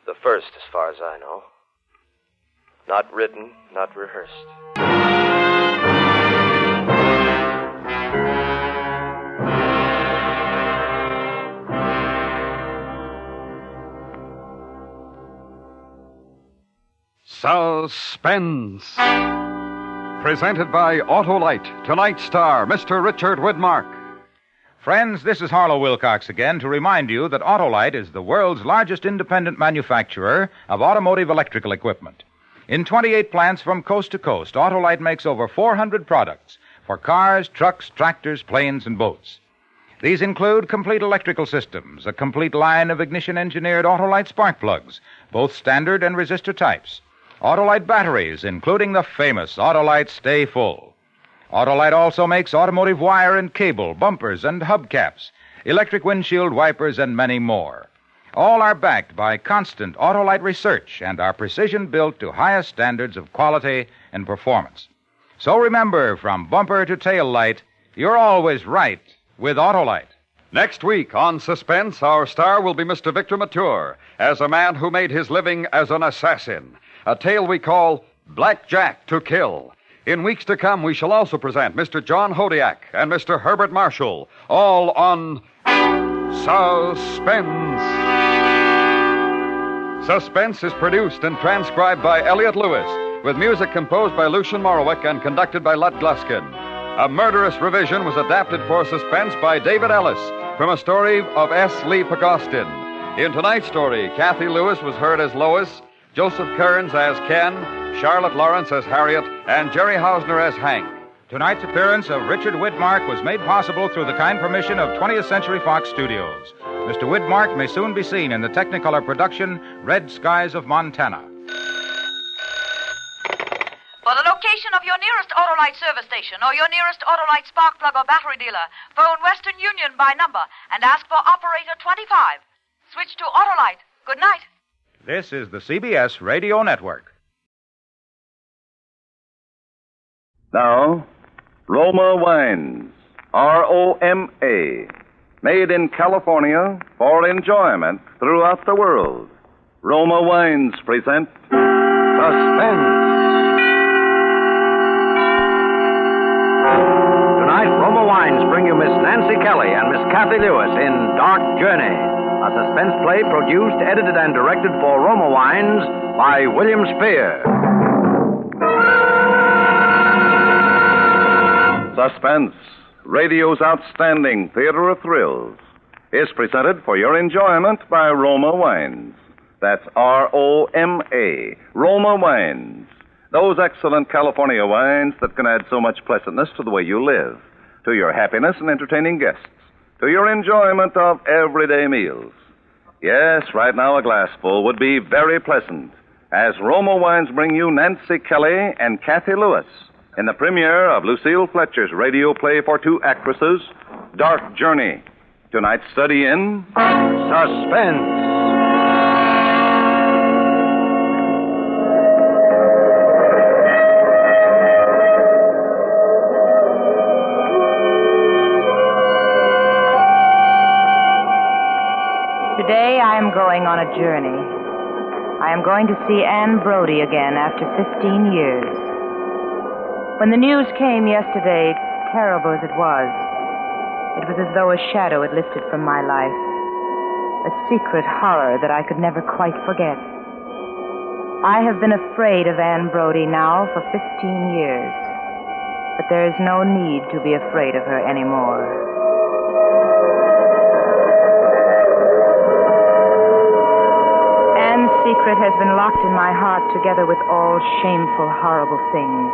The first, as far as I know. Not written, not rehearsed. Suspense. Presented by Autolite. Tonight's star, Mr. Richard Widmark. Friends, this is Harlow Wilcox again to remind you that Autolite is the world's largest independent manufacturer of automotive electrical equipment. In 28 plants from coast to coast, Autolite makes over 400 products for cars, trucks, tractors, planes, and boats. These include complete electrical systems, a complete line of ignition-engineered Autolite spark plugs, both standard and resistor types. Autolite batteries, including the famous Autolite Stay Full. Autolite also makes automotive wire and cable, bumpers and hubcaps, electric windshield wipers, and many more. All are backed by constant Autolite research and are precision-built to highest standards of quality and performance. So remember, from bumper to tail light, you're always right with Autolite. Next week on Suspense, our star will be Mr. Victor Mature as a man who made his living as an assassin. A tale we call Black Jack to Kill. In weeks to come, we shall also present Mr. John Hodiak and Mr. Herbert Marshall, all on Suspense. Suspense is produced and transcribed by Elliot Lewis, with music composed by Lucian Morowick and conducted by Lud Gluskin. A Murderous Revision was adapted for Suspense by David Ellis from a story of S. Lee Pagostin. In tonight's story, Kathy Lewis was heard as Lois, Joseph Kearns as Ken, Charlotte Lawrence as Harriet, and Jerry Hausner as Hank. Tonight's appearance of Richard Widmark was made possible through the kind permission of 20th Century Fox Studios. Mr. Widmark may soon be seen in the Technicolor production Red Skies of Montana. For the location of your nearest Autolite service station or your nearest Autolite spark plug or battery dealer, phone Western Union by number and ask for Operator 25. Switch to Autolite. Good night. This is the CBS Radio Network. Now, Roma Wines, R-O-M-A, made in California for enjoyment throughout the world. Roma Wines present Suspense. Tonight, Roma Wines bring you Miss Nancy Kelly and Miss Kathy Lewis in Dark Journey, a suspense play produced, edited, and directed for Roma Wines by William Spear. Suspense, radio's outstanding theater of thrills, is presented for your enjoyment by Roma Wines. That's R-O-M-A, Roma Wines. Those excellent California wines that can add so much pleasantness to the way you live, to your happiness in entertaining guests, to your enjoyment of everyday meals. Yes, right now a glassful would be very pleasant, as Roma Wines bring you Nancy Kelly and Kathy Lewis in the premiere of Lucille Fletcher's radio play for two actresses, Dark Journey. Tonight's study in Suspense. Today I am going on a journey. I am going to see Anne Brodie again after 15 years. When the news came yesterday, terrible as it was as though a shadow had lifted from my life. A secret horror that I could never quite forget. I have been afraid of Anne Brodie now for 15 years. But there is no need to be afraid of her anymore. Anne's secret has been locked in my heart together with all shameful, horrible things.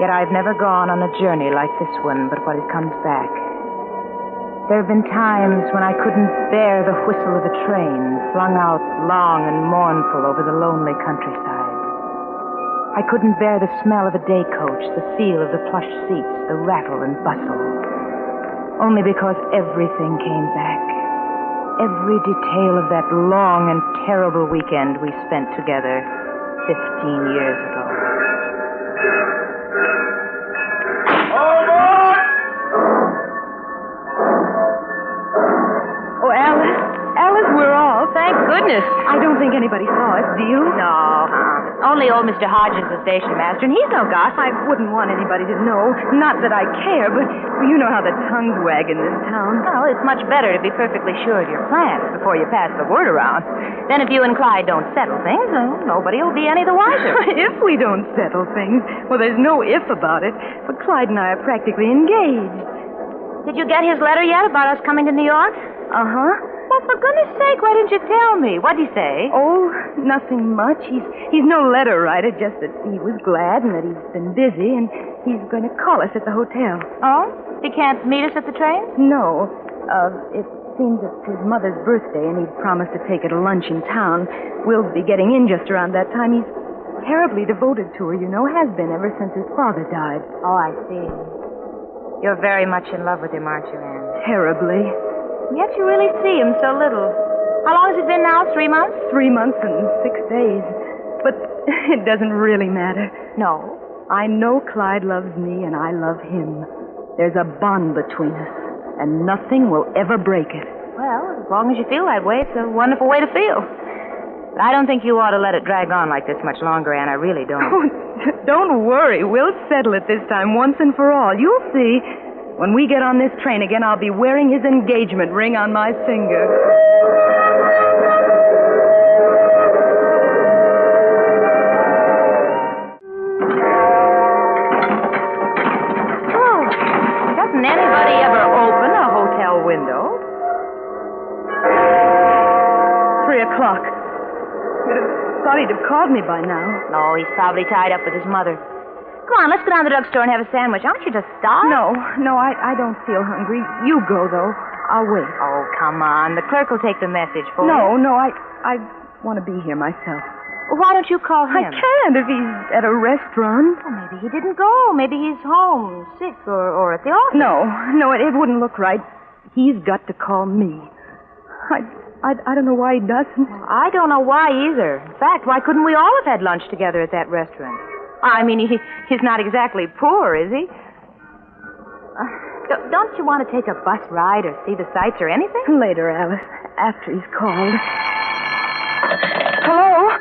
Yet I've never gone on a journey like this one, but what it comes back. There have been times when I couldn't bear the whistle of a train, flung out long and mournful over the lonely countryside. I couldn't bear the smell of a day coach, the feel of the plush seats, the rattle and bustle. Only because everything came back. Every detail of that long and terrible weekend we spent together 15 years ago. Oh, Alice, we're all. Thank goodness. I don't think anybody saw us, do you? No. Only old Mr. Hodges, the station master, and he's no gossip. I wouldn't want anybody to know. Not that I care, but you know how the tongues wag in this town. Well, it's much better to be perfectly sure of your plans before you pass the word around. Then if you and Clyde don't settle things, well, nobody will be any the wiser. If we don't settle things, well, there's no if about it. But Clyde and I are practically engaged. Did you get his letter yet about us coming to New York? Uh-huh. Well, for goodness sake, why didn't you tell me? What'd he say? Oh, nothing much. He's no letter writer, just that he was glad and that he's been busy, and he's going to call us at the hotel. Oh? He can't meet us at the train? No. It seems it's his mother's birthday, and he'd promised to take her to lunch in town. We'll be getting in just around that time. He's terribly devoted to her, you know, has been ever since his father died. Oh, I see. You're very much in love with him, aren't you, Anne? Terribly. Yet you really see him so little. How long has it been now? 3 months? 3 months and 6 days. But it doesn't really matter. No. I know Clyde loves me and I love him. There's a bond between us, and nothing will ever break it. Well, as long as you feel that way, it's a wonderful way to feel. But I don't think you ought to let it drag on like this much longer, Anne. I really don't. Oh, don't worry. We'll settle it this time once and for all. You'll see. When we get on this train again, I'll be wearing his engagement ring on my finger. Oh, doesn't anybody ever open a hotel window? 3 o'clock. You'd have thought he'd have called me by now. No, he's probably tied up with his mother. Come on, let's go down to the drugstore and have a sandwich. Aren't you just starved? No, I don't feel hungry. You go, though. I'll wait. Oh, come on. The clerk will take the message for you. No, I want to be here myself. Well, why don't you call him? I can't if he's at a restaurant. Well, maybe he didn't go. Maybe he's home, sick, or at the office. No, it wouldn't look right. He's got to call me. I don't know why he doesn't. Well, I don't know why either. In fact, why couldn't we all have had lunch together at that restaurant? I mean, he's not exactly poor, is he? Don't you want to take a bus ride or see the sights or anything? Later, Alice, after he's called. Hello?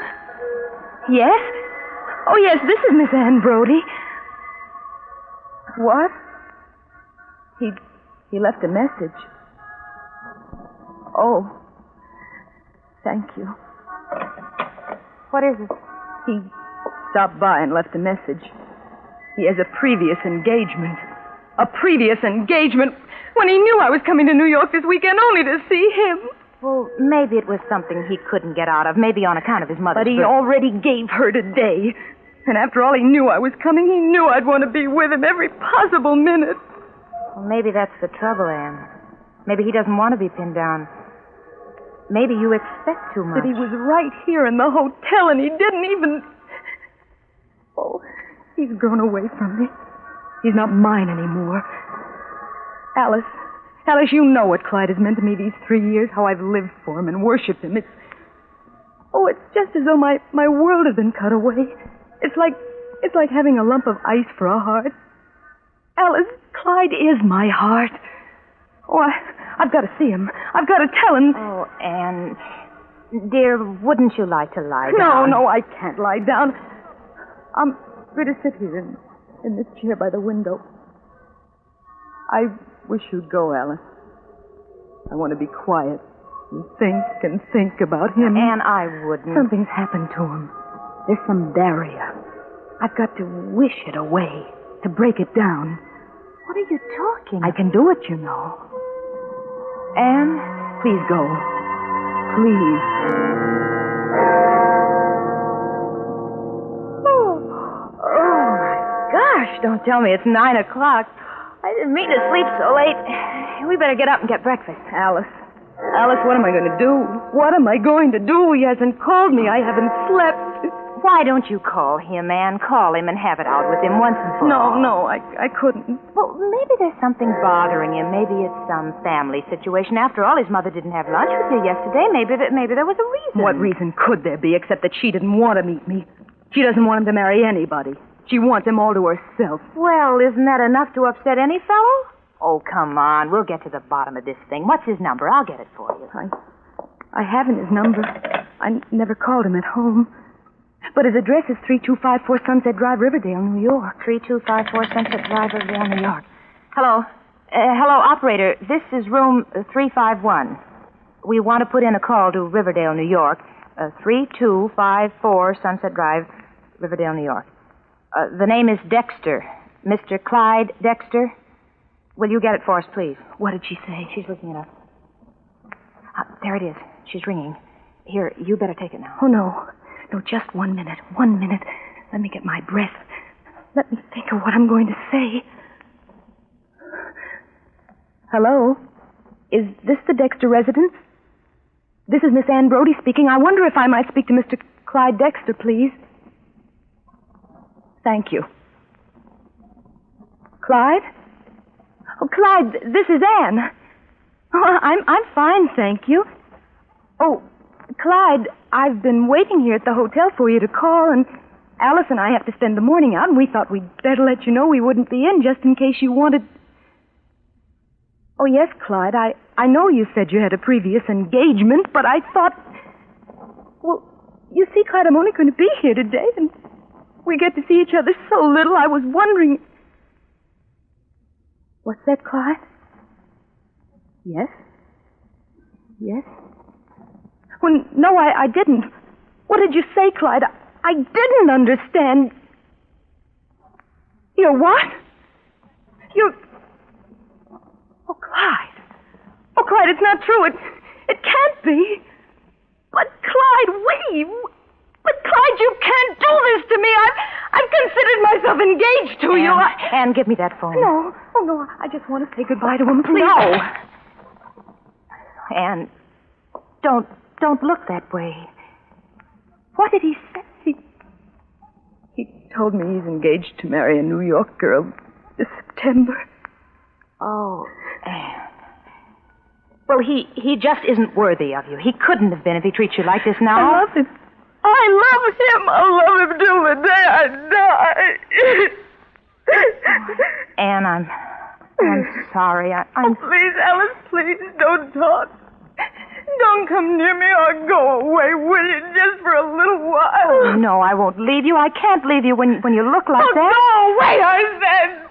Yes? Oh, yes, this is Miss Ann Brody. What? He left a message. Oh. Thank you. What is it? He stopped by and left a message. He has a previous engagement. A previous engagement when he knew I was coming to New York this weekend only to see him. Well, maybe it was something he couldn't get out of, maybe on account of his mother's But he birth. already gave her today. And after all, he knew I was coming. He knew I'd want to be with him every possible minute. Well, maybe that's the trouble, Anne. Maybe he doesn't want to be pinned down. Maybe you expect too much. That he was right here in the hotel and he didn't even... Oh, he's grown away from me. He's not mine anymore. Alice, you know what Clyde has meant to me these 3 years, how I've lived for him and worshipped him. It's just as though my world had been cut away. It's like having a lump of ice for a heart. Alice, Clyde is my heart. Oh, I've got to see him. I've got to tell him. Oh, Anne, dear, wouldn't you like to lie down? No, I can't lie down. I'm going to sit here in this chair by the window. I wish you'd go, Alice. I want to be quiet and think about him. Anne, I wouldn't. Something's happened to him. There's some barrier. I've got to wish it away, to break it down. What are you talking? I can do it, you know. Anne, please go. Please. Oh, my gosh, don't tell me it's 9 o'clock. I didn't mean to sleep so late. We better get up and get breakfast. Alice, what am I going to do? What am I going to do? He hasn't called me. I haven't slept. Why don't you call him, Anne? Call him and have it out with him once and for all. No, I couldn't. Well, maybe there's something bothering him. Maybe it's some family situation. After all, his mother didn't have lunch with you yesterday. Maybe there was a reason. What reason could there be except that she didn't want to meet me? She doesn't want him to marry anybody. She wants him all to herself. Well, isn't that enough to upset any fellow? Oh, come on. We'll get to the bottom of this thing. What's his number? I'll get it for you. I haven't his number. I never called him at home. But his address is 3254 Sunset Drive, Riverdale, New York. 3254 Sunset Drive, Riverdale, New York. Hello. Hello, operator. This is room 351. We want to put in a call to Riverdale, New York. 3254 Sunset Drive, Riverdale, New York. The name is Dexter. Mr. Clyde Dexter. Will you get it for us, please? What did she say? She's looking it up. There it is. She's ringing. Here, you better take it now. Oh, no. No, just 1 minute. 1 minute. Let me get my breath. Let me think of what I'm going to say. Hello? Is this the Dexter residence? This is Miss Ann Brody speaking. I wonder if I might speak to Mr. Clyde Dexter, please. Thank you. Clyde? Oh, Clyde, this is Ann. Oh, I'm fine, thank you. Oh, Clyde, I've been waiting here at the hotel for you to call, and Alice and I have to spend the morning out, and we thought we'd better let you know we wouldn't be in just in case you wanted... Oh, yes, Clyde, I know you said you had a previous engagement, but I thought... Well, you see, Clyde, I'm only going to be here today, and we get to see each other so little, I was wondering... What's that, Clyde? Yes? Yes? Well, no, I didn't. What did you say, Clyde? I didn't understand. You're what? You're... Oh, Clyde. Oh, Clyde, it's not true. It can't be. But, Clyde, wait. But, Clyde, you can't do this to me. I've considered myself engaged to you. Anne, give me that phone. No. Oh, no, I just want to say goodbye to him, please. No. Anne, don't look that way. What did he say? He told me he's engaged to marry a New York girl this September. Oh, Anne. Well, he just isn't worthy of you. He couldn't have been if he treats you like this now. I love him. I love him. I'll love him till the day I die. Anne, I'm sorry. I'm... Oh, please, Alice, please, don't talk. Don't come near me or go away, will you, just for a little while? Oh, no, I won't leave you. I can't leave you when you look like that. No, wait, I said.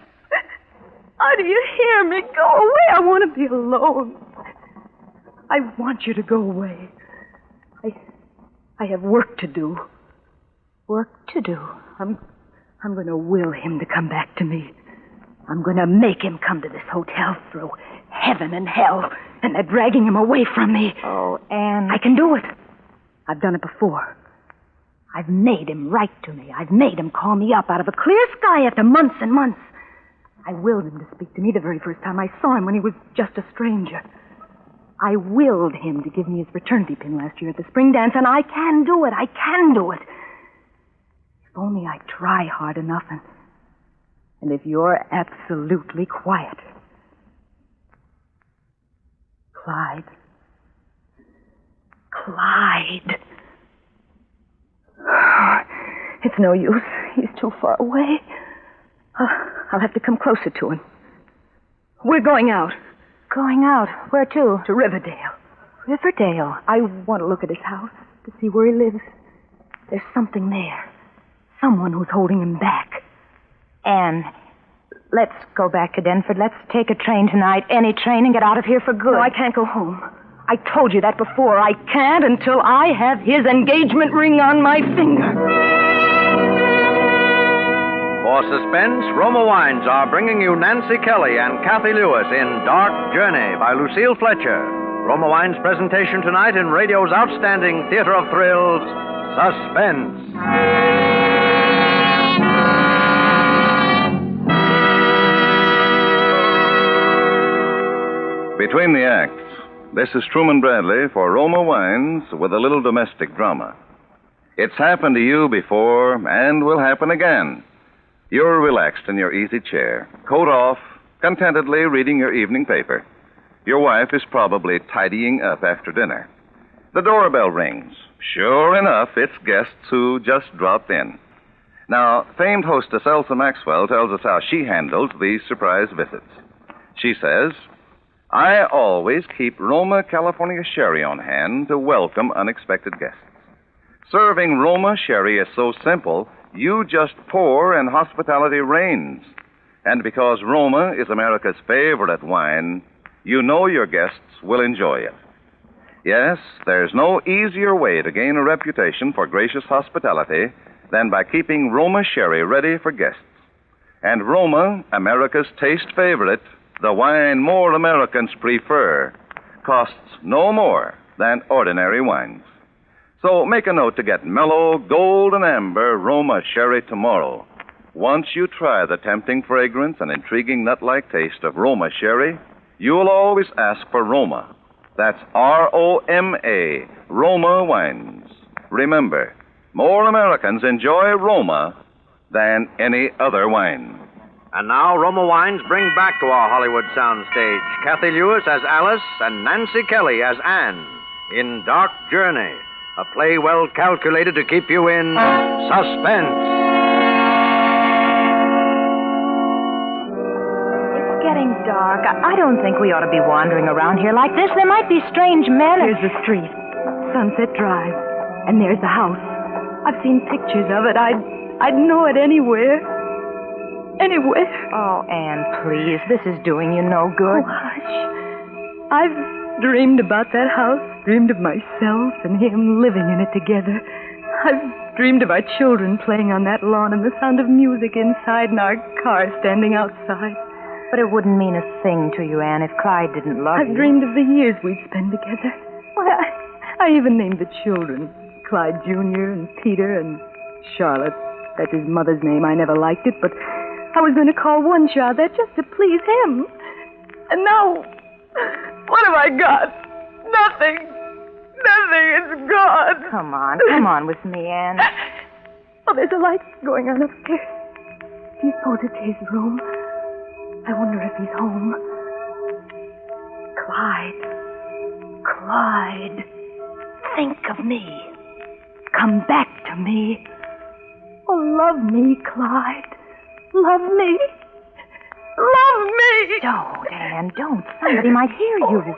How do you hear me? Go away. I want to be alone. I want you to go away. I have work to do. Work to do? I'm going to will him to come back to me. I'm going to make him come to this hotel through heaven and hell, and they're dragging him away from me. Oh, Anne. I can do it. I've done it before. I've made him write to me. I've made him call me up out of a clear sky after months and months. I willed him to speak to me the very first time I saw him when he was just a stranger. I willed him to give me his fraternity pin last year at the spring dance, and I can do it. I can do it. If only I try hard enough, and if you're absolutely quiet. Clyde. Clyde. It's no use. He's too far away. I'll have to come closer to him. We're going out. Going out? Where to? To Riverdale. Riverdale? I want to look at his house to see where he lives. There's something there. Someone who's holding him back. Anne, let's go back to Denford. Let's take a train tonight, any train, and get out of here for good. No, I can't go home. I told you that before. I can't until I have his engagement ring on my finger. For Suspense, Roma Wines are bringing you Nancy Kelly and Kathy Lewis in Dark Journey by Lucille Fletcher. Roma Wines' presentation tonight in radio's outstanding theater of thrills, Suspense. Between the acts, this is Truman Bradley for Roma Wines with a little domestic drama. It's happened to you before and will happen again. You're relaxed in your easy chair, coat off, contentedly reading your evening paper. Your wife is probably tidying up after dinner. The doorbell rings. Sure enough, it's guests who just dropped in. Now, famed hostess Elsa Maxwell tells us how she handles these surprise visits. She says, I always keep Roma California Sherry on hand to welcome unexpected guests. Serving Roma Sherry is so simple, you just pour and hospitality reigns. And because Roma is America's favorite wine, you know your guests will enjoy it. Yes, there's no easier way to gain a reputation for gracious hospitality than by keeping Roma Sherry ready for guests. And Roma, America's taste favorite, the wine more Americans prefer, costs no more than ordinary wines. So make a note to get mellow, golden amber Roma Sherry tomorrow. Once you try the tempting fragrance and intriguing nut-like taste of Roma Sherry, you'll always ask for Roma. That's R-O-M-A, Roma Wines. Remember, more Americans enjoy Roma than any other wine. And now, Roma Wines bring back to our Hollywood soundstage Kathy Lewis as Alice and Nancy Kelly as Anne in Dark Journey, a play well calculated to keep you in suspense. It's getting dark. I don't think we ought to be wandering around here like this. There might be strange men. Here's the street, Sunset Drive, and there's the house. I've seen pictures of it. I'd know it anywhere. Anywhere. Oh, Anne, please. This is doing you no good. Oh, hush. I've dreamed about that house, dreamed of myself and him living in it together. I've dreamed of our children playing on that lawn and the sound of music inside and our car standing outside. But it wouldn't mean a thing to you, Anne, if Clyde didn't love you. I've dreamed of the years we'd spend together. Why, I even named the children. Clyde Jr. and Peter and Charlotte. That's his mother's name. I never liked it, but I was going to call one child that just to please him. And now, what have I got? Nothing. Nothing. It's gone. Come on with me, Anne. Oh, there's a light going on upstairs. Do you suppose it's his room? I wonder if he's home. Clyde. Think of me. Come back to me. Oh, love me, Clyde. Love me. Love me. Don't, Anne, don't. Somebody might hear you.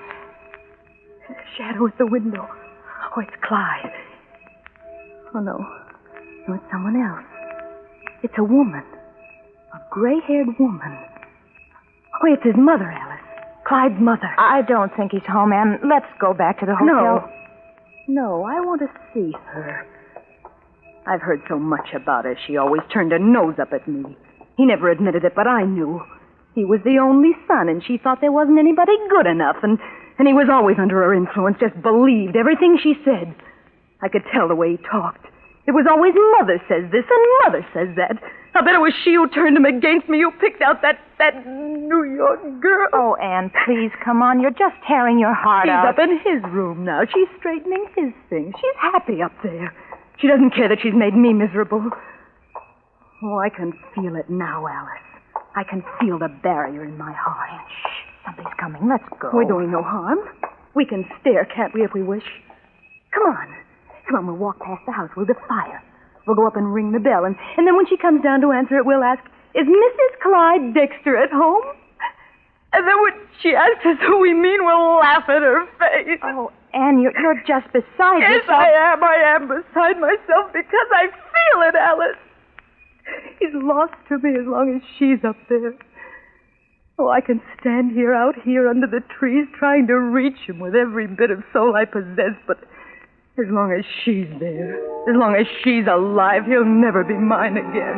There's a shadow at the window. Oh, it's Clyde. Oh, no. No, it's someone else. It's a woman. A gray-haired woman. Oh, it's his mother, Alice. Clyde's mother. I don't think he's home, Anne. Let's go back to the hotel. No, I want to see her. I've heard so much about her. She always turned her nose up at me. He never admitted it, but I knew. He was the only son, and she thought there wasn't anybody good enough, and he was always under her influence, just believed everything she said. I could tell the way he talked. It was always Mother says this and Mother says that. I bet it was she who turned him against me, who picked out that New York girl. Oh, Anne, please, come on. You're just tearing your heart out. She's up in his room now. She's straightening his things. She's happy up there. She doesn't care that she's made me miserable. Oh, I can feel it now, Alice. I can feel the barrier in my heart. Shh, somebody's coming. Let's go. We're doing no harm. We can stare, can't we, if we wish? Come on, we'll walk past the house. We'll defy her. We'll go up and ring the bell, and then when she comes down to answer it, we'll ask, is Mrs. Clyde Dexter at home? And then when she asks us who we mean, we'll laugh at her face. Oh, Anne, you're just beside yourself. Yes, I am beside myself because I feel it, Alice. He's lost to me as long as she's up there. Oh, I can stand out here under the trees, trying to reach him with every bit of soul I possess, but as long as she's there, as long as she's alive, he'll never be mine again.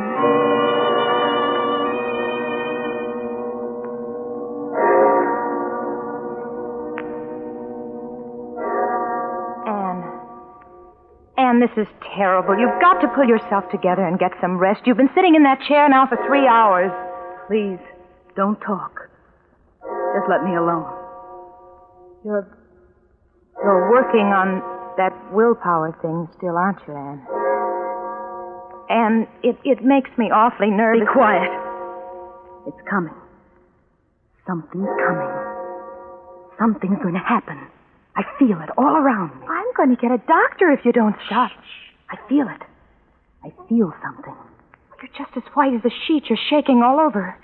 Anne, this is terrible. You've got to pull yourself together and get some rest. You've been sitting in that chair now for 3 hours. Please, don't talk. Just let me alone. You're working on that willpower thing still, aren't you, Anne? And it makes me awfully nervous. Be quiet. It's coming. Something's coming. Something's going to happen. I feel it all around me. I'm going to get a doctor if you don't stop. I feel it. I feel something. You're just as white as a sheet. You're shaking all over.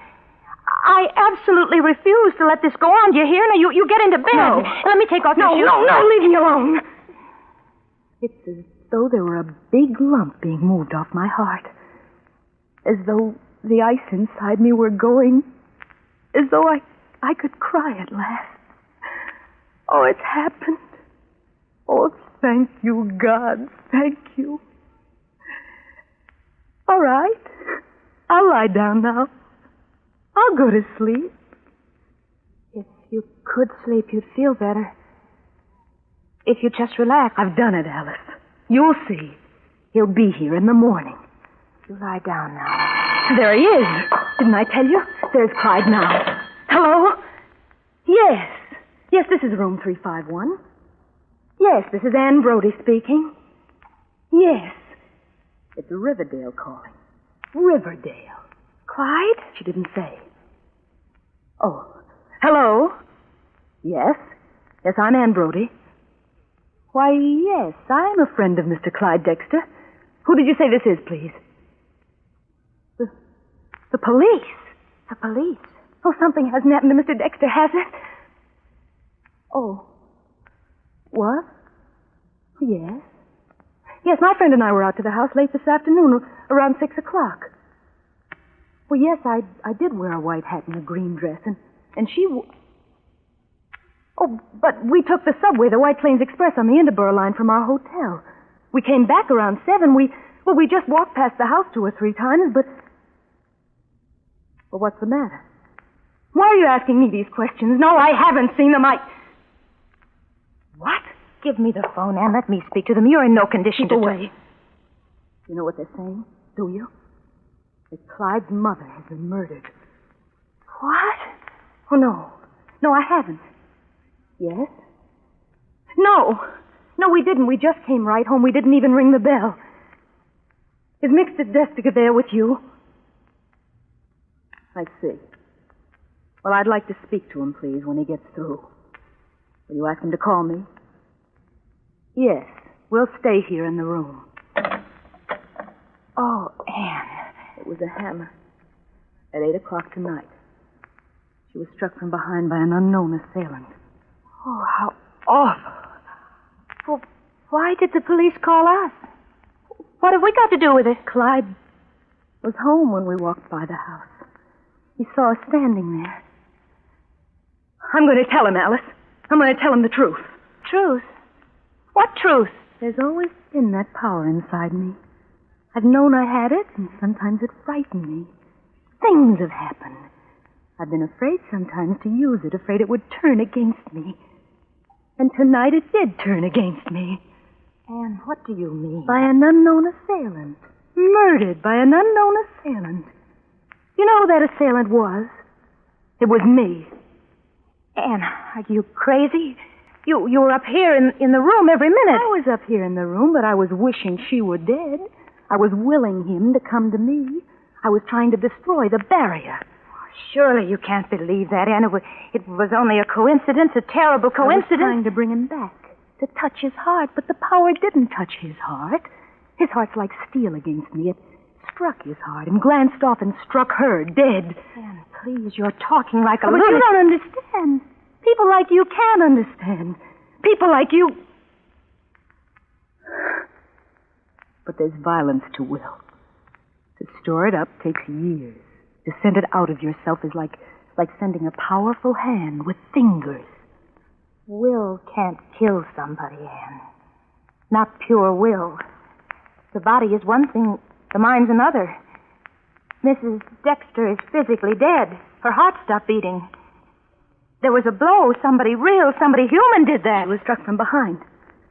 I absolutely refuse to let this go on. Do you hear? Now, you get into bed. No. Let me take off your shoes. No, leave me alone. It's as though there were a big lump being moved off my heart. As though the ice inside me were going. As though I could cry at last. Oh, it's happened. Oh, thank you, God. Thank you. All right. I'll lie down now. I'll go to sleep. If you could sleep, you'd feel better. If you just relax. I've done it, Alice. You'll see. He'll be here in the morning. You lie down now. There he is. Didn't I tell you? There's Clyde now. Hello? Yes. Yes, this is room 351. Yes, this is Ann Brody speaking. Yes. It's Riverdale calling. Riverdale. Clyde? She didn't say. Oh. Hello? Yes? Yes, I'm Ann Brody. Why, yes, I'm a friend of Mr. Clyde Dexter. Who did you say this is, please? The police. The police? Oh, something hasn't happened to Mr. Dexter, has it? Oh. What? Yes. Yes, my friend and I were out to the house late this afternoon, around 6 o'clock. Well, yes, I did wear a white hat and a green dress, and she... Oh, but we took the subway, the White Plains Express, on the Interborough line from our hotel. We came back around 7. We just walked past the house 2 or 3 times, but... Well, what's the matter? Why are you asking me these questions? No, I haven't seen them. What? Give me the phone and let me speak to them. You're in no condition Keep away. You know what they're saying, do you? That Clyde's mother has been murdered. What? Oh, no. No, I haven't. Yes? No, we didn't. We just came right home. We didn't even ring the bell. Is Mr. Dexter there with you? I see. Well, I'd like to speak to him, please, when he gets through. Will you ask him to call me? Yes, we'll stay here in the room. Oh, Anne. It was a hammer. At 8 o'clock tonight. She was struck from behind by an unknown assailant. Oh, how awful. Well, why did the police call us? What have we got to do with it? Clyde was home when we walked by the house. He saw us standing there. I'm going to tell him, Alice. I'm going to tell him the truth. Truth? What truth? There's always been that power inside me. I've known I had it, and sometimes it frightened me. Things have happened. I've been afraid sometimes to use it, afraid it would turn against me. And tonight it did turn against me. Anne, what do you mean? By an unknown assailant. Murdered by an unknown assailant. You know who that assailant was? It was me. Anne, are you crazy? You were up here in the room every minute. I was up here in the room, but I was wishing she were dead. I was willing him to come to me. I was trying to destroy the barrier. Surely you can't believe that, Anne. It was only a coincidence, a terrible coincidence. I was trying to bring him back, to touch his heart, but the power didn't touch his heart. His heart's like steel against me. It struck his heart and glanced off and struck her dead. Anne, please, you're talking like a But lunatic. you don't understand. People like you can understand. People like you... But there's violence to will. To store it up takes years. To send it out of yourself is like sending a powerful hand with fingers. Will can't kill somebody, Anne. Not pure will. The body is one thing, the mind's another. Mrs. Dexter is physically dead. Her heart stopped beating. There was a blow. Somebody real, somebody human did that. She was struck from behind.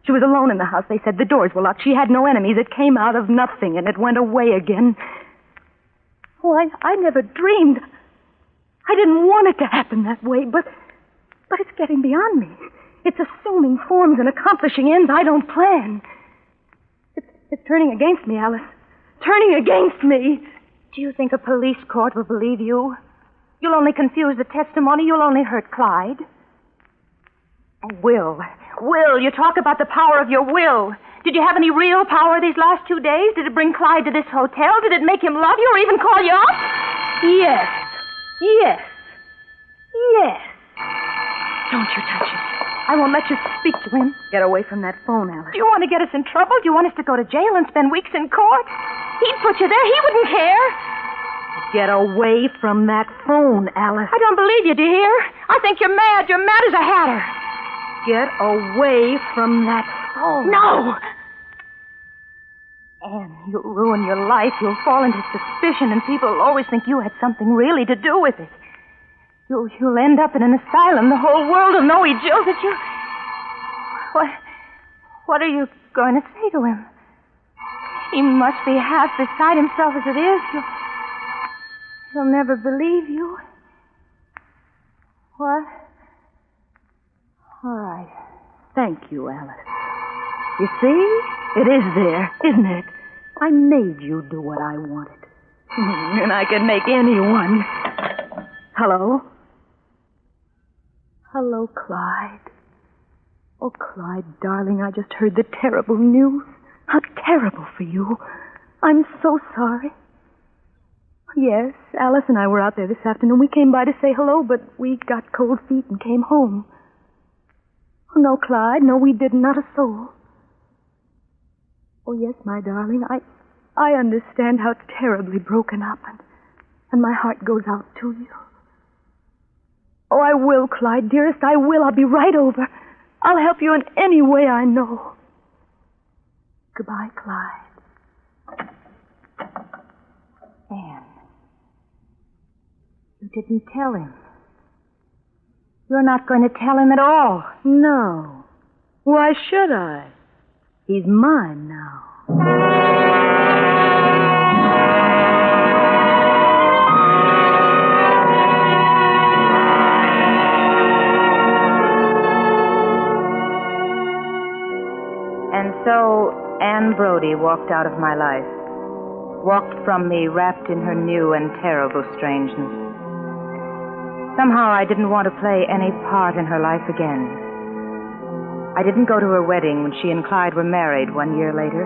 She was alone in the house. They said the doors were locked. She had no enemies. It came out of nothing, and it went away again. Oh, I never dreamed. I didn't want it to happen that way, but it's getting beyond me. It's assuming forms and accomplishing ends I don't plan. It's turning against me, Alice. Turning against me. Do you think a police court will believe you? You'll only confuse the testimony. You'll only hurt Clyde. Oh, Will, you talk about the power of your will. Did you have any real power these last 2 days? Did it bring Clyde to this hotel? Did it make him love you or even call you up? Yes. Don't you touch him. I won't let you speak to him. Get away from that phone, Alice. Do you want to get us in trouble? Do you want us to go to jail and spend weeks in court? He'd put you there. He wouldn't care. Get away from that phone, Alice. I don't believe you, do you hear? I think you're mad. You're mad as a hatter. Get away from that phone. No! Anne, you'll ruin your life. You'll fall into suspicion, and people will always think you had something really to do with it. You'll end up in an asylum. The whole world will know he jilted you. What are you going to say to him? He must be half beside himself as it is. He'll never believe you. What? All right. Thank you, Alice. You see? It is there, isn't it? I made you do what I wanted. And I can make anyone. Hello? Hello, Clyde. Oh, Clyde, darling, I just heard the terrible news. How terrible for you. I'm so sorry. Yes, Alice and I were out there this afternoon. We came by to say hello, but we got cold feet and came home. Oh, no, Clyde, no, we didn't, not a soul. Oh, yes, my darling, I understand how terribly broken up, and my heart goes out to you. Oh, I will, Clyde, dearest, I will. I'll be right over. I'll help you in any way I know. Goodbye, Clyde. Anne, you didn't tell him. You're not going to tell him at all. No. Why should I? He's mine now. And so Anne Brodie walked out of my life, walked from me wrapped in her new and terrible strangeness. Somehow I didn't want to play any part in her life again. I didn't go to her wedding when she and Clyde were married 1 year later.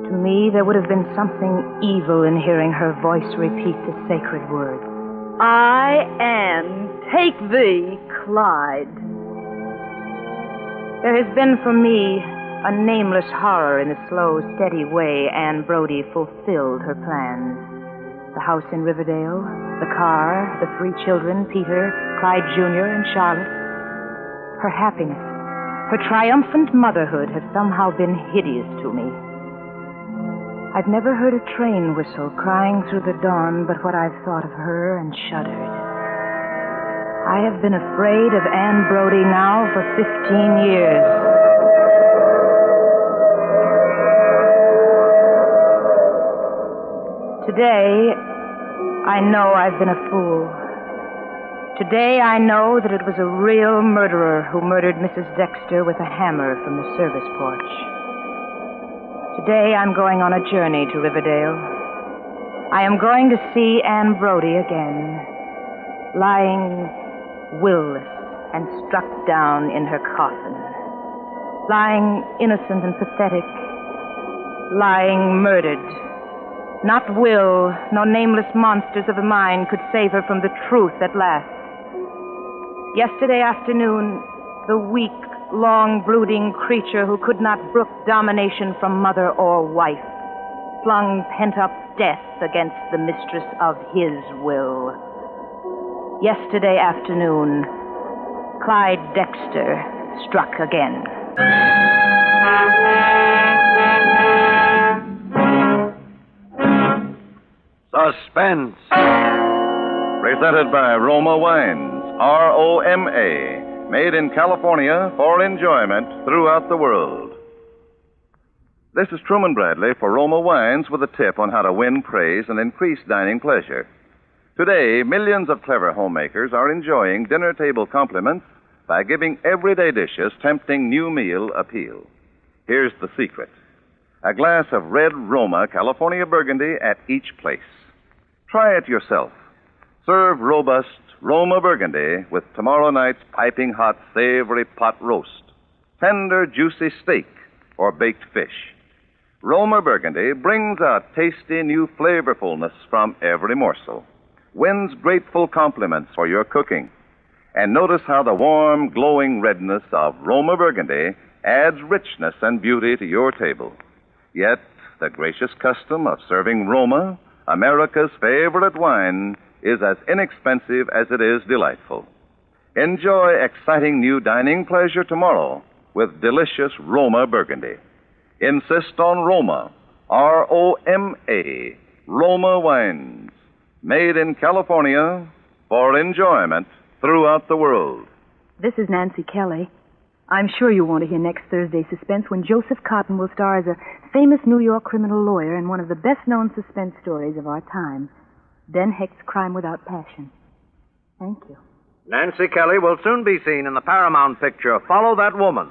To me, there would have been something evil in hearing her voice repeat the sacred words. I, Anne, take thee, Clyde. There has been for me a nameless horror in the slow, steady way Anne Brodie fulfilled her plans. The house in Riverdale, the car, the 3 children, Peter, Clyde Jr., and Charlotte. Her happiness, her triumphant motherhood have somehow been hideous to me. I've never heard a train whistle crying through the dawn but what I've thought of her and shuddered. I have been afraid of Anne Brodie now for 15 years. Today, I know I've been a fool. Today, I know that it was a real murderer who murdered Mrs. Dexter with a hammer from the service porch. Today, I'm going on a journey to Riverdale. I am going to see Anne Brodie again, lying will-less and struck down in her coffin, lying innocent and pathetic, lying murdered. Not will, nor nameless monsters of the mind could save her from the truth at last. Yesterday afternoon, the weak, long-brooding creature who could not brook domination from mother or wife flung pent-up death against the mistress of his will. Yesterday afternoon, Clyde Dexter struck again. Suspense. Presented by Roma Wines, R-O-M-A, made in California for enjoyment throughout the world. This is Truman Bradley for Roma Wines with a tip on how to win praise and increase dining pleasure. Today, millions of clever homemakers are enjoying dinner table compliments by giving everyday dishes tempting new meal appeal. Here's the secret. A glass of red Roma California Burgundy at each place. Try it yourself. Serve robust Roma Burgundy with tomorrow night's piping hot savory pot roast, tender juicy steak, or baked fish. Roma Burgundy brings out tasty new flavorfulness from every morsel. Wins grateful compliments for your cooking. And notice how the warm, glowing redness of Roma Burgundy adds richness and beauty to your table. Yet, the gracious custom of serving Roma, America's favorite wine, is as inexpensive as it is delightful. Enjoy exciting new dining pleasure tomorrow with delicious Roma Burgundy. Insist on Roma, R-O-M-A, Roma Wines, made in California for enjoyment throughout the world. This is Nancy Kelly. I'm sure you want to hear next Thursday's Suspense when Joseph Cotton will star as a famous New York criminal lawyer in one of the best-known suspense stories of our time, Ben Hecht's Crime Without Passion. Thank you. Nancy Kelly will soon be seen in the Paramount picture Follow That Woman.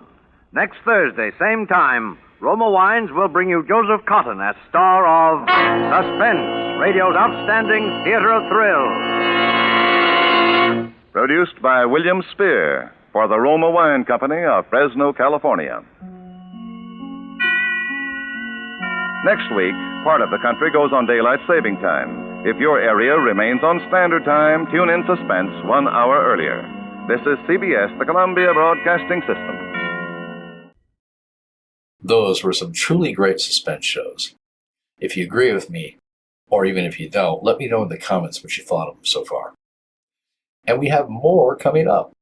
Next Thursday, same time, Roma Wines will bring you Joseph Cotton as star of Suspense, radio's outstanding theater of thrills. Produced by William Spear for the Roma Wine Company of Fresno, California. Next week, part of the country goes on daylight saving time. If your area remains on standard time, tune in Suspense 1 hour earlier. This is CBS, the Columbia Broadcasting System. Those were some truly great suspense shows. If you agree with me, or even if you don't, let me know in the comments what you thought of them so far. And we have more coming up,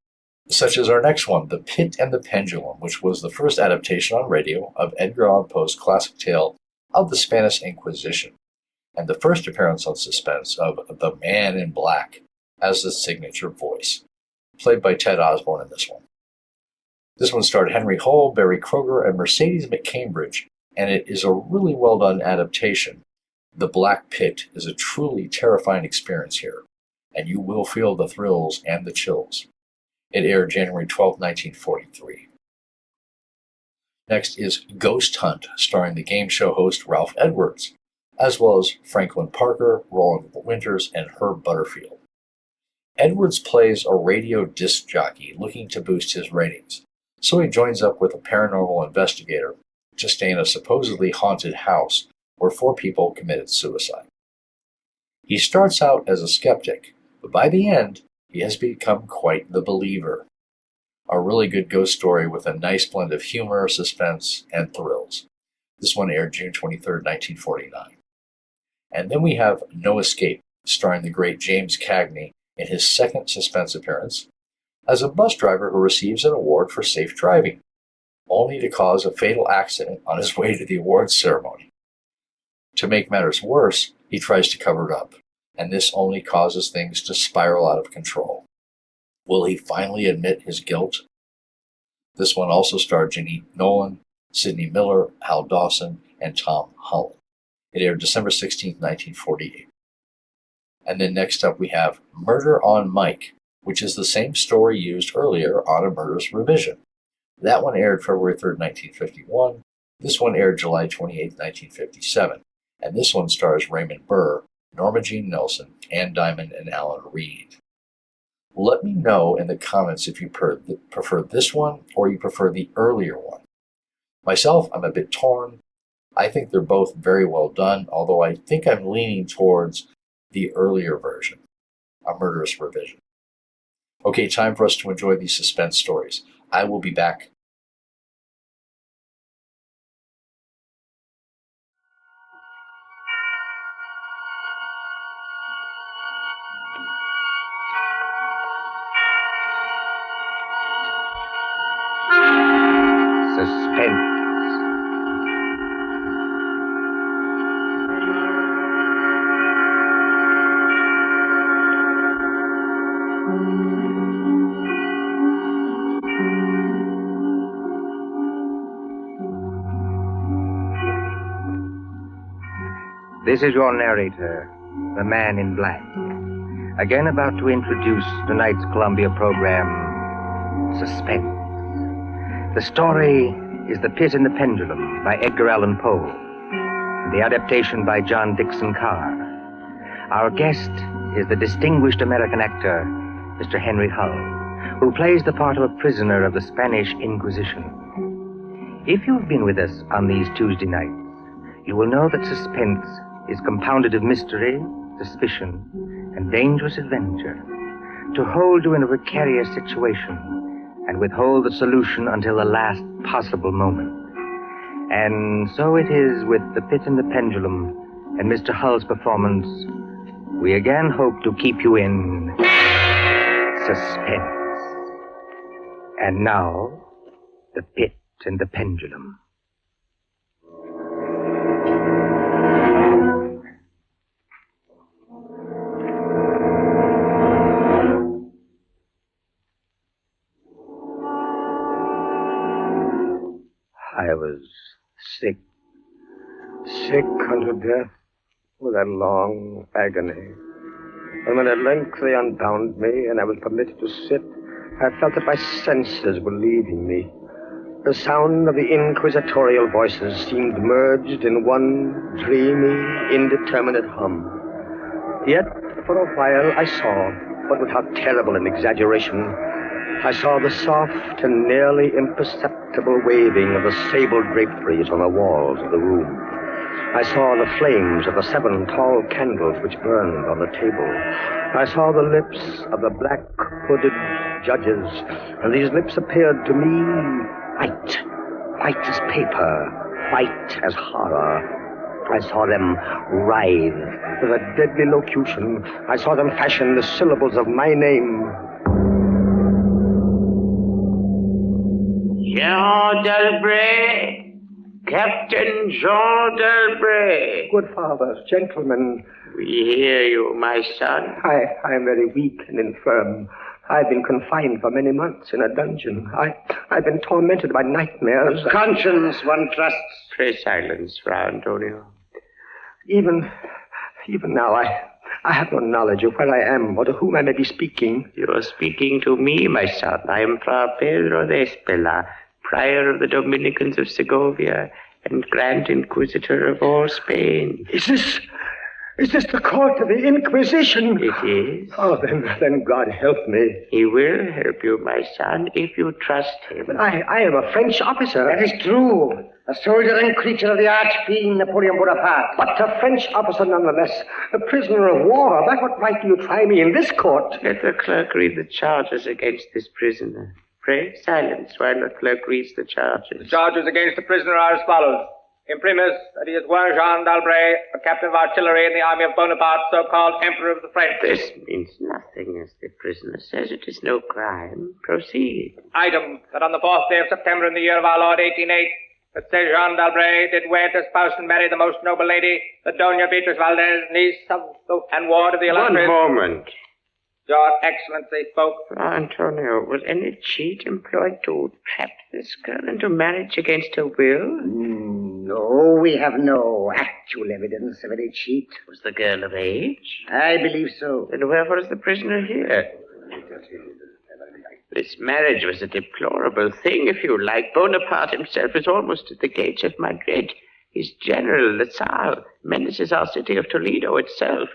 such as our next one, The Pit and the Pendulum, which was the first adaptation on radio of Edgar Allan Poe's classic tale of the Spanish Inquisition, and the first appearance on Suspense of the Man in Black as the signature voice, played by Ted Osborne in this one. This one starred Henry Hull, Barry Kroger, and Mercedes McCambridge, and it is a really well-done adaptation. The Black Pit is a truly terrifying experience here, and you will feel the thrills and the chills. It aired January 12, 1943. Next is Ghost Hunt, starring the game show host Ralph Edwards, as well as Franklin Parker, Roland Winters, and Herb Butterfield. Edwards plays a radio disc jockey looking to boost his ratings, so he joins up with a paranormal investigator to stay in a supposedly haunted house where 4 people committed suicide. He starts out as a skeptic, but by the end, he has become quite the believer. A really good ghost story with a nice blend of humor, suspense, and thrills. This one aired June 23, 1949. And then we have No Escape, starring the great James Cagney in his second suspense appearance as a bus driver who receives an award for safe driving, only to cause a fatal accident on his way to the awards ceremony. To make matters worse, he tries to cover it up, and this only causes things to spiral out of control. Will he finally admit his guilt? This one also starred Jeanette Nolan, Sidney Miller, Hal Dawson, and Tom Holland. It aired December 16, 1948. And then next up we have Murder on Mike, which is the same story used earlier on A Murderous Revision. That one aired February 3, 1951. This one aired July 28, 1957. And this one stars Raymond Burr, Norma Jean Nelson, Ann Diamond, and Alan Reed. Let me know in the comments if you prefer this one or you prefer the earlier one. Myself, I'm a bit torn. I think they're both very well done, although I think I'm leaning towards the earlier version, A Murderous Revision. Okay, time for us to enjoy these suspense stories. I will be back. Suspense. This is your narrator, the Man in Black, again about to introduce tonight's Columbia program, Suspense. The story is The Pit and the Pendulum by Edgar Allan Poe, the adaptation by John Dixon Carr. Our guest is the distinguished American actor, Mr. Henry Hull, who plays the part of a prisoner of the Spanish Inquisition. If you've been with us on these Tuesday nights, you will know that suspense is compounded of mystery, suspicion, and dangerous adventure, to hold you in a precarious situation and withhold the solution until the last possible moment. And so it is with The Pit and the Pendulum and Mr. Hull's performance. We again hope to keep you in suspense. And now, The Pit and the Pendulum. I was sick unto death with that long agony. And when at length they unbound me and I was permitted to sit, I felt that my senses were leaving me. The sound of the inquisitorial voices seemed merged in one dreamy, indeterminate hum. Yet, for a while, I saw, but with how terrible an exaggeration, I saw the soft and nearly imperceptible waving of the sable draperies on the walls of the room. I saw the flames of the 7 tall candles which burned on the table. I saw the lips of the black hooded judges, and these lips appeared to me white as paper, white as horror. I saw them writhe with a deadly locution. I saw them fashion the syllables of my name. Jean Delbray, Captain Jean Delbray. Good fathers, gentlemen. We hear you, my son. I am very weak and infirm. I've been confined for many months in a dungeon. I've been tormented by nightmares. Conscience, one trusts. Pray silence, Fra Antonio. Even now, I have no knowledge of where I am or to whom I may be speaking. You are speaking to me, my son. I am Fra Pedro de Espela, prior of the Dominicans of Segovia and Grand Inquisitor of all Spain. Is this the court of the Inquisition? It is. Oh, then God help me. He will help you, my son, if you trust him. But I am a French officer. That is true. A soldier and creature of the arch-fiend Napoleon Bonaparte. But a French officer nonetheless. A prisoner of war. By what right do you try me in this court? Let the clerk read the charges against this prisoner. Pray silence while the clerk reads the charges. The charges against the prisoner are as follows. Imprimis, that he is one Jean d'Albret, a captain of artillery in the army of Bonaparte, so-called Emperor of the French. This means nothing, as the prisoner says. It is no crime. Proceed. Item, that on the 4th day of September in the year of our Lord 1808, that said Jean d'Albret did wed, espouse, and marry the most noble lady, the Doña Beatriz Valdez, niece of and ward of the illustrious... One moment. Your Excellency spoke. Fra Antonio, was any cheat employed to trap this girl into marriage against her will? No, we have no actual evidence of any cheat. Was the girl of age? I believe so. Then wherefore is the prisoner here? This marriage was a deplorable thing, if you like. Bonaparte himself is almost at the gates of Madrid. His general, La Salle, menaces our city of Toledo itself.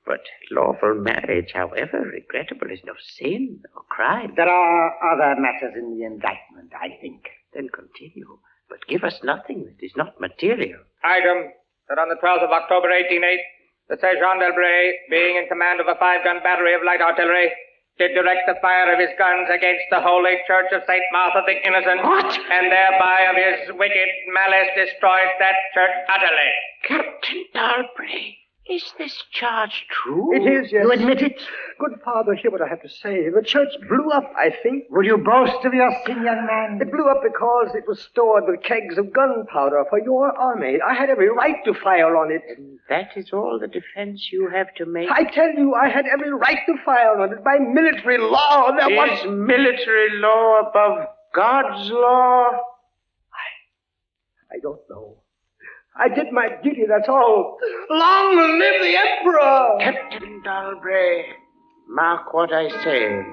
But lawful marriage, however regrettable, is no sin or crime. There are other matters in the indictment, I think. Then continue, but give us nothing that is not material. Item, that on the 12th of October, 1808, the said Jean d'Albret, being in command of a 5-gun battery of light artillery, did direct the fire of his guns against the holy church of St. Martha the Innocent. What? And thereby of his wicked malice destroyed that church utterly. Captain d'Albret, is this charge true? It is, yes. You admit it? Good father, hear what I have to say. The church blew up, I think. Will you boast of your sin, young man? It blew up because it was stored with kegs of gunpowder for your army. I had every right to fire on it. And that is all the defense you have to make? I tell you, I had every right to fire on it. By military law, there was... Is military law above God's law? I don't know. I did my duty, that's all. Long live the Emperor! Captain d'Albret, mark what I say.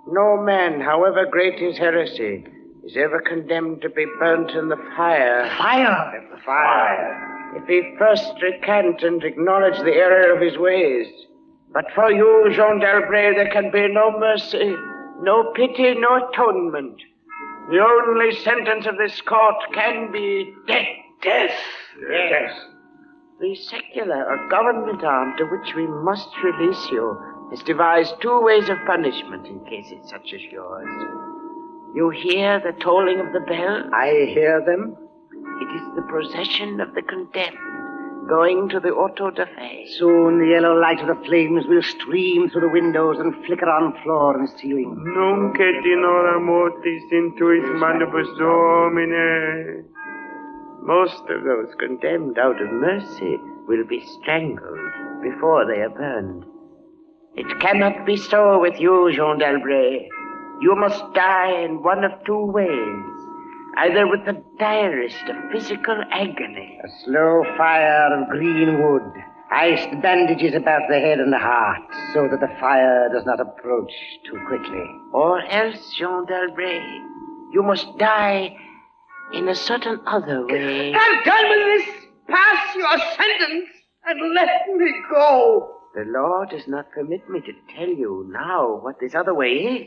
No man, however great his heresy, is ever condemned to be burnt in the fire. Fire? Fire. If he first recant and acknowledge the error of his ways. But for you, Jean d'Albret, there can be no mercy, no pity, no atonement. The only sentence of this court can be death. Death? Yes. The secular or government arm to which we must release you has devised 2 ways of punishment in cases such as yours. You hear the tolling of the bell? I hear them. It is the procession of the condemned going to the auto da fe. Soon the yellow light of the flames will stream through the windows and flicker on floor and ceiling. Nunc et in hora mortis intuis manibus Domine. Most of those condemned out of mercy will be strangled before they are burned. It cannot be so with you, Jean d'Albret. You must die in one of 2 ways. Either with the direst of physical agony. A slow fire of green wood, iced bandages about the head and the heart, so that the fire does not approach too quickly. Or else, Jean d'Albret, you must die in a certain other way. Have done with this! Pass your sentence and let me go! The law does not permit me to tell you now what this other way is.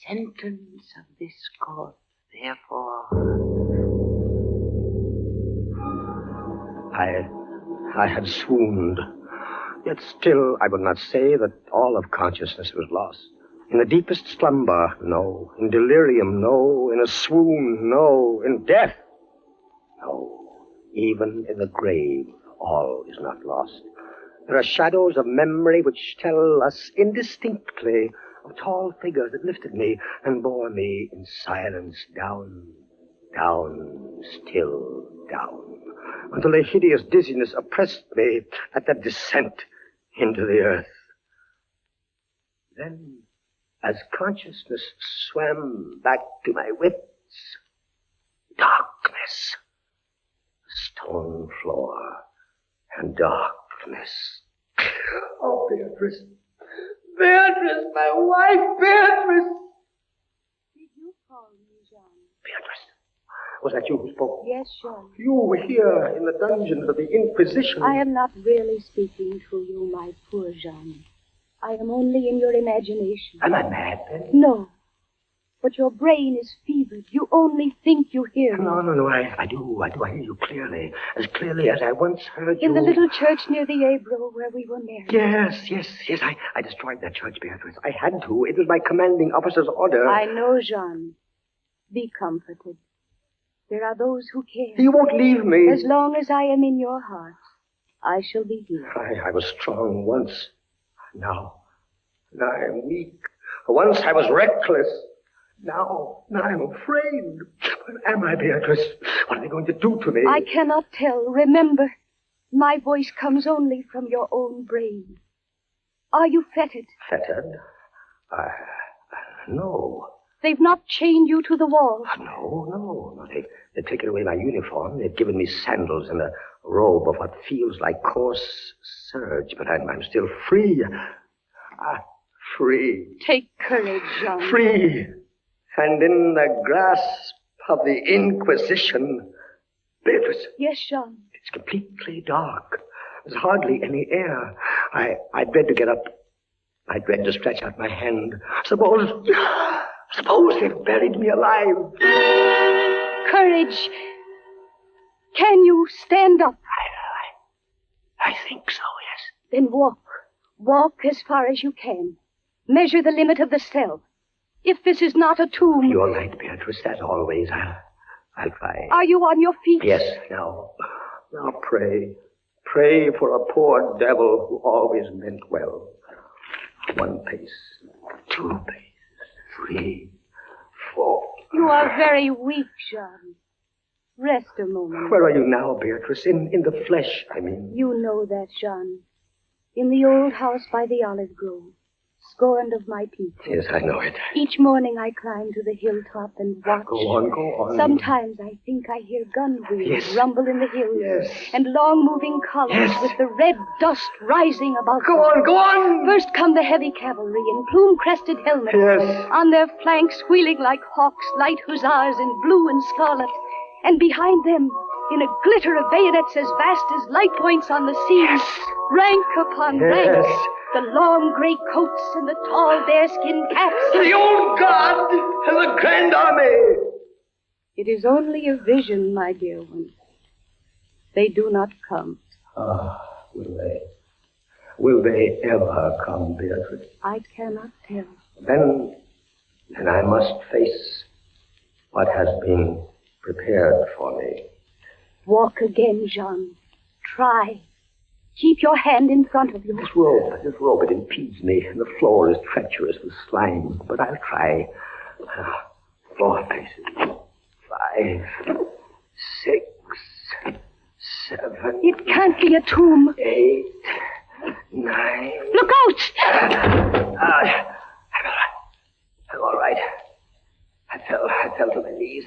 sentence of this court, therefore. I had swooned. Yet still, I would not say that all of consciousness was lost. In the deepest slumber, no. In delirium, no. In a swoon, no. In death, no. Even in the grave, all is not lost. There are shadows of memory which tell us indistinctly of tall figures that lifted me and bore me in silence down, down, still down, until a hideous dizziness oppressed me at that descent into the earth. Then, as consciousness swam back to my wits, darkness, stone floor, and darkness. Oh, Beatrice. Beatrice, my wife, Beatrice. Did you call me, Jean? Beatrice, was that you who spoke? Yes, Jean. You were here in the dungeons of the Inquisition. I am not really speaking to you, my poor Jean. I am only in your imagination. Am I mad, then? No. But your brain is fevered. You only think you hear me. No, I do. I hear you clearly. As clearly as I once heard you. In the little church near the Ebro where we were married. Yes. I destroyed that church, Beatrice. I had to. It was my commanding officer's order. I know, Jean. Be comforted. There are those who care. You won't leave me. As long as I am in your heart, I shall be here. I was strong once. Now I am weak. Once I was reckless. Now I'm afraid. What am I, Beatrice? What are they going to do to me? I cannot tell. Remember, my voice comes only from your own brain. Are you fettered? Fettered? No. They've not chained you to the wall. No. They've taken away my uniform. They've given me sandals and a robe of what feels like coarse serge, but I'm still free. Free. Take courage, Jean. Free. And in the grasp of the Inquisition. Beatrice. Yes, Jean. It's completely dark. There's hardly any air. I dread to get up. I dread to stretch out my hand. Suppose they've buried me alive. Courage. Can you stand up? I think so, yes. Then walk. Walk as far as you can. Measure the limit of the cell. If this is not a tomb... You're right, Beatrice, as always. I'll try. Are you on your feet? Yes, now pray. Pray for a poor devil who always meant well. 1 pace, 2 paces, 3, 4. You are very weak, Jean. Rest a moment. Where are you now, Beatrice? In the flesh, I mean. You know that, Jean. In the old house by the olive grove. Scorned of my people. Yes, I know it. Each morning I climb to the hilltop and watch. Go on. Sometimes I think I hear gun wheels rumble in the hills. Yes. And long moving columns with the red dust rising above Go them. on! First come the heavy cavalry in plume-crested helmets. Yes. On their flanks wheeling like hawks, light hussars in blue and scarlet. And behind them, in a glitter of bayonets as vast as light points on the sea. Yes. Rank upon rank. The long gray coats and the tall bearskin caps. The old guard and the grand army. It is only a vision, my dear one. They do not come. Will they? Will they ever come, Beatrice? I cannot tell. Then I must face what has been prepared for me. Walk again, Jean. Try. Keep your hand in front of you. This rope, it impedes me, and the floor is treacherous with slime. But I'll try. 4 paces. 5, 6, 7. It can't be a tomb. 8, 9. Look out! I'm all right. I fell to my knees.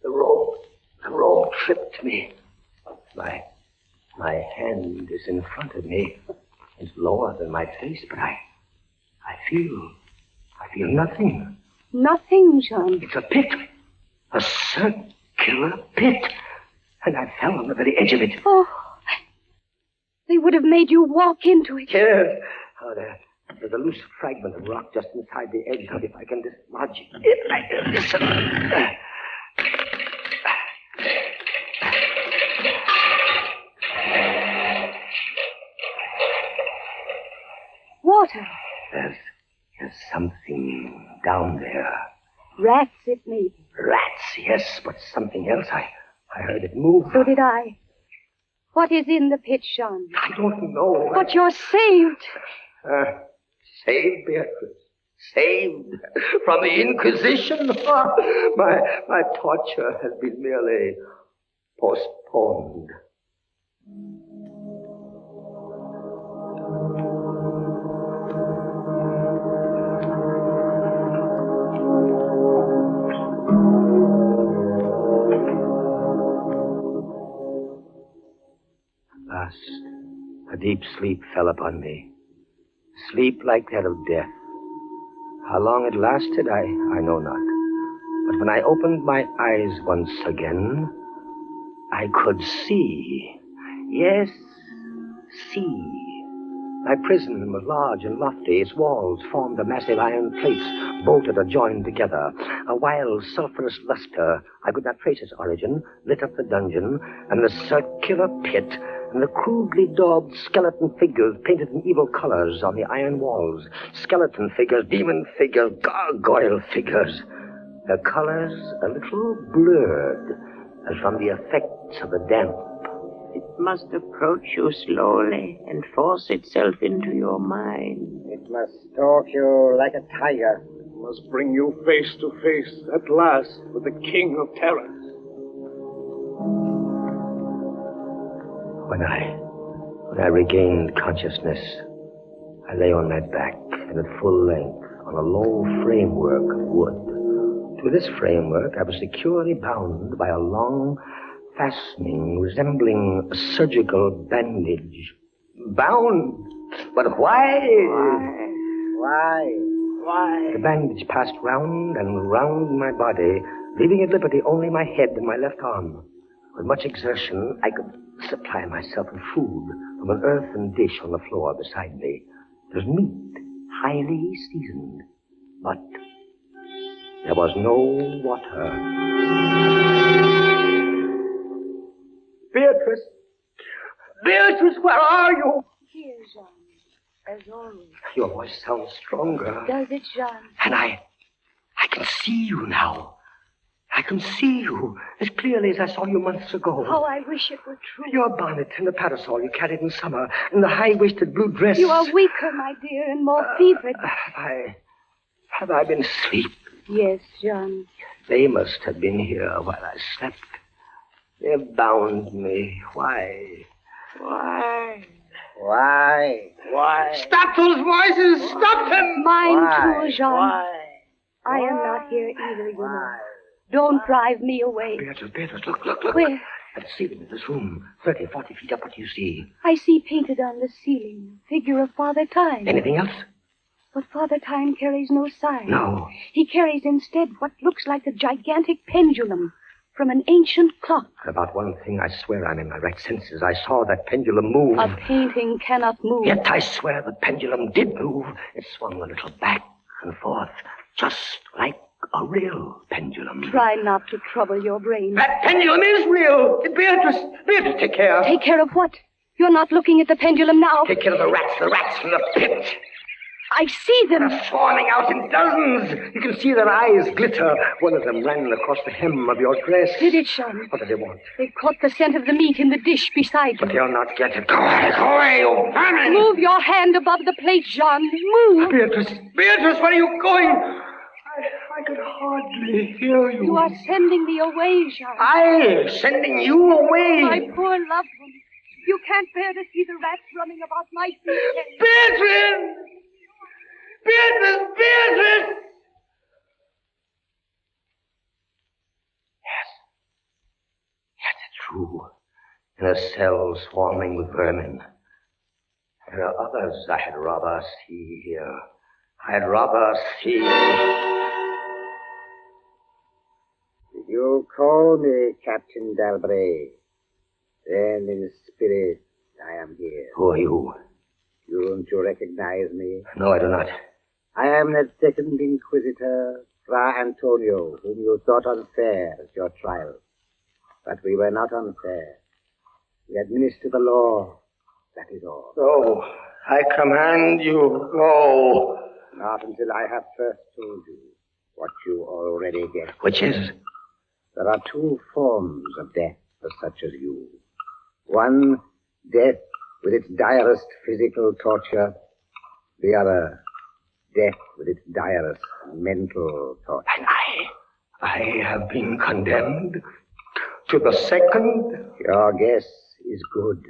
The rope tripped me. My hand is in front of me. It's lower than my face, but I feel nothing. Nothing, Jean. It's a pit. A circular pit. And I fell on the very edge of it. Oh, they would have made you walk into it. Yes. Oh, There's a loose fragment of rock just inside the edge. Now, if I can dislodge it. Listen. Water. There's something down there. Rats, it may be. Rats, yes, but something else. I heard it move. So did I. What is in the pit, Jean? I don't know. But you're saved. Saved, Beatrice. Saved from the Inquisition. My torture has been merely postponed. Last, a deep sleep fell upon me. Sleep like that of death. How long it lasted, I know not. But when I opened my eyes once again, I could see. Yes, see. My prison was large and lofty. Its walls formed of massive iron plates, bolted or joined together. A wild, sulphurous luster, I could not trace its origin, lit up the dungeon, and the circular pit, and the crudely daubed skeleton figures painted in evil colors on the iron walls. Skeleton figures, demon figures, gargoyle figures. Their colors a little blurred, as from the effects of the damp. It must approach you slowly and force itself into your mind. It must stalk you like a tiger. It must bring you face to face, at last, with the king of terrors. When I regained consciousness, I lay on my back and at full length on a low framework of wood. To this framework, I was securely bound by a long fastening resembling a surgical bandage. Bound? But why? Why? The bandage passed round and round my body, leaving at liberty only my head and my left arm. With much exertion, I could supply myself with food from an earthen dish on the floor beside me. It was meat, highly seasoned, but there was no water. Beatrice! Beatrice, where are you? Here, Jean, as always. Your voice sounds stronger. Does it, Jean? And I can see you now. I can see you as clearly as I saw you months ago. Oh, I wish it were true. Your bonnet and the parasol you carried in summer, and the high-waisted blue dress. You are weaker, my dear, and more fevered. Have I been asleep? Yes, Jean. They must have been here while I slept. They bound me. Why? Stop those voices! Stop them! Mine too, Jean. Why? I am not here either, you know. Don't drive me away. Beatrice, look. Where? At the ceiling of this room, 30, 40 feet up, what do you see? I see painted on the ceiling figure of Father Time. Anything else? But Father Time carries no sign. No. He carries instead what looks like a gigantic pendulum from an ancient clock. About one thing, I swear I'm in my right senses. I saw that pendulum move. A painting cannot move. Yet I swear the pendulum did move. It swung a little back and forth, just like a real pendulum. Try not to trouble your brain. That pendulum is real. Beatrice, take care. Take care of what? You're not looking at the pendulum now. Take care of the rats from the pit. I see them. They're swarming out in dozens. You can see their eyes glitter. One of them ran across the hem of your dress. Did it, Sean? What did they want? They caught the scent of the meat in the dish beside you. But they'll not get it. Go away, you vermin! Move your hand above the plate, Jean. Move. Beatrice, where are you going? I can hardly hear you. You are sending me away, Jean. I sending you away? My poor loved one. You can't bear to see the rats running about my feet. Beatrice! Yes, it's true. In a cell swarming with vermin. There are others I had rather see here. I'd rather see. Did you call me, Captain Dalbray? Then in spirit I am here. Who are you? You and your recognize me? No, I do not. I am that second Inquisitor, Fra Antonio, whom you thought unfair at your trial. But we were not unfair. We administer the law. That is all. Go. I command you, go. Not until I have first told you what you already guessed. Which is? There are two forms of death for such as you. One, death with its direst physical torture. The other, death with its direst mental torture. And I have been condemned to the second? Your guess is good.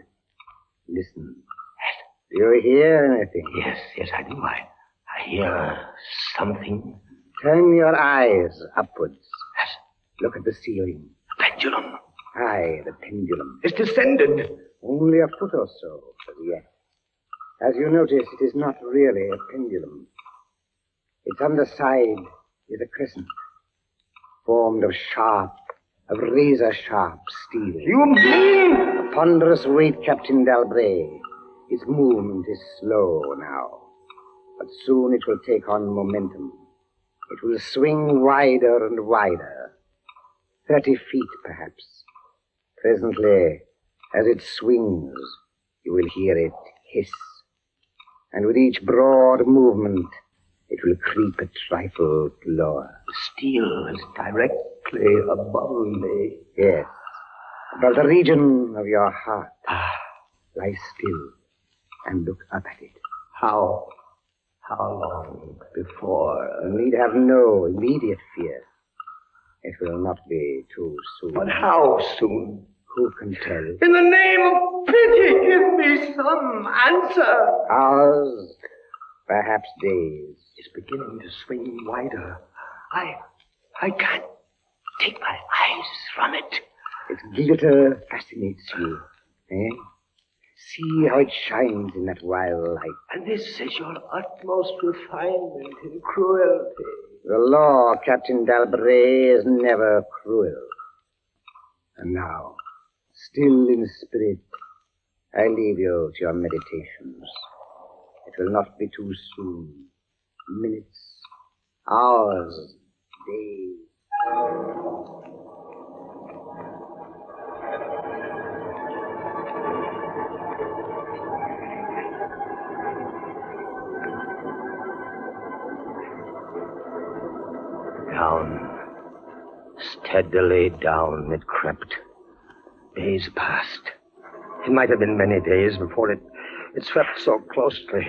Listen. Do you hear anything? Yes, I do. I hear something. Turn your eyes upwards. Look at the ceiling. Pendulum. Aye, the pendulum. It's descended. Only a foot or so, as yet. As you notice, it is not really a pendulum. Its underside is a crescent, formed of razor-sharp steel. You mean? A ponderous weight, Captain Dalbray. Its movement is slow now, but soon it will take on momentum. It will swing wider and wider, 30 feet perhaps. Presently, as it swings, you will hear it hiss, and with each broad movement, it will creep a trifle lower. The steel is directly above me. Yes, above the region of your heart. Lie still and look up at it. How long before? You need have no immediate fear. It will not be too soon. But how soon? Who can tell? In the name of pity, give me some answer. Hours, perhaps days. It's beginning to swing wider. I can't take my eyes from it. Its glitter fascinates you, eh? See how it shines in that wild light. And this is your utmost refinement in cruelty. The law, Captain Dalbray, is never cruel. And now, still in spirit, I leave you to your meditations. It will not be too soon. Minutes, hours, days. Down, steadily down it crept. Days passed. It might have been many days before it swept so closely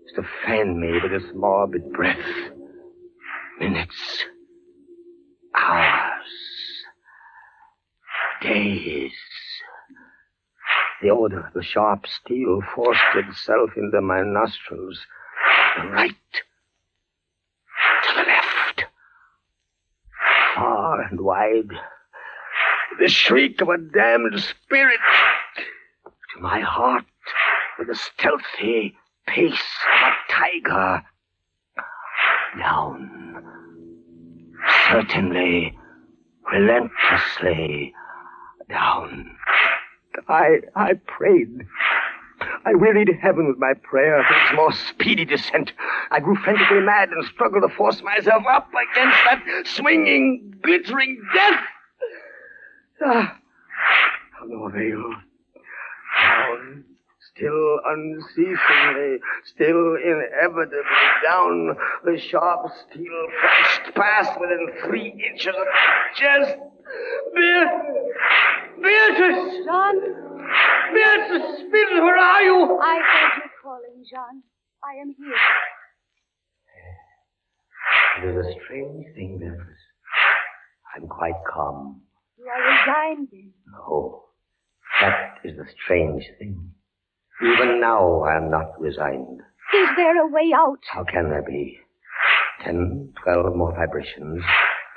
as to fan me with its morbid breath. Minutes, hours, days. The odor of the sharp steel forced itself into my nostrils. To the right, to the left, far and wide. The shriek of a damned spirit. To my heart, with the stealthy pace of a tiger. Down, certainly, relentlessly down. I prayed. I wearied heaven with my prayer for its more speedy descent. I grew frantically mad and struggled to force myself up against that swinging, glittering death. No avail. Down, still unceasingly, still inevitably down, the sharp steel flashed past within 3 inches of my chest. Beatrice! John? Beatrice, Beatrice, where are you? I heard you calling, John. I am here. It is a strange thing, Beatrice. I'm quite calm. You are resigned, then? No, that is the strange thing. Even now, I am not resigned. Is there a way out? How can there be? 10, 12 more vibrations,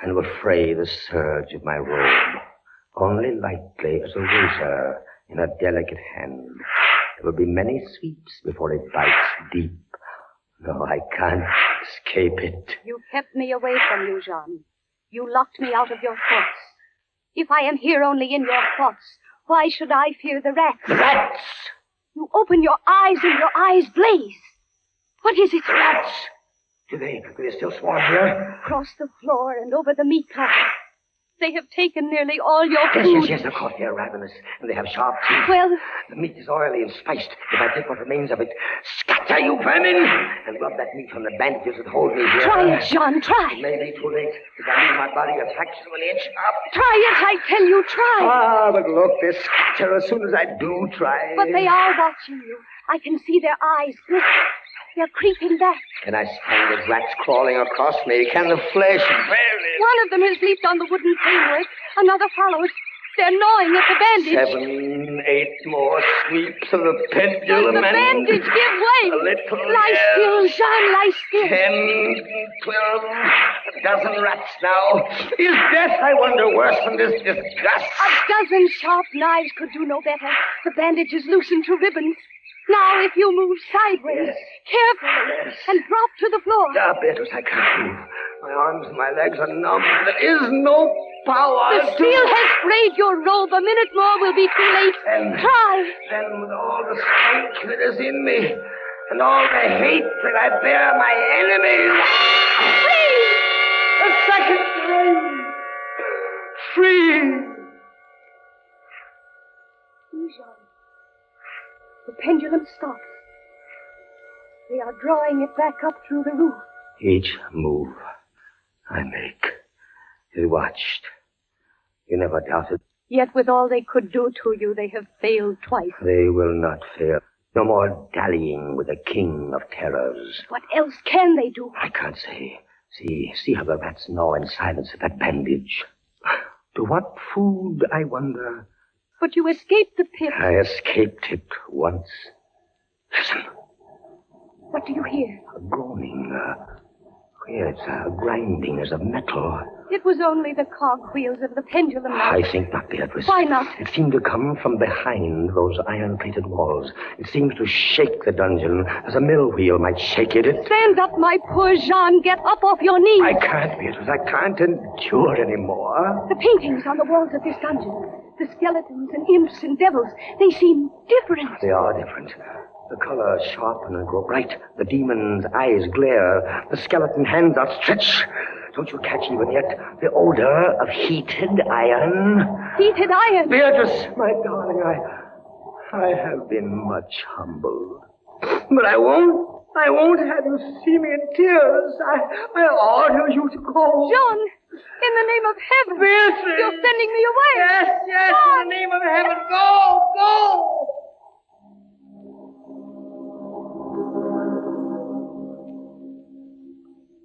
and will fray the serge of my robe. Only lightly as a razor in a delicate hand. There will be many sweeps before it bites deep. No, I can't escape it. You kept me away from you, Jean. You locked me out of your thoughts. If I am here only in your thoughts, why should I fear the rats? The rats! You open your eyes and your eyes blaze. What is it? Rats! Do they still swarm here? Across the floor and over the meat closet. They have taken nearly all your Yes, food. yes, of course, they're ravenous, and they have sharp teeth. Well... The meat is oily and spiced. If I take what remains of it, scatter, you vermin! And rub that meat from the bandages that hold me here. Try it, John, try. It may be too late. If I leave my body a fraction of an inch up. Try it, I tell you, try. Ah, but look, they scatter as soon as I do try. But they are watching you. I can see their eyes glitter. They're creeping back. Can I stand the rats crawling across me? Can the flesh bear it? One of them has leaped on the wooden framework. Another follows. They're gnawing at the bandage. 7, 8 more sweeps of the pendulum. The bandage, give way. A little. Lie still, Jean, lie still. 10, 12, a dozen rats now. Is death, I wonder, worse than this disgust? A dozen sharp knives could do no better. The bandage is loosened to ribbons. Now, if you move sideways, carefully, and drop to the floor. Ah, Beatrice, I can't move. My arms and my legs are numb. There is no power. The steel has frayed your robe. A minute more will be too late. Try. Then, with all the strength that is in me, and all the hate that I bear my enemies... Free! A second time! Free! The pendulum stops. They are drawing it back up through the roof. Each move I make is watched. You never doubted. Yet with all they could do to you, they have failed twice. They will not fail. No more dallying with the king of terrors. What else can they do? I can't say. See how the rats gnaw in silence at that bandage. To what food, I wonder? But you escaped the pit. I escaped it once. Listen. What do you hear? A groaning. It's a grinding as of metal. It was only the cog-wheels of the pendulum. I think not, Beatrice. Why not? It seemed to come from behind those iron-plated walls. It seemed to shake the dungeon as a mill wheel might shake it. Stand up, my poor Jean. Get up off your knees. I can't, Beatrice. I can't endure anymore. The paintings on the walls of this dungeon, the skeletons and imps and devils, they seem different. They are different. The colors sharpen and grow bright. The demon's eyes glare. The skeleton hands outstretch. Don't you catch even yet the odor of heated iron? Heated iron? Beatrice, my darling, I have been much humbled. But I won't have you see me in tears. I order you to go. John, in the name of heaven. Beatrice. You're sending me away. Yes, John. in the name of heaven. Go.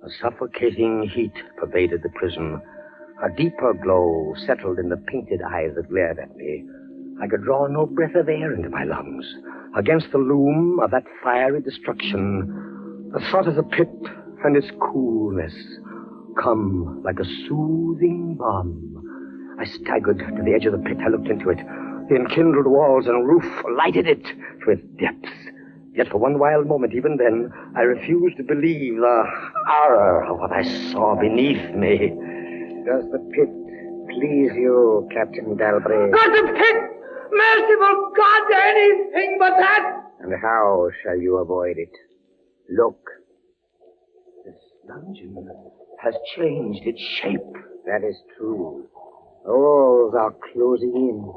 A suffocating heat pervaded the prison. A deeper glow settled in the painted eyes that glared at me. I could draw no breath of air into my lungs. Against the loom of that fiery destruction, the thought of the pit and its coolness come like a soothing balm. I staggered to the edge of the pit. I looked into it. The enkindled walls and roof lighted it to its depths. Yet for one wild moment, even then, I refused to believe the horror of what I saw beneath me. Does the pit please you, Captain Dalbray? Not the pit! Merciful God, anything but that! And how shall you avoid it? Look. This dungeon has changed its shape. That is true. The walls are closing in.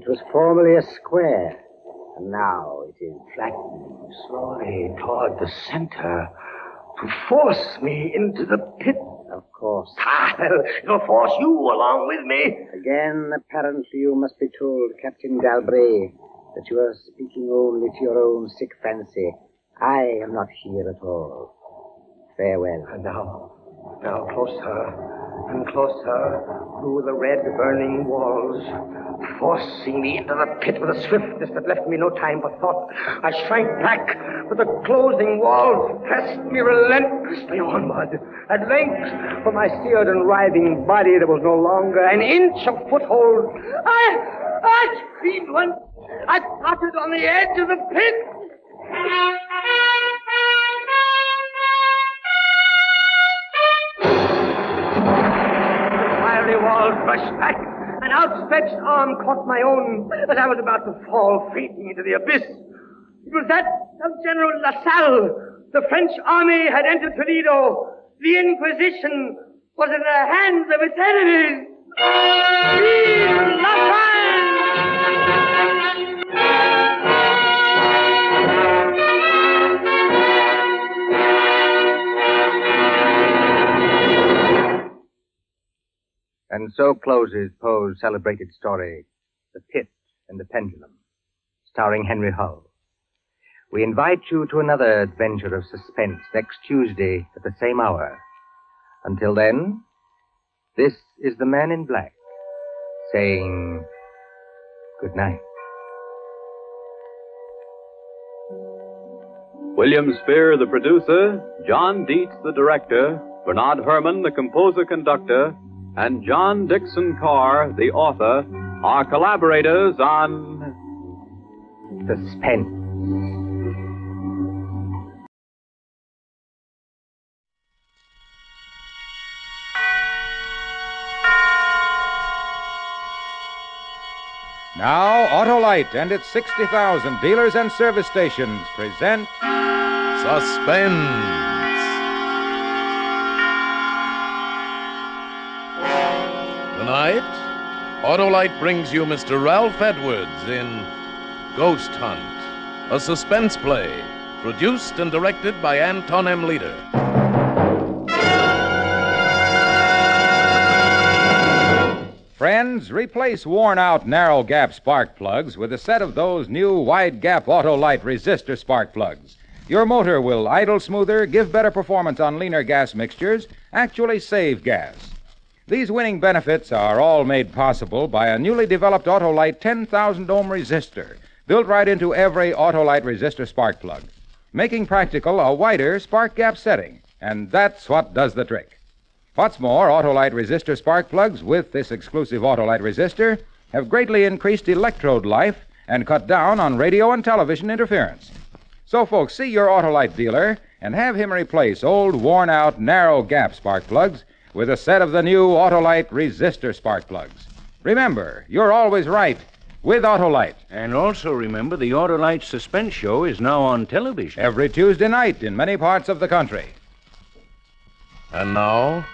It was formerly a square. And now it is flattening slowly toward the center to force me into the pit. Of course. It'll force you along with me. Again, apparently you must be told, Captain Dalbray, that you are speaking only to your own sick fancy. I am not here at all. Farewell. And now closer and closer through the red burning walls, forcing me into the pit with a swiftness that left me no time for thought. I shrank back, but the closing walls pressed me relentlessly onward. At length, for my seared and writhing body, there was no longer an inch of foothold. I screamed once. I tottered on the edge of the pit. The walls rushed back. An outstretched arm caught my own as I was about to fall fainting into the abyss. It was that of General LaSalle. The French army had entered Toledo. The Inquisition was in the hands of its enemies. Vive la France! And so closes Poe's celebrated story, The Pit and the Pendulum, starring Henry Hull. We invite you to another adventure of suspense next Tuesday at the same hour. Until then, this is the Man in Black saying good night. William Spear, the producer, John Dietz, the director, Bernard Herrmann, the composer-conductor, and John Dixon Carr, the author, are collaborators on Suspense. Now, Autolite and its 60,000 dealers and service stations present Suspense. Tonight, Autolite brings you Mr. Ralph Edwards in Ghost Hunt, a suspense play produced and directed by Anton M. Leader. Friends, replace worn-out narrow-gap spark plugs with a set of those new wide-gap Autolite resistor spark plugs. Your motor will idle smoother, give better performance on leaner gas mixtures, actually save gas. These winning benefits are all made possible by a newly developed Autolite 10,000-ohm resistor, built right into every Autolite resistor spark plug, making practical a wider spark gap setting, and that's what does the trick. What's more, Autolite resistor spark plugs with this exclusive Autolite resistor have greatly increased electrode life and cut down on radio and television interference. So, folks, see your Autolite dealer and have him replace old, worn-out, narrow-gap spark plugs with a set of the new Autolite resistor spark plugs. Remember, you're always right with Autolite. And also remember, the Autolite Suspense show is now on television. Every Tuesday night in many parts of the country. And now,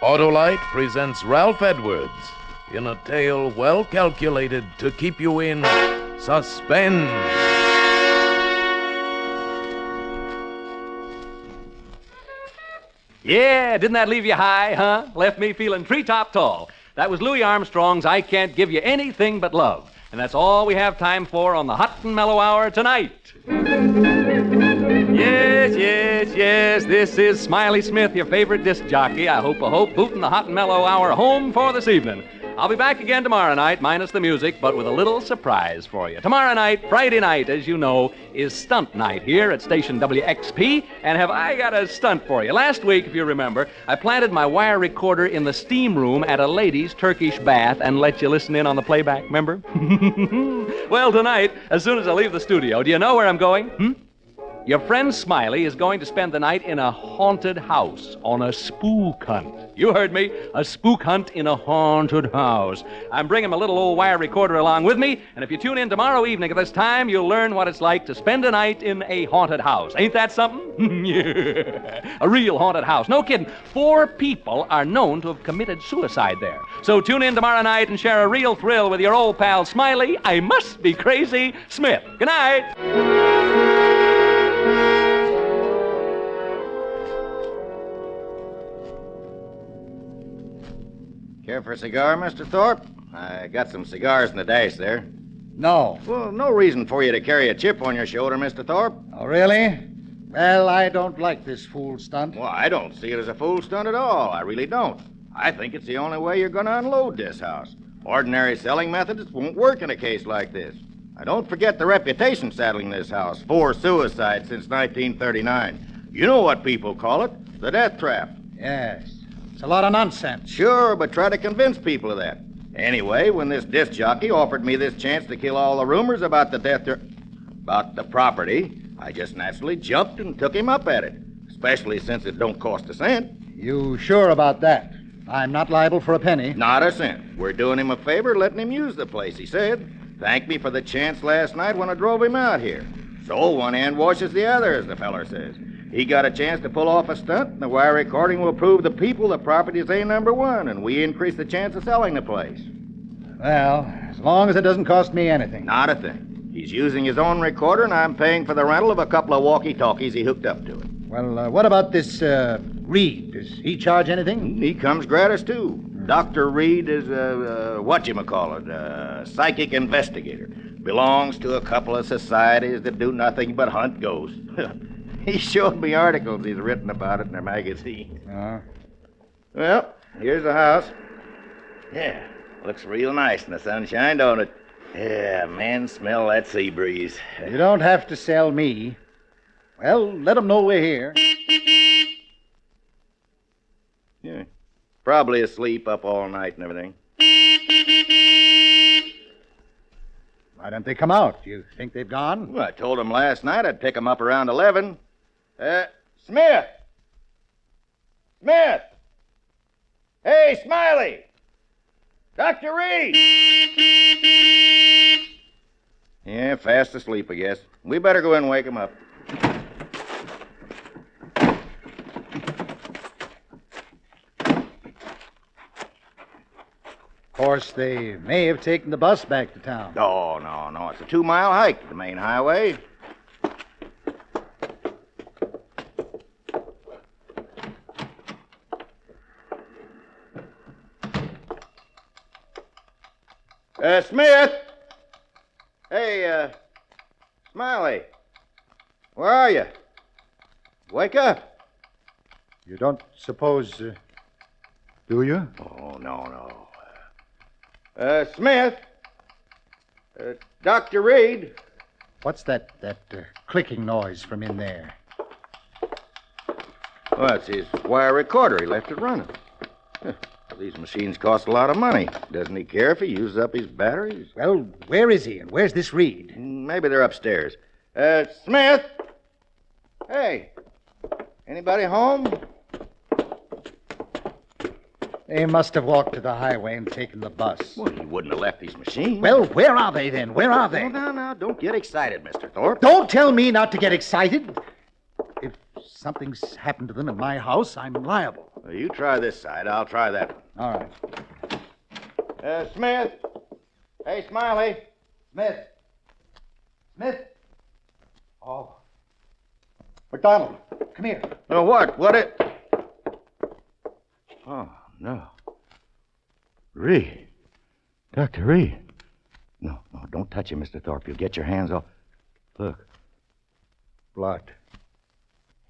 Autolite presents Ralph Edwards in a tale well calculated to keep you in suspense. Yeah, didn't that leave you high, huh? Left me feeling treetop tall. That was Louis Armstrong's I Can't Give You Anything But Love. And that's all we have time for on the Hot and Mellow Hour tonight. Yes, this is Smiley Smith, your favorite disc jockey. I hope, booting the Hot and Mellow Hour home for this evening. I'll be back again tomorrow night, minus the music, but with a little surprise for you. Tomorrow night, Friday night, as you know, is stunt night here at station WXP, and have I got a stunt for you. Last week, if you remember, I planted my wire recorder in the steam room at a lady's Turkish bath and let you listen in on the playback, remember? Well, tonight, as soon as I leave the studio, do you know where I'm going? Your friend Smiley is going to spend the night in a haunted house on a spook hunt. You heard me, a spook hunt in a haunted house. I'm bringing my little old wire recorder along with me, and if you tune in tomorrow evening at this time, you'll learn what it's like to spend a night in a haunted house. Ain't that something? Yeah. A real haunted house. No kidding. 4 people are known to have committed suicide there. So tune in tomorrow night and share a real thrill with your old pal Smiley, I must be crazy, Smith. Good night. Care for a cigar, Mr. Thorpe? I got some cigars in the dash there. No. Well, no reason for you to carry a chip on your shoulder, Mr. Thorpe. Oh, really? Well, I don't like this fool stunt. Well, I don't see it as a fool stunt at all. I really don't. I think it's the only way you're going to unload this house. Ordinary selling methods won't work in a case like this. Now, don't forget the reputation saddling this house. 4 suicides since 1939. You know what people call it, the death trap. Yes. It's a lot of nonsense. Sure, but try to convince people of that. Anyway, when this disc jockey offered me this chance to kill all the rumors about about the property, I just naturally jumped and took him up at it, especially since it don't cost a cent. You sure about that? I'm not liable for a penny. Not a cent. We're doing him a favor letting him use the place, he said. Thanked me for the chance last night when I drove him out here. So one hand washes the other, as the feller says. He got a chance to pull off a stunt, and the wire recording will prove the people the property is number one, and we increase the chance of selling the place. Well, as long as it doesn't cost me anything. Not a thing. He's using his own recorder, and I'm paying for the rental of a couple of walkie-talkies he hooked up to it. Well, what about this Reed? Does he charge anything? He comes gratis, too. Dr. Reed is a psychic investigator. Belongs to a couple of societies that do nothing but hunt ghosts. He showed me articles he's written about it in their magazine. Well, here's the house. Yeah, looks real nice in the sunshine, don't it? Yeah, man, smell that sea breeze. You don't have to sell me. Well, let 'em know we're here. Yeah, probably asleep up all night and everything. Why don't they come out? You think they've gone? Well, I told them last night I'd pick them up around 11. Smith! Smith! Hey, Smiley! Dr. Reed! Yeah, fast asleep, I guess. We better go in and wake him up. Of course, they may have taken the bus back to town. Oh, no. It's a 2-mile hike to the main highway. Smith! Hey, Smiley. Where are you? Wake up. You don't suppose, do you? Oh, no. Smith. Dr. Reed. What's that clicking noise from in there? Well, it's his wire recorder. He left it running. These machines cost a lot of money. Doesn't he care if he uses up his batteries? Well, where is he, and where's this Reed? Maybe they're upstairs. Smith! Hey, anybody home? They must have walked to the highway and taken the bus. Well, he wouldn't have left these machines. Well, where are they, then? Where are they? Oh, now, don't get excited, Mr. Thorpe. Don't tell me not to get excited. If something's happened to them in my house, I'm liable. Well, you try this side. I'll try that one. All right. Smith. Hey, Smiley. Smith. Oh. McDonald, come here. Oh, what? What it? Oh, no. Reed. Dr. Reed. No, don't touch him, Mr. Thorpe. You'll get your hands off. Look. Blood.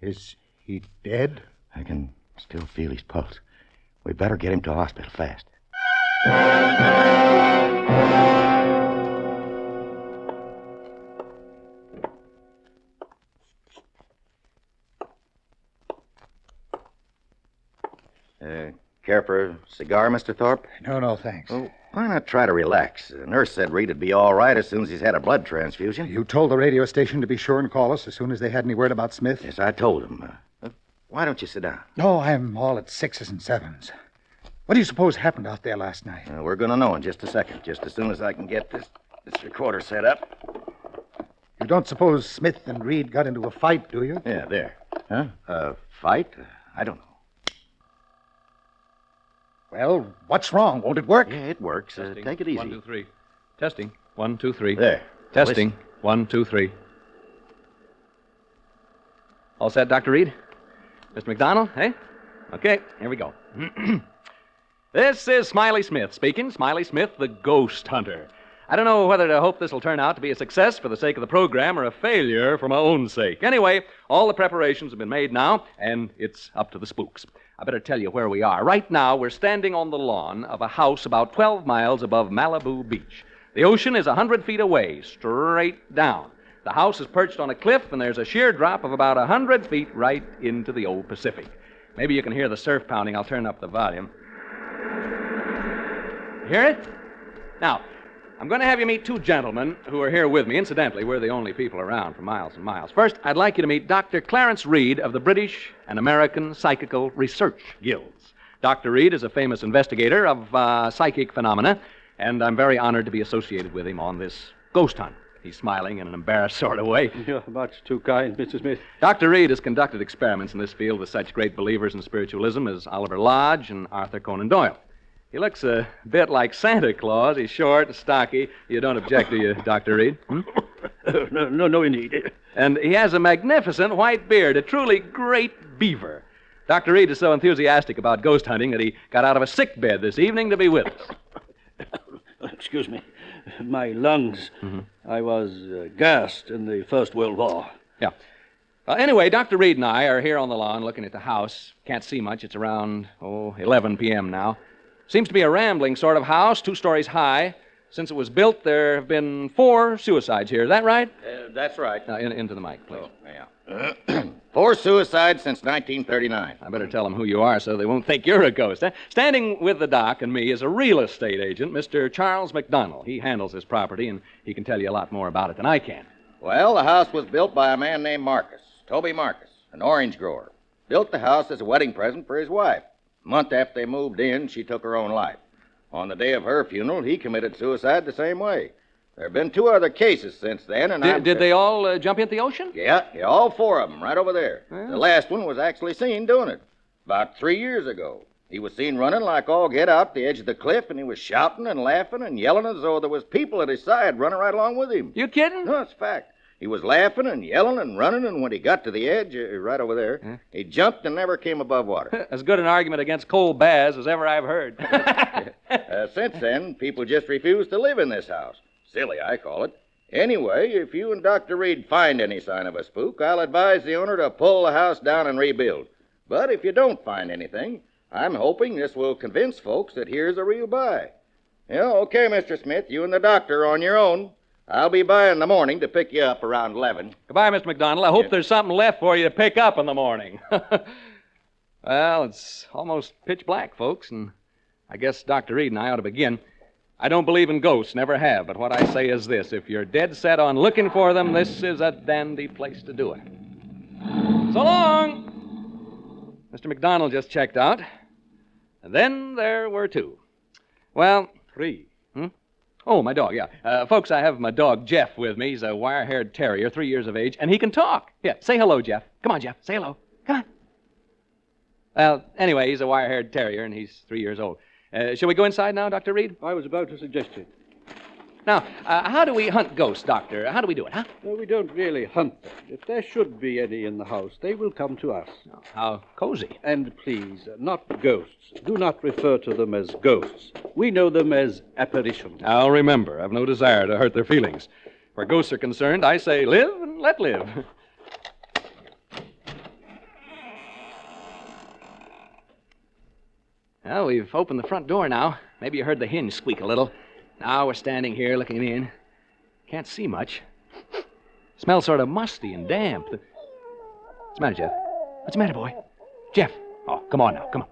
Is he dead? I can still feel his pulse. We better get him to a hospital fast. Care for a cigar, Mr. Thorpe? No, thanks. Oh, why not try to relax? The nurse said Reed would be all right as soon as he's had a blood transfusion. You told the radio station to be sure and call us as soon as they had any word about Smith? Yes, I told him. Why don't you sit down? No, I'm all at 6s and 7s. What do you suppose happened out there last night? We're going to know in just a second, just as soon as I can get this recorder set up. You don't suppose Smith and Reed got into a fight, do you? Yeah, there. Huh? A fight? I don't know. Well, what's wrong? Won't it work? Yeah, it works. Take it easy. 1, 2, 3. Testing. 1, 2, 3. There. Testing. Listen. 1, 2, 3. All set, Dr. Reed? Mr. McDonald, eh? Okay, here we go. This is Smiley Smith speaking. Smiley Smith, the ghost hunter. I don't know whether to hope this will turn out to be a success for the sake of the program or a failure for my own sake. Anyway, all the preparations have been made now, and it's up to the spooks. I better tell you where we are. Right now, we're standing on the lawn of a house about 12 miles above Malibu Beach. The ocean is 100 feet away, straight down. The house is perched on a cliff, and there's a sheer drop of about 100 feet right into the old Pacific. Maybe you can hear the surf pounding. I'll turn up the volume. You hear it? Now, I'm going to have you meet two gentlemen who are here with me. Incidentally, we're the only people around for miles and miles. First, I'd like you to meet Dr. Clarence Reed of the British and American Psychical Research Guilds. Dr. Reed is a famous investigator of psychic phenomena, and I'm very honored to be associated with him on this ghost hunt. He's smiling in an embarrassed sort of way. You're much too kind, Mr. Smith. Dr. Reed has conducted experiments in this field with such great believers in spiritualism as Oliver Lodge and Arthur Conan Doyle. He looks a bit like Santa Claus. He's short and stocky. You don't object, do you, Dr. Reed? No, indeed. And he has a magnificent white beard, a truly great beaver. Dr. Reed is so enthusiastic about ghost hunting that he got out of a sick bed this evening to be with us. Excuse me. My lungs. I was gassed in the First World War. Yeah. Anyway, Dr. Reed and I are here on the lawn looking at the house. Can't see much. It's around, 11 p.m. now. Seems to be a rambling sort of house, 2 stories high. Since it was built, there have been 4 suicides here. Is that right? That's right. Now, into the mic, please. Oh, yeah. 4 suicides since 1939. I better tell them who you are so they won't think you're a ghost. Standing with the doc and me is a real estate agent, Mr. Charles McDonald. He handles this property, and he can tell you a lot more about it than I can. Well, the house was built by a man named Marcus, Toby Marcus, an orange grower. Built the house as a wedding present for his wife. A month after they moved in, she took her own life. On the day of her funeral, he committed suicide the same way. There have been 2 other cases since then, and Did they all jump into the ocean? Yeah, all 4 of them, right over there. Yeah. The last one was actually seen doing it. About 3 years ago. He was seen running like all get out the edge of the cliff, and he was shouting and laughing and yelling as though there was people at his side running right along with him. You kidding? No, it's a fact. He was laughing and yelling and running, and when he got to the edge, right over there, he jumped and never came above water. As good an argument against cold baths as ever I've heard. Since then, people just refuse to live in this house. Silly, I call it. Anyway, if you and Dr. Reed find any sign of a spook, I'll advise the owner to pull the house down and rebuild. But if you don't find anything, I'm hoping this will convince folks that here's a real buy. Yeah, okay, Mr. Smith, you and the doctor are on your own. I'll be by in the morning to pick you up around 11. Goodbye, Mr. McDonald. I hope there's something left for you to pick up in the morning. Well, it's almost pitch black, folks, and I guess Dr. Reed and I ought to begin. I don't believe in ghosts, never have, but what I say is this. If you're dead set on looking for them, this is a dandy place to do it. So long! Mr. McDonald just checked out. And then there were 2. Well... 3. Oh, my dog, yeah. Folks, I have my dog, Jeff, with me. He's a wire-haired terrier, 3 years of age, and he can talk. Yeah, say hello, Jeff. Come on, Jeff, say hello. Come on. Well, anyway, he's a wire-haired terrier, and he's 3 years old. Shall we go inside now, Dr. Reed? I was about to suggest it. Now, how do we hunt ghosts, Doctor? How do we do it, huh? No, we don't really hunt them. If there should be any in the house, they will come to us. Oh, how cozy. And please, not ghosts. Do not refer to them as ghosts. We know them as apparitions. I'll remember. I've no desire to hurt their feelings. Where ghosts are concerned, I say live and let live. Well, we've opened the front door now. Maybe you heard the hinge squeak a little. Now we're standing here looking in. Can't see much. Smells sort of musty and damp. What's the matter, Jeff? What's the matter, boy? Jeff! Oh, come on now, come on.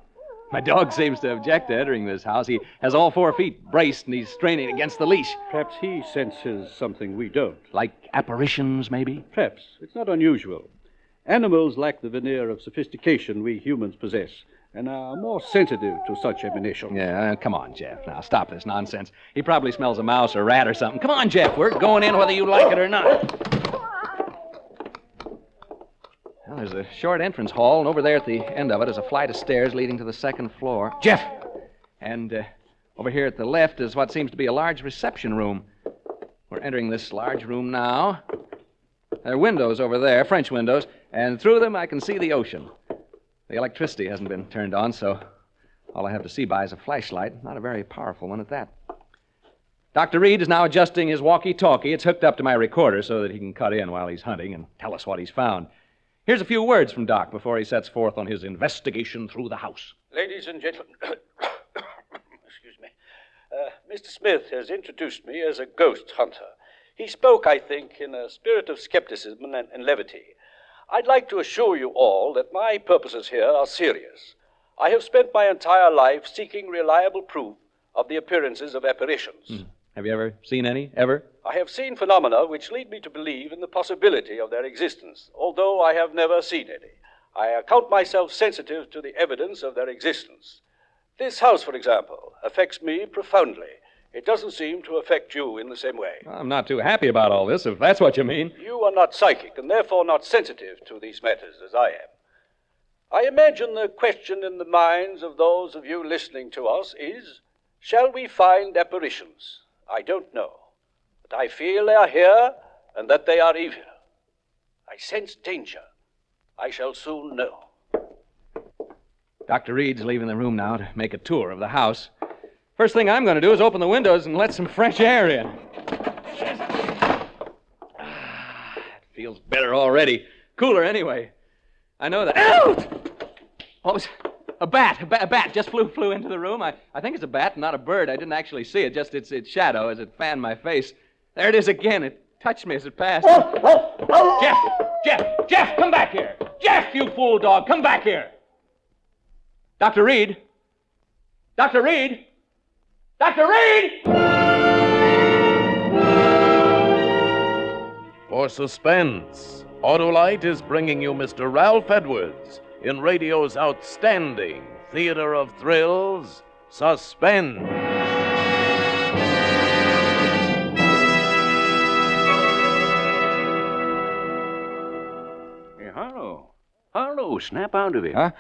My dog seems to object to entering this house. He has all 4 feet braced, and he's straining against the leash. Perhaps he senses something we don't. Like apparitions, maybe? Perhaps. It's not unusual. Animals lack the veneer of sophistication we humans possess, and are more sensitive to such emanations. Yeah, come on, Jeff. Now, stop this nonsense. He probably smells a mouse or a rat or something. Come on, Jeff. We're going in whether you like it or not. Well, there's a short entrance hall, and over there at the end of it is a flight of stairs leading to the 2nd floor. Jeff! And over here at the left is what seems to be a large reception room. We're entering this large room now. There are windows over there, French windows, and through them I can see the ocean. The electricity hasn't been turned on, so all I have to see by is a flashlight. Not a very powerful one at that. Dr. Reed is now adjusting his walkie-talkie. It's hooked up to my recorder so that he can cut in while he's hunting and tell us what he's found. Here's a few words from Doc before he sets forth on his investigation through the house. Ladies and gentlemen, excuse me. Mr. Smith has introduced me as a ghost hunter. He spoke, I think, in a spirit of skepticism and levity. I'd like to assure you all that my purposes here are serious. I have spent my entire life seeking reliable proof of the appearances of apparitions. Have you ever seen any? Ever? I have seen phenomena which lead me to believe in the possibility of their existence, although I have never seen any. I account myself sensitive to the evidence of their existence. This house, for example, affects me profoundly. It doesn't seem to affect you in the same way. I'm not too happy about all this, if that's what you mean. You are not psychic, and therefore not sensitive to these matters, as I am. I imagine the question in the minds of those of you listening to us is, shall we find apparitions? I don't know. But I feel they are here, and that they are evil. I sense danger. I shall soon know. Dr. Reed's leaving the room now to make a tour of the house. First thing I'm going to do is open the windows and let some fresh air in. It feels better already. Cooler anyway. I know that. Out! What was a bat? A bat just flew into the room. I think it's a bat, not a bird. I didn't actually see it, just its shadow as it fanned my face. There it is again. It touched me as it passed. Jeff, come back here. Jeff, you fool dog, come back here. Dr. Reed. Dr. Reed. Dr. Reed! For Suspense, Autolite is bringing you Mr. Ralph Edwards in radio's outstanding theater of thrills, Suspense. Hey, Harlow, snap out of it. Huh?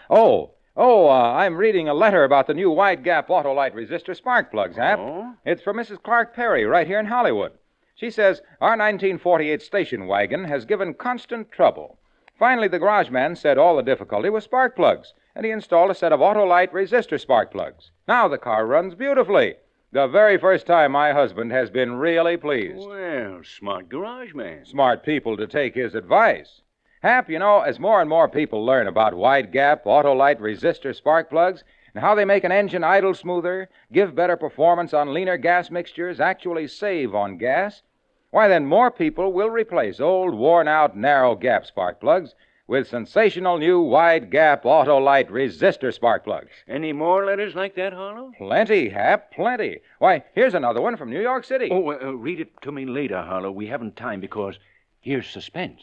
I'm reading a letter about the new wide gap Autolite resistor spark plugs, Hap. Oh? It's from Mrs. Clark Perry right here in Hollywood. She says our 1948 station wagon has given constant trouble. Finally, the garage man said all the difficulty was spark plugs, and he installed a set of Autolite resistor spark plugs. Now the car runs beautifully. The very first time my husband has been really pleased. Well, smart garage man. Smart people to take his advice. Hap, you know, as more and more people learn about wide-gap, Autolite resistor spark plugs and how they make an engine idle smoother, give better performance on leaner gas mixtures, actually save on gas, why then more people will replace old, worn-out, narrow-gap spark plugs with sensational new wide-gap Autolite resistor spark plugs. Any more letters like that, Harlow? Plenty, Hap, plenty. Why, here's another one from New York City. Read it to me later, Harlow. We haven't time because here's Suspense.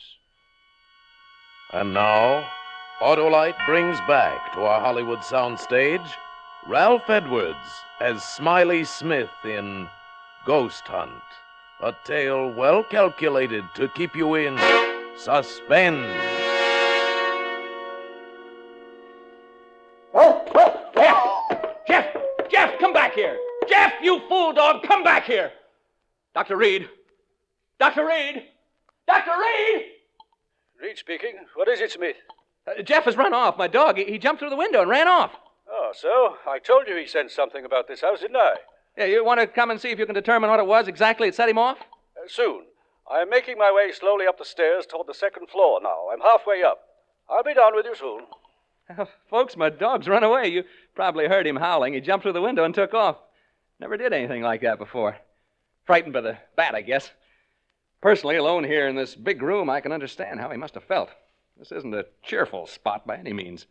And now, Autolite brings back to our Hollywood soundstage Ralph Edwards as Smiley Smith in Ghost Hunt, a tale well calculated to keep you in suspense. Jeff, come back here. Jeff, you fool dog, come back here. Dr. Reed. Dr. Reed. Dr. Reed! Reed speaking. What is it, Smith? Jeff has run off. My dog, he jumped through the window and ran off. Oh, so? I told you he sensed something about this house, didn't I? Yeah, you want to come and see if you can determine what it was exactly that set him off? Soon. I am making my way slowly up the stairs toward the second floor now. I'm halfway up. I'll be down with you soon. Folks, my dog's run away. You probably heard him howling. He jumped through the window and took off. Never did anything like that before. Frightened by the bat, I guess. Personally, alone here in this big room, I can understand how he must have felt. This isn't a cheerful spot by any means.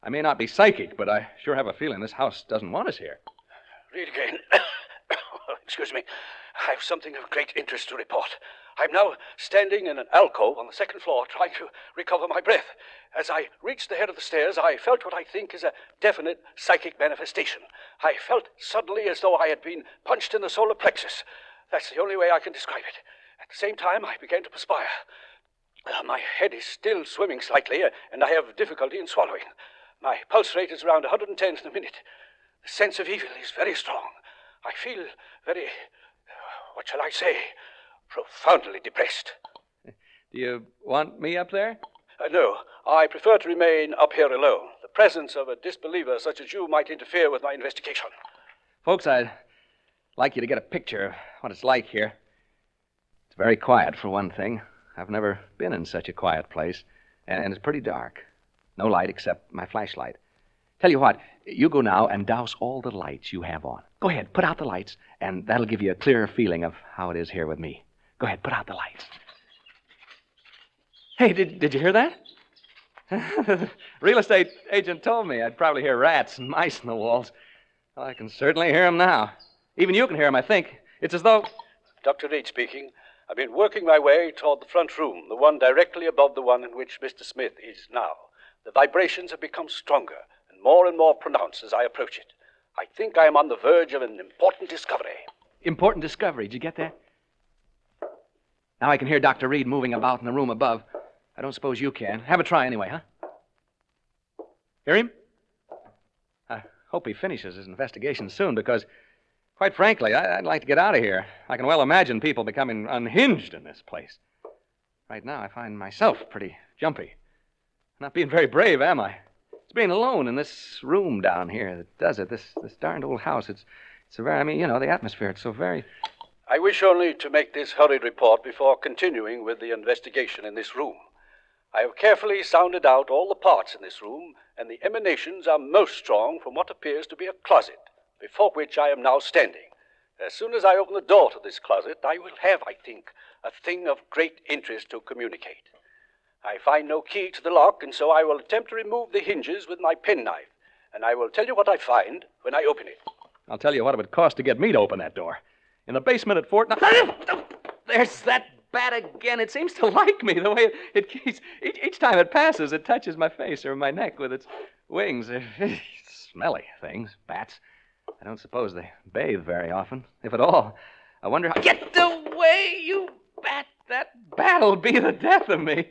I may not be psychic, but I sure have a feeling this house doesn't want us here. Read again. Excuse me. I have something of great interest to report. I'm now standing in an alcove on the second floor trying to recover my breath. As I reached the head of the stairs, I felt what I think is a definite psychic manifestation. I felt suddenly as though I had been punched in the solar plexus. That's the only way I can describe it. At the same time, I began to perspire. My head is still swimming slightly, and I have difficulty in swallowing. My pulse rate is around 110 in a minute. The sense of evil is very strong. I feel very, what shall I say, profoundly depressed. Do you want me up there? No, I prefer to remain up here alone. The presence of a disbeliever such as you might interfere with my investigation. Folks, I'd like you to get a picture of what it's like here. It's very quiet, for one thing. I've never been in such a quiet place, and it's pretty dark. No light except my flashlight. Tell you what, you go now and douse all the lights you have on. Go ahead, put out the lights, and that'll give you a clearer feeling of how it is here with me. Go ahead, put out the lights. Hey, did you hear that? The real estate agent told me I'd probably hear rats and mice in the walls. Well, I can certainly hear them now. Even you can hear them, I think. It's as though... Dr. Reed speaking. I've been working my way toward the front room, the one directly above the one in which Mr. Smith is now. The vibrations have become stronger and more pronounced as I approach it. I think I am on the verge of an important discovery. important discovery. Did you get that? Now I can hear Dr. Reed moving about in the room above. I don't suppose you can. Have a try anyway, huh? Hear him? I hope he finishes his investigation soon, because, quite frankly, I'd like to get out of here. I can well imagine people becoming unhinged in this place. Right now, I find myself pretty jumpy. Not being very brave, am I? It's being alone in this room down here that does it. This darned old house. It's a very, I mean, you know, the atmosphere, it's so very... I wish only to make this hurried report before continuing with the investigation in this room. I have carefully sounded out all the parts in this room, and the emanations are most strong from what appears to be a closet, before which I am now standing. As soon as I open the door to this closet, I will have, I think, a thing of great interest to communicate. I find no key to the lock, and so I will attempt to remove the hinges with my penknife, and I will tell you what I find when I open it. I'll tell you what it would cost to get me to open that door. In the basement at Fort... There's that bat again. It seems to like me, the way it keeps... Each time it passes, it touches my face or my neck with its wings. They're smelly things, bats. I don't suppose they bathe very often, if at all. I wonder how... Get away, you bat! That bat'll be the death of me.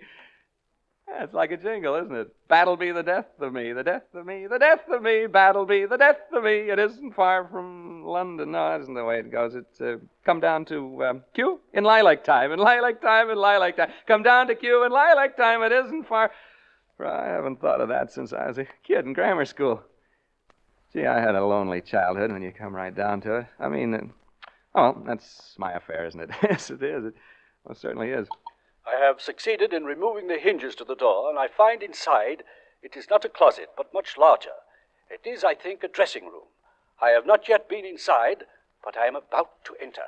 Yeah, it's like a jingle, isn't it? Bat'll be the death of me, the death of me, the death of me, bat'll be the death of me. It isn't far from London. No, that isn't the way it goes. It's come down to Q in lilac time, in lilac time, in lilac time. Come down to Q in lilac time. It isn't far. I haven't thought of that since I was a kid in grammar school. Gee, I had a lonely childhood when you come right down to it. I mean, well, that's my affair, isn't it? Yes, it is. It most certainly is. I have succeeded in removing the hinges to the door, and I find inside it is not a closet, but much larger. It is, I think, a dressing room. I have not yet been inside, but I am about to enter.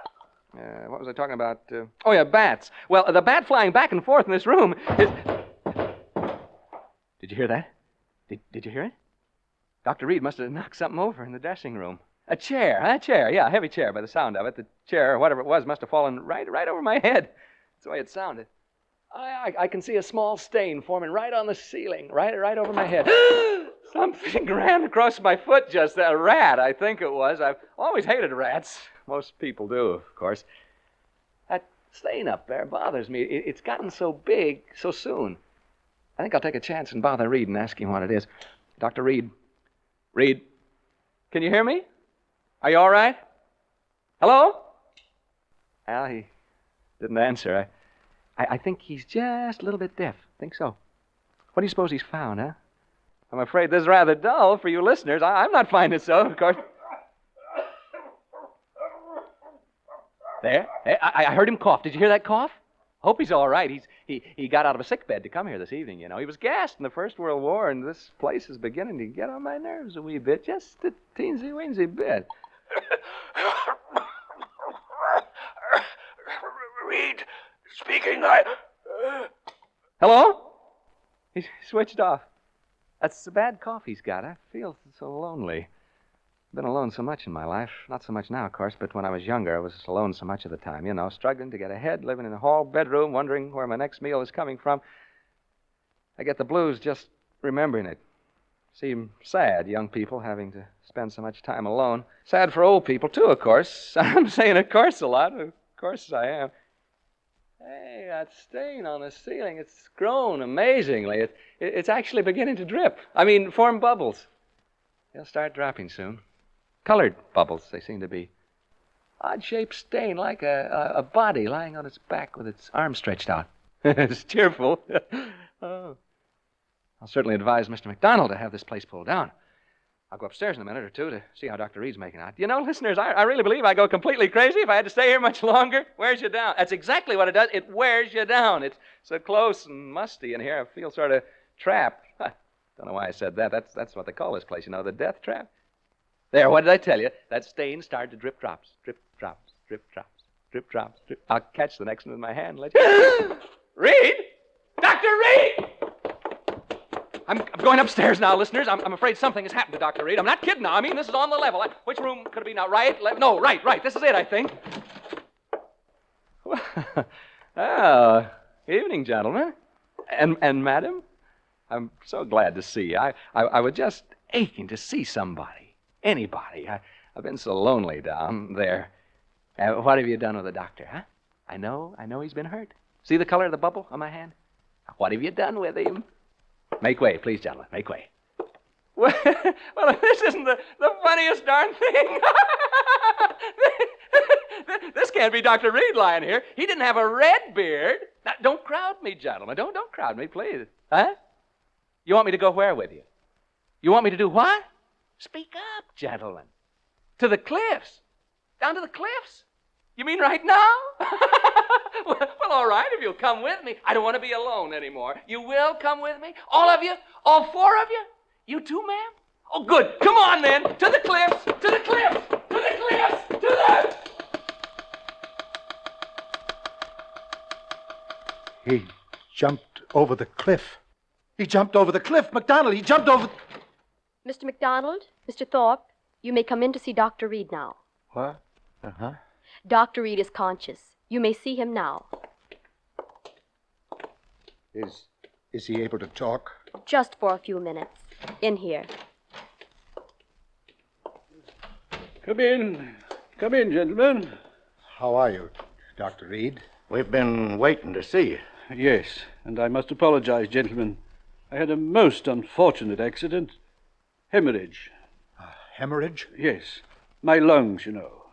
What was I talking about? Oh, yeah, bats. Well, the bat flying back and forth in this room is... Did you hear that? Did you hear it? Dr. Reed must have knocked something over in the dressing room. A chair, yeah, a heavy chair by the sound of it. The chair, or whatever it was, must have fallen right over my head. That's the way it sounded. I can see a small stain forming right on the ceiling, right over my head. Something ran across my foot just then. A rat, I think it was. I've always hated rats. Most people do, of course. That stain up there bothers me. It's gotten so big so soon. I think I'll take a chance and bother Reed and ask him what it is. Dr. Reed. Reed, can you hear me? Are you all right? Hello? Well, he didn't answer. I think he's just a little bit deaf. Think so. What do you suppose he's found, huh? I'm afraid this is rather dull for you listeners. I'm not finding it so, of course. There. I heard him cough. Did you hear that cough? Hope he's all right. He got out of a sick bed to come here this evening, you know. He was gassed in the First World War, and this place is beginning to get on my nerves a wee bit. Just a teensy-weensy bit. Reed, speaking, Hello? He's switched off. That's the bad cough he's got. I feel so lonely. I've been alone so much in my life. Not so much now, of course, but when I was younger, I was alone so much of the time, you know, struggling to get ahead, living in a hall bedroom, wondering where my next meal is coming from. I get the blues just remembering it. Seem sad, young people having to spend so much time alone. Sad for old people, too, of course. I'm saying of course a lot. Of course I am. Hey, that stain on the ceiling, it's grown amazingly. It's actually beginning to drip. I mean, form bubbles. They'll start dropping soon. Colored bubbles, they seem to be. Odd-shaped stain, like a body lying on its back with its arms stretched out. It's cheerful. Oh. I'll certainly advise Mr. McDonald to have this place pulled down. I'll go upstairs in a minute or two to see how Dr. Reed's making out. You know, listeners, I really believe I'd go completely crazy if I had to stay here much longer. Wears you down. That's exactly what it does. It wears you down. It's so close and musty in here. I feel sort of trapped. Don't know why I said that. That's what they call this place, you know, the death trap. There, what did I tell you? That stain started to drip drops. Drip drops. Drip drops. Drip drops. Drip. I'll catch the next one in my hand and let you... Reed? Dr. Reed! I'm going upstairs now, listeners. I'm afraid something has happened to Dr. Reed. I'm not kidding now. I mean, this is on the level. Which room could it be now? Right? Left? No, right. This is it, I think. Oh, evening, gentlemen. And madam? I'm so glad to see you. I was just aching to see somebody. Anybody. I've been so lonely down there. What have you done with the doctor, huh? I know he's been hurt. See the color of the bubble on my hand? What have you done with him? Make way, please, gentlemen. Make way. Well, this isn't the funniest darn thing. This can't be Dr. Reed lying here. He didn't have a red beard. Now, don't crowd me, gentlemen. Don't crowd me, please. Huh? You want me to go where with you? You want me to do what? Speak up, gentlemen. To the cliffs. Down to the cliffs? You mean right now? Well, all right, if you'll come with me. I don't want to be alone anymore. You will come with me? All of you? All four of you? You too, ma'am? Oh, good. Come on, then. To the cliffs. To the cliffs. To the cliffs. To the... He jumped over the cliff. He jumped over the cliff. MacDonald, he jumped over... Mr. MacDonald, Mr. Thorpe, you may come in to see Dr. Reed now. What? Uh-huh. Dr. Reed is conscious. You may see him now. Is he able to talk? Just for a few minutes. In here. Come in. Come in, gentlemen. How are you, Dr. Reed? We've been waiting to see you. Yes, and I must apologize, gentlemen. I had a most unfortunate accident. Hemorrhage. Hemorrhage? Yes. My lungs, you know.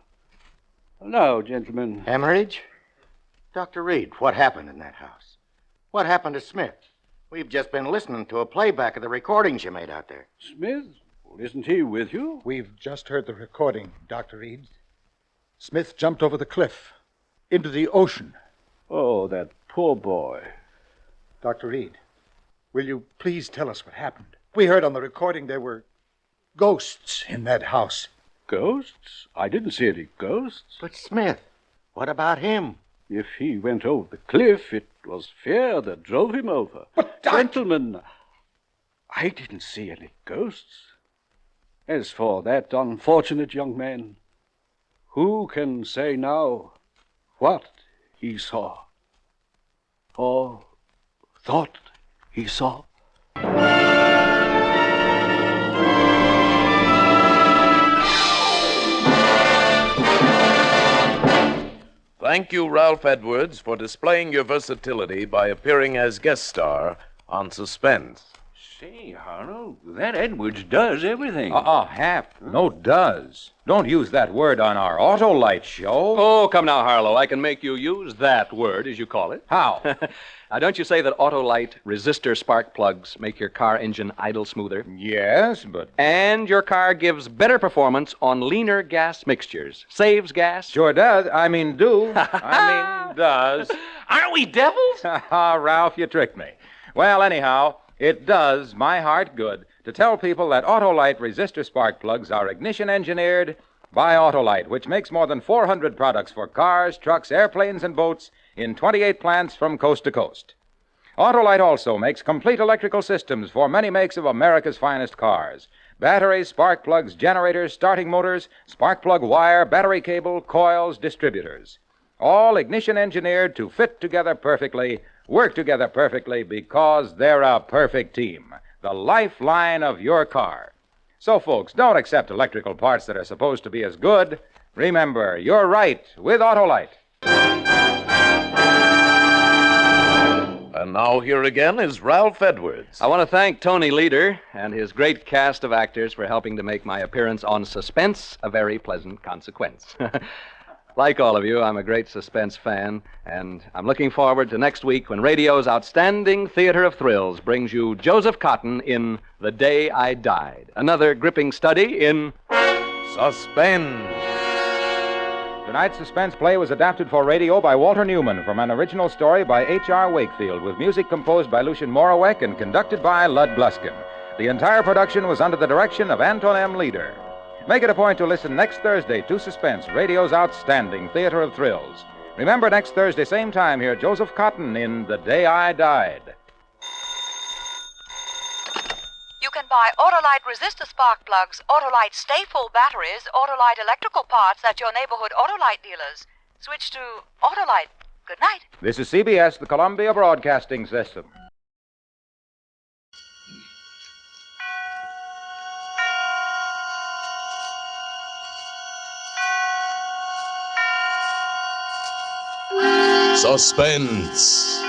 Now, gentlemen. Hemorrhage? Dr. Reed, what happened in that house? What happened to Smith? We've just been listening to a playback of the recordings you made out there. Smith? Well, isn't he with you? We've just heard the recording, Dr. Reed. Smith jumped over the cliff into the ocean. Oh, that poor boy. Dr. Reed, will you please tell us what happened? We heard on the recording there were ghosts in that house. Ghosts? I didn't see any ghosts. But Smith, what about him? If he went over the cliff, it was fear that drove him over. But, gentlemen, I didn't see any ghosts. As for that unfortunate young man, who can say now what he saw or thought he saw? Thank you, Ralph Edwards, for displaying your versatility by appearing as guest star on Suspense. Say, Harlow, that Edwards does everything. Hap. No does. Don't use that word on our Autolite show. Oh, come now, Harlow. I can make you use that word, as you call it. How? Now, don't you say that Autolite resistor spark plugs make your car engine idle smoother? Yes, but... And your car gives better performance on leaner gas mixtures. Saves gas. Sure does. Does. Aren't we devils? Ralph, you tricked me. Well, anyhow, it does my heart good to tell people that Autolite resistor spark plugs are ignition engineered by Autolite, which makes more than 400 products for cars, trucks, airplanes, and boats in 28 plants from coast to coast. Autolite also makes complete electrical systems for many makes of America's finest cars. Batteries, spark plugs, generators, starting motors, spark plug wire, battery cable, coils, distributors. All ignition engineered to fit together perfectly, work together perfectly because they're a perfect team. The lifeline of your car. So, folks, don't accept electrical parts that are supposed to be as good. Remember, you're right with Autolite. And now here again is Ralph Edwards. I want to thank Tony Leader and his great cast of actors for helping to make my appearance on Suspense a very pleasant consequence. Like all of you, I'm a great Suspense fan, and I'm looking forward to next week when radio's outstanding theater of thrills brings you Joseph Cotton in The Day I Died, another gripping study in Suspense. Tonight's Suspense play was adapted for radio by Walter Newman from an original story by H.R. Wakefield, with music composed by Lucien Morawek and conducted by Lud Bluskin. The entire production was under the direction of Anton M. Leader. Make it a point to listen next Thursday to Suspense, radio's outstanding theater of thrills. Remember, next Thursday, same time, hear Joseph Cotton in The Day I Died. You can buy Autolite resistor spark plugs, Autolite Stay Full batteries, Autolite electrical parts at your neighborhood Autolite dealers. Switch to Autolite. Good night. This is CBS, the Columbia Broadcasting System. Suspense.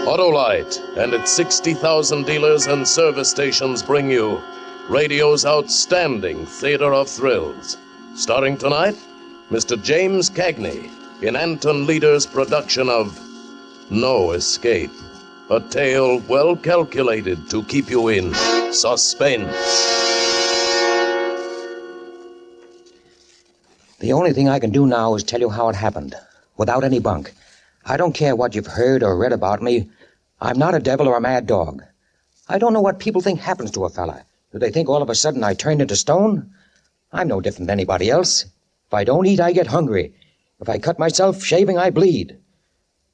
Autolite and its 60,000 dealers and service stations bring you radio's outstanding theater of thrills. Starring tonight, Mr. James Cagney in Anton Leader's production of No Escape, a tale well calculated to keep you in suspense. The only thing I can do now is tell you how it happened, without any bunk. I don't care what you've heard or read about me. I'm not a devil or a mad dog. I don't know what people think happens to a fella. Do they think all of a sudden I turned into stone? I'm no different than anybody else. If I don't eat, I get hungry. If I cut myself shaving, I bleed.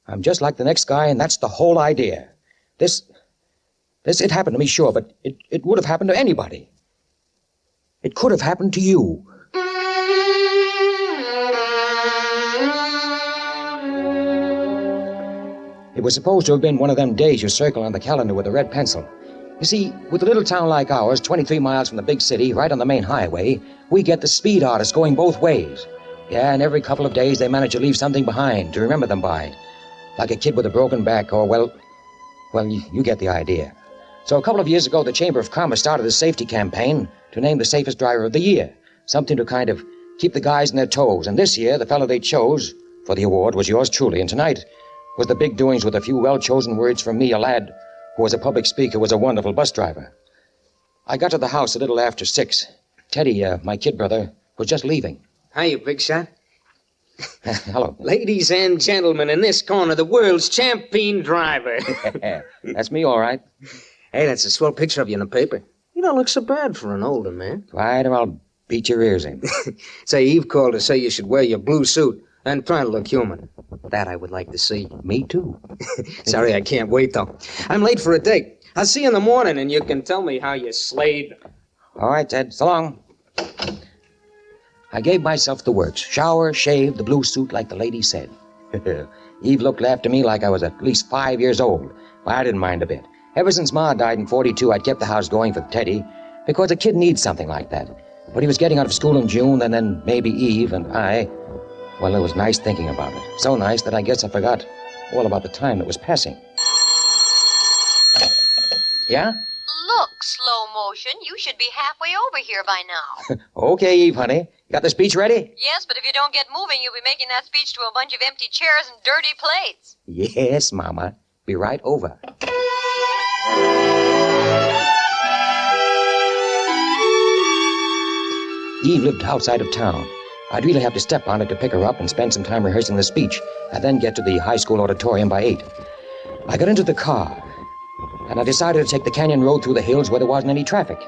I'm just like the next guy, and that's the whole idea. It happened to me, sure, but it would have happened to anybody. It could have happened to you. It was supposed to have been one of them days you circle on the calendar with a red pencil. You see, with a little town like ours, 23 miles from the big city, right on the main highway, we get the speed artists going both ways. Yeah, and every couple of days they manage to leave something behind to remember them by. Like a kid with a broken back, or, well, you get the idea. So a couple of years ago, the Chamber of Commerce started a safety campaign to name the safest driver of the year. Something to kind of keep the guys on their toes. And this year, the fellow they chose for the award was yours truly. And tonight was the big doings with a few well-chosen words from me, a lad who was a public speaker, was a wonderful bus driver. I got to the house a little after 6. Teddy, my kid brother, was just leaving. Hiya, big shot. Hello. Ladies and gentlemen, in this corner, the world's champion driver. That's me, all right. Hey, that's a swell picture of you in the paper. You don't look so bad for an older man. Right, or I'll beat your ears in. Say, Eve called to say you should wear your blue suit and try to look human. That I would like to see. Me too. Sorry, I can't wait, though. I'm late for a date. I'll see you in the morning, and you can tell me how you slayed. All right, Ted. So long. I gave myself the works. Shower, shave, the blue suit, like the lady said. Eve looked after me like I was at least 5 years old. Well, I didn't mind a bit. Ever since Ma died in 42, I'd kept the house going for Teddy, because a kid needs something like that. But he was getting out of school in June, and then maybe Eve and I... Well, it was nice thinking about it. So nice that I guess I forgot all about the time that was passing. Yeah? Look, slow motion, you should be halfway over here by now. Okay, Eve, honey. You got the speech ready? Yes, but if you don't get moving, you'll be making that speech to a bunch of empty chairs and dirty plates. Yes, Mama. Be right over. Eve lived outside of town. I'd really have to step on it to pick her up and spend some time rehearsing the speech, and then get to the high school auditorium by 8. I got into the car, and I decided to take the canyon road through the hills where there wasn't any traffic.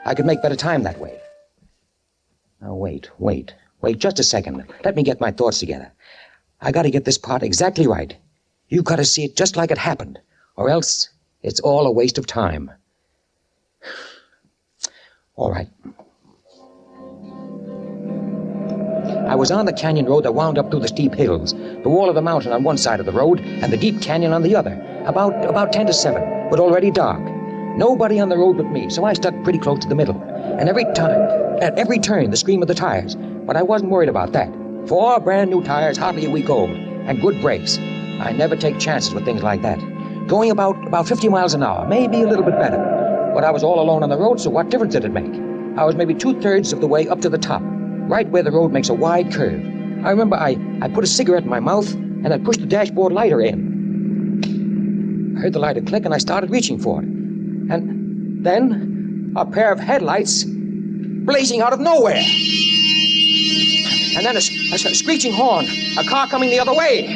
I could make better time that way. Now, wait just a second. Let me get my thoughts together. I gotta get this part exactly right. You gotta see it just like it happened, or else it's all a waste of time. All right. I was on the canyon road that wound up through the steep hills, the wall of the mountain on one side of the road, and the deep canyon on the other, about 10 to 7, but already dark. Nobody on the road but me, so I stuck pretty close to the middle. And at every turn, the scream of the tires. But I wasn't worried about that. 4 brand new tires, hardly a week old, and good brakes. I never take chances with things like that. Going about 50 miles an hour, maybe a little bit better. But I was all alone on the road, so what difference did it make? I was maybe 2/3 of the way up to the top, right where the road makes a wide curve. I remember I put a cigarette in my mouth, and I pushed the dashboard lighter in. I heard the lighter click, and I started reaching for it. And then a pair of headlights blazing out of nowhere. And then a screeching horn, a car coming the other way.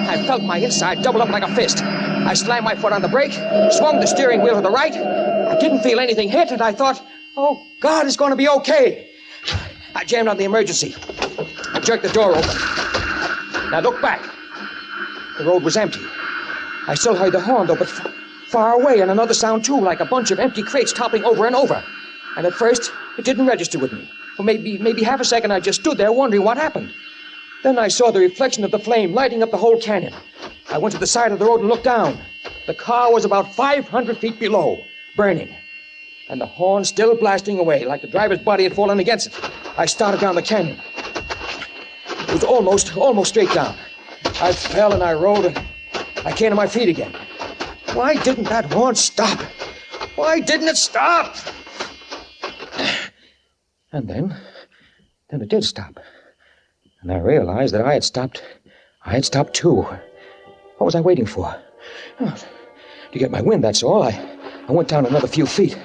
I felt my inside double up like a fist. I slammed my foot on the brake, swung the steering wheel to the right. I didn't feel anything hit, and I thought, oh, God, it's going to be okay. I jammed on the emergency. I jerked the door open. Now look back. The road was empty. I still heard the horn, though, but far away, and another sound, too, like a bunch of empty crates toppling over and over. And at first, it didn't register with me. For maybe half a second, I just stood there wondering what happened. Then I saw the reflection of the flame lighting up the whole canyon. I went to the side of the road and looked down. The car was about 500 feet below, burning. And the horn still blasting away, like the driver's body had fallen against it. I started down the canyon. was almost straight down. I fell and I rolled and I came to my feet again. Why didn't that horn stop? Why didn't it stop? And then it did stop. And I realized that I had stopped too. What was I waiting for? Oh, to get my wind, that's all. I went down another few feet.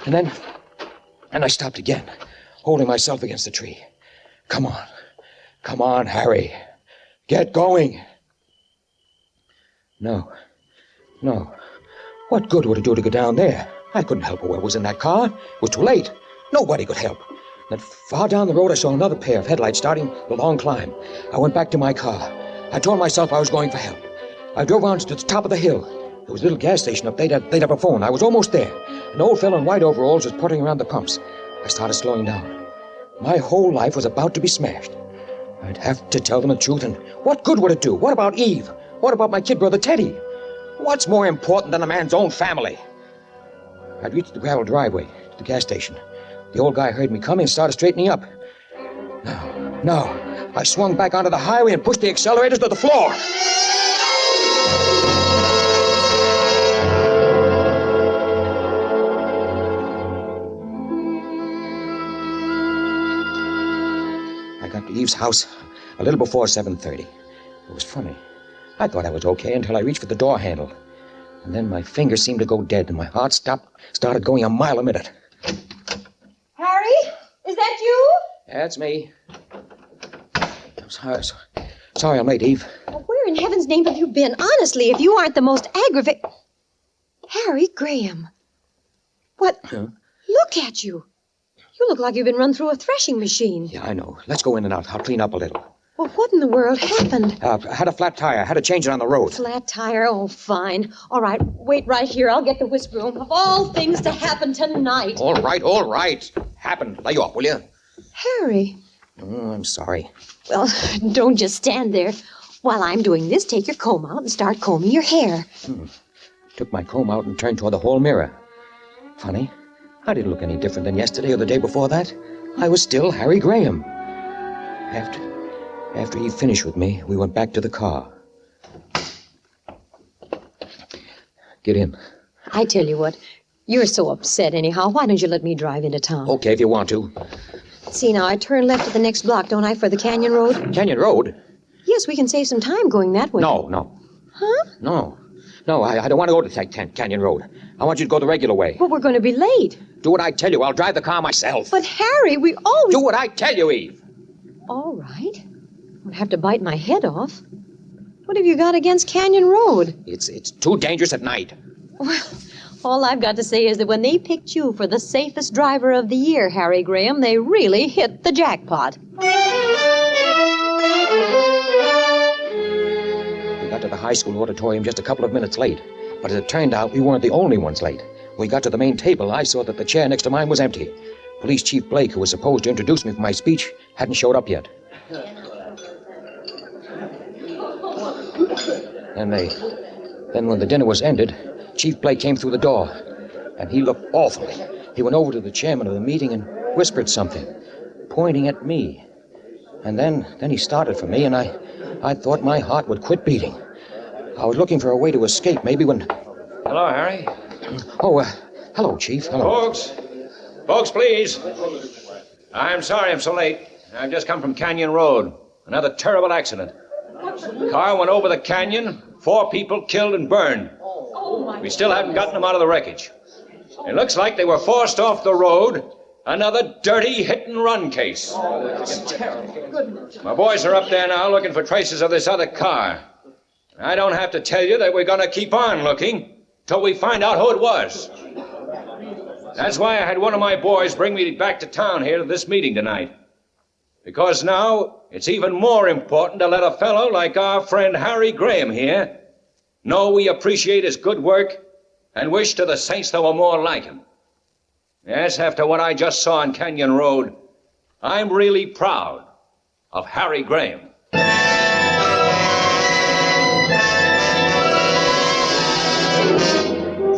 And I stopped again, holding myself against the tree. Come on, Harry. Get going. No. What good would it do to go down there? I couldn't help whoever was in that car. It was too late. Nobody could help. Then far down the road, I saw another pair of headlights starting the long climb. I went back to my car. I told myself I was going for help. I drove on to the top of the hill. There was a little gas station up there. They'd have a phone. I was almost there. An old fellow in white overalls was puttering around the pumps. I started slowing down. My whole life was about to be smashed. I'd have to tell them the truth, and what good would it do? What about Eve? What about my kid brother Teddy? What's more important than a man's own family? I'd reached the gravel driveway to the gas station. The old guy heard me coming and started straightening up. No. I swung back onto the highway and pushed the accelerators to the floor. I got to Eve's house a little before 7:30. It was funny. I thought I was okay until I reached for the door handle. And then my fingers seemed to go dead and my heart started going a mile a minute. Harry? Is that you? That's me. I'm sorry I'm late, Eve. Well, where in heaven's name have you been? Honestly, if you aren't the most aggravating... Harry Graham. What? Huh? Look at you. You look like you've been run through a threshing machine. Yeah, I know. Let's go in and out. I'll clean up a little. Well, what in the world happened? I had a flat tire. I had to change it on the road. Flat tire? Oh, fine. All right, wait right here. I'll get the whisk broom. Of all things to happen tonight. All right. Happened. Lay off, will you? Harry. Oh, I'm sorry. Well, don't just stand there. While I'm doing this, take your comb out and start combing your hair. Took my comb out and turned toward the hall mirror. Funny. I didn't look any different than yesterday or the day before that. I was still Harry Graham. After he finished with me, we went back to the car. Get in. I tell you what, you're so upset anyhow. Why don't you let me drive into town? Okay, if you want to. See, now, I turn left at the next block, don't I, for the Canyon Road? Canyon Road? Yes, we can save some time going that way. No. Huh? No, I don't want to go to Canyon Road. I want you to go the regular way. But we're going to be late. Do what I tell you. I'll drive the car myself. But, Harry, we always... Do what I tell you, Eve. All right. I'd have to bite my head off. What have you got against Canyon Road? It's too dangerous at night. Well, all I've got to say is that when they picked you for the safest driver of the year, Harry Graham, they really hit the jackpot. We got to the high school auditorium just a couple of minutes late. But as it turned out, we weren't the only ones late. When we got to the main table, I saw that the chair next to mine was empty. Police Chief Blake, who was supposed to introduce me for my speech, hadn't showed up yet. Then when the dinner was ended, Chief Blake came through the door, and he looked awful. He went over to the chairman of the meeting and whispered something, pointing at me. And then he started for me, and I thought my heart would quit beating. I was looking for a way to escape, maybe when... Hello, Harry. Oh, hello, Chief. Hello. Folks, please. I'm sorry I'm so late. I've just come from Canyon Road. Another terrible accident. Car went over the canyon, 4 people killed and burned. We still haven't gotten them out of the wreckage. It looks like they were forced off the road. Another dirty hit-and-run case. My boys are up there now looking for traces of this other car. I don't have to tell you that we're going to keep on looking till we find out who it was. That's why I had one of my boys bring me back to town here to this meeting tonight. Because now it's even more important to let a fellow like our friend Harry Graham here know we appreciate his good work and wish to the saints there were more like him. Yes, after what I just saw on Canyon Road, I'm really proud of Harry Graham.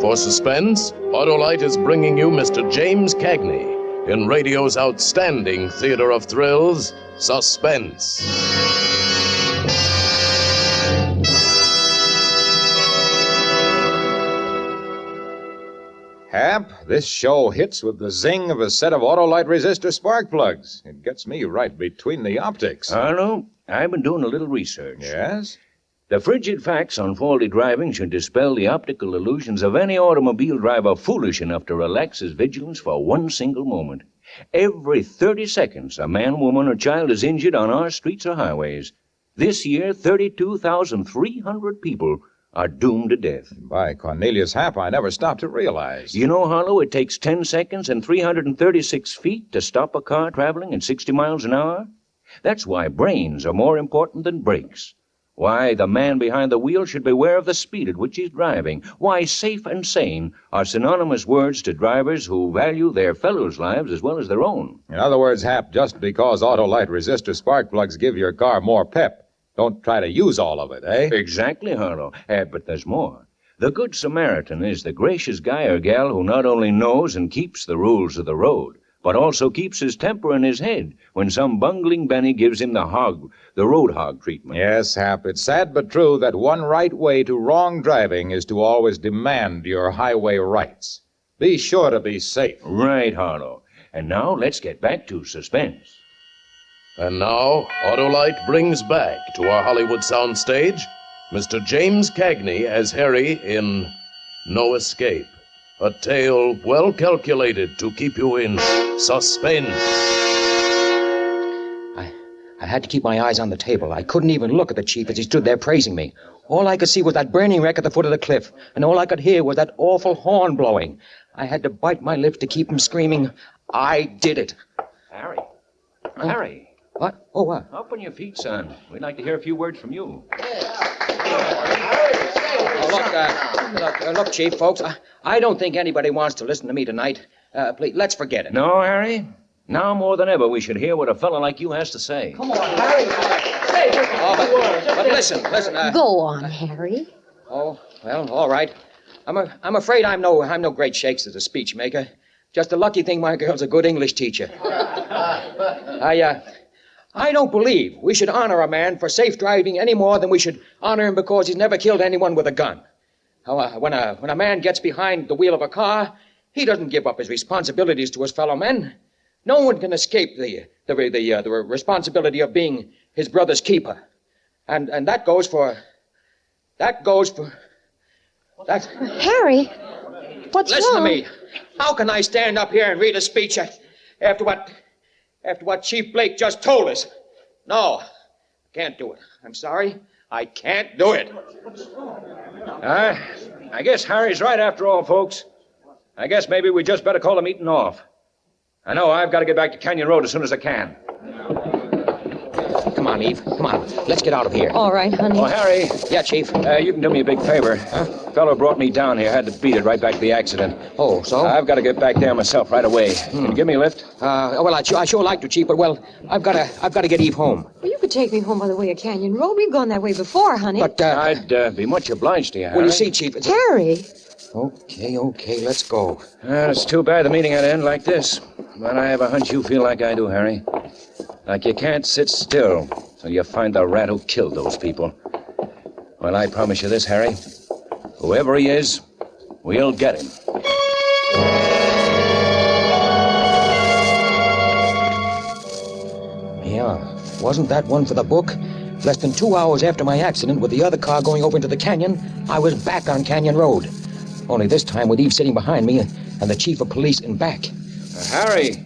For Suspense, Autolite is bringing you Mr. James Cagney in radio's outstanding theater of thrills, Suspense. Hap, this show hits with the zing of a set of Autolite resistor spark plugs. It gets me right between the optics. Arlo, I've been doing a little research. Yes? The frigid facts on faulty driving should dispel the optical illusions of any automobile driver foolish enough to relax his vigilance for one single moment. Every 30 seconds, a man, woman, or child is injured on our streets or highways. This year, 32,300 people are doomed to death. By Cornelius Hap, I never stopped to realize. You know, Harlow, it takes 10 seconds and 336 feet to stop a car traveling at 60 miles an hour. That's why brains are more important than brakes. Why the man behind the wheel should beware of the speed at which he's driving. Why safe and sane are synonymous words to drivers who value their fellows' lives as well as their own. In other words, Hap, just because Autolite resistor spark plugs give your car more pep, don't try to use all of it, eh? Exactly, Harlow. But there's more. The Good Samaritan is the gracious guy or gal who not only knows and keeps the rules of the road, but also keeps his temper in his head when some bungling Benny gives him the road hog treatment. Yes, Hap, it's sad but true that one right way to wrong driving is to always demand your highway rights. Be sure to be safe. Right, Harlow. And now let's get back to Suspense. And now, Autolite brings back to our Hollywood soundstage Mr. James Cagney as Harry in No Escape, a tale well calculated to keep you in suspense. I had to keep my eyes on the table. I couldn't even look at the chief as he stood there praising me. All I could see was that burning wreck at the foot of the cliff, and all I could hear was that awful horn blowing. I had to bite my lips to keep from screaming, "I did it." Harry. Harry. What? Oh, what? Up on your feet, son. We'd like to hear a few words from you. Look, Chief, folks, I don't think anybody wants to listen to me tonight. Please, let's forget it. No, Harry? Now more than ever, we should hear what a fellow like you has to say. Come on, Harry. But listen. Go on, Harry. Oh, well, all right. I'm afraid I'm no great shakes as a speech maker. Just a lucky thing my girl's a good English teacher. I don't believe we should honor a man for safe driving any more than we should honor him because he's never killed anyone with a gun. When a man gets behind the wheel of a car, he doesn't give up his responsibilities to his fellow men. No one can escape the responsibility of being his brother's keeper. And that goes for... Harry, what's Listen wrong? to me. How can I stand up here and read a speech after what Chief Blake just told us? No, I can't do it. I'm sorry. I can't do it. I guess Harry's right after all, folks. I guess maybe we just better call the meeting off. I know I've got to get back to Canyon Road as soon as I can. Come on, Eve. Come on. Let's get out of here. All right, honey. Oh, Harry. Yeah, Chief. You can do me a big favor. Fellow brought me down here. Had to beat it right back to the accident. Oh, so? I've got to get back there myself right away. Can you give me a lift? Well, I sure like to, Chief, but, well, I've got to get Eve home. Well, you could take me home by the way of Canyon Road. We've gone that way before, honey. But, I'd be much obliged to you, Harry. Well, you see, Chief, it's... Harry! Okay, let's go. It's too bad the meeting had to end like this. But I have a hunch you feel like I do, Harry. Like you can't sit still till you find the rat who killed those people. Well, I promise you this, Harry. Whoever he is, we'll get him. Yeah, wasn't that one for the book? Less than 2 hours after my accident with the other car going over into the canyon, I was back on Canyon Road. Only this time with Eve sitting behind me and the chief of police in back. Harry,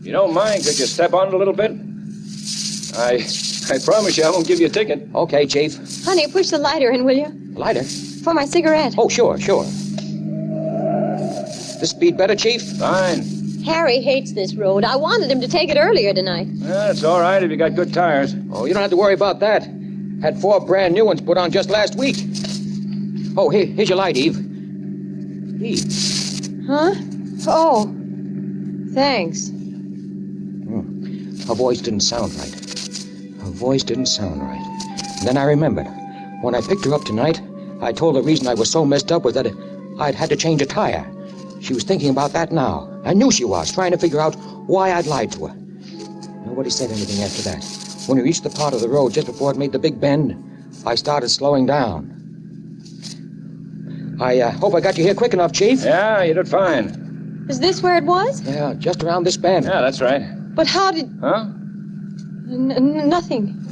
you don't mind, could you step on it a little bit? I promise you I won't give you a ticket. Okay, Chief. Honey, push the lighter in, will you? Lighter? For my cigarette. Oh, sure. This speed better, Chief? Fine. Harry hates this road. I wanted him to take it earlier tonight. It's all right if you got good tires. Oh, you don't have to worry about that. Had 4 brand new ones put on just last week. Oh, here's your light, Eve. Eve. Huh? Oh. Thanks. Her voice didn't sound right. And then I remembered. When I picked her up tonight, I told her the reason I was so messed up was that I'd had to change a tire. She was thinking about that now. I knew she was, trying to figure out why I'd lied to her. Nobody said anything after that. When we reached the part of the road just before it made the big bend, I started slowing down. I hope I got you here quick enough, Chief. Yeah, you did fine. Is this where it was? Yeah, just around this bend. Yeah, that's right. But how did... Huh? Nothing.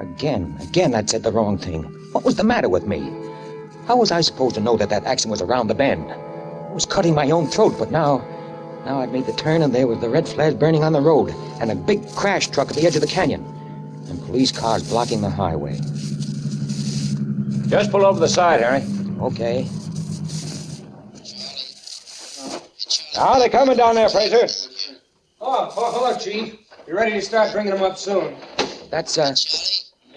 Again, I'd said the wrong thing. What was the matter with me? How was I supposed to know that accident was around the bend? I was cutting my own throat, but now I'd made the turn and there was the red flares burning on the road and a big crash truck at the edge of the canyon and police cars blocking the highway. Just pull over the side, Harry. Okay. Now they're coming down there, Fraser. Oh, hello, Chief. You're ready to start bringing them up soon.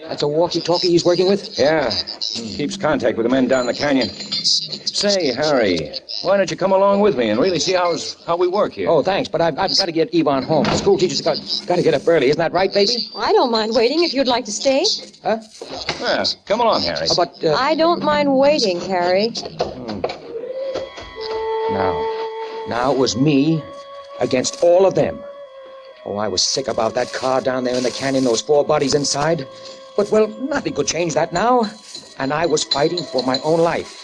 That's a walkie-talkie he's working with? Yeah. Keeps contact with the men down the canyon. Say, Harry, why don't you come along with me and really see how we work here? Oh, thanks, but I've got to get Yvonne home. The school teacher's got to get up early. Isn't that right, baby? I don't mind waiting if you'd like to stay. Huh? Yeah, come along, Harry. But, I don't mind waiting, Harry. Now it was me against all of them. Oh, I was sick about that car down there in the canyon, those 4 bodies inside. But, well, nothing could change that now. And I was fighting for my own life.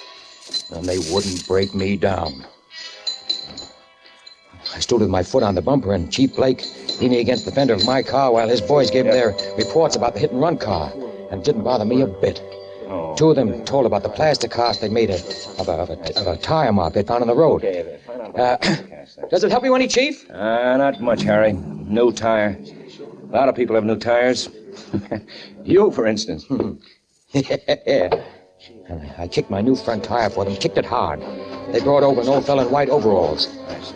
And they wouldn't break me down. I stood with my foot on the bumper, and Chief Blake leaning against the fender of my car while his boys gave him their reports about the hit-and-run car. And it didn't bother me a bit. 2 of them told about the plaster cast they made of a tire mark they found on the road. Does it help you any, Chief? Not much, Harry. New tire. A lot of people have new tires. You, for instance. Yeah. I kicked my new front tire for them, kicked it hard. They brought over an old fellow in white overalls.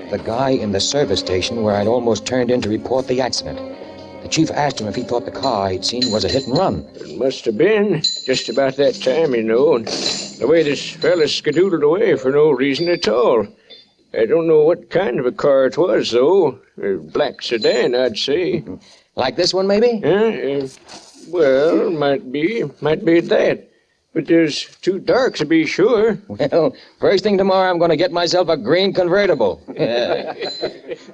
The guy in the service station where I'd almost turned in to report the accident. The chief asked him if he thought the car he'd seen was a hit and run. It must have been just about that time, you know, and the way this fella skedoodled away for no reason at all. I don't know what kind of a car it was, though. A black sedan, I'd say. Like this one, maybe? Well, might be that. But there's too dark to be sure. Well, first thing tomorrow, I'm going to get myself a green convertible. And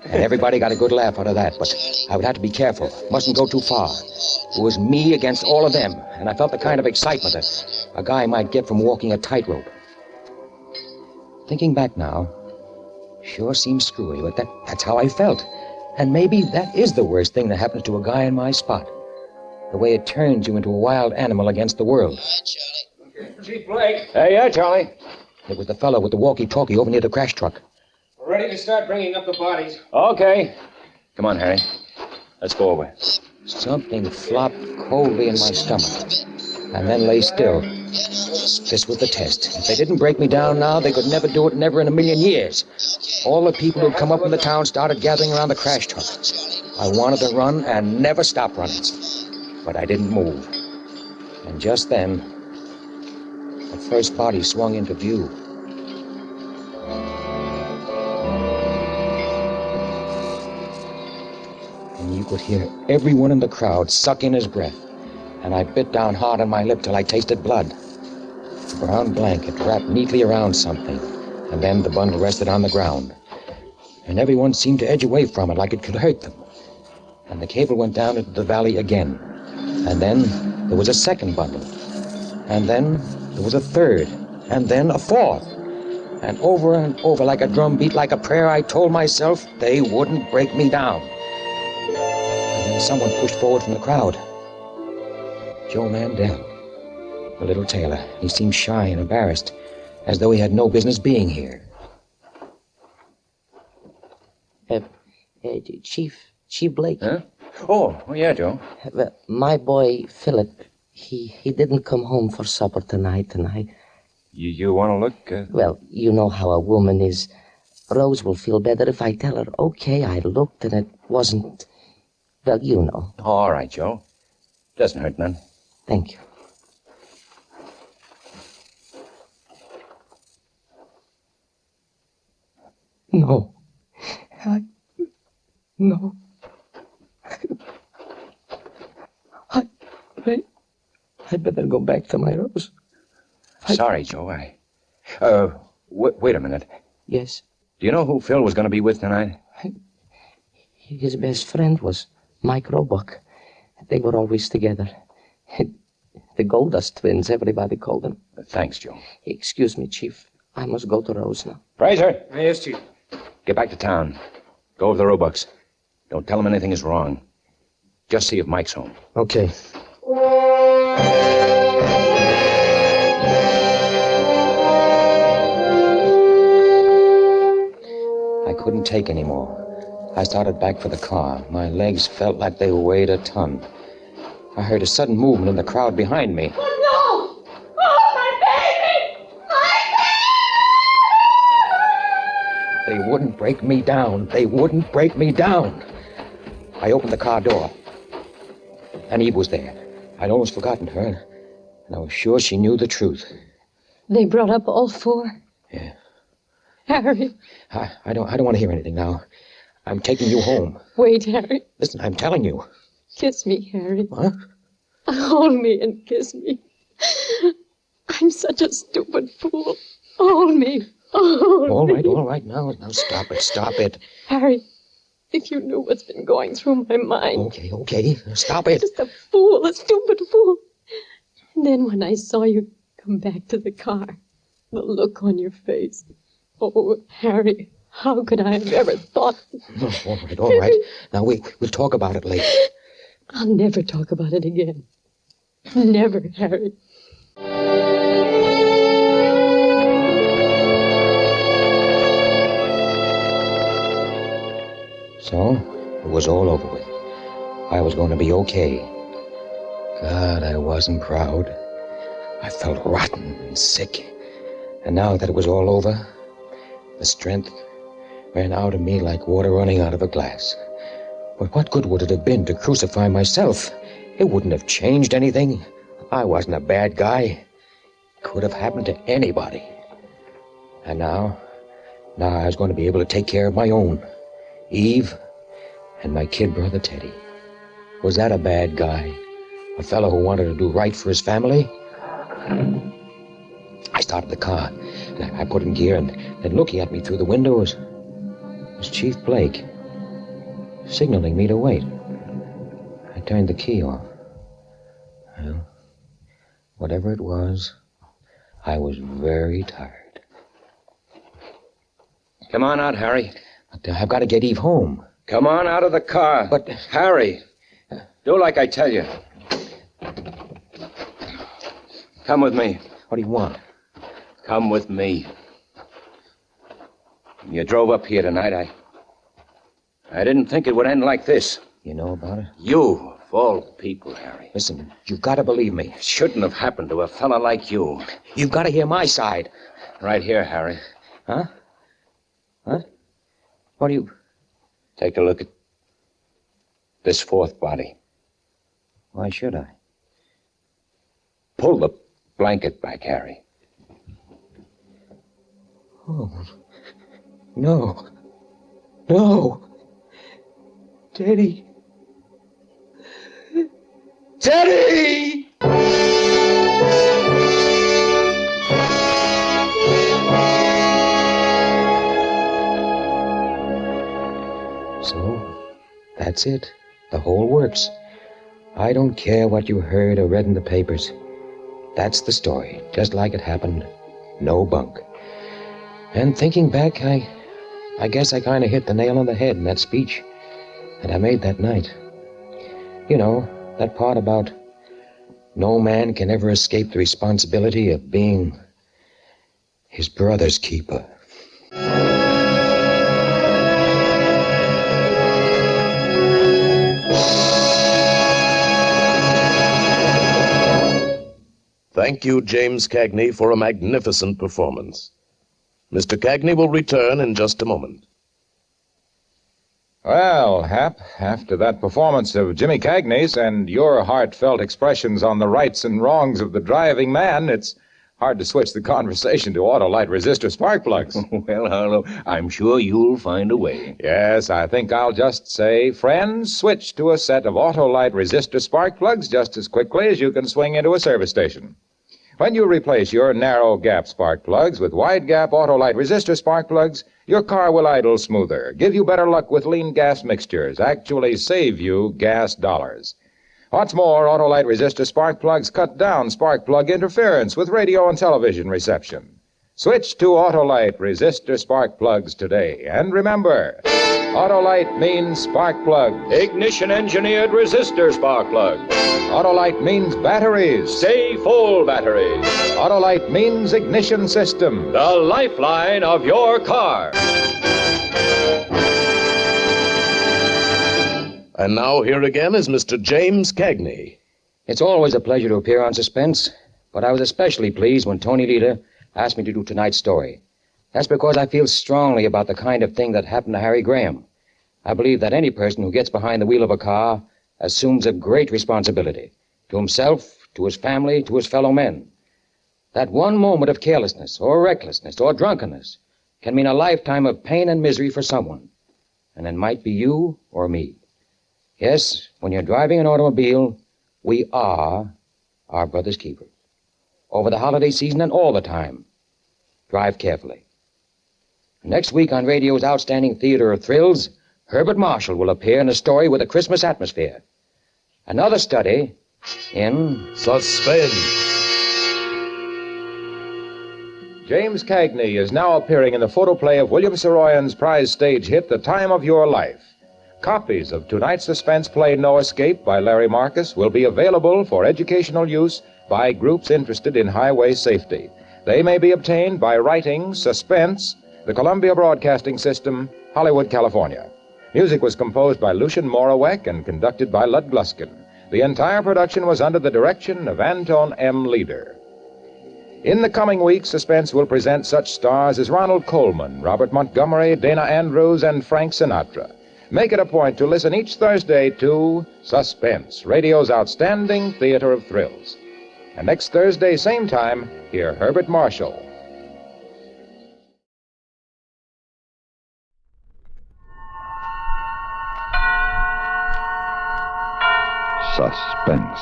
everybody got a good laugh out of that, but I would have to be careful. Mustn't go too far. It was me against all of them, and I felt the kind of excitement that a guy might get from walking a tightrope. Thinking back now, sure seems screwy, but that's how I felt. And maybe that is the worst thing that happens to a guy in my spot. The way it turns you into a wild animal against the world. Chief Blake. Hey, yeah, Charlie. It was the fellow with the walkie-talkie over near the crash truck. We're ready to start bringing up the bodies. Okay. Come on, Harry. Let's go over. Something flopped coldly in my stomach, and then lay still. This was the test. If they didn't break me down now, they could never do it, never in a million years. All the people who'd come up from the town started gathering around the crash truck. I wanted to run and never stop running. But I didn't move. And just then, the first body swung into view. And you could hear everyone in the crowd suck in his breath. And I bit down hard on my lip till I tasted blood. A brown blanket wrapped neatly around something. And then the bundle rested on the ground. And everyone seemed to edge away from it like it could hurt them. And the cable went down into the valley again. And then there was a second bundle. And then there was a third. And then a fourth. And over like a drum beat, like a prayer, I told myself they wouldn't break me down. And then someone pushed forward from the crowd. Joe Mandel, the little tailor. He seemed shy and embarrassed, as though he had no business being here. Chief Blake. Huh? Oh, yeah, Joe. Well, my boy, Philip, he didn't come home for supper tonight, and You want to look? Well, you know how a woman is. Rose will feel better if I tell her, okay, I looked and it wasn't... Well, you know. All right, Joe. Doesn't hurt none. Thank you. No. No. I better go back to my Rose. Sorry, Joe. I Wait a minute. Yes. Do you know who Phil was going to be with tonight? His best friend was Mike Roebuck. They were always together. The Goldust twins, everybody called them. Thanks, Joe. Excuse me, Chief. I must go to Rose now. Fraser! Yes, Chief. Get back to town. Go over the Roebucks. Don't tell them anything is wrong. Just see if Mike's home. Okay. I couldn't take any more. I started back for the car. My legs felt like they weighed a ton. I heard a sudden movement in the crowd behind me. Oh, no! Oh, my baby! My They wouldn't break me down. They wouldn't break me down. I opened the car door. And Eve was there. I'd almost forgotten her. And I was sure she knew the truth. They brought up all four? Yeah. Harry. I don't want to hear anything now. I'm taking you home. Wait, Harry. Listen, I'm telling you. Kiss me, Harry. What? Hold me and kiss me. I'm such a stupid fool. Hold me. Hold me. All right. Now stop it. Harry, if you knew what's been going through my mind. Okay. Stop it. Just a fool, a stupid fool. And then when I saw you come back to the car, the look on your face. Oh, Harry, how could I have ever thought... All right. Now, we'll talk about it later. I'll never talk about it again. Never, Harry. So, it was all over with. I was going to be okay. God, I wasn't proud. I felt rotten and sick. And now that it was all over, the strength ran out of me like water running out of a glass. But what good would it have been to crucify myself? It wouldn't have changed anything. I wasn't a bad guy. Could have happened to anybody. And now I was going to be able to take care of my own. Eve and my kid brother Teddy. Was that a bad guy? A fellow who wanted to do right for his family? I started the car, and I put in gear, and then looking at me through the window was Chief Blake, signaling me to wait. I turned the key off. Well, whatever it was, I was very tired. Come on out, Harry. I've got to get Eve home. Come on out of the car. But... Harry, do like I tell you. Come with me. What do you want? Come with me. You drove up here tonight. I didn't think it would end like this. You know about it? You, of all people, Harry. Listen, you've got to believe me. Shouldn't have happened to a fella like you. You've got to hear my side. Right here, Harry. Huh? What? What do you... Take a look at this fourth body. Why should I? Pull the blanket back, Harry. Oh, no. No. Teddy. Teddy! So, that's it. The whole works. I don't care what you heard or read in the papers. That's the story, just like it happened. No bunk. And thinking back, I guess I kind of hit the nail on the head in that speech that I made that night. You know, that part about no man can ever escape the responsibility of being his brother's keeper. Thank you, James Cagney, for a magnificent performance. Mr. Cagney will return in just a moment. Well, Hap, after that performance of Jimmy Cagney's and your heartfelt expressions on the rights and wrongs of the driving man, it's hard to switch the conversation to Autolite resistor spark plugs. Well, Harlow, I'm sure you'll find a way. Yes, I think I'll just say, friends, switch to a set of Autolite resistor spark plugs just as quickly as you can swing into a service station. When you replace your narrow gap spark plugs with wide gap Autolite resistor spark plugs, your car will idle smoother, give you better luck with lean gas mixtures, actually save you gas dollars. What's more, Autolite resistor spark plugs cut down spark plug interference with radio and television reception. Switch to Autolite resistor spark plugs today. And remember, Autolite means spark plug. Ignition-engineered resistor spark plug. Autolite means batteries. Stay full batteries. Autolite means ignition system. The lifeline of your car. And now here again is Mr. James Cagney. It's always a pleasure to appear on Suspense, but I was especially pleased when Tony Lita asked me to do tonight's story. That's because I feel strongly about the kind of thing that happened to Harry Graham. I believe that any person who gets behind the wheel of a car assumes a great responsibility to himself, to his family, to his fellow men. That one moment of carelessness or recklessness or drunkenness can mean a lifetime of pain and misery for someone. And it might be you or me. Yes, when you're driving an automobile, we are our brother's keepers. Over the holiday season and all the time, drive carefully. Next week on radio's outstanding theater of thrills, Herbert Marshall will appear in a story with a Christmas atmosphere. Another study in Suspense. James Cagney is now appearing in the photoplay of William Saroyan's prize stage hit, The Time of Your Life. Copies of tonight's suspense play, No Escape, by Larry Marcus, will be available for educational use by groups interested in highway safety. They may be obtained by writing Suspense, the Columbia Broadcasting System, Hollywood, California. Music was composed by Lucian Morawek and conducted by Lud Gluskin. The entire production was under the direction of Anton M. Leader. In the coming weeks, Suspense will present such stars as Ronald Coleman, Robert Montgomery, Dana Andrews, and Frank Sinatra. Make it a point to listen each Thursday to Suspense, radio's outstanding theater of thrills. And next Thursday, same time, hear Herbert Marshall. Suspense.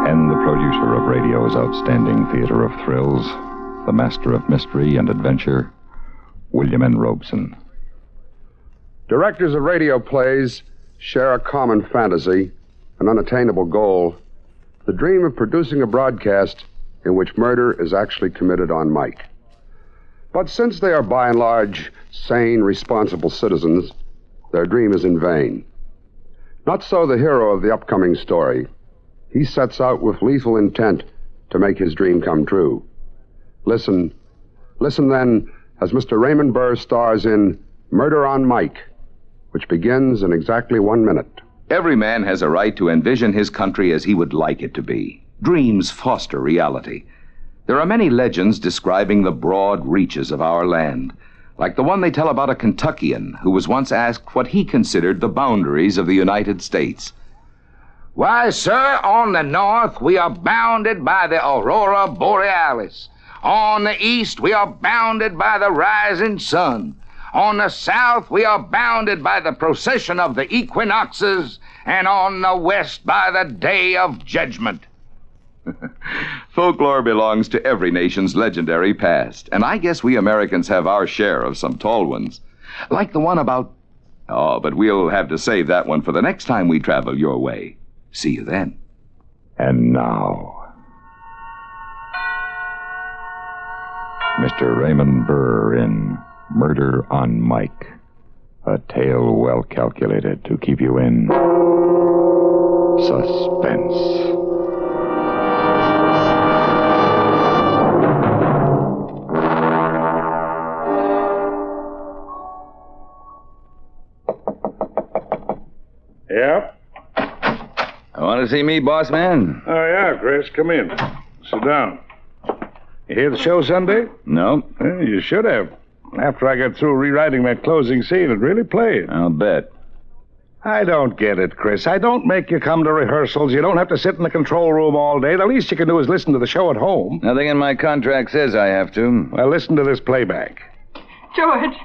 And the producer of radio's outstanding theater of thrills, the master of mystery and adventure, William N. Robeson. Directors of radio plays share a common fantasy, an unattainable goal, the dream of producing a broadcast in which murder is actually committed on mic. But since they are by and large sane, responsible citizens, their dream is in vain. Not so the hero of the upcoming story. He sets out with lethal intent to make his dream come true. Listen then as Mr. Raymond Burr stars in Murder on Mic, which begins in exactly 1 minute. Every man has a right to envision his country as he would like it to be. Dreams foster reality. There are many legends describing the broad reaches of our land, like the one they tell about a Kentuckian who was once asked what he considered the boundaries of the United States. Why, sir, on the north we are bounded by the aurora borealis. On the east we are bounded by the rising sun. On the south, we are bounded by the procession of the equinoxes, and on the west by the day of judgment. Folklore belongs to every nation's legendary past, and I guess we Americans have our share of some tall ones. Like the one about... Oh, but we'll have to save that one for the next time we travel your way. See you then. And now, Mr. Raymond Burr in Murder on Mic, a tale well calculated to keep you in suspense. Yep. Want to see me, boss man? Oh, yeah, Chris. Come in. Sit down. You hear the show Sunday? No. Well, you should have. After I got through rewriting that closing scene, it really played. I'll bet. I don't get it, Chris. I don't make you come to rehearsals. You don't have to sit in the control room all day. The least you can do is listen to the show at home. Nothing in my contract says I have to. Well, listen to this playback. George,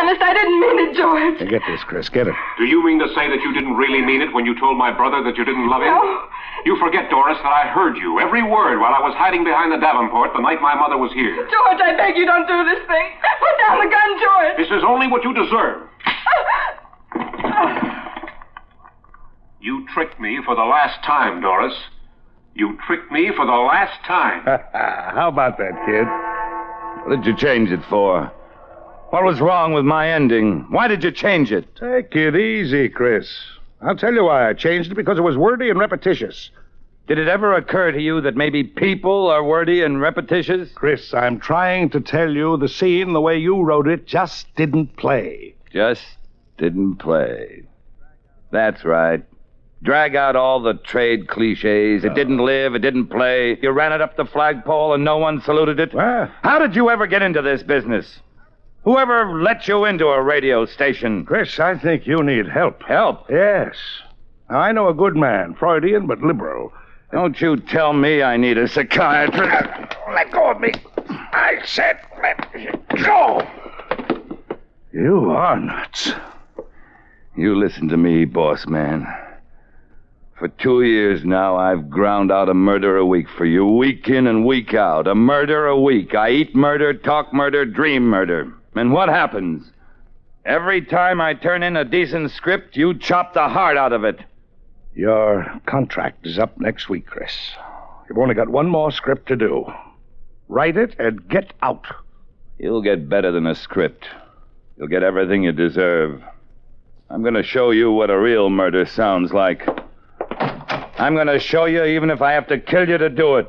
honest, I didn't mean it, George. Hey, get this, Chris. Get it. Do you mean to say that you didn't really mean it when you told my brother that you didn't love him? No. You forget, Doris, that I heard you, every word, while I was hiding behind the Davenport the night my mother was here. George, I beg you don't do this thing. Put down the gun, George. This is only what you deserve. You tricked me for the last time, Doris. You tricked me for the last time. How about that, kid? What did you change it for? What was wrong with my ending? Why did you change it? Take it easy, Chris. I'll tell you why I changed it, because it was wordy and repetitious. Did it ever occur to you that maybe people are wordy and repetitious? Chris, I'm trying to tell you the scene, the way you wrote it, just didn't play. Just didn't play. That's right. Drag out all the trade cliches. It didn't live, it didn't play. You ran it up the flagpole and no one saluted it. How did you ever get into this business? Whoever let you into a radio station? Chris, I think you need help. Help? Yes. Now, I know a good man, Freudian but liberal. Don't you tell me I need a psychiatrist. Let go of me. I said let go. You are nuts. You listen to me, boss man. For 2 years now, I've ground out a murder a week for you, week in and week out. A murder a week. I eat murder, talk murder, dream murder. And what happens? Every time I turn in a decent script, you chop the heart out of it. Your contract is up next week, Chris. You've only got one more script to do. Write it and get out. You'll get better than a script. You'll get everything you deserve. I'm going to show you what a real murder sounds like. I'm going to show you even if I have to kill you to do it.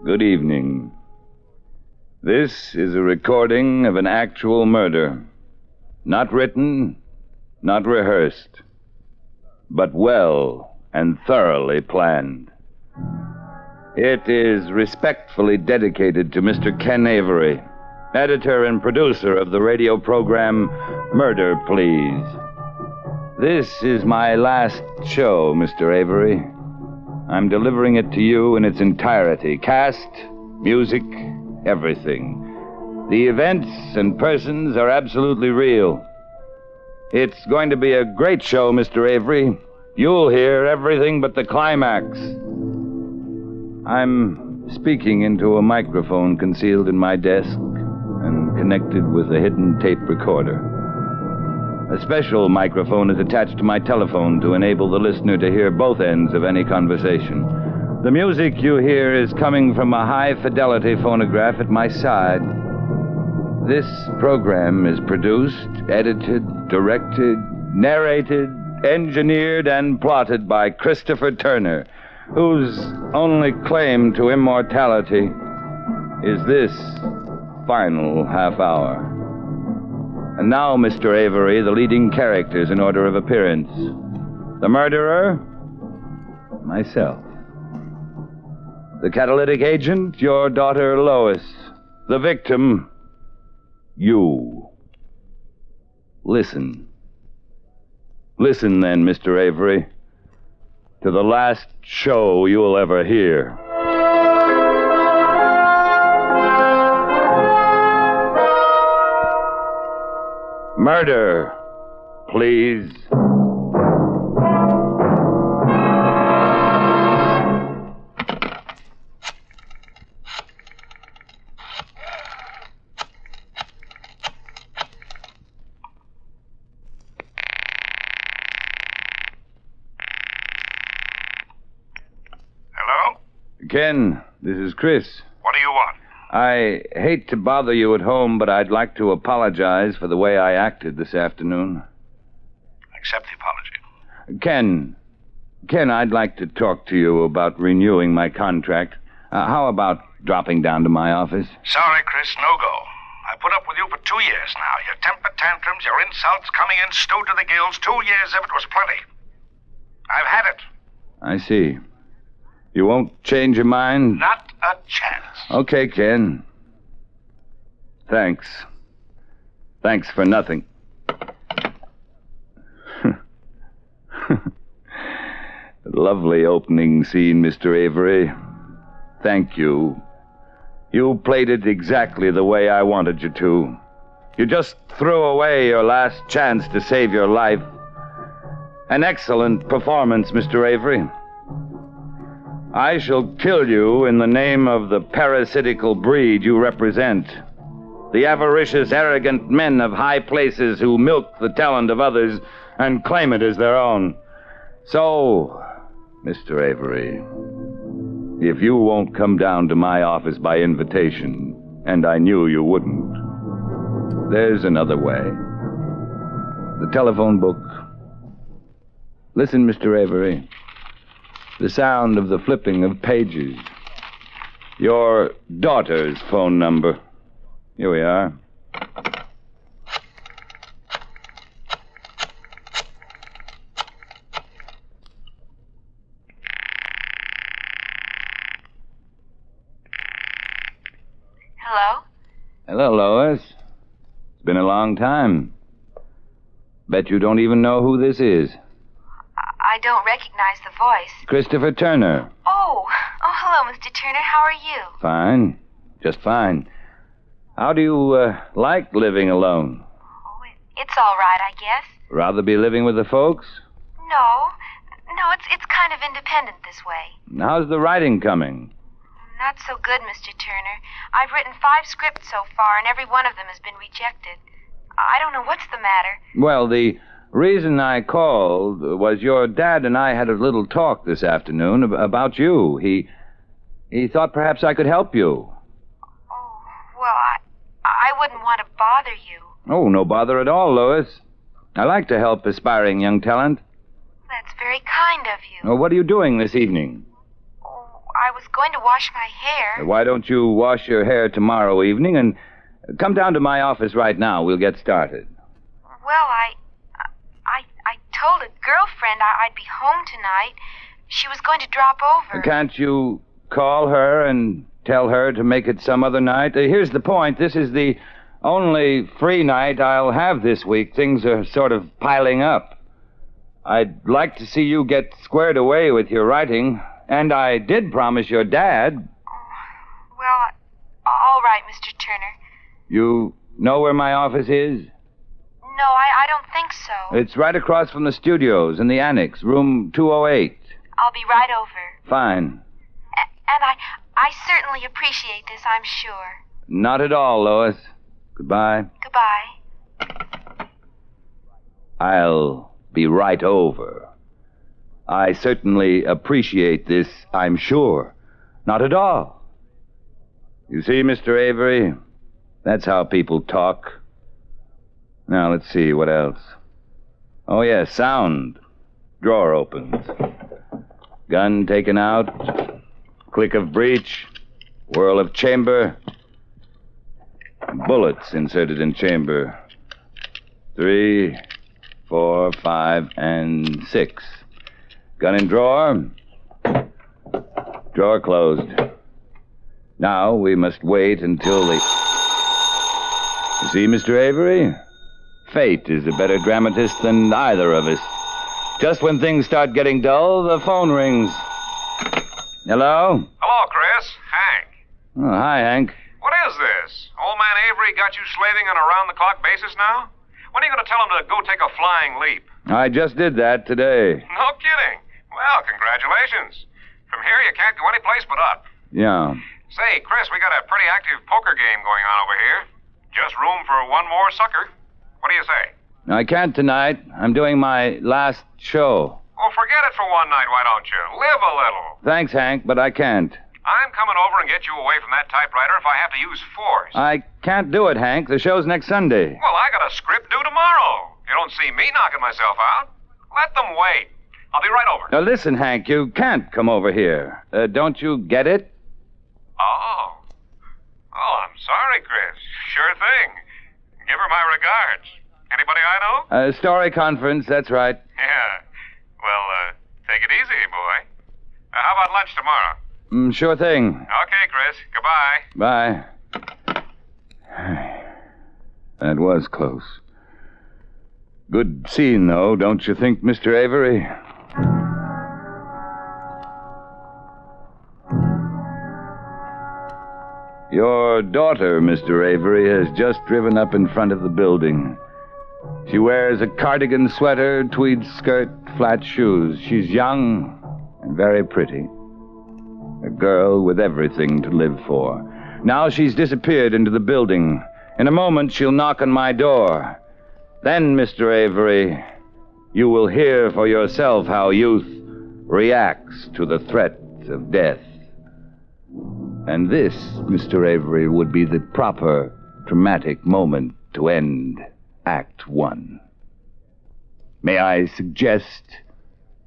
Good evening. This is a recording of an actual murder. Not written, not rehearsed, but well and thoroughly planned. It is respectfully dedicated to Mr. Ken Avery, editor and producer of the radio program Murder, Please. This is my last show, Mr. Avery. I'm delivering it to you in its entirety. Cast, music, everything. The events and persons are absolutely real. It's going to be a great show, Mr. Avery. You'll hear everything but the climax. I'm speaking into a microphone concealed in my desk and connected with a hidden tape recorder. A special microphone is attached to my telephone to enable the listener to hear both ends of any conversation. The music you hear is coming from a high-fidelity phonograph at my side. This program is produced, edited, directed, narrated, engineered, and plotted by Christopher Turner, whose only claim to immortality is this final half hour. And now, Mr. Avery, the leading characters in order of appearance. The murderer, myself. The catalytic agent, your daughter Lois. The victim, you. Listen. Listen then, Mr. Avery, to the last show you'll ever hear. Murder, please. Hello? Ken, this is Chris. What do you want? I hate to bother you at home, but I'd like to apologize for the way I acted this afternoon. Accept the apology. Ken, I'd like to talk to you about renewing my contract. How about dropping down to my office? Sorry, Chris, no go. I put up with you for 2 years now. Your temper tantrums, your insults, coming in stewed to the gills. 2 years of it was plenty. I've had it. I see. You won't change your mind? Not a chance. Okay, Ken. Thanks. Thanks for nothing. Lovely opening scene, Mr. Avery. Thank you. You played it exactly the way I wanted you to. You just threw away your last chance to save your life. An excellent performance, Mr. Avery. I shall kill you in the name of the parasitical breed you represent. The avaricious, arrogant men of high places who milk the talent of others and claim it as their own. So, Mr. Avery, if you won't come down to my office by invitation, and I knew you wouldn't, there's another way. The telephone book. Listen, Mr. Avery. The sound of the flipping of pages. Your daughter's phone number. Here we are. Hello? Hello, Lois. It's been a long time. Bet you don't even know who this is. I don't recognize the voice. Christopher Turner. Oh, hello, Mr. Turner. How are you? Fine. Just fine. How do you like living alone? It's all right, I guess. Rather be living with the folks? No, it's kind of independent this way. How's the writing coming? Not so good, Mr. Turner. I've written 5 scripts so far, and every one of them has been rejected. I don't know what's the matter. Well, the reason I called was your dad and I had a little talk this afternoon about you. He thought perhaps I could help you. Well, I wouldn't want to bother you. Oh, no bother at all, Lois. I like to help aspiring young talent. That's very kind of you. Oh, what are you doing this evening? I was going to wash my hair. Why don't you wash your hair tomorrow evening and come down to my office right now? We'll get started. Well, I told a girlfriend I'd be home tonight. She was going to drop over. Can't you call her and tell her to make it some other night? Here's the point. This is the only free night I'll have this week. Things are sort of piling up. I'd like to see you get squared away with your writing, and I did promise your dad. Well, all right, Mr. Turner. You know where my office is? No, I don't think so. It's right across from the studios in the annex, room 208. I'll be right over. Fine. And I certainly appreciate this, I'm sure. Not at all, Lois. Goodbye. Goodbye. I'll be right over. I certainly appreciate this, I'm sure. Not at all. You see, Mr. Avery, that's how people talk. Now, let's see, what else? Oh, yes, sound. Drawer opens. Gun taken out. Click of breech. Whirl of chamber. Bullets inserted in chamber. 3, 4, 5, and 6. Gun in drawer. Drawer closed. Now we must wait until the... You see, Mr. Avery? Fate is a better dramatist than either of us. Just when things start getting dull, the phone rings. Hello? Hello, Chris. Hank. Oh, hi, Hank. What is this? Old man Avery got you slaving on a round-the-clock basis now? When are you going to tell him to go take a flying leap? I just did that today. No kidding. Well, congratulations. From here, you can't go any place but up. Yeah. Say, Chris, we got a pretty active poker game going on over here. Just room for one more sucker. What do you say? I can't tonight. I'm doing my last show. Oh, forget it for one night, why don't you? Live a little. Thanks, Hank, but I can't. I'm coming over and get you away from that typewriter if I have to use force. I can't do it, Hank. The show's next Sunday. Well, I got a script due tomorrow. You don't see me knocking myself out. Let them wait. I'll be right over. Now, listen, Hank, you can't come over here. Don't you get it? Oh. Oh, I'm sorry, Chris. Sure thing. Give her my regards. Anybody I know? Story conference, that's right. Yeah. Well, take it easy, boy. How about lunch tomorrow? Sure thing. Okay, Chris. Goodbye. Bye. That was close. Good scene, though, don't you think, Mr. Avery? Your daughter, Mr. Avery, has just driven up in front of the building. She wears a cardigan sweater, tweed skirt, flat shoes. She's young and very pretty. A girl with everything to live for. Now she's disappeared into the building. In a moment, she'll knock on my door. Then, Mr. Avery, you will hear for yourself how youth reacts to the threat of death. And this, Mr. Avery, would be the proper dramatic moment to end Act 1. May I suggest,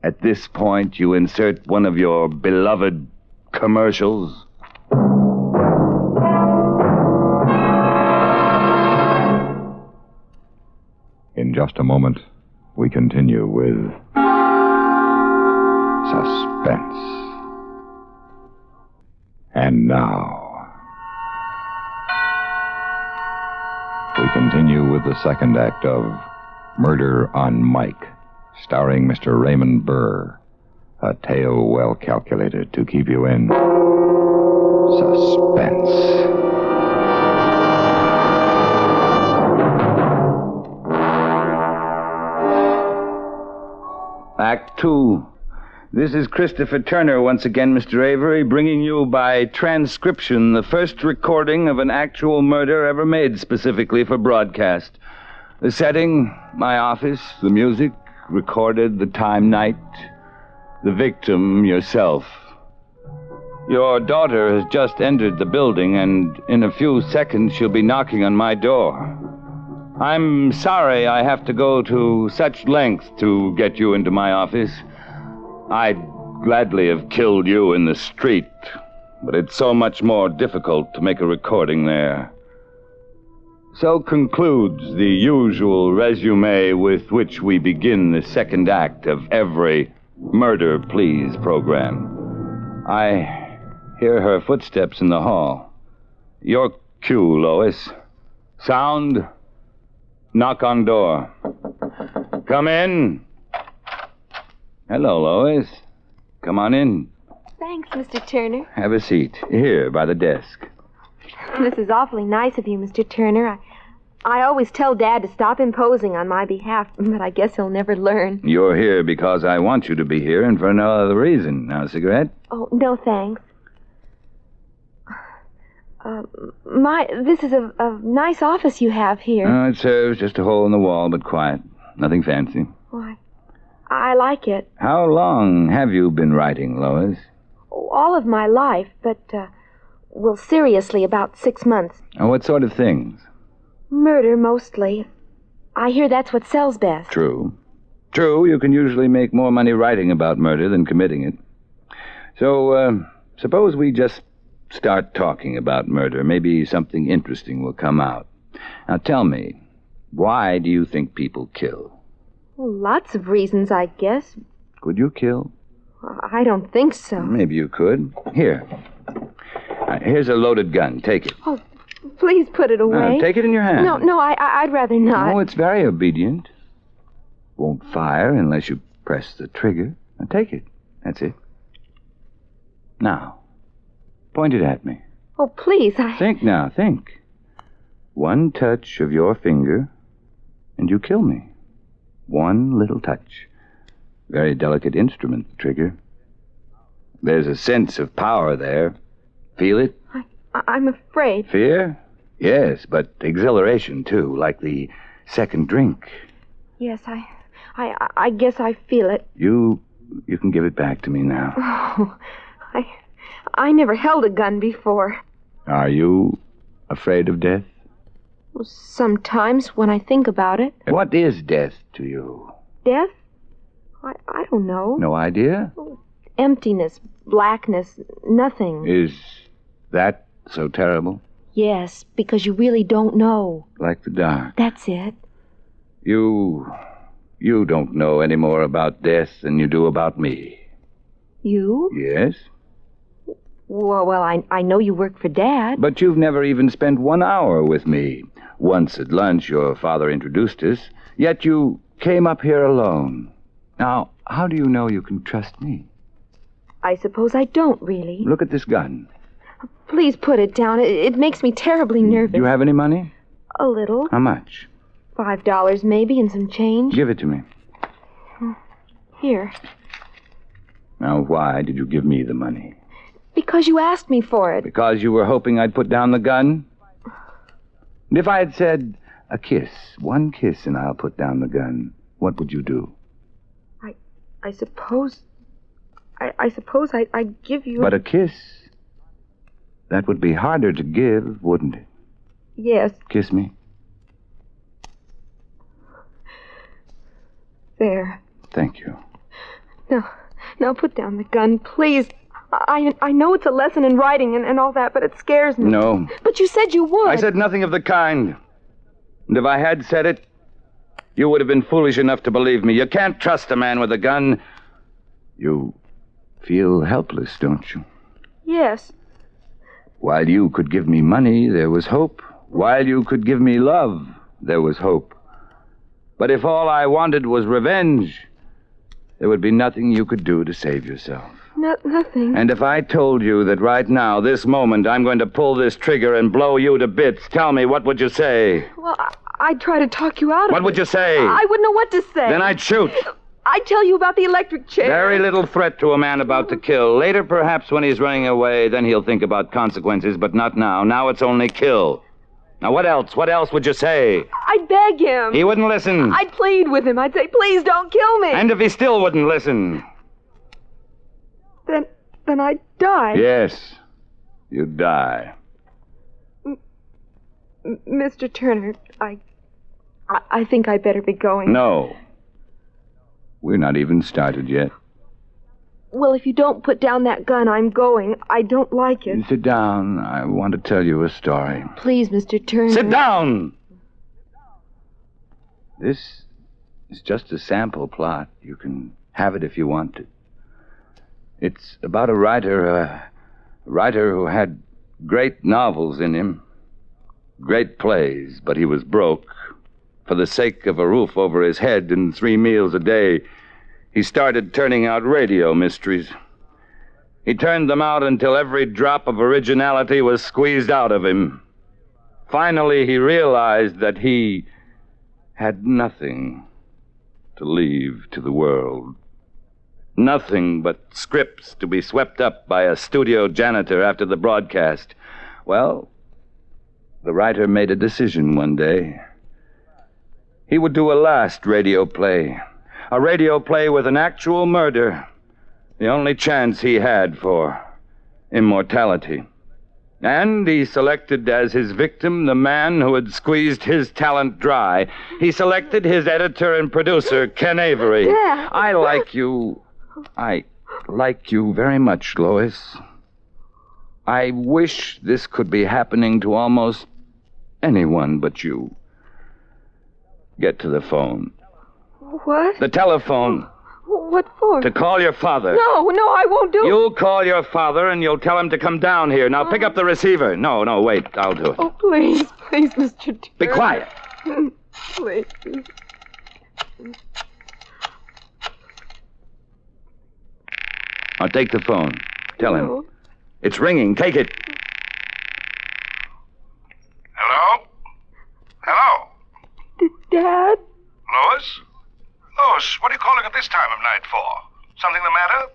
at this point, you insert one of your beloved commercials? In just a moment, we continue with Suspense. And now, we continue with the second act of Murder on Mike, starring Mr. Raymond Burr. A tale well calculated to keep you in suspense. Act 2. This is Christopher Turner once again, Mr. Avery, bringing you by transcription the first recording of an actual murder ever made specifically for broadcast. The setting, my office, the music, recorded, the time, night, the victim, yourself. Your daughter has just entered the building, and in a few seconds she'll be knocking on my door. I'm sorry I have to go to such lengths to get you into my office. I'd gladly have killed you in the street, but it's so much more difficult to make a recording there. So concludes the usual resume with which we begin the second act of every Murder, Please program. I hear her footsteps in the hall. Your cue, Lois. Sound. Knock on door. Come in. Hello, Lois. Come on in. Thanks, Mr. Turner. Have a seat. Here, by the desk. This is awfully nice of you, Mr. Turner. I always tell Dad to stop imposing on my behalf, but I guess he'll never learn. You're here because I want you to be here and for no other reason. Now, a cigarette? Oh, no thanks. This is a nice office you have here. Oh, it serves just a hole in the wall, but quiet. Nothing fancy. Why, I like it. How long have you been writing, Lois? Oh, all of my life, but, well, seriously, about 6 months. Oh, what sort of things? Murder, mostly. I hear that's what sells best. True. True, you can usually make more money writing about murder than committing it. So, suppose we just start talking about murder. Maybe something interesting will come out. Now, tell me, why do you think people kill? Well, lots of reasons, I guess. Could you kill? I don't think so. Maybe you could. Here. Here's a loaded gun. Take it. Oh, please put it away. Take it in your hand. No, I'd rather not. Oh, it's very obedient. Won't fire unless you press the trigger. Now, take it. That's it. Now, point it at me. Oh, please, Think now, think. One touch of your finger, and you kill me. One little touch. Very delicate instrument, the trigger. There's a sense of power there. Feel it? I'm afraid. Fear? Yes, but exhilaration, too, like the second drink. Yes, I guess I feel it. You can give it back to me now. Oh, I never held a gun before. Are you afraid of death? Well, sometimes when I think about it. What is death to you? Death? I don't know. No idea? Emptiness, blackness, nothing. Is that so terrible? Yes, because you really don't know. Like the dark. That's it. You don't know any more about death than you do about me. You? Yes? Well, I know you work for Dad. But you've never even spent 1 hour with me. Once at lunch, your father introduced us, yet you came up here alone. Now, how do you know you can trust me? I suppose I don't, really. Look at this gun. Please put it down. It makes me terribly nervous. Do you have any money? A little. How much? $5 maybe and some change. Give it to me. Here. Now, why did you give me the money? Because you asked me for it. Because you were hoping I'd put down the gun? And if I had said, a kiss, one kiss, and I'll put down the gun, what would you do? I suppose... I suppose I'd give you... But a kiss, that would be harder to give, wouldn't it? Yes. Kiss me. There. Thank you. Now put down the gun, please. I know it's a lesson in writing and all that, but it scares me. No. But you said you would. I said nothing of the kind. And if I had said it, you would have been foolish enough to believe me. You can't trust a man with a gun. You feel helpless, don't you? Yes. While you could give me money, there was hope. While you could give me love, there was hope. But if all I wanted was revenge, there would be nothing you could do to save yourself. Nothing. And if I told you that right now, this moment, I'm going to pull this trigger and blow you to bits, tell me, what would you say? Well, I'd try to talk you out of it. What would you say? I wouldn't know what to say. Then I'd shoot. I'd tell you about the electric chair. Very little threat to a man about to kill. Later, perhaps, when he's running away, then he'll think about consequences, but not now. Now it's only kill. Now, what else? What else would you say? I'd beg him. He wouldn't listen. I'd plead with him. I'd say, please don't kill me. And if he still wouldn't listen? Then I'd die. Yes, you'd die. Mr. Turner, I think I'd better be going. No. We're not even started yet. Well, if you don't put down that gun, I'm going. I don't like it. Sit down. I want to tell you a story. Please, Mr. Turner. Sit down! This is just a sample plot. You can have it if you want to. It's about a writer who had great novels in him, great plays, but he was broke. For the sake of a roof over his head and 3 meals a day, he started turning out radio mysteries. He turned them out until every drop of originality was squeezed out of him. Finally, he realized that he had nothing to leave to the world. Nothing but scripts to be swept up by a studio janitor after the broadcast. Well, the writer made a decision one day. He would do a last radio play. A radio play with an actual murder. The only chance he had for immortality. And he selected as his victim the man who had squeezed his talent dry. He selected his editor and producer, Ken Avery. Dad. I like you very much, Lois. I wish this could be happening to almost anyone but you. Get to the phone. What? The telephone. What for? To call your father. No, I won't do it. You'll call your father and you'll tell him to come down here. Now pick up the receiver. No, wait. I'll do it. Oh, please, Mr. Turner. Be quiet. Please. Now take the phone. Tell him. It's ringing. Take it. Hello? Hello? Dad? Lois? Lois, what are you calling at this time of night for? Something the matter?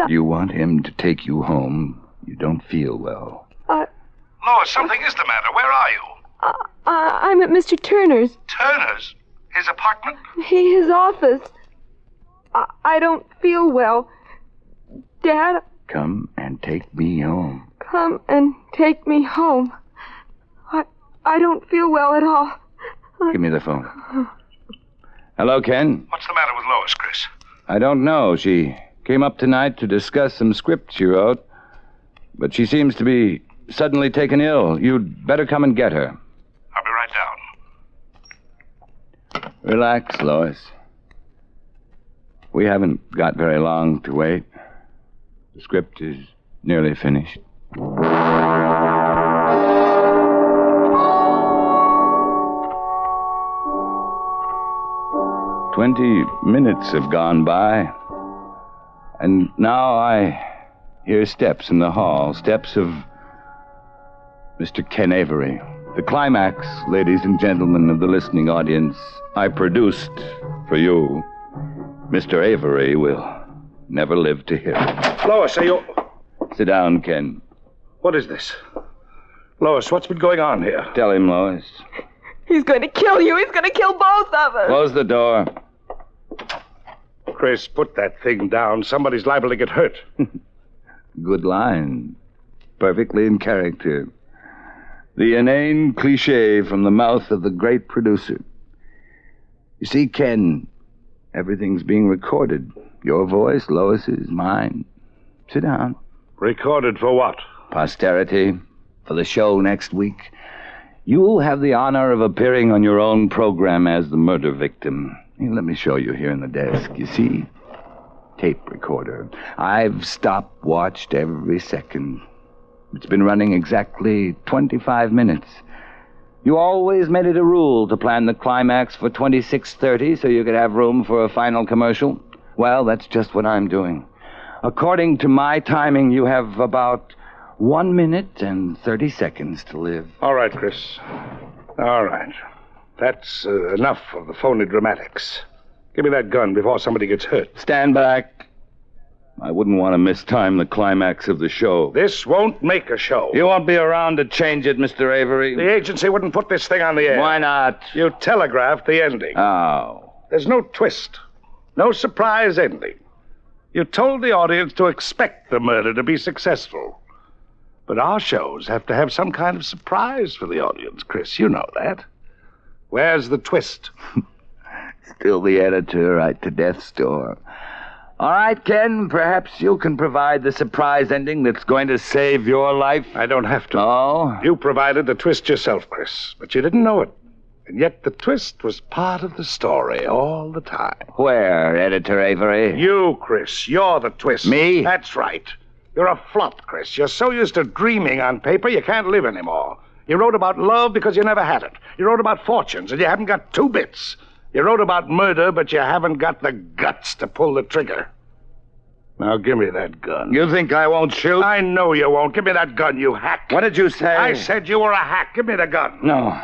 Dad, You want him to take you home. You don't feel well. Lois, something is the matter. Where are you? I'm at Mr. Turner's. Turner's? His apartment? His office. I don't feel well. Dad, Come and take me home. come and take me home. I don't feel well at all. Give me the phone. Hello, Ken. What's the matter with Lois, Chris? I don't know. She came up tonight to discuss some scripts she wrote, but she seems to be suddenly taken ill. You'd better come and get her. I'll be right down. Relax, Lois. We haven't got very long to wait. The script is nearly finished. 20 minutes have gone by, and now I Hear steps in the hall, steps of Mr. Ken Avery. The climax, ladies and gentlemen of the listening audience, I produced for you. Mr. Avery will never live to hear it. Lois, are you... Sit down, Ken. What is this? Lois, what's been going on here? Tell him, Lois. He's going to kill you. He's going to kill both of us. Close the door. Chris, put that thing down. Somebody's liable to get hurt. Good line. Perfectly in character. The inane cliche from the mouth of the great producer. You see, Ken, everything's being recorded. Your voice, Lois's, mine. Sit down. Recorded for what? Posterity. For the show next week. You'll have the honor of appearing on your own program as the murder victim. Here, let me show you here in the desk. You see? Tape recorder. I've stopwatched every second. It's been running exactly 25 minutes. You always made it a rule to plan the climax for 26:30 so you could have room for a final commercial. Well, that's just what I'm doing. According to my timing, you have about 1 minute and 30 seconds to live. All right, Chris. All right. That's enough of the phony dramatics. Give me that gun before somebody gets hurt. Stand back. I wouldn't want to mistime the climax of the show. This won't make a show. You won't be around to change it, Mr. Avery. The agency wouldn't put this thing on the air. Why not? You telegraphed the ending. Oh. There's no twist. No surprise ending. You told the audience to expect the murder to be successful. But our shows have to have some kind of surprise for the audience, Chris. You know that. Where's the twist? Still the editor right to death's door. All right, Ken, perhaps you can provide the surprise ending that's going to save your life. I don't have to. Oh? You provided the twist yourself, Chris, but you didn't know it. And yet the twist was part of the story all the time. Where, Editor Avery? You, Chris. You're the twist. Me? That's right. You're a flop, Chris. You're so used to dreaming on paper you can't live anymore. You wrote about love because you never had it. You wrote about fortunes and you haven't got 2 bits. You wrote about murder, but you haven't got the guts to pull the trigger. Now give me that gun. You think I won't shoot? I know you won't. Give me that gun, you hack. What did you say? I said you were a hack. Give me the gun. No.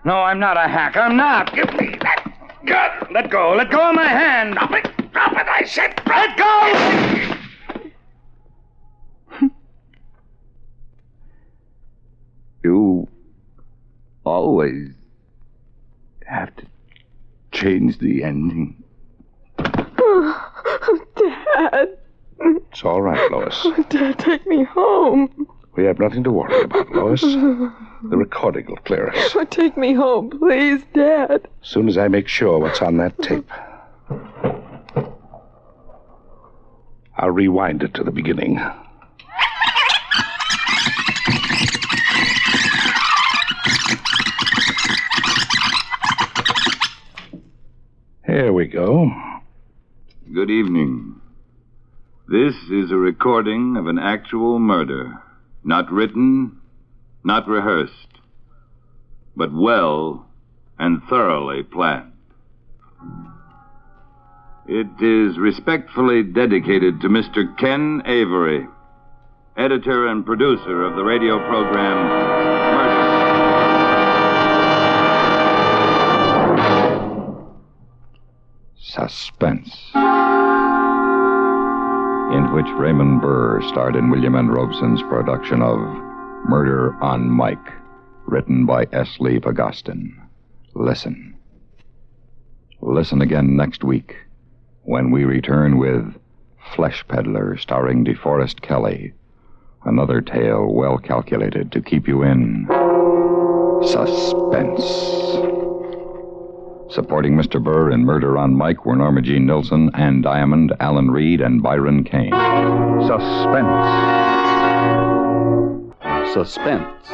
No, I'm not a hack. I'm not. Give me that gun. Let go. Let go of my hand. Drop it. Drop it, I said. Let go! You always have to change the ending. Oh, Dad. It's all right, Lois. Oh, Dad, take me home. We have nothing to worry about, Lois. The recording will clear us. Oh, take me home, please, Dad. As soon as I make sure what's on that tape. I'll rewind it to the beginning. Here we go. Good evening. This is a recording of an actual murder. Not written, not rehearsed, but well and thoroughly planned. It is respectfully dedicated to Mr. Ken Avery, editor and producer of the radio program Murder. Suspense, in which Raymond Burr starred in William N. Robeson's production of Murder on Mike, written by S. Lee Pagostin. Listen. Listen again next week when we return with Flesh Peddler, starring DeForest Kelley. Another tale well calculated to keep you in suspense. Supporting Mr. Burr in Murder on Mike were Norma Jean Nilsson, Ann Diamond, Alan Reed, and Byron Kane. Suspense. Suspense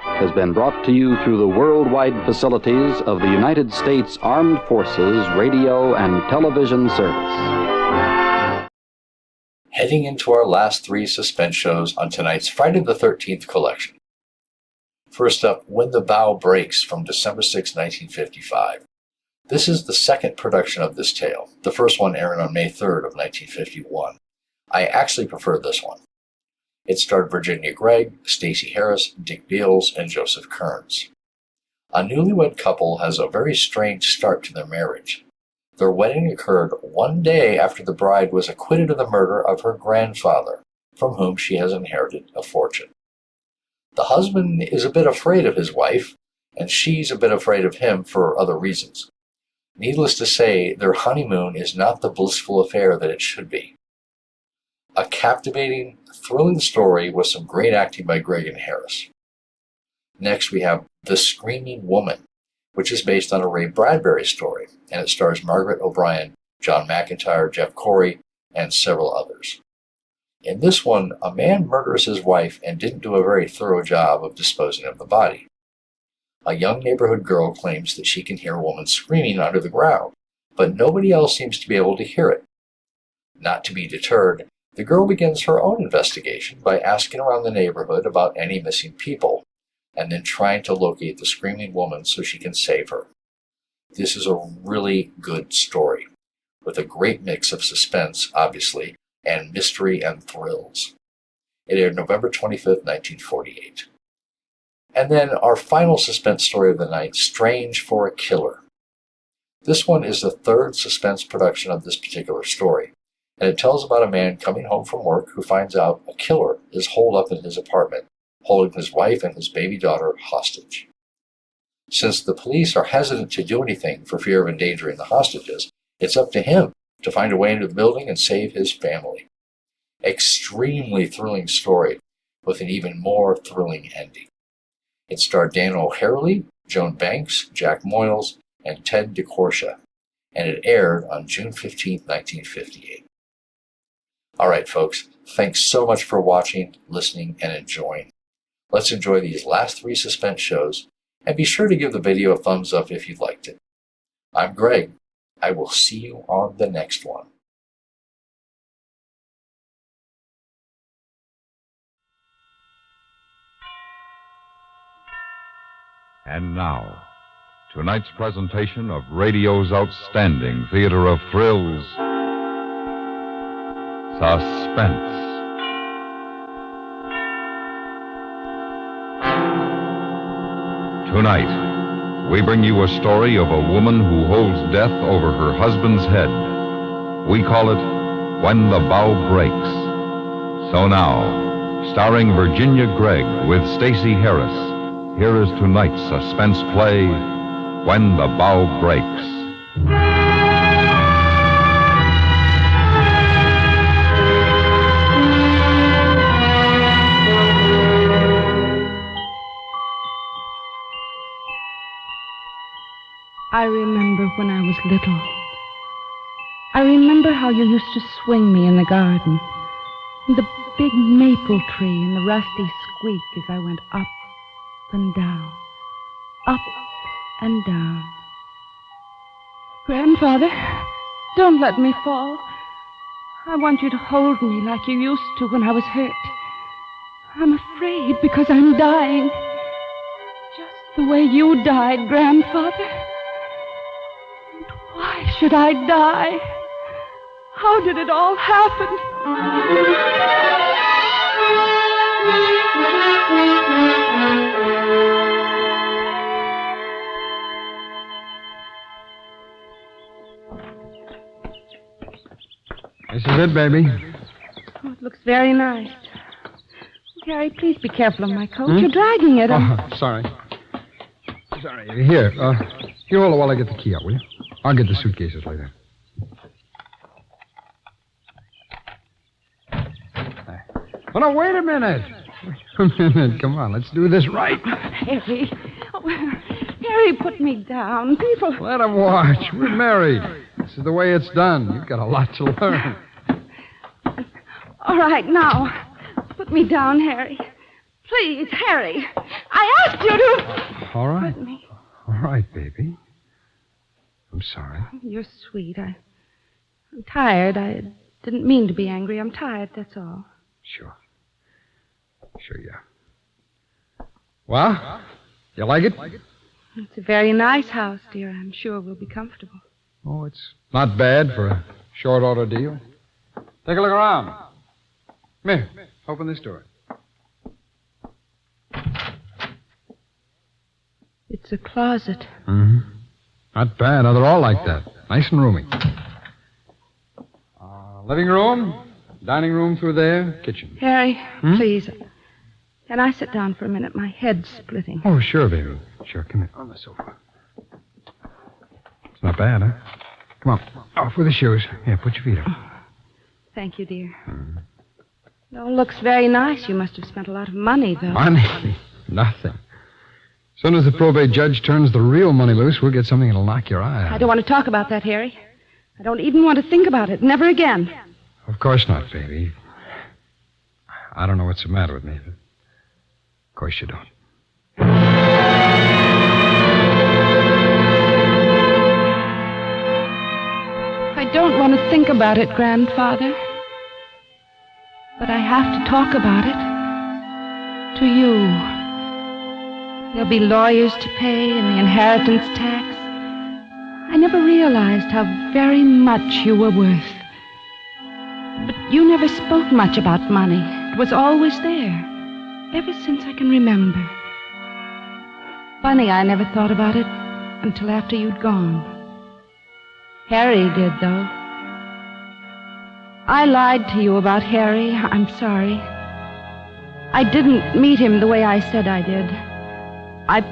has been brought to you through the worldwide facilities of the United States Armed Forces Radio and Television Service. Heading into our last 3 suspense shows on tonight's Friday the 13th collection. First up, When the Bough Breaks from December 6, 1955. This is the second production of this tale, the first one airing on May 3rd of 1951. I actually prefer this one. It starred Virginia Gregg, Stacey Harris, Dick Beals, and Joseph Kearns. A newlywed couple has a very strange start to their marriage. Their wedding occurred one day after the bride was acquitted of the murder of her grandfather, from whom she has inherited a fortune. The husband is a bit afraid of his wife, and she's a bit afraid of him for other reasons. Needless to say, their honeymoon is not the blissful affair that it should be. A captivating, thrilling story with some great acting by Gregg and Harris. Next, we have The Screaming Woman, which is based on a Ray Bradbury story, and it stars Margaret O'Brien, John McIntyre, Jeff Corey, and several others. In this one, a man murders his wife and didn't do a very thorough job of disposing of the body. A young neighborhood girl claims that she can hear a woman screaming under the ground, but nobody else seems to be able to hear it. Not to be deterred, the girl begins her own investigation by asking around the neighborhood about any missing people, and then trying to locate the screaming woman so she can save her. This is a really good story, with a great mix of suspense, obviously, and mystery and thrills. It aired November 25th, 1948. And then our final suspense story of the night, Strange for a Killer. This one is the third suspense production of this particular story, and it tells about a man coming home from work who finds out a killer is holed up in his apartment, holding his wife and his baby daughter hostage. Since the police are hesitant to do anything for fear of endangering the hostages, it's up to him to find a way into the building and save his family. Extremely thrilling story with an even more thrilling ending. It starred Dan O'Harely, Joan Banks, Jack Moyles, and Ted DeCorsia, and it aired on June 15, 1958. All right, folks, thanks so much for watching, listening, and enjoying. Let's enjoy these last 3 suspense shows, and be sure to give the video a thumbs up if you liked it. I'm Greg. I will see you on the next one. And now, tonight's presentation of radio's outstanding theater of thrills, Suspense. Tonight, we bring you a story of a woman who holds death over her husband's head. We call it When the Bough Breaks. So now, starring Virginia Gregg with Stacey Harris, here is tonight's suspense play, When the Bough Breaks. I remember when I was little. I remember how you used to swing me in the garden. The big maple tree and the rusty squeak as I went up and down, up and down. Grandfather, don't let me fall. I want you to hold me like you used to when I was hurt. I'm afraid because I'm dying. Just the way you died, Grandfather. And why should I die? How did it all happen? This is it, baby. Oh, it looks very nice. Gary, please be careful of my coat. You're dragging it. Oh, sorry. Sorry. Here, you hold it while I get the key out, will you? I'll get the suitcases later. Oh, no, wait a minute. Wait a minute. Come on, let's do this right. Harry. Oh, Harry, put me down. People... Let them watch. We're married. This is the way it's done. You've got a lot to learn. All right, now, put me down, Harry. Please, Harry. I asked you to... All right. Put me. All right, baby. I'm sorry. You're sweet. I'm tired. I didn't mean to be angry. I'm tired, that's all. Sure, yeah. Well, you like it? It's a very nice house, dear. I'm sure we'll be comfortable. Oh, it's not bad for a short order deal. Take a look around. Come here. Open this door. It's a closet. Mm-hmm. Not bad. They're all like that. Nice and roomy. Living room, dining room through there, kitchen. Harry, please. Can I sit down for a minute? My head's splitting. Oh, sure, baby. Sure, come here. On the sofa. It's not bad, huh? Come on. Off with the shoes. Here, put your feet up. Thank you, dear. It all looks very nice. You must have spent a lot of money, though. Money? Nothing. As soon as the probate judge turns the real money loose, we'll get something that'll knock your eye out. I don't want to talk about that, Harry. I don't even want to think about it. Never again. Of course not, baby. I don't know what's the matter with me, but of course you don't. I don't want to think about it, Grandfather. But I have to talk about it. To you. There'll be lawyers to pay and the inheritance tax. I never realized how very much you were worth. But you never spoke much about money. It was always there, ever since I can remember. Funny, I never thought about it until after you'd gone. Harry did, though. I lied to you about Harry. I'm sorry. I didn't meet him the way I said I did. I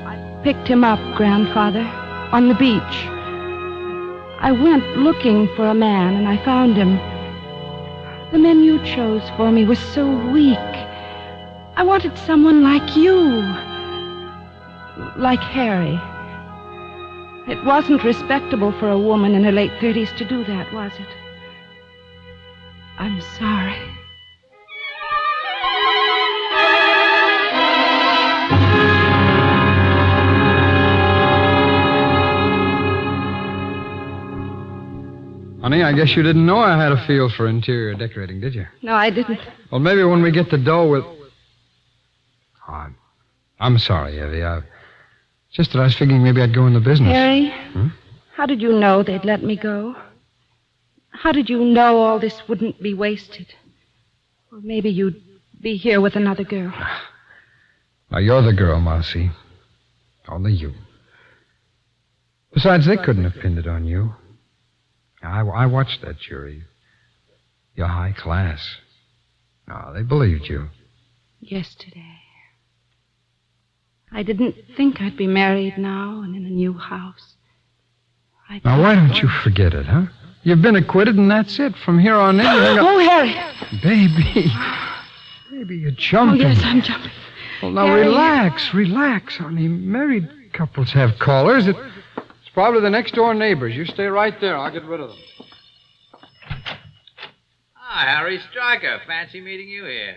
picked him up, Grandfather, on the beach. I went looking for a man, and I found him. The men you chose for me were so weak. I wanted someone like you. Like Harry. It wasn't respectable for a woman in her late 30s to do that, was it? I'm sorry. Honey, I guess you didn't know I had a feel for interior decorating, did you? No, I didn't. Well, maybe when we get the dough, we'll... Oh, I'm sorry, Evie. Just that I was figuring maybe I'd go in the business. Harry, how did you know they'd let me go? How did you know all this wouldn't be wasted? Or maybe you'd be here with another girl. Now, you're the girl, Marcy. Only you. Besides, they couldn't have pinned it on you. I watched that jury. You're high class. No, they believed you. Yesterday. I didn't think I'd be married now and in a new house. Now, why don't you forget it, huh? You've been acquitted, and that's it. From here on in, Oh, Harry! Baby. Baby, you're jumping. Oh, yes, I'm jumping. Well, now, Harry. relax, honey. Married couples have callers. It's probably the next-door neighbors. You stay right there. I'll get rid of them. Ah, Harry Stryker. Fancy meeting you here.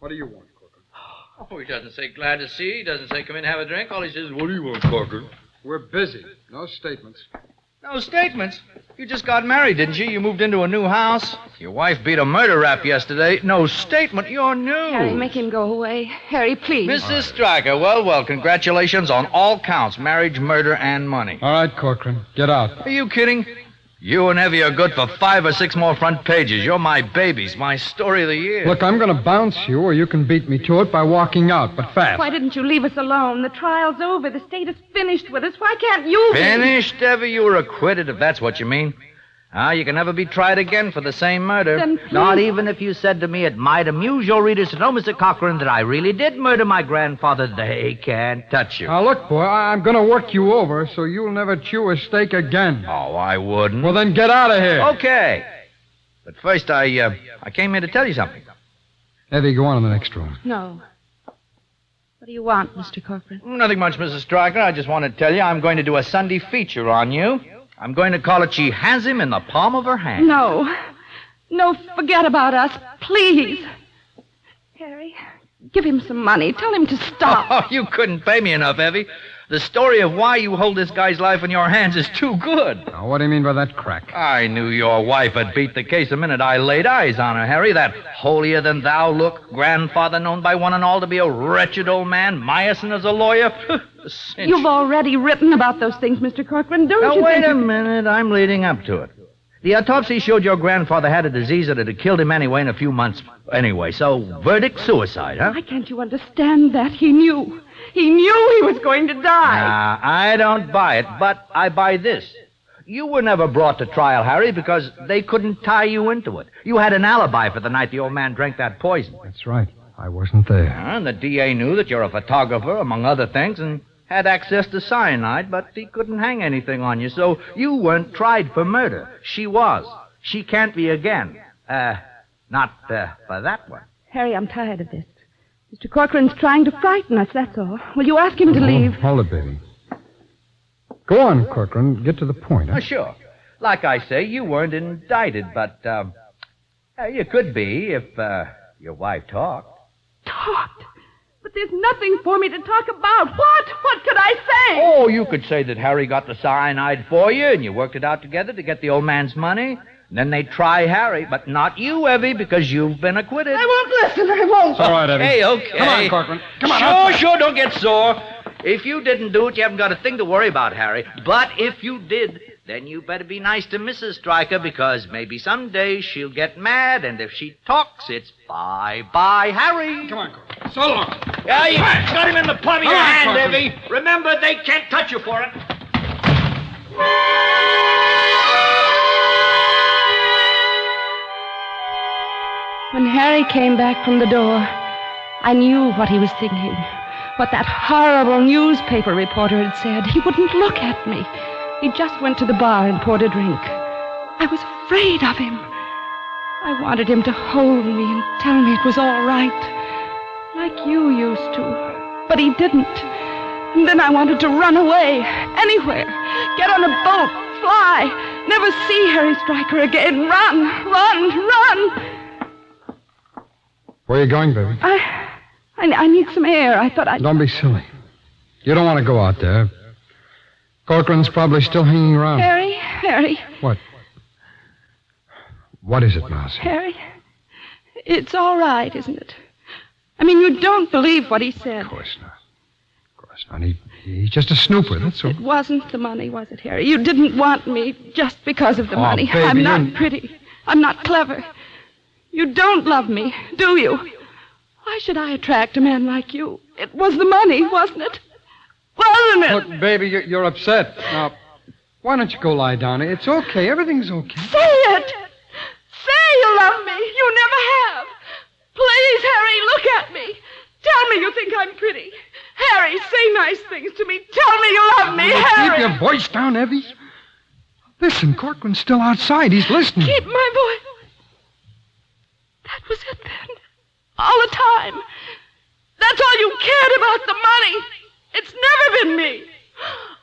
What do you want, Corcoran? Oh, he doesn't say glad to see you. He doesn't say come in and have a drink. All he says, what do you want, Corcoran? We're busy. No statements. No statements? You just got married, didn't you? You moved into a new house. Your wife beat a murder rap yesterday. No statement. You're new. Harry, make him go away. Harry, please. Mrs. Stryker, well, congratulations on all counts. Marriage, murder, and money. All right, Corcoran. Get out. Are you kidding? You and Evie are good for 5 or 6 more front pages. You're my babies, my story of the year. Look, I'm going to bounce you, or you can beat me to it by walking out, but fast. Why didn't you leave us alone? The trial's over. The state is finished with us. Why can't you be? Finished, Evie? You were acquitted, if that's what you mean. You can never be tried again for the same murder. Then please... Not even if you said to me it might amuse your readers to know, Mr. Cochran, that I really did murder my grandfather. They can't touch you. Now, look, boy, I'm going to work you over so you'll never chew a steak again. Oh, I wouldn't. Well, then get out of here. Okay. But first, I came here to tell you something. Evie, go on in the next room. No. What do you want, Mr. Corcoran? Nothing much, Mrs. Stryker. I just want to tell you I'm going to do a Sunday feature on you. I'm going to call it She Has Him in the Palm of Her Hand. No. No, forget about us. Please. Harry, give him some money. Tell him to stop. Oh, you couldn't pay me enough, Evie. The story of why you hold this guy's life in your hands is too good. Now, what do you mean by that crack? I knew your wife had beat the case the minute I laid eyes on her, Harry. That holier-than-thou look, grandfather known by one and all to be a wretched old man, myosin as a lawyer. You've already written about those things, Mr. Corcoran, don't now, you wait think... a minute. I'm leading up to it. The autopsy showed your grandfather had a disease that had killed him anyway in a few months. Anyway, so verdict suicide, huh? Why can't you understand that? He knew. He knew he was going to die. Nah, I don't buy it, but I buy this. You were never brought to trial, Harry, because they couldn't tie you into it. You had an alibi for the night the old man drank that poison. That's right. I wasn't there. And the DA knew that you're a photographer, among other things, and had access to cyanide, but he couldn't hang anything on you, so you weren't tried for murder. She was. She can't be again. Not for that one. Harry, I'm tired of this. Mr. Corcoran's trying to frighten us, that's all. Will you ask him to leave? Hold it, baby. Go on, Corcoran. Get to the point. Oh, sure. Like I say, you weren't indicted, but you could be if your wife talked. Talked? But there's nothing for me to talk about. What? What could I say? Oh, you could say that Harry got the cyanide for you, and you worked it out together to get the old man's money. And then they try Harry, but not you, Evie, because you've been acquitted. I won't listen. I won't. It's all right, Evie. Hey, okay. Come on, Corcoran. Come on. Sure, don't get sore. If you didn't do it, you haven't got a thing to worry about, Harry. But if you did, then you better be nice to Mrs. Stryker, because maybe someday she'll get mad, and if she talks, it's bye-bye, Harry. Come on, Corcoran. So long. Yeah, you got him in the palm of your Come on, hand, Corcoran. Evie. Remember, they can't touch you for it. When Harry came back from the door, I knew what he was thinking. What that horrible newspaper reporter had said. He wouldn't look at me. He just went to the bar and poured a drink. I was afraid of him. I wanted him to hold me and tell me it was all right, like you used to. But he didn't. And then I wanted to run away, anywhere. Get on a boat, fly, never see Harry Stryker again. Run. Where are you going, baby? I need some air. I thought I'd... Don't be silly. You don't want to go out there. Corcoran's probably still hanging around. Harry. What? What is it, Mouse? Harry, it's all right, isn't it? I mean, you don't believe what he said. Of course not. He's just a snooper, that's all. It wasn't the money, was it, Harry? You didn't want me just because of the money. Baby, I'm not pretty. I'm not clever. You don't love me, do you? Why should I attract a man like you? It was the money, wasn't it? Wasn't it? Look, baby, you're upset. Now, why don't you go lie down? It's okay. Everything's okay. Say it! Say you love me. You never have. Please, Harry, look at me. Tell me you think I'm pretty. Harry, say nice things to me. Tell me you love me, Harry. Keep your voice down, Evie. Listen, Corcoran's still outside. He's listening. Keep my voice. That was it then. All the time. That's all you cared about, the money. It's never been me.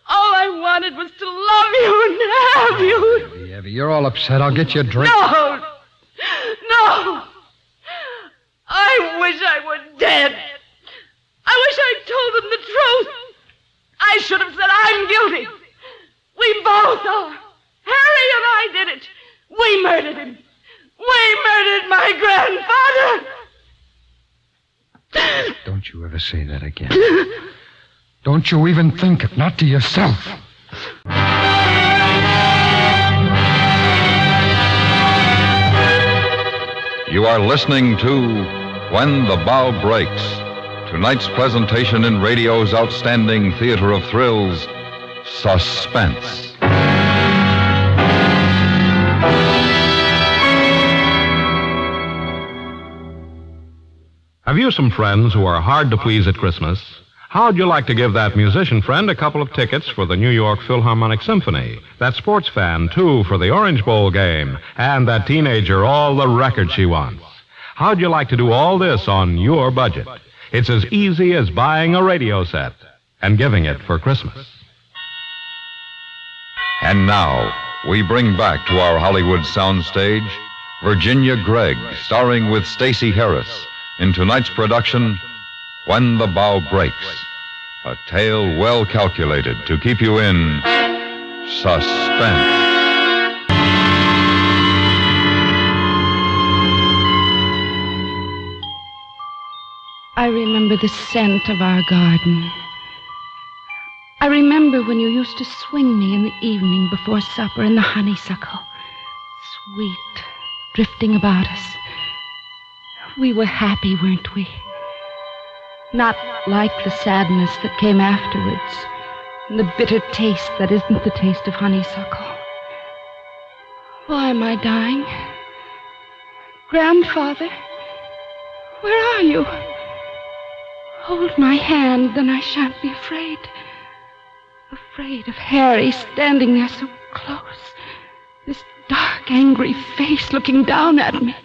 All I wanted was to love you and have you. Evie, you're all upset. I'll get you a drink. No. I wish I were dead. I wish I'd told them the truth. I should have said I'm guilty. We both are. Harry and I did it. We murdered him. We murdered my grandfather. Don't you ever say that again. Don't you even think it, not to yourself. You are listening to When the Bough Breaks, tonight's presentation in radio's outstanding theater of thrills, Suspense. Have you some friends who are hard to please at Christmas? How'd you like to give that musician friend a couple of tickets for the New York Philharmonic Symphony, that sports fan 2 for the Orange Bowl game, and that teenager all the records she wants? How'd you like to do all this on your budget? It's as easy as buying a radio set and giving it for Christmas. And now, we bring back to our Hollywood soundstage Virginia Gregg, starring with Stacey Harris, in tonight's production, When the Bough Breaks, a tale well calculated to keep you in suspense. I remember the scent of our garden. I remember when you used to swing me in the evening before supper in the honeysuckle. Sweet, drifting about us. We were happy, weren't we? Not like the sadness that came afterwards, and the bitter taste that isn't the taste of honeysuckle. Why am I dying? Grandfather, where are you? Hold my hand, then I shan't be afraid. Afraid of Harry standing there so close. This dark, angry face looking down at me.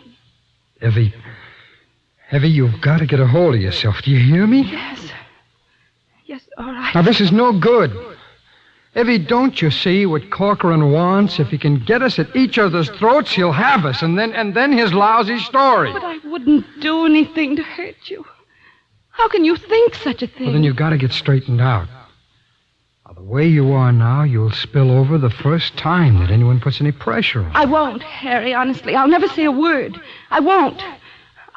Evie, you've got to get a hold of yourself. Do you hear me? Yes. Yes, all right. Now, this is no good. Evie, don't you see what Corcoran wants? If he can get us at each other's throats, he'll have us, and then his lousy story. But I wouldn't do anything to hurt you. How can you think such a thing? Well, then you've got to get straightened out. Now, the way you are now, you'll spill over the first time that anyone puts any pressure on. I won't, Harry, honestly. I'll never say a word. I won't.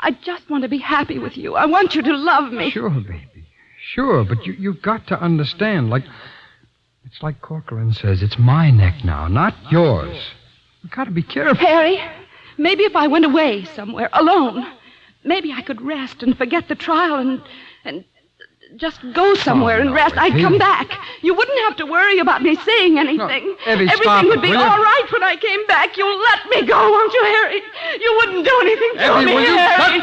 I just want to be happy with you. I want you to love me. Sure, baby. Sure, but you've got to understand, it's like Corcoran says, it's my neck now, not yours. You've got to be careful. Harry, maybe if I went away somewhere, alone, maybe I could rest and forget the trial and just go somewhere and rest. I'd come back. You wouldn't have to worry about me saying anything. No, Evie, everything stop would it, be will all you? right when I came back. You'll let me go, won't you, Harry? You wouldn't do anything to Evie, me, will you? Harry.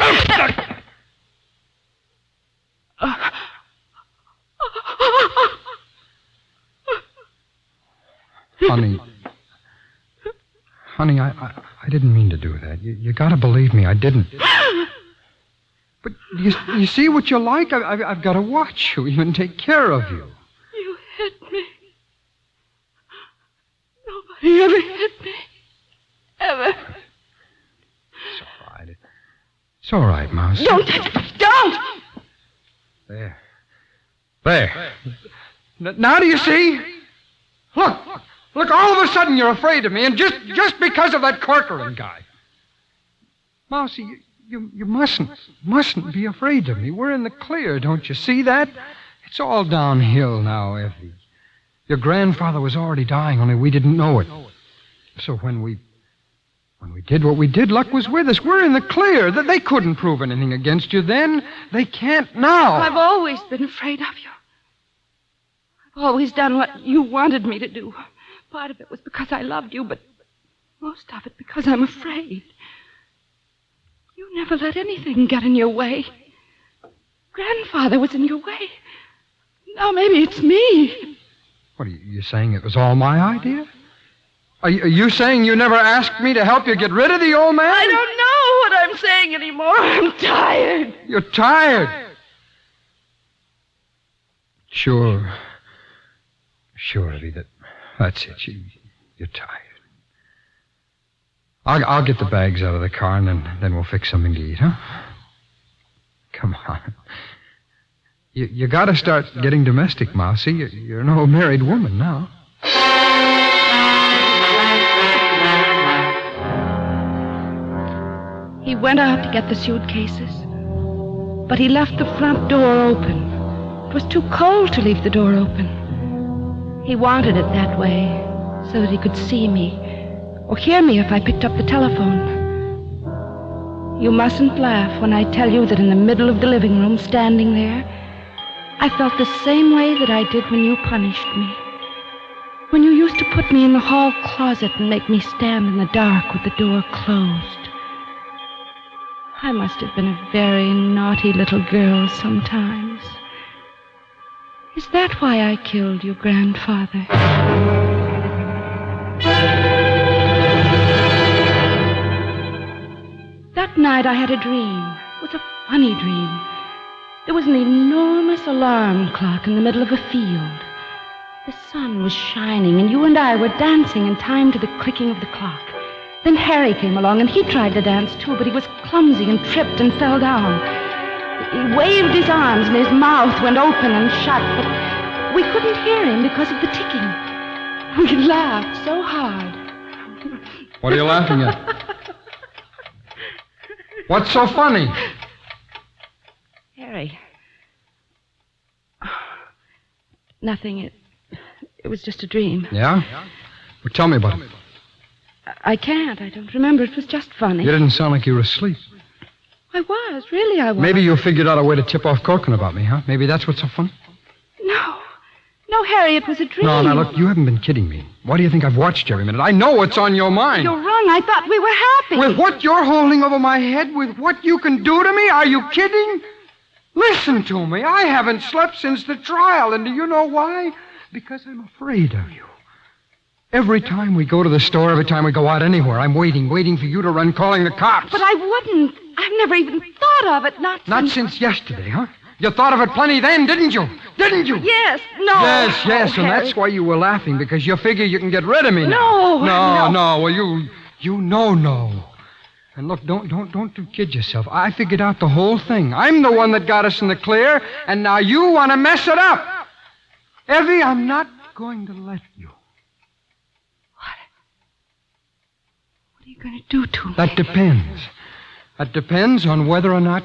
Honey, I didn't mean to do that. You got to believe me, I didn't. But you see what you're like? I've got to watch you, even take care of you. You hit me. Nobody ever hit me. Ever. It's all right, Mouse. Don't! There. Now do you see? Look, all of a sudden you're afraid of me, and just because of that Corcoran guy. Mousy, you mustn't be afraid of me. We're in the clear, don't you see that? It's all downhill now, Effie. Your grandfather was already dying, only we didn't know it. So when we did what we did, luck was with us. We're in the clear. They couldn't prove anything against you then. They can't now. I've always been afraid of you. I've always done what you wanted me to do. Part of it was because I loved you, but most of it because I'm afraid. You never let anything get in your way. Grandfather was in your way. Now maybe it's me. What, are you saying it was all my idea? Are you saying you never asked me to help you get rid of the old man? I don't know what I'm saying anymore. I'm tired. You're tired? Sure, Evie, that's it. You're tired. I'll get the bags out of the car, and then we'll fix something to eat, huh? Come on. You got to start getting domestic, Mousy. You're an old married woman now. He went out to get the suitcases, but he left the front door open. It was too cold to leave the door open. He wanted it that way, so that he could see me, or hear me if I picked up the telephone. You mustn't laugh when I tell you that in the middle of the living room, standing there, I felt the same way that I did when you punished me. When you used to put me in the hall closet and make me stand in the dark with the door closed. I must have been a very naughty little girl sometimes. Is that why I killed your grandfather? That night I had a dream. It was a funny dream. There was an enormous alarm clock in the middle of a field. The sun was shining, and you and I were dancing in time to the clicking of the clock. Then Harry came along, and he tried to dance too, but he was clumsy and tripped and fell down. He waved his arms, and his mouth went open and shut, but we couldn't hear him because of the ticking. We laughed so hard. What are you laughing at? What's so funny? Harry. Nothing. It was just a dream. Yeah? Well, tell me about it. I can't. I don't remember. It was just funny. You didn't sound like you were asleep. I was. Really, I was. Maybe you figured out a way to tip off Corcoran about me, huh? Maybe that's what's so funny? No. No, Harry, it was a dream. No, now, look, you haven't been kidding me. Why do you think I've watched every minute? I know what's on your mind. You're wrong. I thought we were happy. With what you're holding over my head, with what you can do to me? Are you kidding? Listen to me. I haven't slept since the trial, and do you know why? Because I'm afraid of you. Every time we go to the store, every time we go out anywhere, I'm waiting for you to run calling the cops. But I wouldn't. I've never even thought of it, Not since yesterday, huh? You thought of it plenty then, didn't you? Didn't you? Yes, no. Yes, Oh, and that's why you were laughing, because you figure you can get rid of me No, now. no. Well, you know no. And look, don't you kid yourself. I figured out the whole thing. I'm the one that got us in the clear, and now you want to mess it up. Evie, I'm not going to let you. What are you going to do to me? That depends. That depends on whether or not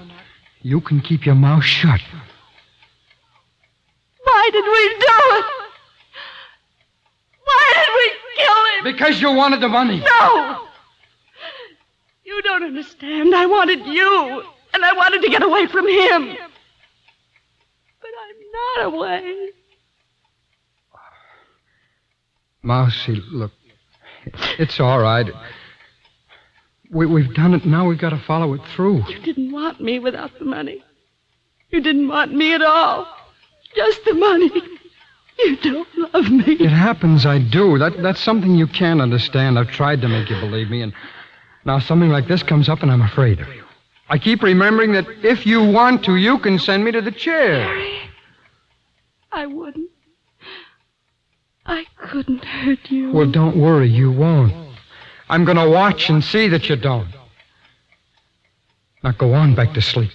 you can keep your mouth shut. Why did we do it? Why did we kill him? Because you wanted the money. No! You don't understand. I wanted you, and I wanted to get away from him. But I'm not away. Mousy, look, it's all right. We've done it. Now we've got to follow it through. You didn't want me without the money. You didn't want me at all. Just the money. You don't love me. It happens, I do. That's something you can't understand. I've tried to make you believe me, and now something like this comes up, and I'm afraid of you. I keep remembering that if you want to, you can send me to the chair. Harry, I wouldn't. I couldn't hurt you. Well, don't worry, you won't. I'm going to watch and see that you don't. Now go on back to sleep.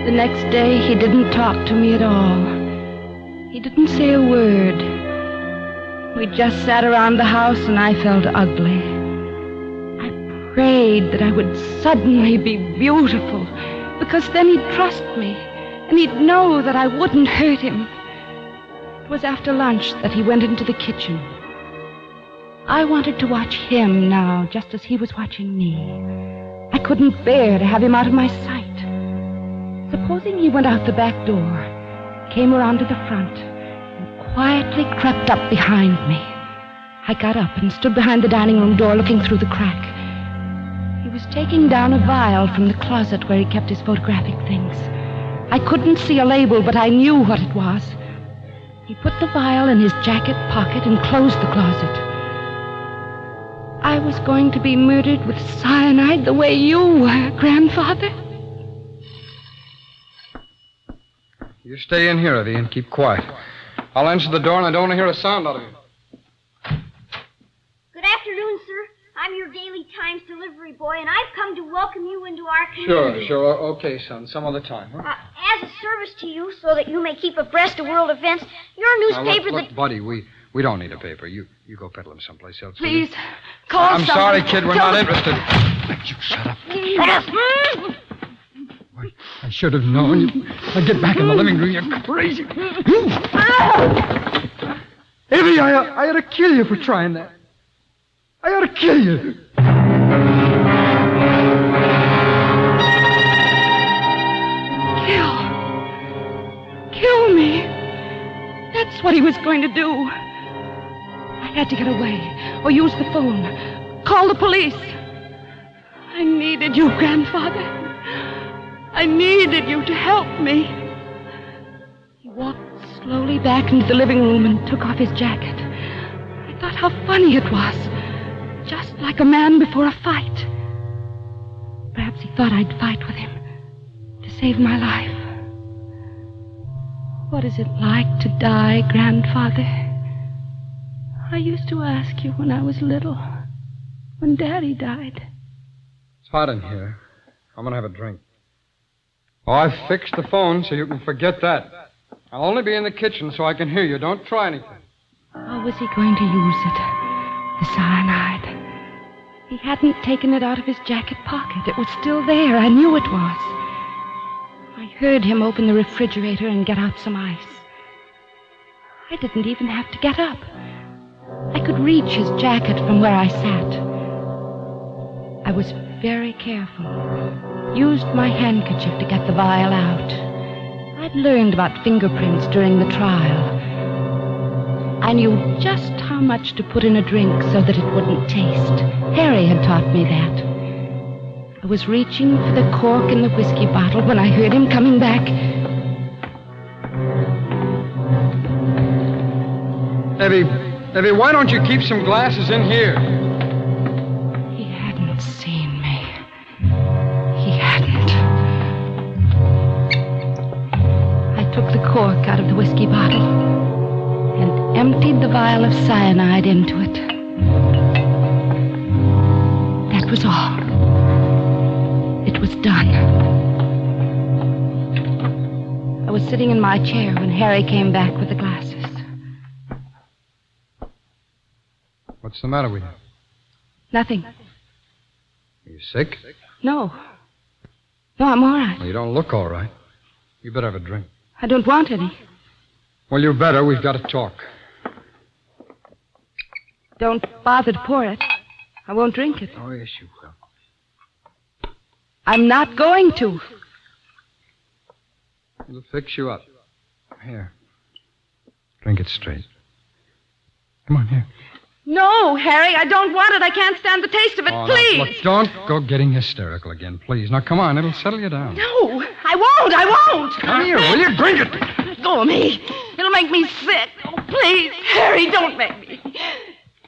The next day, he didn't talk to me at all. He didn't say a word. We just sat around the house, and I felt ugly. I prayed that I would suddenly be beautiful, because then he'd trust me, and he'd know that I wouldn't hurt him. It was after lunch that he went into the kitchen. I wanted to watch him now, just as he was watching me. I couldn't bear to have him out of my sight. Supposing he went out the back door, came around to the front, and quietly crept up behind me. I got up and stood behind the dining room door looking through the crack. He was taking down a vial from the closet where he kept his photographic things. I couldn't see a label, but I knew what it was. He put the vial in his jacket pocket and closed the closet. I was going to be murdered with cyanide the way you were, Grandfather. You stay in here, Evie, and keep quiet. I'll answer the door, and I don't want to hear a sound out of you. Good afternoon, sir. I'm your Daily Times delivery boy, and I've come to welcome you into our community. Sure. Okay, son. Some other time, huh? As a service to you, so that you may keep abreast of world events, your newspaper Now, look, buddy, we don't need a paper. You go peddle him someplace else. will Please, you? call I'm somebody. sorry, kid. We're not interested. You shut up. Shut up! I should have known you. Now get back in the living room. You're crazy. Evie, I ought to kill you for trying that. I ought to kill you. Kill me. That's what he was going to do. I had to get away, or use the phone, call the police. I needed you, Grandfather. I needed you to help me. He walked slowly back into the living room and took off his jacket. I thought how funny it was. Just like a man before a fight. Perhaps he thought I'd fight with him to save my life. What is it like to die, Grandfather? I used to ask you when I was little, when Daddy died. It's hot in here. I'm going to have a drink. Oh, I fixed the phone so you can forget that. I'll only be in the kitchen so I can hear you. Don't try anything. How was he going to use it? The cyanide. He hadn't taken it out of his jacket pocket. It was still there. I knew it was. I heard him open the refrigerator and get out some ice. I didn't even have to get up. I could reach his jacket from where I sat. I was very careful. Used my handkerchief to get the vial out. I'd learned about fingerprints during the trial. I knew just how much to put in a drink so that it wouldn't taste. Harry had taught me that. I was reaching for the cork in the whiskey bottle when I heard him coming back. Evie, why don't you keep some glasses in here? He hadn't seen me. He hadn't. I took the cork out of the whiskey bottle and emptied the vial of cyanide into it. That was all. It was done. I was sitting in my chair when Harry came back with the glasses. What's the matter with you? Nothing. Are you sick? No. No, I'm all right. Well, you don't look all right. You better have a drink. I don't want any. Well, you better. We've got to talk. Don't bother to pour it. I won't drink it. Oh, yes, you will. I'm not going to. It'll fix you up. Here. Drink it straight. Come on, here. No, Harry, I don't want it. I can't stand the taste of it. Oh, Please. Now, look, don't go getting hysterical again, please. Now, come on. It'll settle you down. No, I won't. Come here, will you? Drink it. Let go of me. It'll make me sick. Oh, please, Harry, don't make me.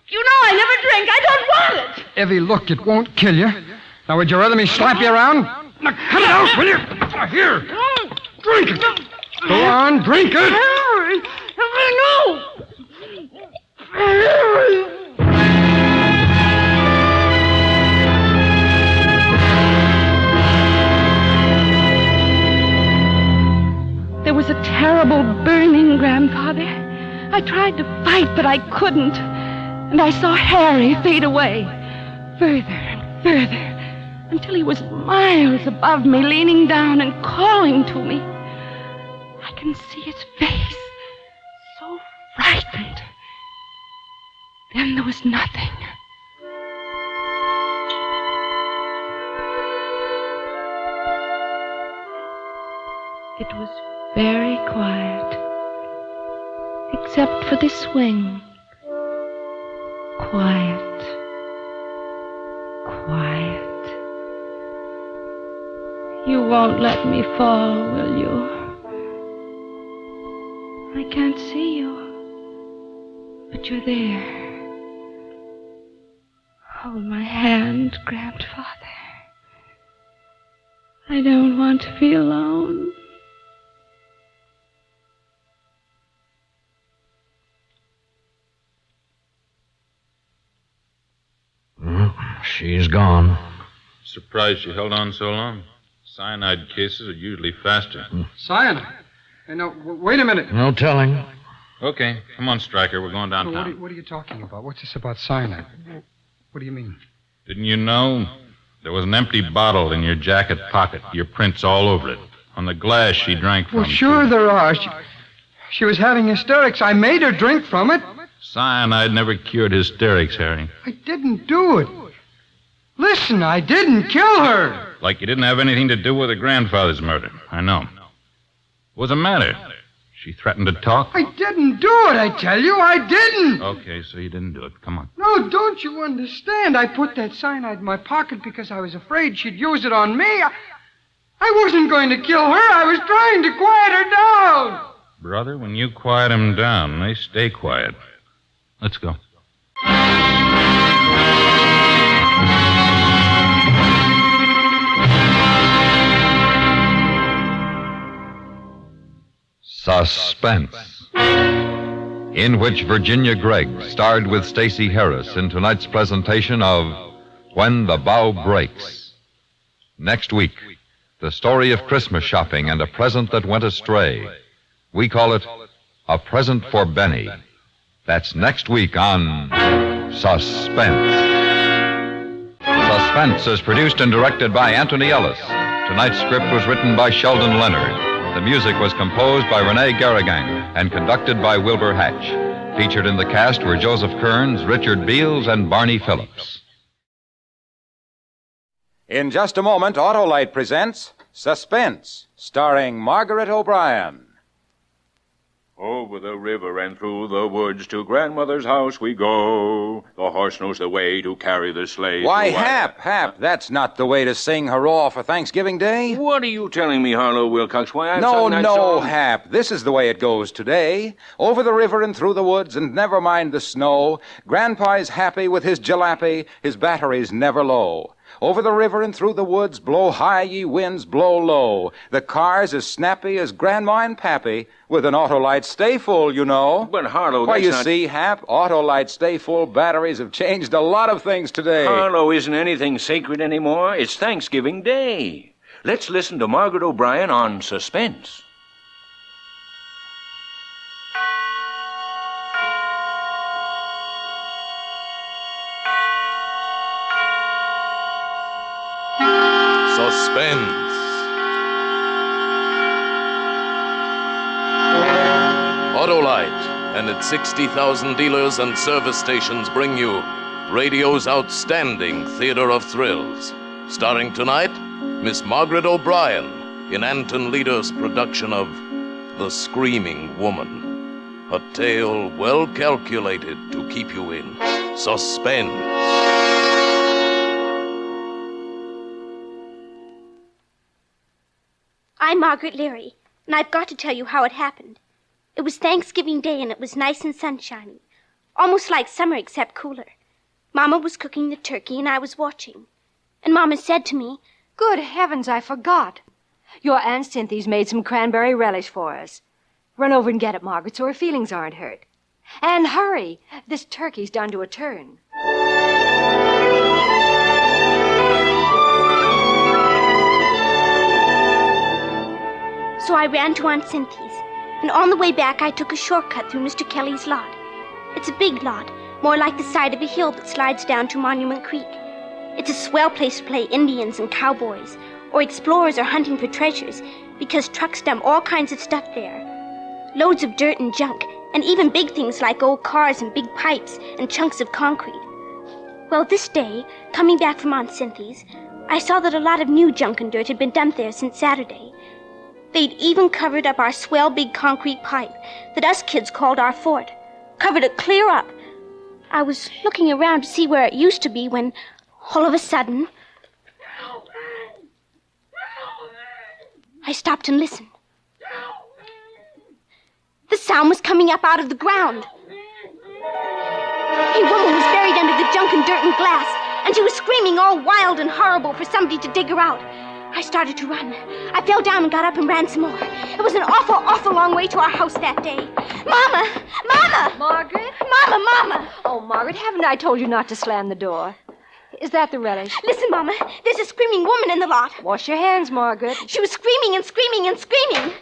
You know I never drink. I don't want it. Evie, look, it won't kill you. Now, would you rather me slap you around? Now, cut it out, will you? Here. Drink it. Go on, drink it. Harry, no. There was a terrible burning, Grandfather. I tried to fight, but I couldn't. And I saw Harry fade away, further and further, until he was miles above me, leaning down and calling to me. I can see his face, so frightened. Then there was nothing. It was very quiet, except for the swing. Quiet. Quiet. You won't let me fall, will you? I can't see you, but you're there. Hold my hand, Grandfather. I don't want to be alone. She's gone. Surprised she held on so long. Cyanide cases are usually faster. Cyanide? Hey, now, wait a minute. No telling. Okay, come on, Stryker. We're going downtown. What are you talking about? What's this about cyanide? What do you mean? Didn't you know? There was an empty bottle in your jacket pocket. Your prints all over it. On the glass she drank from. Well, sure there are. She was having hysterics. I made her drink from it. Cyanide never cured hysterics, Harry. I didn't do it. Listen, I didn't kill her. Like you didn't have anything to do with her grandfather's murder. I know. What's the matter? She threatened to talk? I didn't do it, I tell you. I didn't. Okay, so you didn't do it. Come on. No, don't you understand? I put that cyanide in my pocket because I was afraid she'd use it on me. I wasn't going to kill her. I was trying to quiet her down. Brother, when you quiet them down, they stay quiet. Let's go. Suspense, in which Virginia Gregg starred with Stacey Harris in tonight's presentation of When the Bough Breaks. Next week, the story of Christmas shopping and a present that went astray. We call it A Present for Benny. That's next week on Suspense. Suspense is produced and directed by Anthony Ellis. Tonight's script was written by Sheldon Leonard. The music was composed by Rene Garrigang and conducted by Wilbur Hatch. Featured in the cast were Joseph Kearns, Richard Beals, and Barney Phillips. In just a moment, Autolite presents Suspense, starring Margaret O'Brien. Over the river and through the woods to grandmother's house we go. The horse knows the way to carry the sleigh. Why, Hap, that's not the way to sing Hurrah for Thanksgiving Day. What are you telling me, Harlow Wilcox? Why, I've sung that No, song. Hap, this is the way it goes today. Over the river and through the woods and never mind the snow. Grandpa's happy with his jalopy, his battery's never low. Over the river and through the woods, blow high ye winds, blow low. The car's as snappy as Grandma and Pappy, with an Autolite Stay Full, you know. But, Harlow, Why, that's you not... see, Hap, Autolite Stay Full batteries have changed a lot of things today. Harlow, isn't anything sacred anymore? It's Thanksgiving Day. Let's listen to Margaret O'Brien on Suspense. Suspense. Autolite and its 60,000 dealers and service stations bring you radio's outstanding theater of thrills. Starring tonight, Miss Margaret O'Brien in Anton Leader's production of The Screaming Woman. A tale well calculated to keep you in suspense. I'm Margaret Leary, and I've got to tell you how it happened. It was Thanksgiving Day, and it was nice and sunshiny. Almost like summer, except cooler. Mama was cooking the turkey, and I was watching. And Mama said to me, "Good heavens, I forgot. Your Aunt Cynthy's made some cranberry relish for us. Run over and get it, Margaret, so her feelings aren't hurt. And hurry. This turkey's done to a turn." So I ran to Aunt Cynthy's, and on the way back I took a shortcut through Mr. Kelly's lot. It's a big lot, more like the side of a hill that slides down to Monument Creek. It's a swell place to play Indians and cowboys, or explorers or hunting for treasures, because trucks dump all kinds of stuff there. Loads of dirt and junk, and even big things like old cars and big pipes and chunks of concrete. Well, this day, coming back from Aunt Cynthy's, I saw that a lot of new junk and dirt had been dumped there since Saturday. They'd even covered up our swell big concrete pipe that us kids called our fort. Covered it clear up. I was looking around to see where it used to be when, all of a sudden, I stopped and listened. The sound was coming up out of the ground. A woman was buried under the junk and dirt and glass, and she was screaming all wild and horrible for somebody to dig her out. I started to run. I fell down and got up and ran some more. It was an awful, awful long way to our house that day. Mama! Mama! Margaret? Mama! Oh, Margaret, haven't I told you not to slam the door? Is that the relish? Listen, Mama. There's a screaming woman in the lot. Wash your hands, Margaret. She was screaming and screaming and screaming.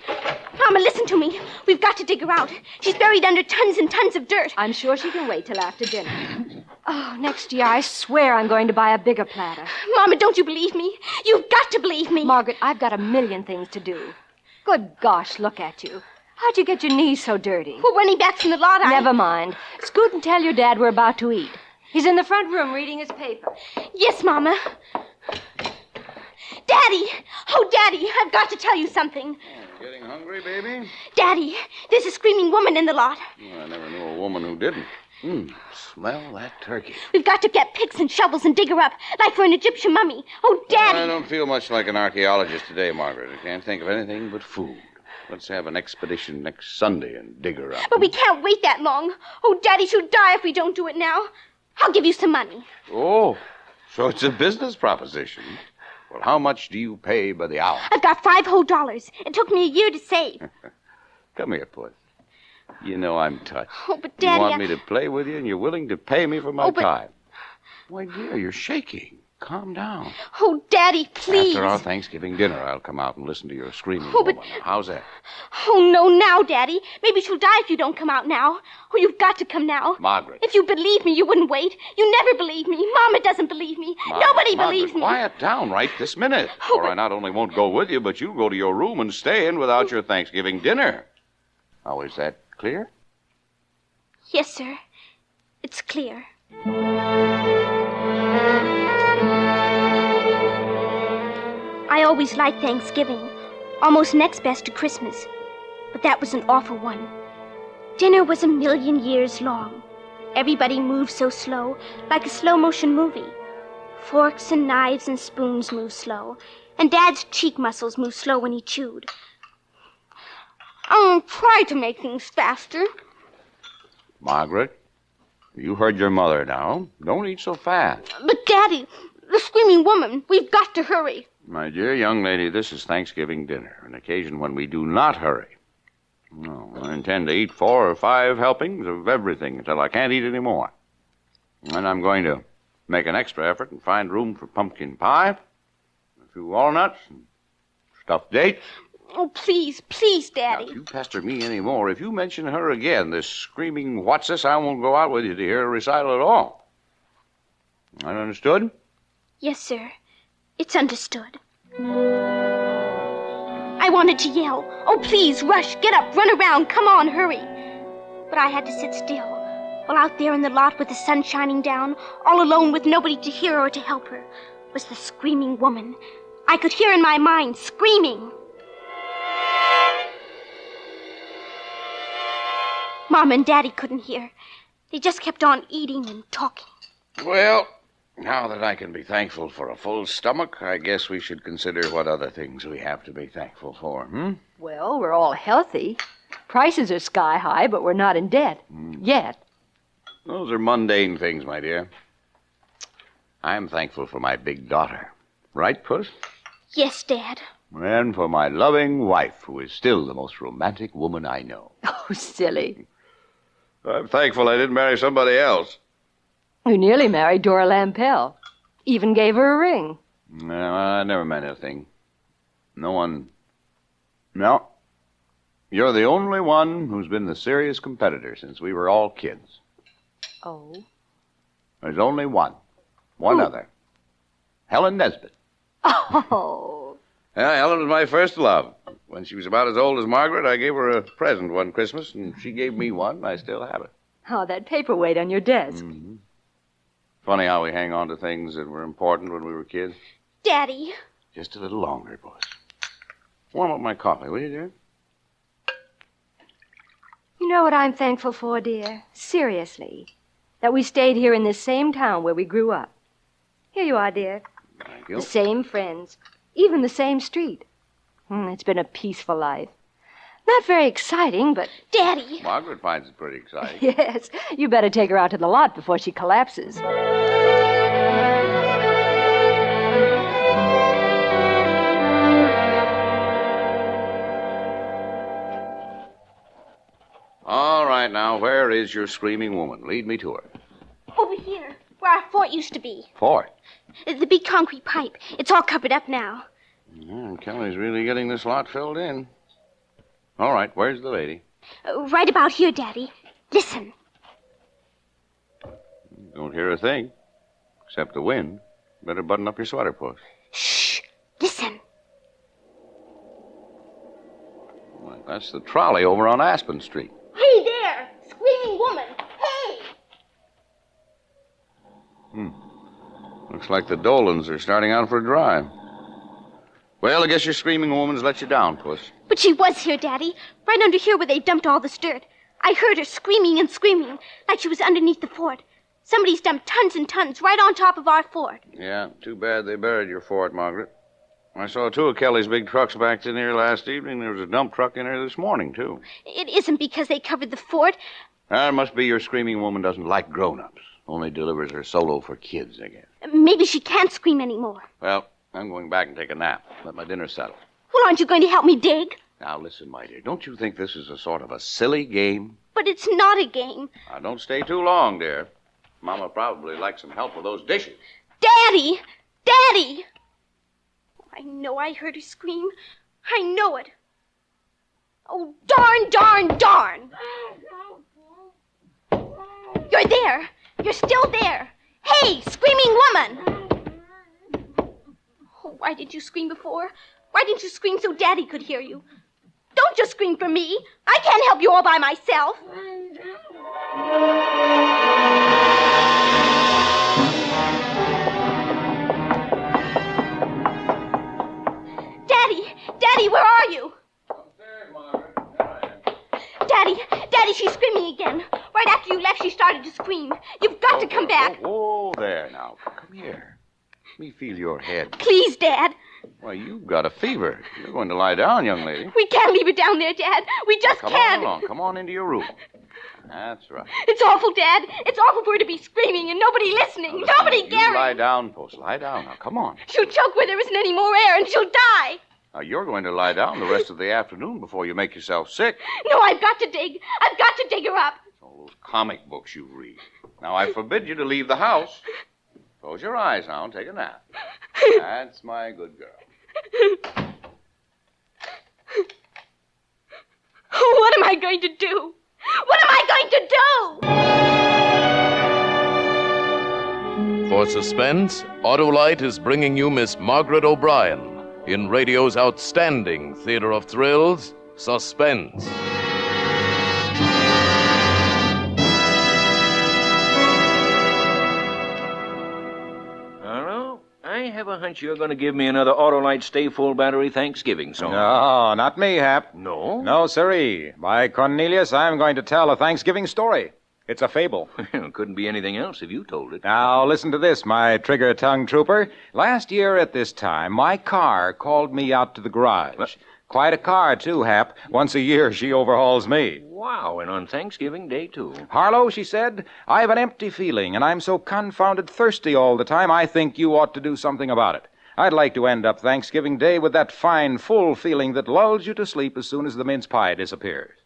Mama, listen to me. We've got to dig her out. She's buried under tons and tons of dirt. I'm sure she can wait till after dinner. Oh, next year I swear I'm going to buy a bigger platter. Mama, don't you believe me? You've got to believe me. Margaret, I've got a million things to do. Good gosh, look at you. How'd you get your knees so dirty? Well, running back from the lot, Never mind. Scoot and tell your dad we're about to eat. He's in the front room reading his paper. Yes, Mama. Daddy! Oh, Daddy, I've got to tell you something. Getting hungry, baby? Daddy, there's a screaming woman in the lot. Well, I never knew a woman who didn't. Smell that turkey. We've got to get picks and shovels and dig her up, like for an Egyptian mummy. Oh, Daddy! I don't feel much like an archaeologist today, Margaret. I can't think of anything but food. Let's have an expedition next Sunday and dig her up. But we can't wait that long. Oh, Daddy, she'll die if we don't do it now. I'll give you some money. Oh, so it's a business proposition. Well, how much do you pay by the hour? I've got $5 whole. It took me a year to save. Come here, Puss. You know I'm touched. Oh, but Daddy, You want me to play with you, and you're willing to pay me for my but... time. Why, dear, you're shaking. Calm down. Oh, Daddy, please. After our Thanksgiving dinner, I'll come out and listen to your screaming but... woman. How's that? Oh, no, now, Daddy. Maybe she'll die if you don't come out now. Oh, you've got to come now. Margaret. If you believe me, you wouldn't wait. You never believe me. Mama doesn't believe me. Nobody believes me. Quiet down right this minute. Oh, or I not only won't go with you, but you'll go to your room and stay in without your Thanksgiving dinner. Now, is that clear? Yes, sir. It's clear. I always liked Thanksgiving, almost next best to Christmas. But that was an awful one. Dinner was a million years long. Everybody moved so slow, like a slow-motion movie. Forks and knives and spoons moved slow, and Dad's cheek muscles moved slow when he chewed. I'll try to make things faster. Margaret, you heard your mother now. Don't eat so fast. But, Daddy, the screaming woman, we've got to hurry. My dear young lady, this is Thanksgiving dinner, an occasion when we do not hurry. No, I intend to eat 4 or 5 helpings of everything until I can't eat any more. And I'm going to make an extra effort and find room for pumpkin pie, a few walnuts, and stuffed dates. Oh, please, please, Daddy. Now, if you pester me any more, if you mention her again, this screaming what's-this, I won't go out with you to hear a recital at all. That understood? Yes, sir. It's understood. I wanted to yell, oh, please, rush, get up, run around, come on, hurry. But I had to sit still, while out there in the lot with the sun shining down, all alone with nobody to hear or to help her, was the screaming woman. I could hear in my mind, screaming. Mom and Daddy couldn't hear. They just kept on eating and talking. Well, now that I can be thankful for a full stomach, I guess we should consider what other things we have to be thankful for, Well, we're all healthy. Prices are sky high, but we're not in debt. Yet. Those are mundane things, my dear. I'm thankful for my big daughter. Right, Puss? Yes, Dad. And for my loving wife, who is still the most romantic woman I know. Oh, silly. I'm thankful I didn't marry somebody else. You nearly married Dora Lampell. Even gave her a ring. No, I never meant a thing. No one... No. You're the only one who's been the serious competitor since we were all kids. Oh? There's only one. One other. Helen Nesbit. Oh. Yeah, Helen was my first love. When she was about as old as Margaret, I gave her a present one Christmas, and she gave me one, and I still have it. Oh, that paperweight on your desk. Mm-hmm. Funny how we hang on to things that were important when we were kids. Daddy. Just a little longer, boys. Warm up my coffee, will you, dear? You know what I'm thankful for, dear? Seriously. That we stayed here in this same town where we grew up. Here you are, dear. Thank you. The same friends. Even the same street. It's been a peaceful life. Not very exciting, but... Daddy! Margaret finds it pretty exciting. Yes. You better take her out to the lot before she collapses. All right, now, where is your screaming woman? Lead me to her. Over here, where our fort used to be. Fort? The big concrete pipe. It's all covered up now. Yeah, Kelly's really getting this lot filled in. All right, where's the lady? Right about here, Daddy. Listen. Don't hear a thing, except the wind. Better button up your sweater, Puss. Shh. Listen. Well, that's the trolley over on Aspen Street. Hey there! Screaming woman! Hey! Looks like the Dolans are starting out for a drive. Well, I guess your screaming woman's let you down, Puss. But she was here, Daddy. Right under here where they dumped all this dirt. I heard her screaming and screaming, like she was underneath the fort. Somebody's dumped tons and tons right on top of our fort. Yeah, too bad they buried your fort, Margaret. I saw 2 of Kelly's big trucks backed in here last evening. There was a dump truck in here this morning, too. It isn't because they covered the fort. It must be your screaming woman doesn't like grown-ups. Only delivers her solo for kids, I guess. Maybe she can't scream anymore. Well, I'm going back and take a nap. Let my dinner settle. Well, aren't you going to help me dig? Now, listen, my dear. Don't you think this is a sort of a silly game? But it's not a game. Now, don't stay too long, dear. Mama probably likes some help with those dishes. Daddy! Daddy! I know I heard her scream. I know it. Oh, darn, darn, darn! You're there! You're still there! Hey, screaming woman! Oh, why did you scream before? Why didn't you scream so Daddy could hear you? Don't just scream for me. I can't help you all by myself. Daddy, where are you? Upstairs, Margaret. Daddy, she's screaming again. Right after you left, she started to scream. You've got to come back. Oh, there now. Come here. Let me feel your head. Please, Dad. Why, you've got a fever. You're going to lie down, young lady. We can't leave her down there, Dad. We just Come can't. on along. Come on into your room. That's right. It's awful, Dad. It's awful for her to be screaming and nobody listening. Nobody You caring. lie down, Post. Lie down now. Come on. She'll choke where there isn't any more air and she'll die. Now, you're going to lie down the rest of the afternoon before you make yourself sick. No, I've got to dig. I've got to dig her up. All those comic books you read. Now, I forbid you to leave the house. Close your eyes now and take a nap. That's my good girl. What am I going to do? What am I going to do? For Suspense, Autolite is bringing you Miss Margaret O'Brien in radio's outstanding theater of thrills, Suspense. I have a hunch you're going to give me another Autolite Stay Full Battery Thanksgiving song. No, not me, Hap. No? No, sirree. By Cornelius, I'm going to tell a Thanksgiving story. It's a fable. Couldn't be anything else if you told it. Now, listen to this, my trigger-tongue trooper. Last year at this time, my car called me out to the garage. Quite a car, too, Hap. Once a year, she overhauls me. Wow, and on Thanksgiving Day, too. Harlow, she said, I have an empty feeling, and I'm so confounded thirsty all the time, I think you ought to do something about it. I'd like to end up Thanksgiving Day with that fine, full feeling that lulls you to sleep as soon as the mince pie disappears.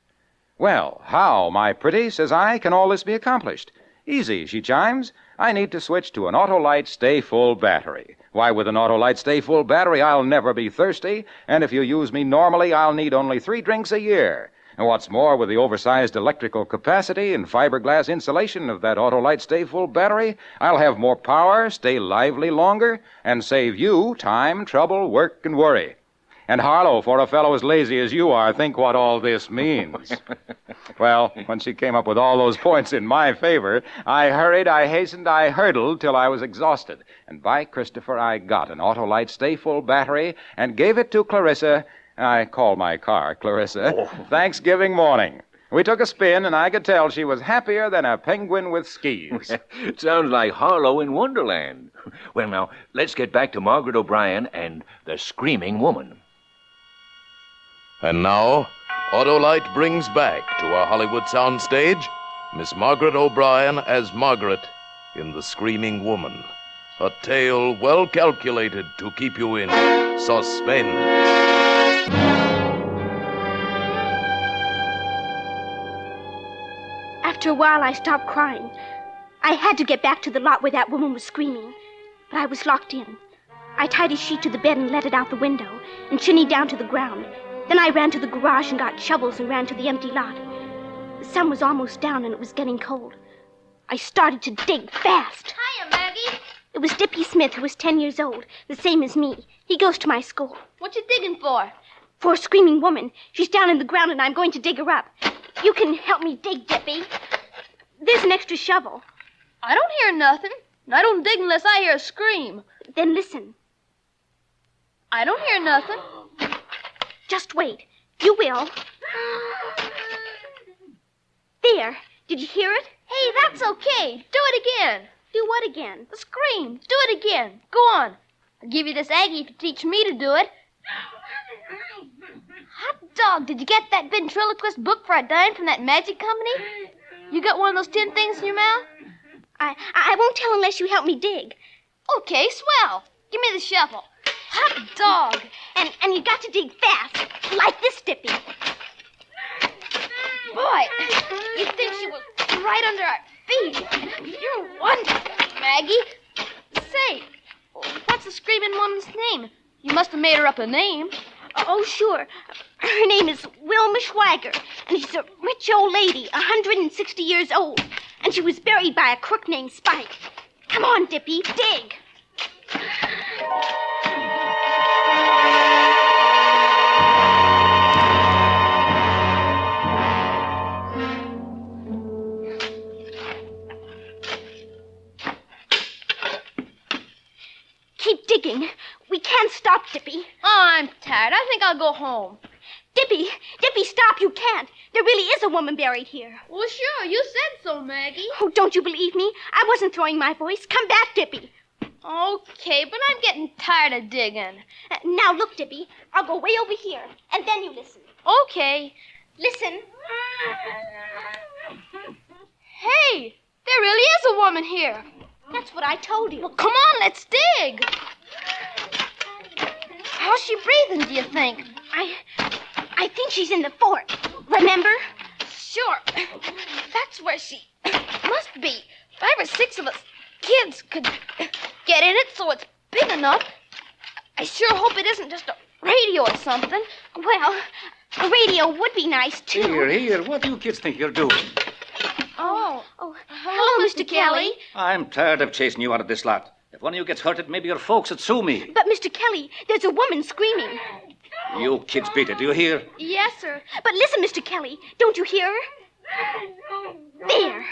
Well, how, my pretty, says I, can all this be accomplished? Easy, she chimes. I need to switch to an Autolite Stay Full battery. Why, with an Autolite Stay Full battery, I'll never be thirsty, and if you use me normally, I'll need only 3 drinks a year. And what's more, with the oversized electrical capacity and fiberglass insulation of that Autolite Stay Full battery, I'll have more power, stay lively longer, and save you time, trouble, work, and worry. And Harlow, for a fellow as lazy as you are, think what all this means. Well, when she came up with all those points in my favor, I hurried, I hastened, I hurtled till I was exhausted. And by Christopher, I got an Autolite Stay Full battery and gave it to Clarissa. I call my car Clarissa. Thanksgiving morning. We took a spin, and I could tell she was happier than a penguin with skis. It sounds like Harlow in Wonderland. Well, now, let's get back to Margaret O'Brien and the Screaming Woman. And now, Autolite brings back to our Hollywood soundstage Miss Margaret O'Brien as Margaret in The Screaming Woman. A tale well calculated to keep you in suspense. After a while, I stopped crying. I had to get back to the lot where that woman was screaming, but I was locked in. I tied a sheet to the bed and let it out the window and shinnied down to the ground. Then I ran to the garage and got shovels and ran to the empty lot. The sun was almost down and it was getting cold. I started to dig fast. Hiya, Maggie. It was Dippy Smith, who was 10 years old, the same as me. He goes to my school. What you digging for? For a screaming woman. She's down in the ground and I'm going to dig her up. You can help me dig, Dippy. There's an extra shovel. I don't hear nothing. And I don't dig unless I hear a scream. Then listen. I don't hear nothing. Just wait. You will. There. Did you hear it? Hey, that's okay. Do it again. Do what again? Scream. Do it again. Go on. I'll give you this Aggie if you teach me to do it. Hot dog, did you get that ventriloquist book for a dime from that magic company? You got one of those tin things in your mouth? I won't tell unless you help me dig. Okay, swell. Give me the shovel. Hot dog. And you got to dig fast, like this, Dippy. Boy, you'd think she was right under our feet. You're wonderful, Maggie. Say, what's the screaming woman's name? You must have made her up a name. Oh, sure. Her name is Wilma Schwager, and she's a rich old lady, 160 years old. And she was buried by a crook named Spike. Come on, Dippy, dig. tired. I think I'll go home. Dippy, stop. You can't. There really is a woman buried here. Well, sure. You said so, Maggie. Oh, don't you believe me? I wasn't throwing my voice. Come back, Dippy. Okay, but I'm getting tired of digging. Now, look, Dippy. I'll go way over here, and then you listen. Okay. Listen. Hey, there really is a woman here. That's what I told you. Well, come on, let's dig. How's she breathing, do you think? I think she's in the fort. Remember? Sure. That's where she must be. 5 or 6 of us kids could get in it so it's big enough. I sure hope it isn't just a radio or something. Well, a radio would be nice, too. Here. What do you kids think you're doing? Oh, hello, Mr. Kelly. I'm tired of chasing you out of this lot. If one of you gets hurted, maybe your folks would sue me. But, Mr. Kelly, there's a woman screaming. You kids beat it, do you hear? Yes, sir. But listen, Mr. Kelly, don't you hear her? There.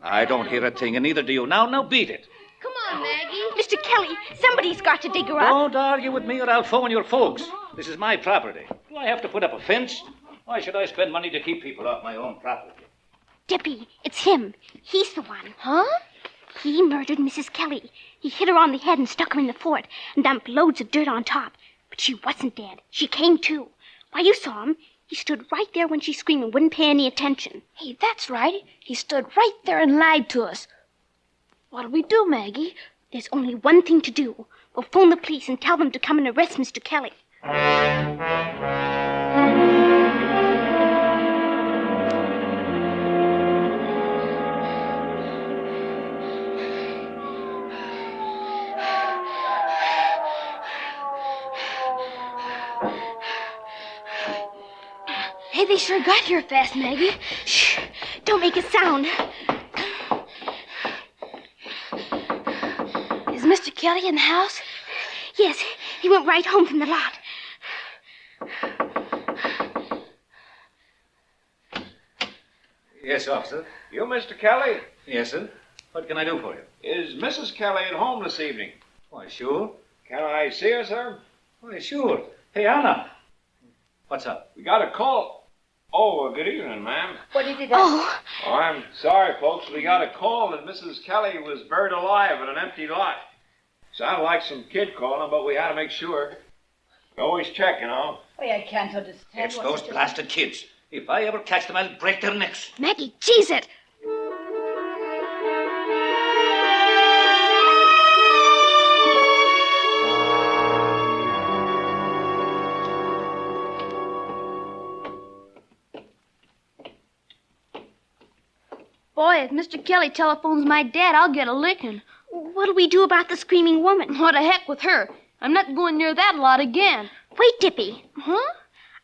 I don't hear a thing, and neither do you. Now beat it. Come on, Maggie. Mr. Kelly, somebody's got to dig her up. Don't argue with me or I'll phone your folks. This is my property. Do I have to put up a fence? Why should I spend money to keep people off my own property? Dippy, it's him. He's the one. Huh? He murdered Mrs. Kelly. He hit her on the head and stuck her in the fort and dumped loads of dirt on top. But she wasn't dead. She came to. Why, you saw him. He stood right there when she screamed and wouldn't pay any attention. Hey, that's right. He stood right there and lied to us. What'll we do, Maggie? There's only one thing to do. We'll phone the police and tell them to come and arrest Mr. Kelly. Hey, they sure got here fast, Maggie. Shh! Don't make a sound. Is Mr. Kelly in the house? Yes, he went right home from the lot. Yes, officer. You, Mr. Kelly? Yes, sir. What can I do for you? Is Mrs. Kelly at home this evening? Why, sure. Can I see her, sir? Why, sure. Hey, Anna. What's up? We got a call. Oh, good evening, ma'am. What did it Oh, I'm sorry, folks. We got a call that Mrs. Kelly was buried alive in an empty lot. Sounded like some kid calling, but we had to make sure. We always check, you know. Why, I can't understand. It's those blasted kids. If I ever catch them, I'll break their necks. Maggie, jeez it! Boy, if Mr. Kelly telephones my dad, I'll get a licking. What'll we do about the screaming woman? What the heck with her? I'm not going near that lot again. Wait, Dippy. Huh?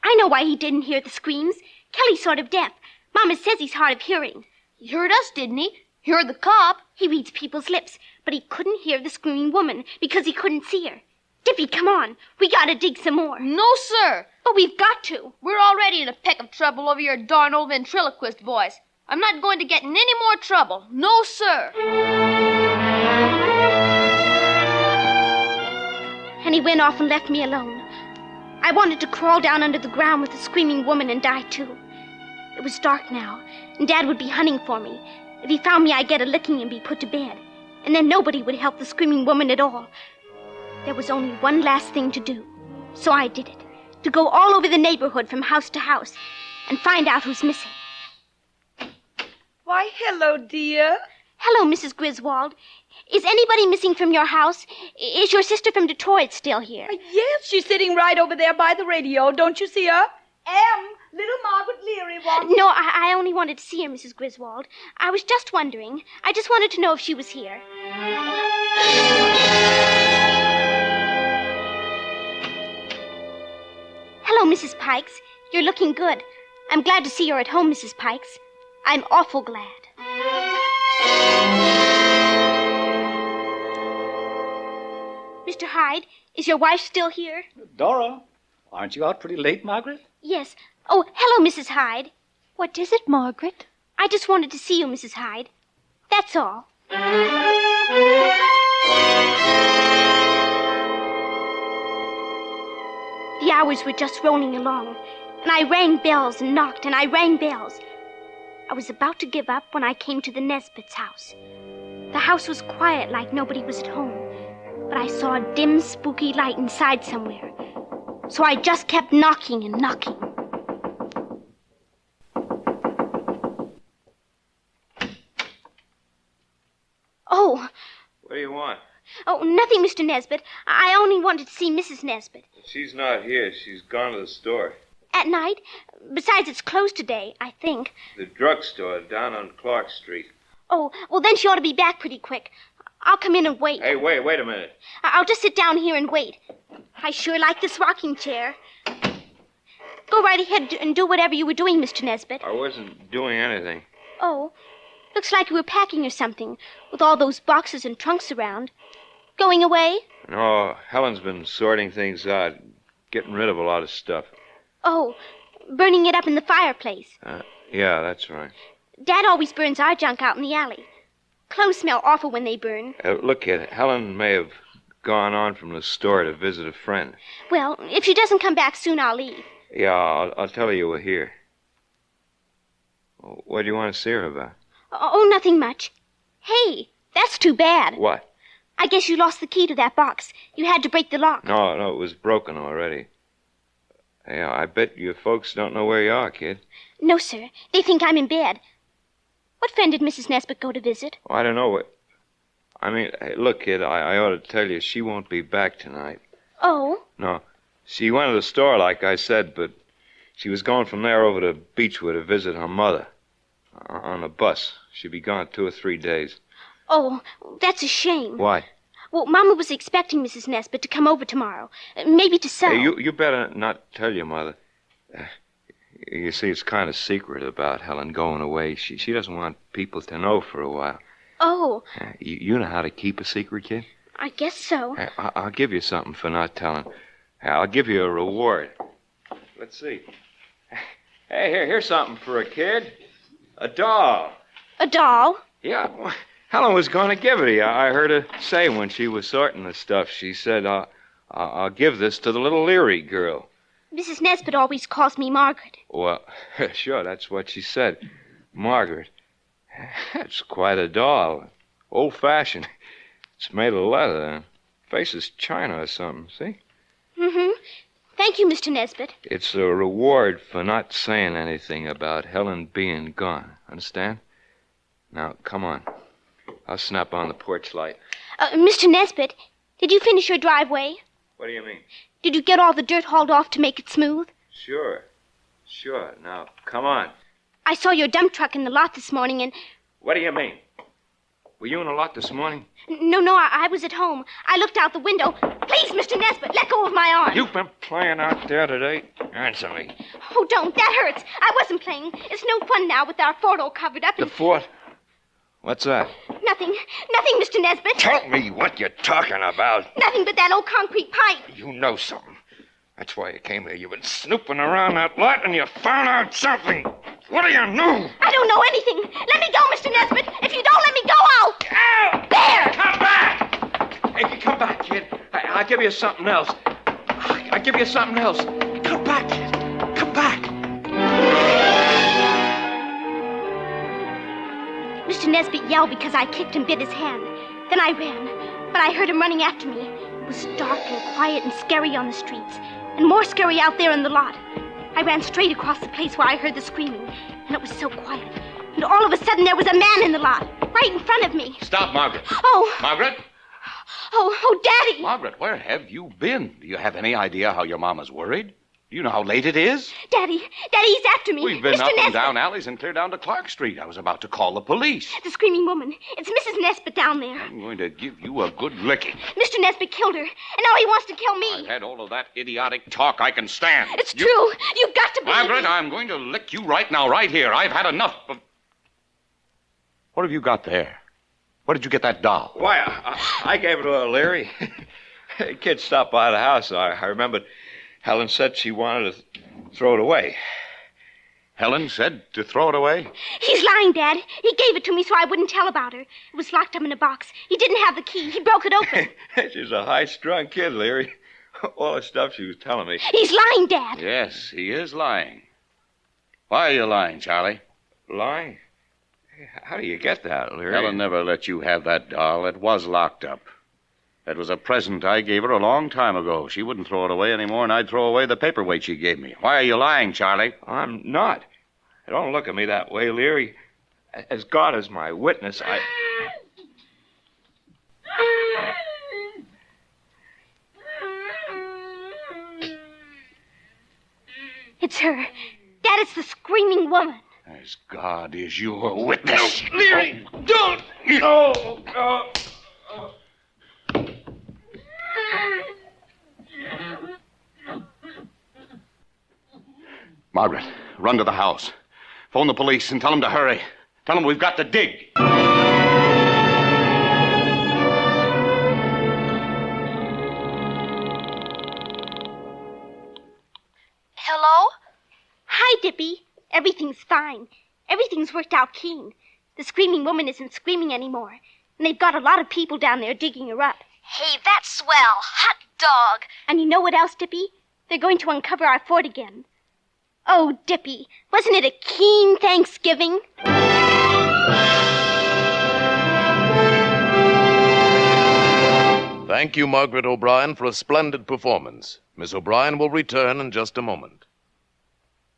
I know why he didn't hear the screams. Kelly's sort of deaf. Mama says he's hard of hearing. He heard us, didn't he? He heard the cop. He reads people's lips, but he couldn't hear the screaming woman because he couldn't see her. Dippy, come on. We gotta dig some more. No, sir. But we've got to. We're already in a peck of trouble over your darn old ventriloquist voice. I'm not going to get in any more trouble. No, sir. And he went off and left me alone. I wanted to crawl down under the ground with the screaming woman and die, too. It was dark now, and Dad would be hunting for me. If he found me, I'd get a licking and be put to bed. And then nobody would help the screaming woman at all. There was only one last thing to do. So I did it. To go all over the neighborhood from house to house and find out who's missing. Why, hello, dear. Hello, Mrs. Griswold. Is anybody missing from your house? Is your sister from Detroit still here? Yes, she's sitting right over there by the radio. Don't you see her? Little Margaret Leary wants... No, I only wanted to see her, Mrs. Griswold. I was just wondering. I just wanted to know if she was here. Hello, Mrs. Pikes. You're looking good. I'm glad to see you're at home, Mrs. Pikes. I'm awful glad. Mr. Hyde, is your wife still here? Dora, aren't you out pretty late, Margaret? Yes. Oh, hello, Mrs. Hyde. What is it, Margaret? I just wanted to see you, Mrs. Hyde. That's all. The hours were just rolling along, and I rang bells and knocked, and I rang bells. I was about to give up when I came to the Nesbit's house. The house was quiet, like nobody was at home, but I saw a dim, spooky light inside somewhere. So I just kept knocking and knocking. Oh. What do you want? Oh, nothing, Mr. Nesbit. I only wanted to see Mrs. Nesbit. She's not here. She's gone to the store. At night? Besides, it's closed today, I think. The drugstore down on Clark Street. Oh, well, then she ought to be back pretty quick. I'll come in and wait. Hey, wait a minute. I'll just sit down here and wait. I sure like this rocking chair. Go right ahead and do whatever you were doing, Mr. Nesbit. I wasn't doing anything. Oh, looks like you were packing or something, with all those boxes and trunks around. Going away? No, Helen's been sorting things out, getting rid of a lot of stuff. Oh, burning it up in the fireplace. Yeah, that's right. Dad always burns our junk out in the alley. Clothes smell awful when they burn. Look, kid, Helen may have gone on from the store to visit a friend. Well, if she doesn't come back soon, I'll leave. Yeah, I'll tell her you were here. What do you want to see her about? Oh, nothing much. Hey, that's too bad. What? I guess you lost the key to that box. You had to break the lock. No, it was broken already. Yeah, I bet your folks don't know where you are, kid. No, sir. They think I'm in bed. What friend did Mrs. Nesbit go to visit? Oh, I don't know what... I mean, hey, look, kid, I ought to tell you, she won't be back tonight. Oh? No. She went to the store, like I said, but she was going from there over to Beechwood to visit her mother. On a bus. She'll be gone 2 or 3 days. Oh, that's a shame. Why? Well, Mama was expecting Mrs. Nesbit to come over tomorrow. Maybe to sell. Hey, you better not tell your mother. You see, it's kind of secret about Helen going away. She doesn't want people to know for a while. Oh. You know how to keep a secret, kid? I guess so. I'll give you something for not telling. I'll give you a reward. Let's see. Hey, here's something for a kid. A doll. A doll? Yeah, well, Helen was going to give it to you. I heard her say when she was sorting the stuff. She said, I'll give this to the little Leary girl. Mrs. Nesbit always calls me Margaret. Well, sure, that's what she said. Margaret. That's quite a doll. Old-fashioned. It's made of leather. Face is china or something, see? Mm-hmm. Thank you, Mr. Nesbit. It's a reward for not saying anything about Helen being gone. Understand? Now, come on. I'll snap on the porch light. Mr. Nesbit, did you finish your driveway? What do you mean? Did you get all the dirt hauled off to make it smooth? Sure. Now, come on. I saw your dump truck in the lot this morning and... What do you mean? Were you in the lot this morning? No, I was at home. I looked out the window. Please, Mr. Nesbit, let go of my arm. You've been playing out there today? Answer me. Oh, don't. That hurts. I wasn't playing. It's no fun now with our fort all covered up. The fort? What's that? Nothing, Mr. Nesbit. Tell me what you're talking about. Nothing but that old concrete pipe. You know something. That's why you came here. You've been snooping around that lot and you found out something. What do you know? I don't know anything. Let me go, Mr. Nesbit. If you don't let me go, I'll... Ow! There! Come back! Hey, come back, kid. I'll give you something else. I'll give you something else. Come back, kid. Come back. Mr. Nesbit yelled because I kicked and bit his hand. Then I ran, but I heard him running after me. It was dark and quiet and scary on the streets, and more scary out there in the lot. I ran straight across the place where I heard the screaming, and it was so quiet. And all of a sudden there was a man in the lot, right in front of me. Stop, Margaret. Oh. Margaret? Oh, Daddy. Margaret, where have you been? Do you have any idea how your mama's worried? Do you know how late it is? Daddy, he's after me. We've been Mr. up and Nesbit. down alleys and clear down to Clark Street. I was about to call the police. The screaming woman. It's Mrs. Nesbit down there. I'm going to give you a good licking. Mr. Nesbit killed her, and now he wants to kill me. I've had all of that idiotic talk I can stand. It's true. You've got to believe Margaret, me. I'm going to lick you right now, right here. I've had enough of... What have you got there? Where did you get that doll? Why, I gave it to Leary. The kid stopped by the house. I remembered Helen said she wanted to throw it away. Helen said to throw it away? He's lying, Dad. He gave it to me so I wouldn't tell about her. It was locked up in a box. He didn't have the key. He broke it open. She's a high-strung kid, Leary. All the stuff she was telling me. He's lying, Dad. Yes, he is lying. Why are you lying, Charlie? Lying? How do you get that, Leary? Helen never let you have that doll. It was locked up. It was a present I gave her a long time ago. She wouldn't throw it away any more than I'd throw away the paperweight she gave me. Why are you lying, Charlie? I'm not. Don't look at me that way, Leary. As God is my witness, I... It's her. Dad, it's the screaming woman. As God is your witness. No, Leary, don't! No! Margaret, run to the house. Phone the police and tell them to hurry. Tell them we've got to dig. Hello? Hi, Dippy. Everything's fine. Everything's worked out clean. The screaming woman isn't screaming anymore. And they've got a lot of people down there digging her up. Hey, that's swell. Hot dog. And you know what else, Dippy? They're going to uncover our fort again. Oh, Dippy, wasn't it a keen Thanksgiving? Thank you, Margaret O'Brien, for a splendid performance. Miss O'Brien will return in just a moment.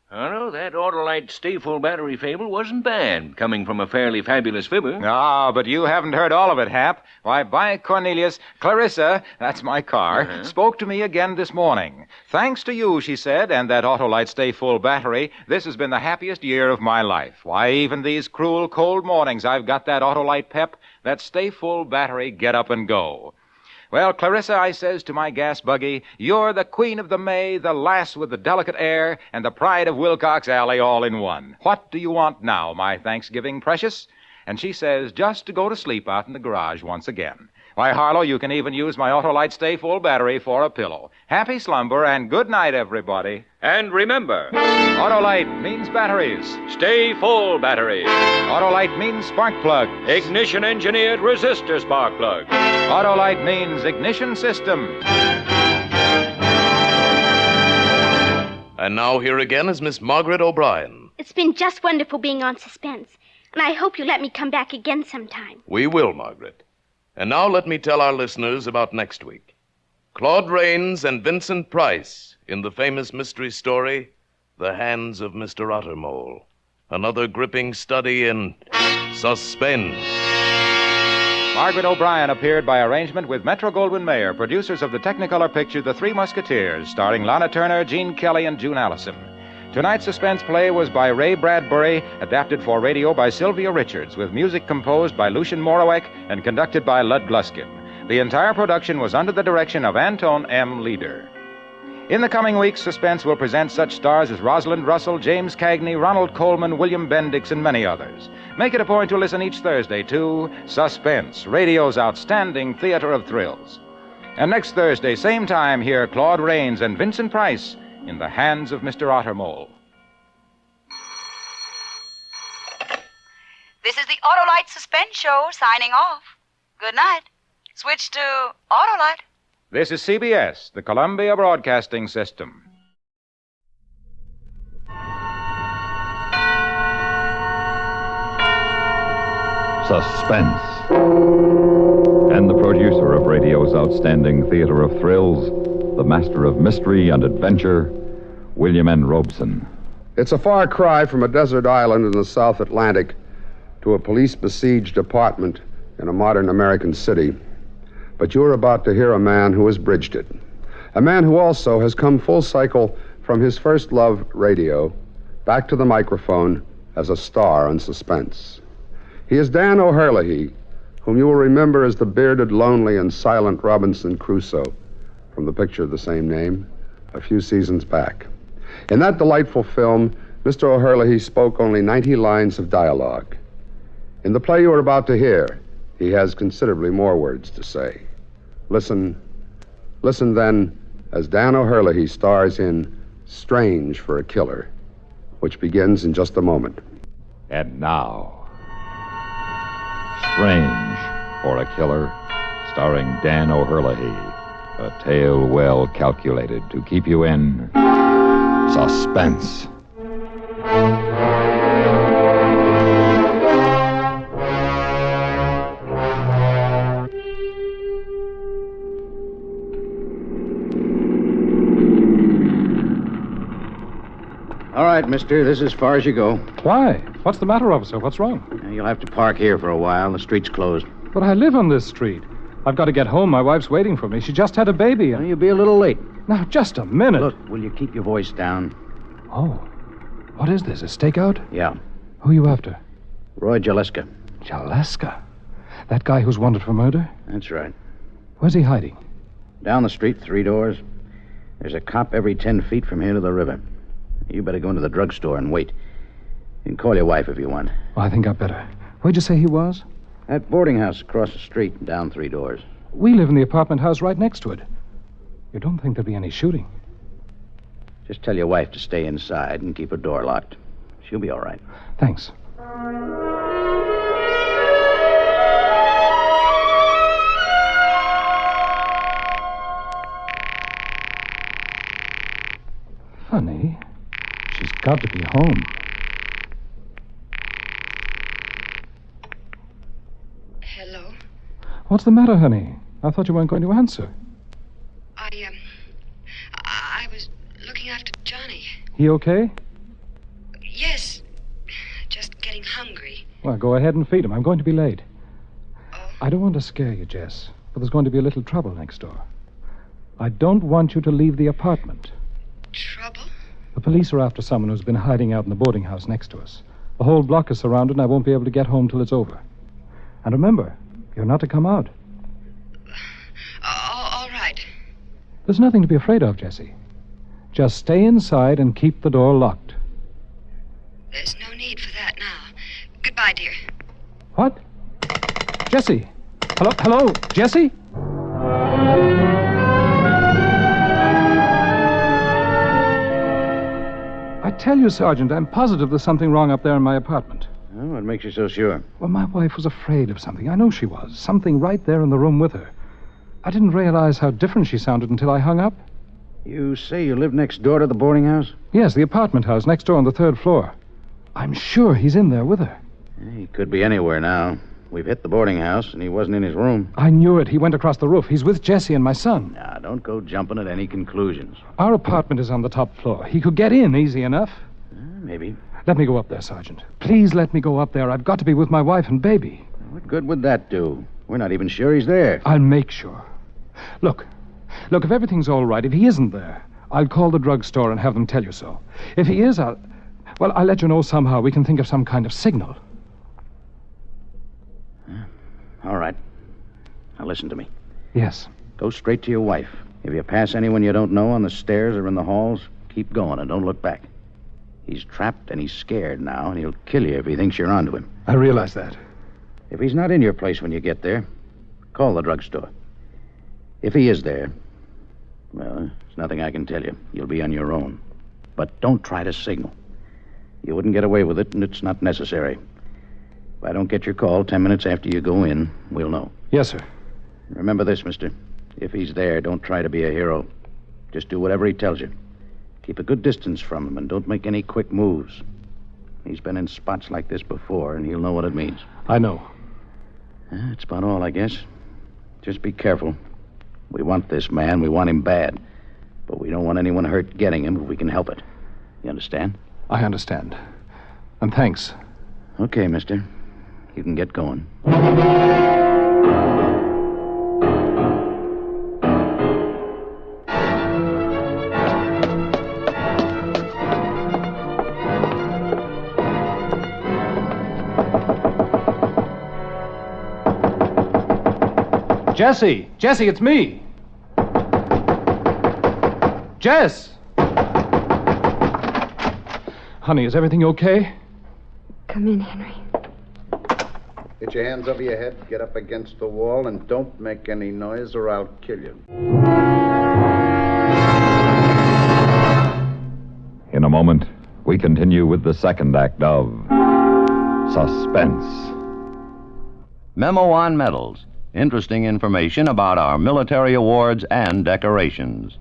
I know that Autolite Stay Full Battery fable wasn't bad, coming from a fairly fabulous fibber. Ah, but you haven't heard all of it, Hap. Why, by Cornelius, Clarissa, that's my car, spoke to me again this morning. Thanks to you, she said, and that Autolite Stay Full Battery, this has been the happiest year of my life. Why, even these cruel, cold mornings, I've got that Autolite pep, that Stay Full Battery get up and go. Well, Clarissa, I says to my gas buggy, you're the queen of the May, the lass with the delicate air, and the pride of Wilcox Alley all in one. What do you want now, my Thanksgiving precious? And she says, just to go to sleep out in the garage once again. Why, Harlow, you can even use my Autolite Stay Full Battery for a pillow. Happy slumber, and good night, everybody. And remember, Autolite means batteries. Stay Full Battery. Autolite means spark plugs. Ignition-engineered resistor spark plug. Autolite means ignition system. And now here again is Miss Margaret O'Brien. It's been just wonderful being on Suspense, and I hope you let me come back again sometime. We will, Margaret. And now let me tell our listeners about next week. Claude Rains and Vincent Price in the famous mystery story, The Hands of Mr. Ottermole. Another gripping study in suspense. Margaret O'Brien appeared by arrangement with Metro-Goldwyn-Mayer, producers of the Technicolor picture The Three Musketeers, starring Lana Turner, Gene Kelly, and June Allison. Tonight's suspense play was by Ray Bradbury, adapted for radio by Sylvia Richards, with music composed by Lucien Morawek and conducted by Lud Gluskin. The entire production was under the direction of Anton M. Leader. In the coming weeks, Suspense will present such stars as Rosalind Russell, James Cagney, Ronald Coleman, William Bendix, and many others. Make it a point to listen each Thursday to Suspense, radio's outstanding theater of thrills. And next Thursday, same time, hear Claude Rains and Vincent Price in The Hands of Mr. Ottermole. This is the Autolite Suspense Show signing off. Good night. Switch to Autolite. This is CBS, the Columbia Broadcasting System. Suspense. And the producer of radio's outstanding theater of thrills, the master of mystery and adventure, William N. Robeson. It's a far cry from a desert island in the South Atlantic to a police-besieged apartment in a modern American city. But you're about to hear a man who has bridged it. A man who also has come full cycle from his first love, radio, back to the microphone as a star on Suspense. He is Dan O'Herlihy, whom you will remember as the bearded, lonely, and silent Robinson Crusoe from the picture of the same name a few seasons back. In that delightful film, Mr. O'Herlihy spoke only 90 lines of dialogue. In the play you are about to hear, he has considerably more words to say. Listen then, as Dan O'Herlihy stars in Strange for a Killer, which begins in just a moment. And now, Strange for a Killer, starring Dan O'Herlihy. A tale well calculated to keep you in suspense. All right, mister, this is as far as you go. Why? What's the matter, officer? What's wrong? You'll have to park here for a while. The street's closed. But I live on this street. I've got to get home. My wife's waiting for me. She just had a baby. And... You'll be a little late. Now, just a minute. Look, will you keep your voice down? Oh. What is this, a stakeout? Yeah. Who are you after? Roy Jaleska. Jaleska? That guy who's wanted for murder? That's right. Where's he hiding? Down the street, 3 doors. There's a cop every 10 feet from here to the river. You better go into the drugstore and wait. You can call your wife if you want. Well, I think I'd better. Where'd you say he was? That boarding house across the street, down 3 doors. We live in the apartment house right next to it. You don't think there'll be any shooting? Just tell your wife to stay inside and keep her door locked. She'll be all right. Thanks. Funny. She's got to be home. Hello? What's the matter, honey? I thought you weren't going to answer. I was looking after Johnny. He okay? Yes. Just getting hungry. Well, go ahead and feed him. I'm going to be late. I don't want to scare you, Jess, but there's going to be a little trouble next door. I don't want you to leave the apartment. Trouble? The police are after someone who's been hiding out in the boarding house next to us. The whole block is surrounded, and I won't be able to get home till it's over. And remember, you're not to come out. All right. There's nothing to be afraid of, Jessie. Just stay inside and keep the door locked. There's no need for that now. Goodbye, dear. What? Jessie? Hello, Jessie? I tell you, Sergeant, I'm positive there's something wrong up there in my apartment. Oh, what makes you so sure? Well, my wife was afraid of something. I know she was. Something right there in the room with her. I didn't realize how different she sounded until I hung up. You say you live next door to the boarding house? Yes, the apartment house next door on the 3rd floor. I'm sure he's in there with her. He could be anywhere now. We've hit the boarding house, and he wasn't in his room. I knew it. He went across the roof. He's with Jessie and my son. Now, don't go jumping at any conclusions. Our apartment is on the top floor. He could get in easy enough. Maybe. Let me go up there, Sergeant. Please let me go up there. I've got to be with my wife and baby. What good would that do? We're not even sure he's there. I'll make sure. Look, if everything's all right, if he isn't there, I'll call the drugstore and have them tell you so. If he is, I'll let you know somehow. We can think of some kind of signal. All right. Now listen to me. Yes. Go straight to your wife. If you pass anyone you don't know on the stairs or in the halls, keep going and don't look back. He's trapped and he's scared now, and he'll kill you if he thinks you're onto him. I realize that. If he's not in your place when you get there, call the drugstore. If he is there, well, there's nothing I can tell you. You'll be on your own. But don't try to signal. You wouldn't get away with it, and it's not necessary. If I don't get your call 10 minutes after you go in, we'll know. Yes, sir. Remember this, mister. If he's there, don't try to be a hero. Just do whatever he tells you. Keep a good distance from him and don't make any quick moves. He's been in spots like this before, and he'll know what it means. I know. That's about all, I guess. Just be careful. We want this man. We want him bad. But we don't want anyone hurt getting him if we can help it. You understand? I understand. And thanks. Okay, mister. You can get going. Jessie, it's me. Jess! Honey, is everything okay? Come in, Henry. Get your hands over your head, get up against the wall, and don't make any noise or I'll kill you. In a moment, we continue with the second act of Suspense. Memo on Metals. Interesting information about our military awards and decorations.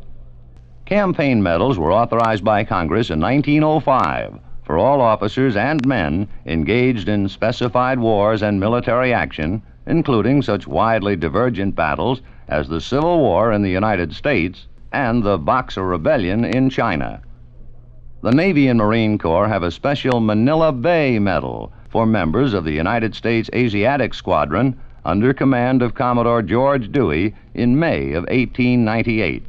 Campaign medals were authorized by Congress in 1905 for all officers and men engaged in specified wars and military action, including such widely divergent battles as the Civil War in the United States and the Boxer Rebellion in China. The Navy and Marine Corps have a special Manila Bay Medal for members of the United States Asiatic Squadron under command of Commodore George Dewey in May of 1898.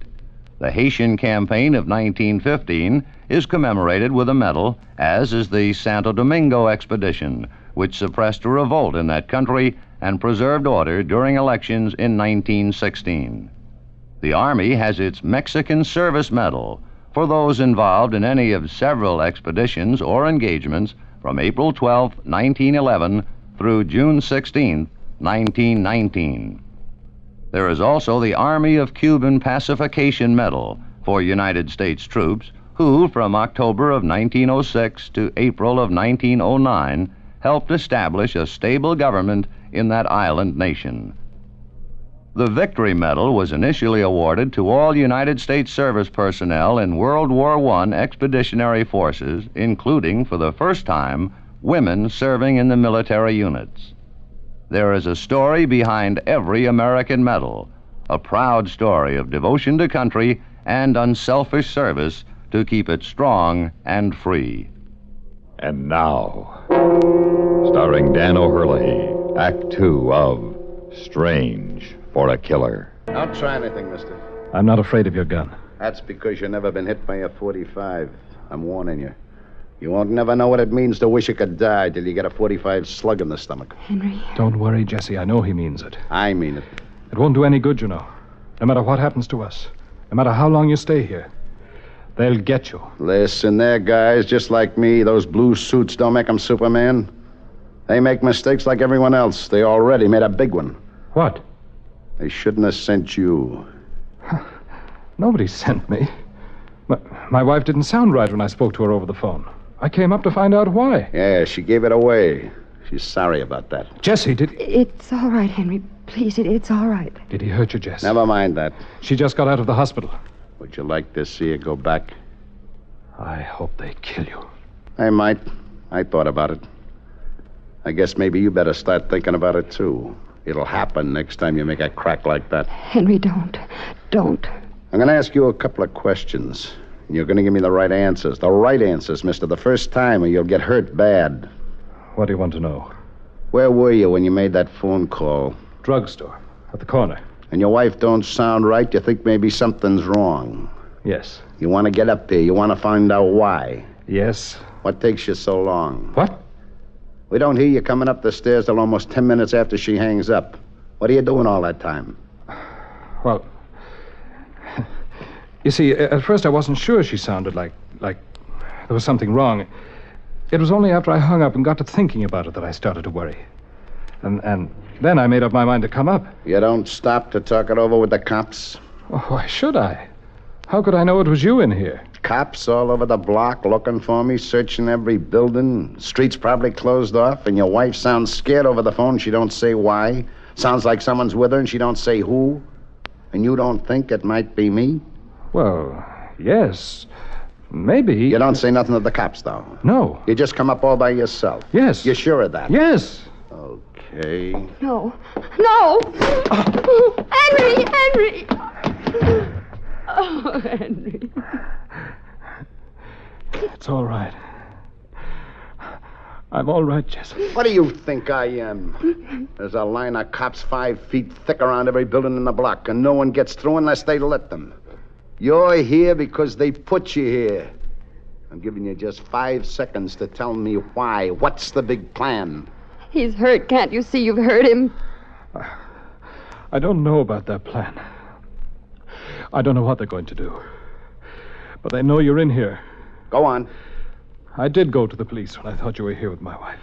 The Haitian Campaign of 1915 is commemorated with a medal, as is the Santo Domingo Expedition, which suppressed a revolt in that country and preserved order during elections in 1916. The Army has its Mexican Service Medal for those involved in any of several expeditions or engagements from April 12, 1911 through June 16, 1919. There is also the Army of Cuban Pacification Medal for United States troops who, from October of 1906 to April of 1909, helped establish a stable government in that island nation. The Victory Medal was initially awarded to all United States service personnel in World War I expeditionary forces, including, for the first time, women serving in the military units. There is a story behind every American medal, a proud story of devotion to country and unselfish service to keep it strong and free. And now, starring Dan O'Hurley, Act 2 of Strange for a Killer. Don't try anything, mister. I'm not afraid of your gun. That's because you've never been hit by a .45. I'm warning you. You won't never know what it means to wish you could die till you get a .45 slug in the stomach. Henry. Don't worry, Jesse. I know he means it. I mean it. It won't do any good, you know. No matter what happens to us. No matter how long you stay here. They'll get you. Listen there, guys. Just like me, those blue suits don't make them Superman. They make mistakes like everyone else. They already made a big one. What? They shouldn't have sent you. Nobody sent me. My wife didn't sound right when I spoke to her over the phone. I came up to find out why. Yeah, she gave it away. She's sorry about that. Jesse, did... It's all right, Henry. Please, it's all right. Did he hurt you, Jess? Never mind that. She just got out of the hospital. Would you like to see her go back? I hope they kill you. I might. I thought about it. I guess maybe you better start thinking about it, too. It'll happen next time you make a crack like that. Henry, don't. Don't. I'm going to ask you a couple of questions. And you're going to give me the right answers. The right answers, mister. The first time, or you'll get hurt bad. What do you want to know? Where were you when you made that phone call? Drugstore. At the corner. And your wife don't sound right? You think maybe something's wrong? Yes. You want to get up there. You want to find out why? Yes. What takes you so long? What? We don't hear you coming up the stairs till almost 10 minutes after she hangs up. What are you doing all that time? Well, you see, at first I wasn't sure she sounded like there was something wrong. It was only after I hung up and got to thinking about it that I started to worry. And then I made up my mind to come up. You don't stop to talk it over with the cops? Oh, why should I? How could I know it was you in here? Cops all over the block looking for me, searching every building. Streets probably closed off, and your wife sounds scared over the phone. She don't say why. Sounds like someone's with her, and she don't say who. And you don't think it might be me? Well, yes. Maybe. You don't say nothing to the cops, though? No. You just come up all by yourself? Yes. You're sure of that? Yes. Okay. No. No! Henry! Oh, Henry. It's all right. I'm all right, Jess. What do you think I am? There's a line of cops 5 feet thick around every building in the block, and no one gets through unless they let them. You're here because they put you here. I'm giving you just 5 seconds to tell me why. What's the big plan? He's hurt. Can't you see you've hurt him? I don't know about that plan. I don't know what they're going to do. But they know you're in here. Go on. I did go to the police when I thought you were here with my wife.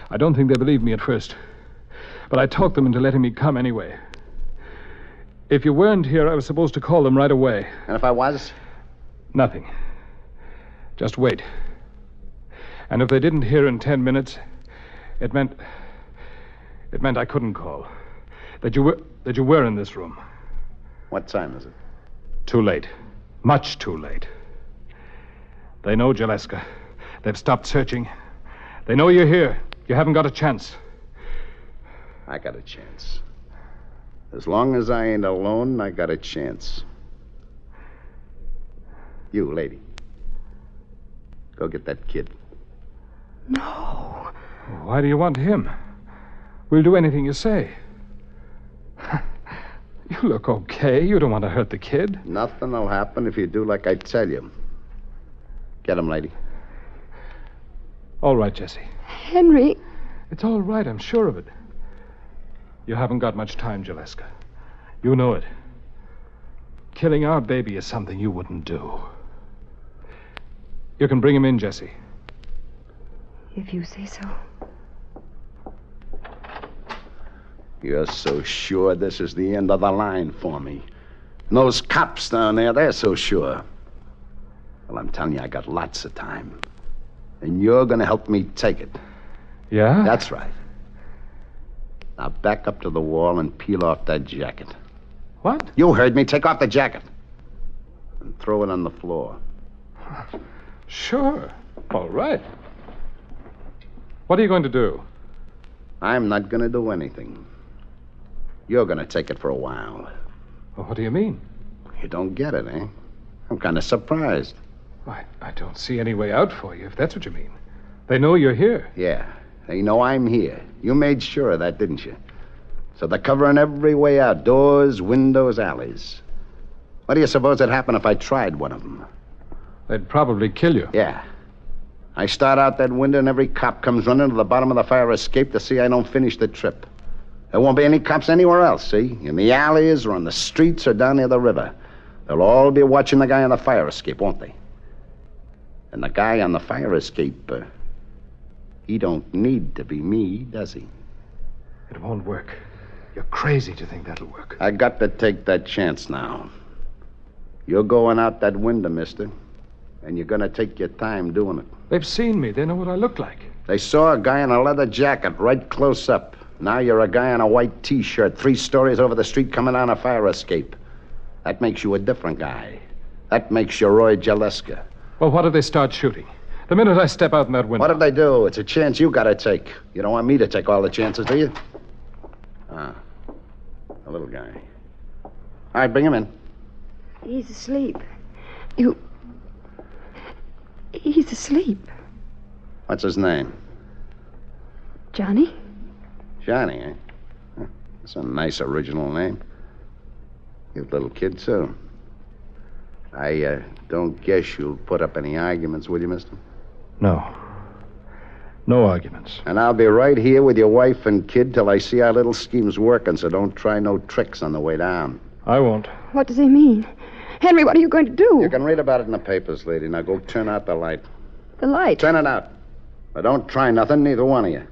I don't think they believed me at first. But I talked them into letting me come anyway. If you weren't here, I was supposed to call them right away. And if I was? Nothing. Just wait. And if they didn't hear in 10 minutes, it meant It meant I couldn't call. That you were in this room. What time is it? Too late. Much too late. They know Jaleska. They've stopped searching. They know you're here. You haven't got a chance. I got a chance. As long as I ain't alone, I got a chance. You, lady. Go get that kid. No. Why do you want him? We'll do anything you say. You look okay. You don't want to hurt the kid. Nothing'll happen if you do like I tell you. Get him, lady. All right, Jesse. Henry. It's all right, I'm sure of it. You haven't got much time, Jaleska. You know it. Killing our baby is something you wouldn't do. You can bring him in, Jesse. If you say so. You're so sure this is the end of the line for me. And those cops down there, they're so sure. Well, I'm telling you, I got lots of time. And you're going to help me take it. Yeah? That's right. Now back up to the wall and peel off that jacket. What? You heard me. Take off the jacket. And throw it on the floor. Sure. All right. What are you going to do? I'm not going to do anything. You're going to take it for a while. Well, what do you mean? You don't get it, eh? I'm kind of surprised. I don't see any way out for you, if that's what you mean. They know you're here. Yeah, they know I'm here. You made sure of that, didn't you? So they're covering every way out. Doors, windows, alleys. What do you suppose would happen if I tried one of them? They'd probably kill you. Yeah. I start out that window and every cop comes running to the bottom of the fire escape to see I don't finish the trip. There won't be any cops anywhere else, see? In the alleys or on the streets or down near the river. They'll all be watching the guy on the fire escape, won't they? And the guy on the fire escape, he don't need to be me, does he? It won't work. You're crazy to think that'll work. I got to take that chance now. You're going out that window, mister. And you're going to take your time doing it. They've seen me. They know what I look like. They saw a guy in a leather jacket right close up. Now you're a guy in a white T-shirt 3 stories over the street coming down a fire escape. That makes you a different guy. That makes you Roy Jaleska. Well, what if they start shooting? The minute I step out in that window. What if they do? It's a chance you got to take. You don't want me to take all the chances, do you? Ah, a little guy. All right, bring him in. He's asleep. He's asleep. What's his name? Johnny? Johnny, eh? Huh, that's a nice original name. You little kid, too. I don't guess you'll put up any arguments, will you, mister? No. No arguments. And I'll be right here with your wife and kid till I see our little scheme's working, so don't try no tricks on the way down. I won't. What does he mean? Henry, what are you going to do? You can read about it in the papers, lady. Now go turn out the light. The light? Turn it out. But don't try nothing, neither one of you.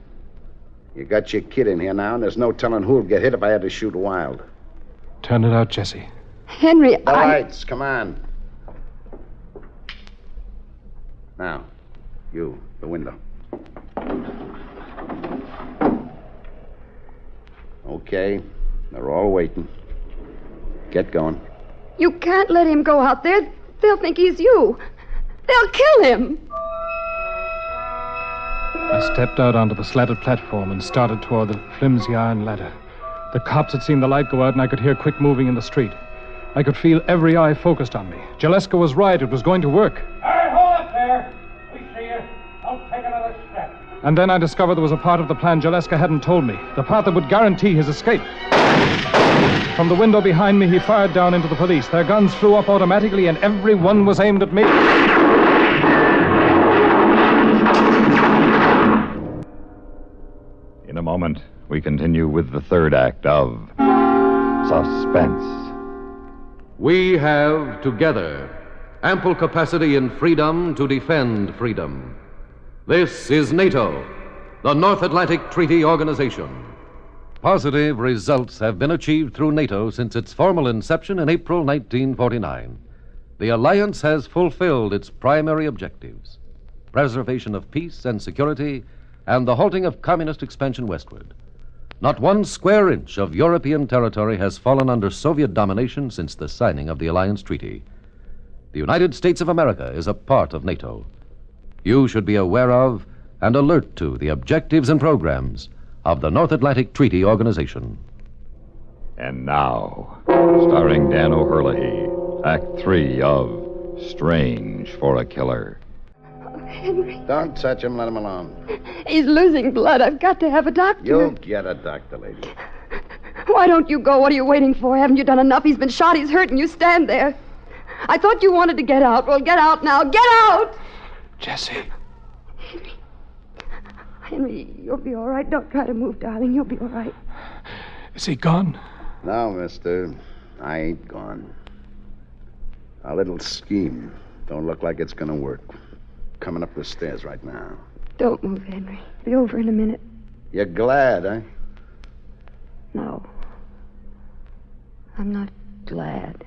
You got your kid in here now, and there's no telling who'll get hit if I had to shoot wild. Turn it out, Jesse. Henry, The lights, come on. Now, you, the window. Okay, they're all waiting. Get going. You can't let him go out there. They'll think he's you. They'll kill him. I stepped out onto the slatted platform and started toward the flimsy iron ladder. The cops had seen the light go out, and I could hear quick moving in the street. I could feel every eye focused on me. Jaleska was right. It was going to work. All right, hold up there. We see you. Don't take another step. And then I discovered there was a part of the plan Jaleska hadn't told me. The part that would guarantee his escape. From the window behind me, he fired down into the police. Their guns flew up automatically, and every one was aimed at me. In a moment, we continue with the third act of Suspense. We have, together, ample capacity and freedom to defend freedom. This is NATO, the North Atlantic Treaty Organization. Positive results have been achieved through NATO since its formal inception in April 1949. The alliance has fulfilled its primary objectives: preservation of peace and security, and the halting of communist expansion westward. Not one square inch of European territory has fallen under Soviet domination since the signing of the Alliance Treaty. The United States of America is a part of NATO. You should be aware of and alert to the objectives and programs of the North Atlantic Treaty Organization. And now, starring Dan O'Herlihy, Act 3 of Strange for a Killer. Henry. Don't touch him. Let him alone. He's losing blood. I've got to have a doctor. You'll get a doctor, lady. Why don't you go? What are you waiting for? Haven't you done enough? He's been shot. He's hurt, and you stand there. I thought you wanted to get out. Well, get out now. Get out! Jessie. Henry, you'll be all right. Don't try to move, darling. You'll be all right. Is he gone? No, mister. I ain't gone. Our little scheme don't look like it's gonna work. Coming up the stairs right now. Don't move, Henry. Be over in a minute. You're glad, eh? No. I'm not glad.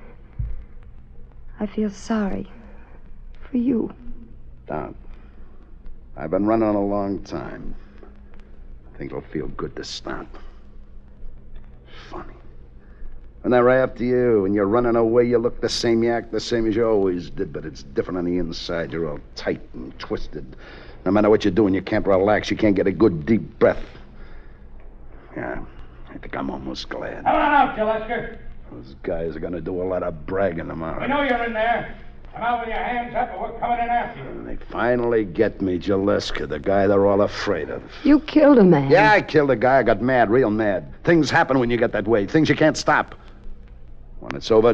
I feel sorry. For you. Don't. I've been running a long time. I think it'll feel good to stop. Funny. When they're after you and you're running away, you look the same, you act the same as you always did, but it's different on the inside. You're all tight and twisted. No matter what you're doing, you can't relax. You can't get a good, deep breath. Yeah, I think I'm almost glad. Come on out, Gillespie. Those guys are going to do a lot of bragging tomorrow. We know you're in there. Come out with your hands up, or we're coming in after you. And they finally get me, Gillespie, the guy they're all afraid of. You killed a man. Yeah, I killed a guy. I got mad, real mad. Things happen when you get that way. Things you can't stop. When it's over,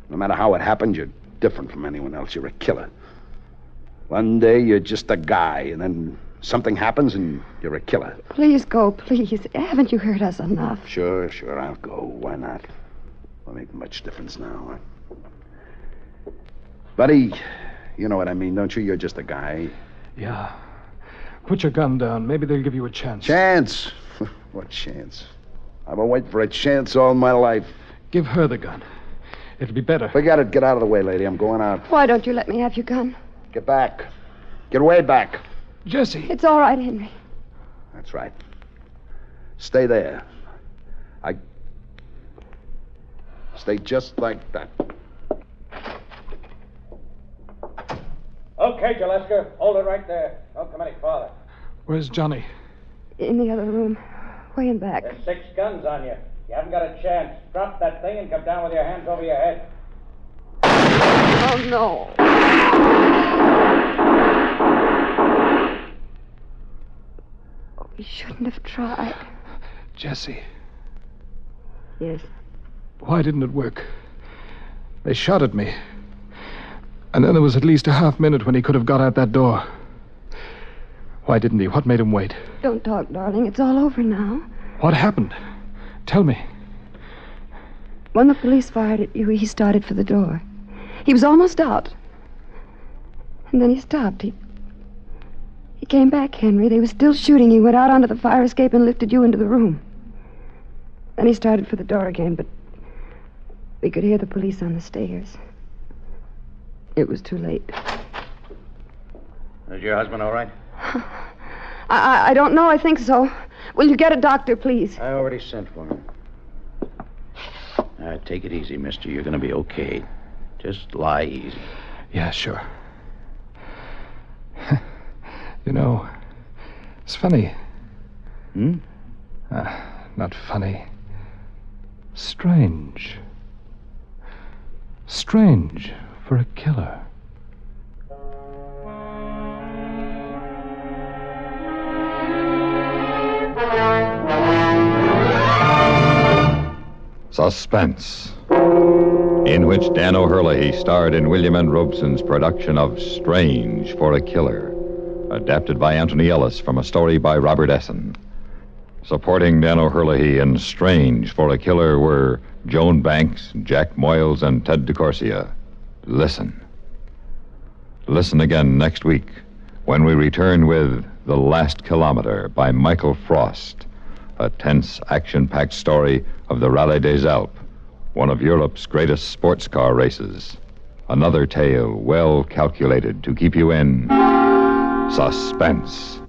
no matter how it happened, you're different from anyone else. You're a killer. One day, you're just a guy, and then something happens, and you're a killer. Please go, please. Haven't you heard us enough? Sure, I'll go. Why not? Won't make much difference now, huh? Buddy, you know what I mean, don't you? You're just a guy. Yeah. Put your gun down. Maybe they'll give you a chance. Chance? What chance? I've been waiting for a chance all my life. Give her the gun. It'll be better. Forget it. Get out of the way, lady. I'm going out. Why don't you let me have your gun? Get back. Get way back. Jessie. It's all right, Henry. That's right. Stay there. Stay just like that. Okay, Gillespie. Hold it right there. Don't come any farther. Where's Johnny? In the other room. Way in back. There's 6 guns on you. You haven't got a chance. Drop that thing and come down with your hands over your head. Oh, no. Oh, we shouldn't have tried. Jessie. Yes. Why didn't it work? They shot at me. And then there was at least a half minute when he could have got out that door. Why didn't he? What made him wait? Don't talk, darling. It's all over now. What happened? Tell me. When the police fired at you, he started for the door. He was almost out. And then he stopped. He came back, Henry. They were still shooting. He went out onto the fire escape and lifted you into the room. Then he started for the door again, but we could hear the police on the stairs. It was too late. Is your husband all right? I don't know. I think so. Will you get a doctor, please? I already sent for him. Take it easy, mister. You're going to be okay. Just lie easy. Yeah, sure. You know, it's funny. Not funny. Strange. Strange for a killer. Suspense, in which Dan O'Herlihy starred in William N. Robeson's production of Strange for a Killer, adapted by Anthony Ellis from a story by Robert Essen. Supporting Dan O'Herlihy in Strange for a Killer were Joan Banks, Jack Moyles, and Ted DeCorsia. Listen. Listen again next week when we return with The Last Kilometer by Michael Frost, a tense, action-packed story of the Rallye des Alpes, one of Europe's greatest sports car races. Another tale well calculated to keep you in suspense.